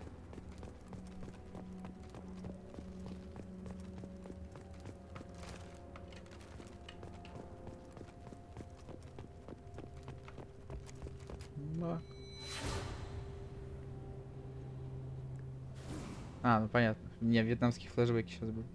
А, ну понятно. У меня вьетнамские флешбеки сейчас будут.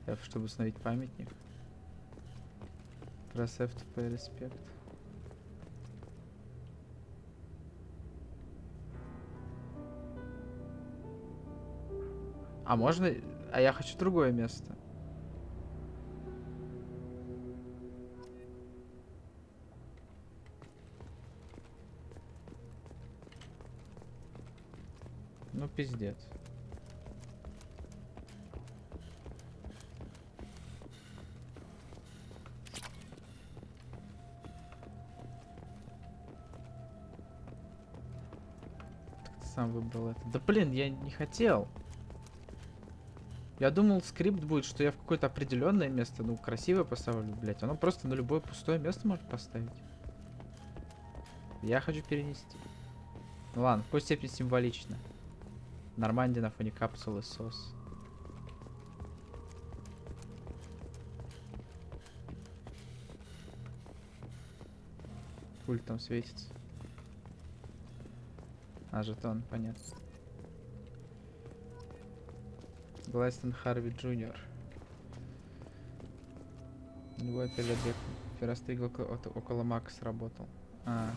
F, чтобы установить памятник. Press F to pay respect. А можно... А я хочу другое место. Ну, пиздец. Ты сам выбрал это. Да блин, я не хотел. Я думал, скрипт будет, что я в какое-то определенное место, ну, красивое поставлю, блять. Оно просто на любое пустое место может поставить. Я хочу перенести. Ну ладно, в какой степени символично. Нормандия на фоне капсулы СОС. Пульт там светится. А, жетон, понятно. Гластон Харви Джуниор. Любой передобег. Ферростриг около Мака сработал. А.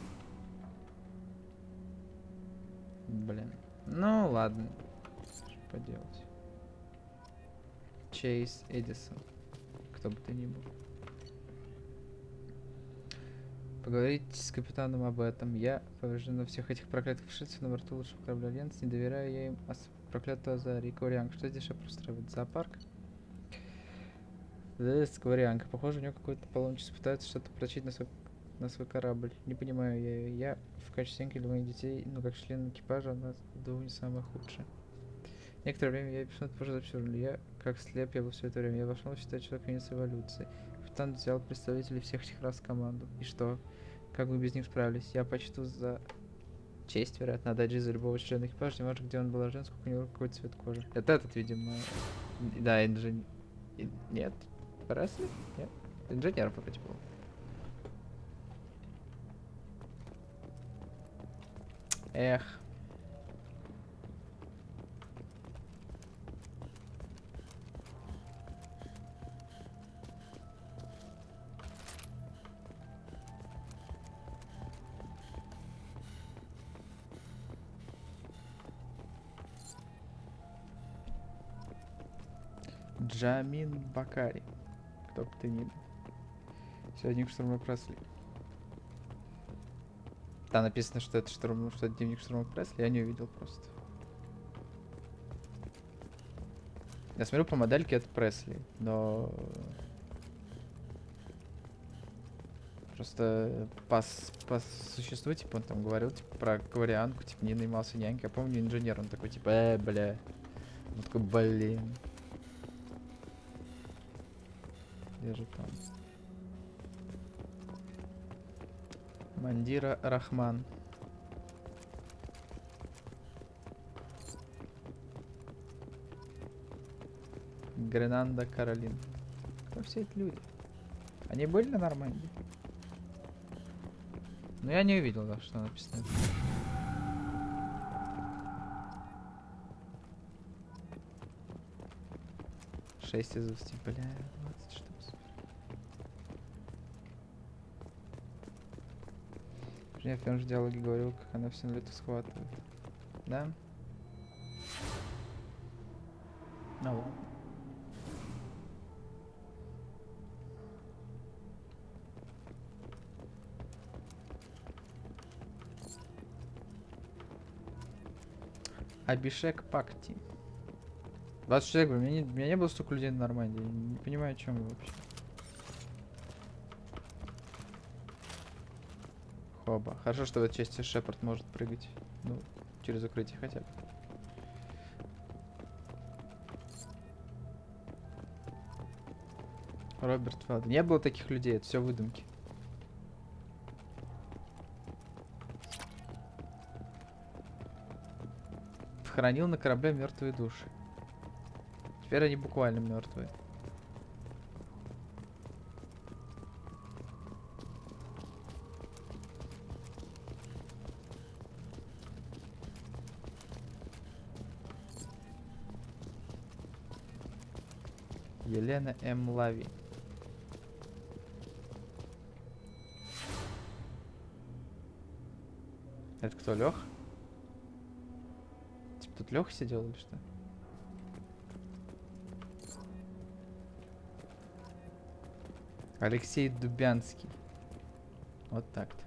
Блин. Ну ладно. Что поделать. Чейз Эдисон. Кто бы ты ни был. Поговорить с капитаном об этом. Я поврежден на всех этих проклятых пришельцев на борту лучшего корабля Альянс. Не доверяю я им. Проклятую Азари. Коварианг. Что здесь устраивает? Зоопарк? Здесь Коварианг. Похоже, у него какой-то паломничество. Пытаются что-то прочить на свой корабль. Не понимаю я ее. Я в качестве семьи для моих детей, ну как член экипажа, у нас двух не самое худшее. Некоторое время я писал позже записывали. Я как слеп, я был все это время. Я вошел считать человек конец эволюции. Капитан взял представителей всех этих рас в команду. И что? Как мы без них справились? Я почту за честь, вероятно, отдать жизнь за любого члена экипажа, не важно, где он был рожден, сколько у него какой цвет кожи. Это этот, видимо. Да, инженер. Нет. Пресли? Нет. Инженер вроде был. Эх. Джамин Бакари. Кто бы ты ни был. Дневник штурма Пресли. Там написано, что это что это дневник штурма Пресли. Я не увидел просто. Я смотрю по модельке, это Пресли, но... Просто по существу, типа, он там говорил, типа, про коварианку, типа, не нанимался нянькой. Я помню, инженер, он такой, типа, бля. Он такой, блин. Где же там? Мандира Рахман. Гренанда Каролин. Кто все эти люди? Они были на Нормандии? Но я не увидел, да, что написано. 6 из 20, бля, 20 штук. Я в том же диалоге говорил, как она все на лету схватывает. Да? Ну ладно. Абишек Пакти. 20 человек, у меня не было столько людей на Нормандии. Не понимаю, о чем вы вообще. Хоба. Хорошо, что в этой части Шепард может прыгать. Ну, через укрытие хотя бы. Роберт Фелд. Не было таких людей, это все выдумки. Хранил на корабле мертвые души. Теперь они буквально мертвые. Елена М. Лави. Это кто, Лех? Типа тут Леха сидел или что? Алексей Дубянский. Вот так-то.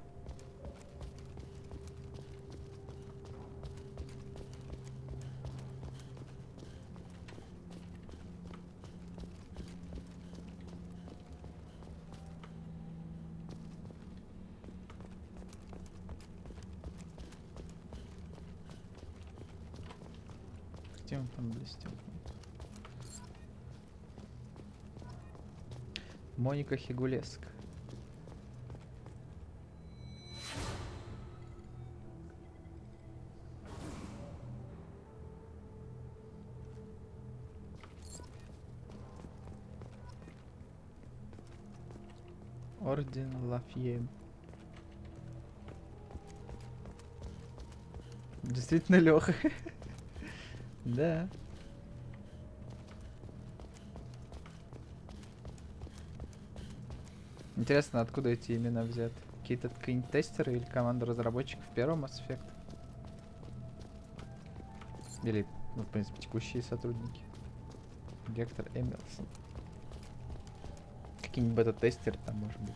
Где он там блестел? Моника Хигулеск. Орден Лафье. Действительно Леха. Да. Интересно, откуда эти имена взяты? Какие-то тестеры или команда разработчиков первого Mass Effect? Или, ну, в принципе, текущие сотрудники. Гектор Эмилсон. Какие-нибудь бета-тестеры там, может быть.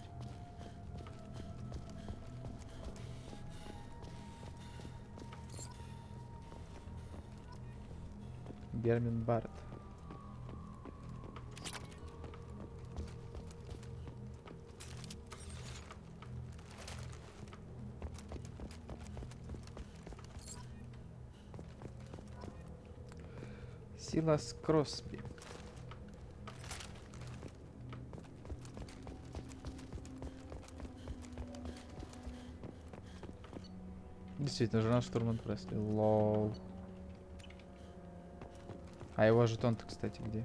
Бермин Барретт. Силас Кросби. Действительно, жена штурман Пресли. Лол. А его жетон-то, кстати, где?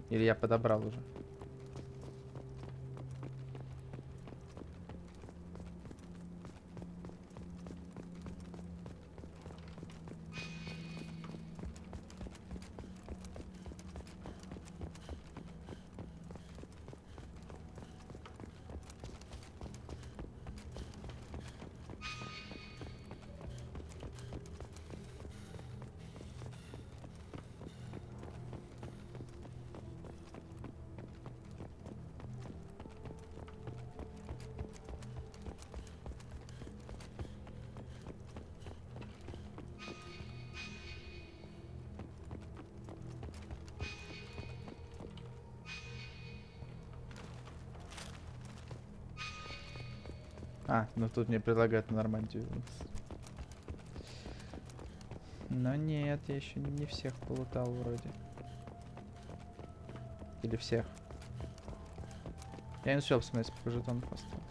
Или я подобрал уже? А, ну тут мне предлагают на Нормандию вернуться. Но нет, я еще не всех полутал вроде. Или всех. Я не успел посмотреть, сколько жетонов осталось.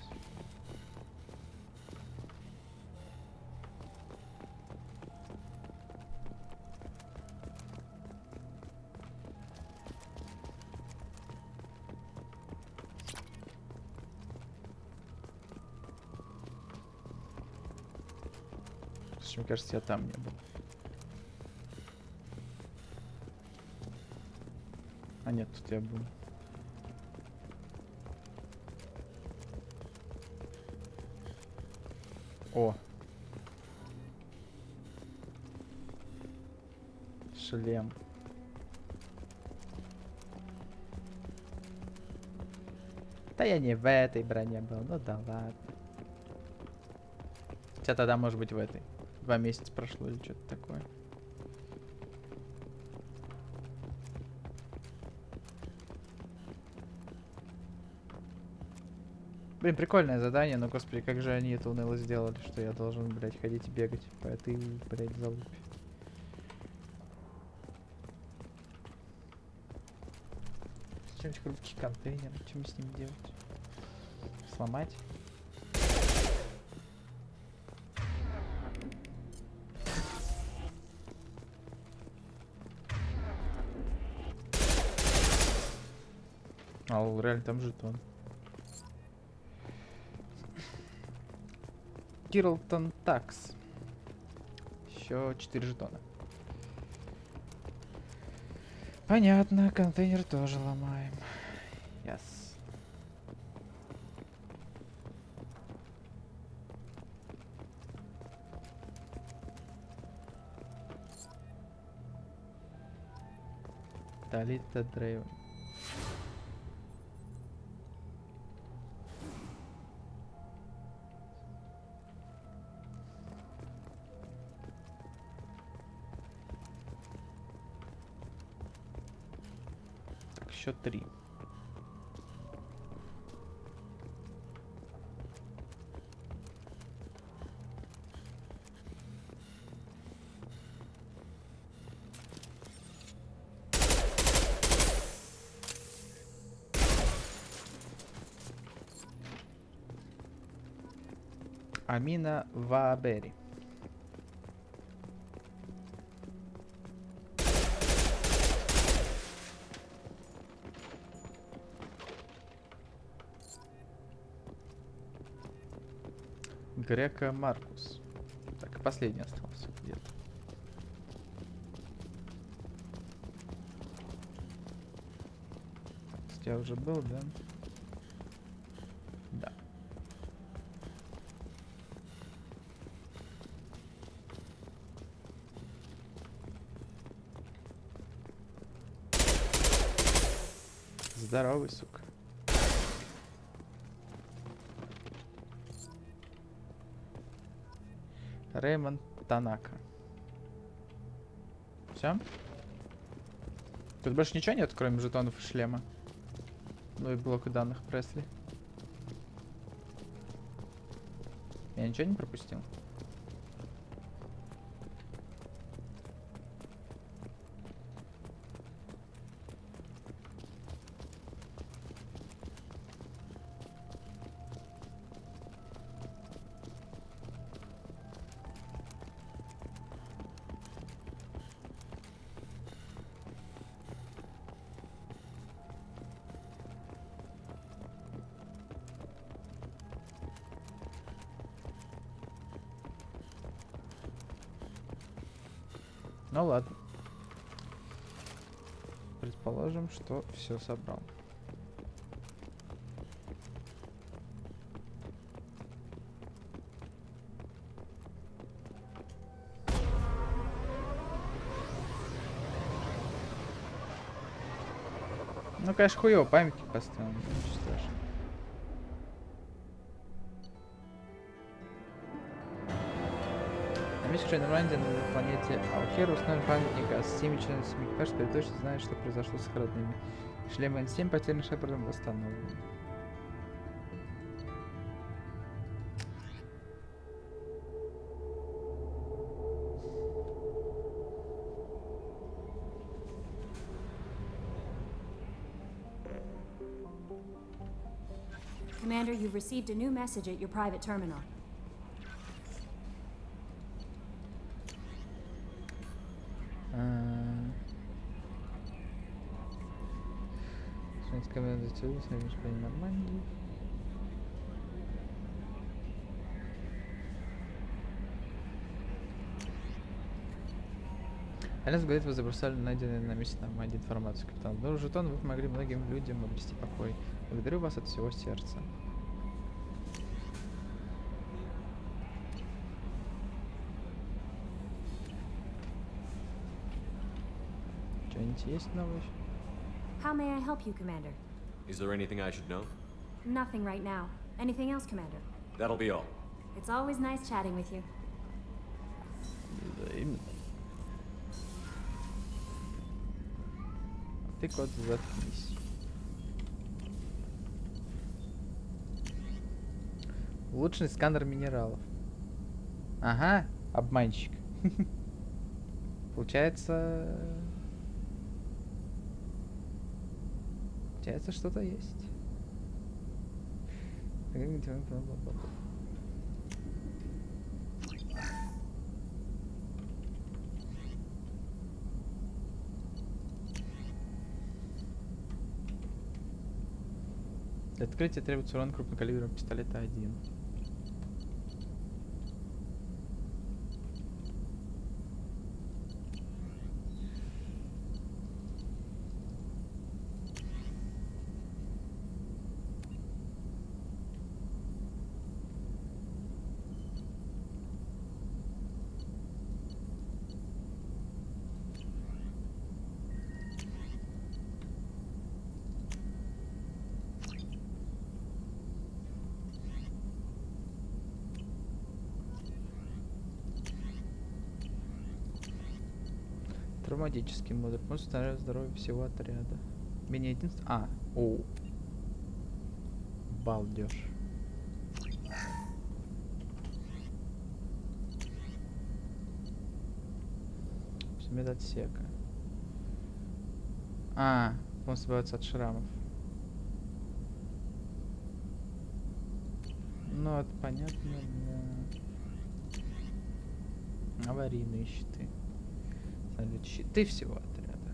Мне кажется, я там не был. А нет, тут я был. О! Шлем. Да я не в этой броне был, ну да ладно. Хотя тогда может быть в этой. 2 месяца прошло или что-то такое. Блин, прикольное задание, но, господи, как же они это уныло сделали, что я должен, блядь, ходить и бегать по этой, блядь, залупе. Чем-нибудь хрупкий контейнер, что мне с ним делать? Сломать? А, реально там жетон. Кирлтон Такс. Еще 4 жетона. Понятно, контейнер тоже ломаем. Яс. Талита Дрейвен. Еще 3. Амина Ваабери. Грека Маркус. Так, и последний остался где-то. Я уже был, да? Да. Здоровый, сука. Реймонд Танака. Все? Тут больше ничего нет, кроме жетонов и шлема. Ну и блока данных Пресли. Я ничего не пропустил? Ну ладно. Предположим, что все собрал. Ну, конечно, хуёво памятник поставил, ничего страшного. На месте Нормандии на планете Алхер установлен памятник с 7 членами экипажа, теперь точно знает, что произошло с их родными. Шлем N7 потерян Шепардом восстановлен. Commander, you've received a new message at your private terminal. Алиас говорит, вы забросали найденные на месте Нормандии информацию, капитан. Но жетон вы помогли многим людям обрести покой. Благодарю вас от всего сердца. Что-нибудь есть новое? How may I help you, Commander? Is there anything I should know? Nothing right now. Anything else, Commander? That'll be all. It's always nice chatting with you. Ты, кот, заткнись. Улучшенный сканер минералов. Ага, обманщик. Получается, что-то есть. Для открытия требуется урон крупнокалиберного пистолета 1. Травматический модуль. Может устанавливать здоровье всего отряда. Менее единственное. Балдеж. Медотсека. Он избавится от шрамов. Ну, это понятно, да. Аварийные щиты. Щиты всего отряда.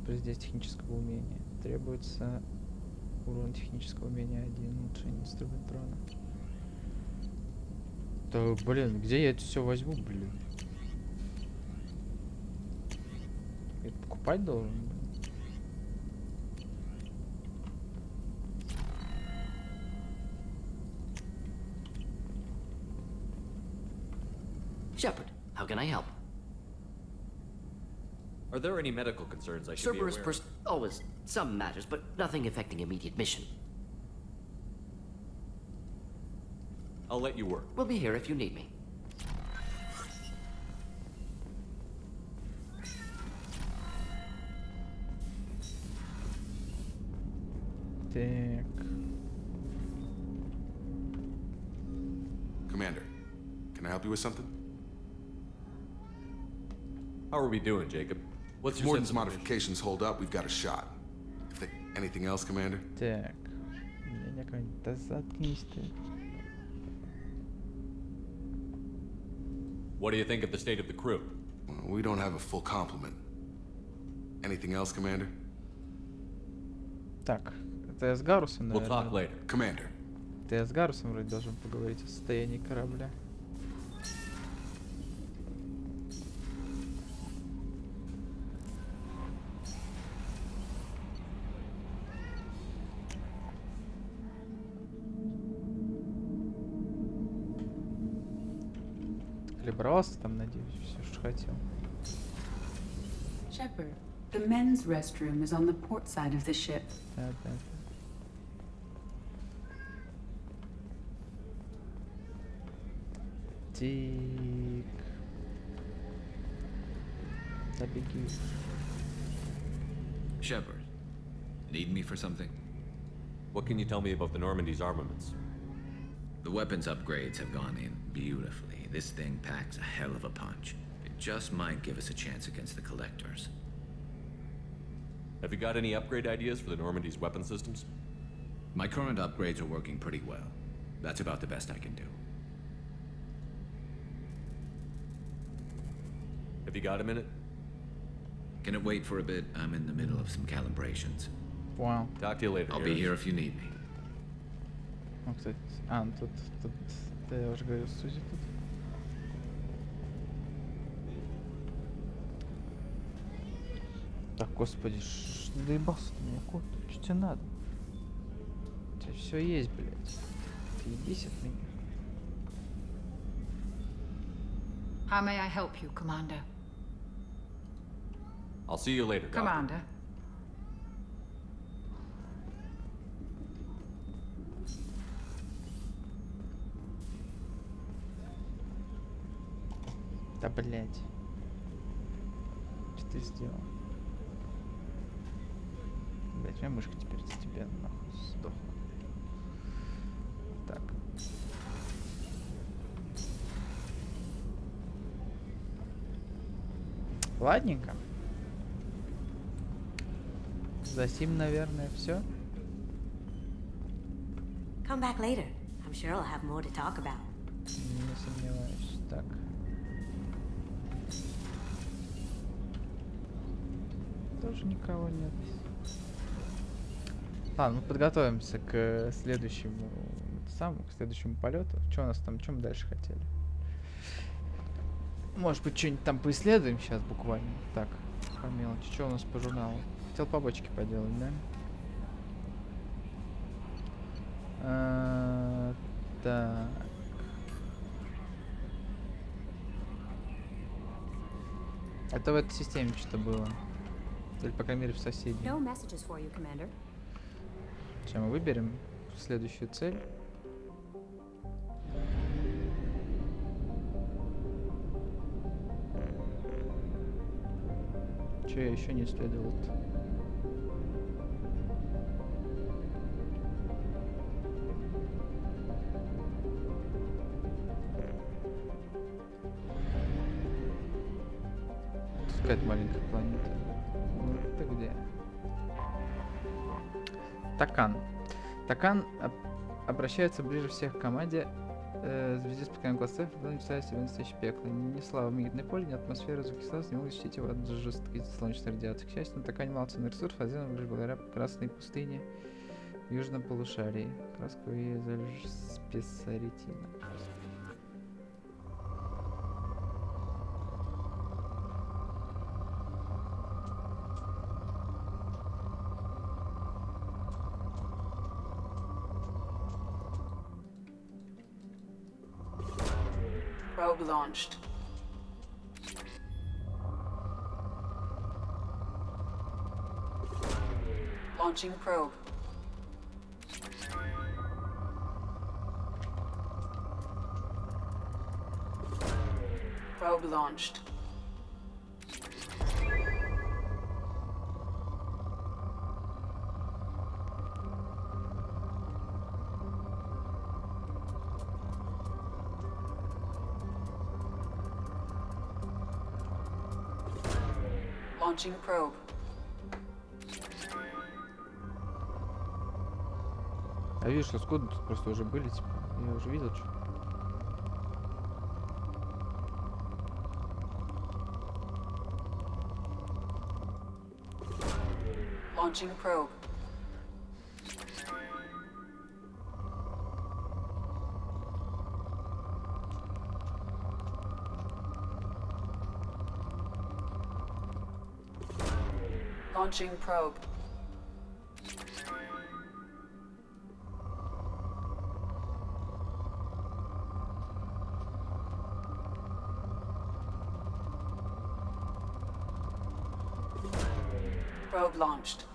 Здесь технического умения. Требуется урон технического умения 1. Улучшение инструментарона. Да, блин, где я это все возьму, блин? Я это покупать должен, блин? Shepard, how can I help? Are there any medical concerns I should be aware of? Always some matters, but nothing affecting immediate mission. I'll let you work. We'll be here if you need me. Так. Commander, can I help you with something? How are we doing, Jacob? What's If your Morden's sense of modifications hold up, we've got a shot. Anything else, Commander? Так. Да заткнись ты. What do you think of the state of the crew? Well, we don't have a full complement. Anything else, Commander? Так, это я с Гарусом, We'll наверное. talk later. Commander. Это я с Гарусом вроде должен поговорить о состоянии корабля. Калибровался там, надеюсь, все, что хотел. Shepard, the men's restroom is on the port side of the ship. Да. Тик. Забеги. Shepard, need me for something? What can you tell me about the Normandy's armaments? The weapons upgrades have gone in beautifully. This thing packs a hell of a punch. It just might give us a chance against the Collectors. Have you got any upgrade ideas for the Normandy's weapon systems? My current upgrades are working pretty well. That's about the best I can do. Have you got a minute? Can it wait for a bit? I'm in the middle of some calibrations. Wow. Talk to you later. I'll be here if you need me. Ну, кстати, ну тут, да, я уже говорил, Сузи тут. Так, господи, доебался ты меня, кот, что тебе надо? У тебя все есть, блядь. Ты ебись от меня. How may I help you, Commander? I'll see you later, Doctor. Commander. Да, блядь. Что ты сделал? Блядь, у меня мышка теперь за тебя нахуй сдохла. Так. Ладненько. За сим, наверное, все. Come back later. I'm sure I'll have more to talk about. Не сомневаюсь. Так. Тоже никого нет. Ладно, мы подготовимся к следующему к следующему полету. Что у нас там, что мы дальше хотели? Может быть, что-нибудь там поисследуем сейчас буквально. Так, по мелочи. Что у нас по журналу? Хотел побочки поделать, да? Так. Это в этой системе что-то было. Или, по крайней мере, в соседней. No messages for you, Commander. Сейчас мы выберем следующую цель. Что я еще не исследовал-то? Какая-то маленькая планета. Ну, это где? Такан. Такан обращается ближе всех к команде звезде спокойного класса, когда не ставит себе настоящее пекло. Ни слава магнитное поле, ни атмосфера звукоизвластия не могут защитить его от жесткой солнечной радиации. К счастью, на Такане мало ценный ресурс, один лишь благодаря красной пустыне в южном полушарии. Красковые залежи спессаритина. Probe launched. Launching probe. Probe launched. Launching probe. А видишь, что скоты тут просто уже были, типа, я уже видел, что. Launching probe. Launching probe. Probe launched.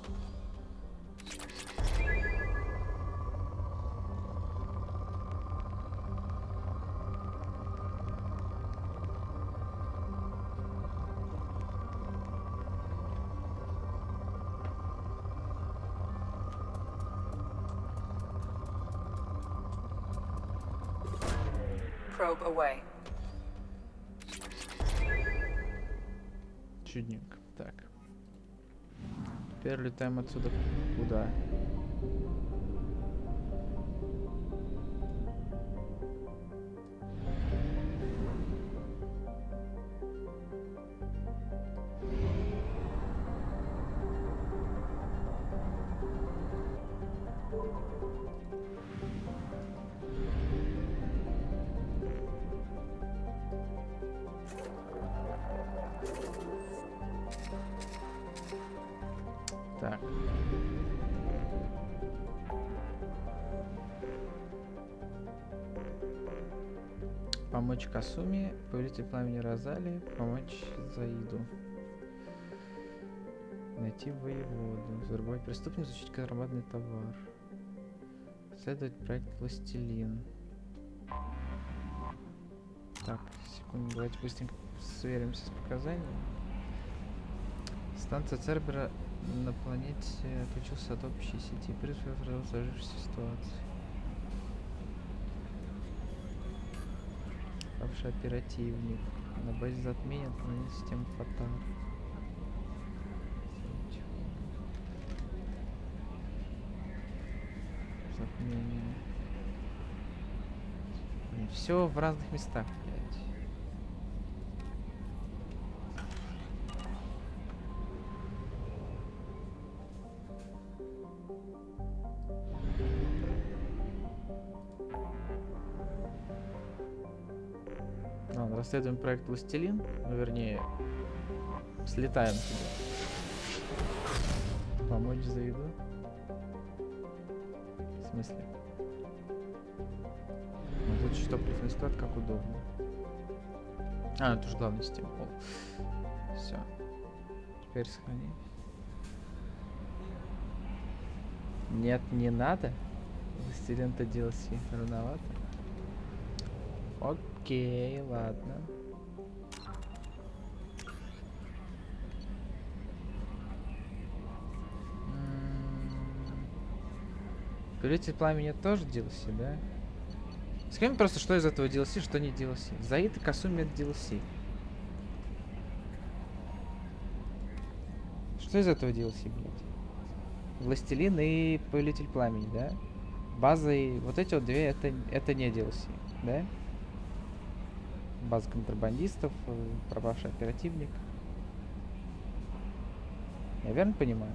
Probe away. Чудненько. Так. Теперь летаем отсюда куда? Так. Помочь Касуми, повелитель пламени Розали, помочь Заиду. Найти воеводу, заработать преступник, изучить контрабандный товар. Следовать проект Властелин. Так, секунду, давайте быстренько сверимся с показаниями. Станция Цербера на планете отключился от общей сети, призвал сложившейся ситуации. Бывший оперативник. На базе затмения отклонение системы Фатар. Затмение. Все в разных местах, блядь. Ладно, расследуем проект Властелин, ну, вернее, слетаем туда. Помочь за еду? В смысле? Ну, тут еще топливный склад, как удобно. А, это уже главная система. Все. Теперь сохранить. Нет, не надо. Властелин-то DLC рановато. Окей, ладно. Повелитель пламени тоже DLC, да? Скажи просто, что из этого DLC, что не DLC. Заид и Касуми это DLC. Что из этого DLC, блядь? Властелин и Повелитель пламени, да? База и вот эти вот две, это не DLC, да? База контрабандистов, пропавший оперативник. Я верно понимаю?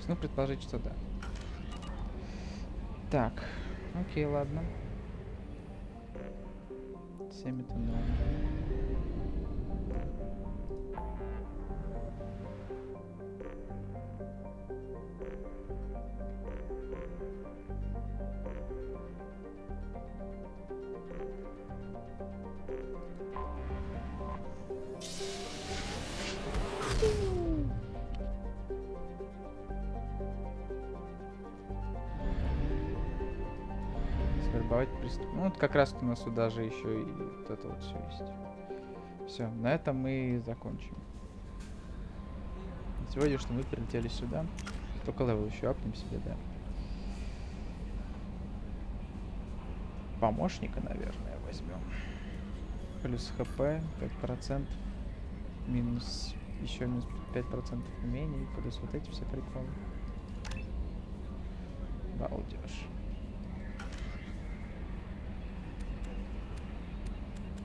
Ну, предположить, что да. Так, окей, ладно. 7 это 0. Вербовать преступ. Ну вот как раз у нас сюда же еще и вот это вот все есть. Все, на этом мы закончим. Сегодня, что мы прилетели сюда. Только левел еще апнем себе, да. Помощника, наверное, возьмем. Плюс хп 5%. Минус еще минус 5% умений. Плюс вот эти все приколы. Балдеж.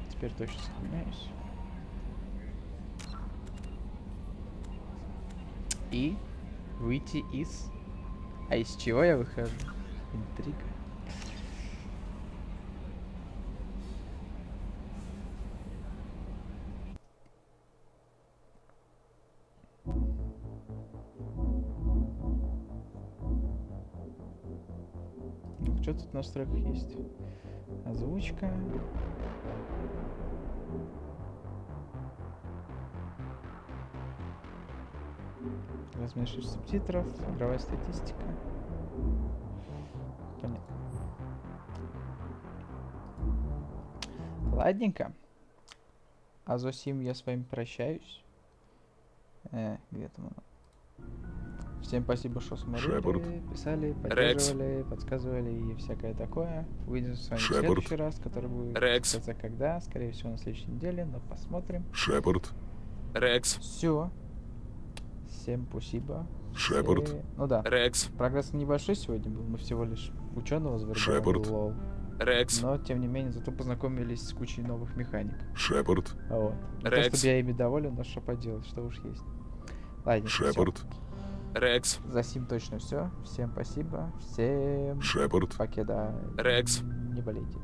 Теперь точно сохраняюсь. И выйти из... А из чего я выхожу? Интрига. Ну, что тут в настройках есть? Озвучка. Размер субтитров, игровая статистика. Понятно. Ладненько. А за сим я с вами прощаюсь. Где там оно? Всем спасибо, что смотрели, писали, поддерживали, подсказывали и всякое такое. Увидимся с вами в следующий раз, который будет когда, скорее всего, на следующей неделе, но посмотрим. Все. Всем спасибо. Ну да. Прогресс небольшой сегодня был. Мы всего лишь ученого завербовали. Лол. Рекс. Но, тем не менее, зато познакомились с кучей новых механик. Шепард. Вот. Не то, чтобы я ими доволен, но что поделать, что уж есть. Ладно, Шепард. Рекс. За сим точно все. Всем спасибо. Всем Шепард. покеда. Рекс. Не болейте.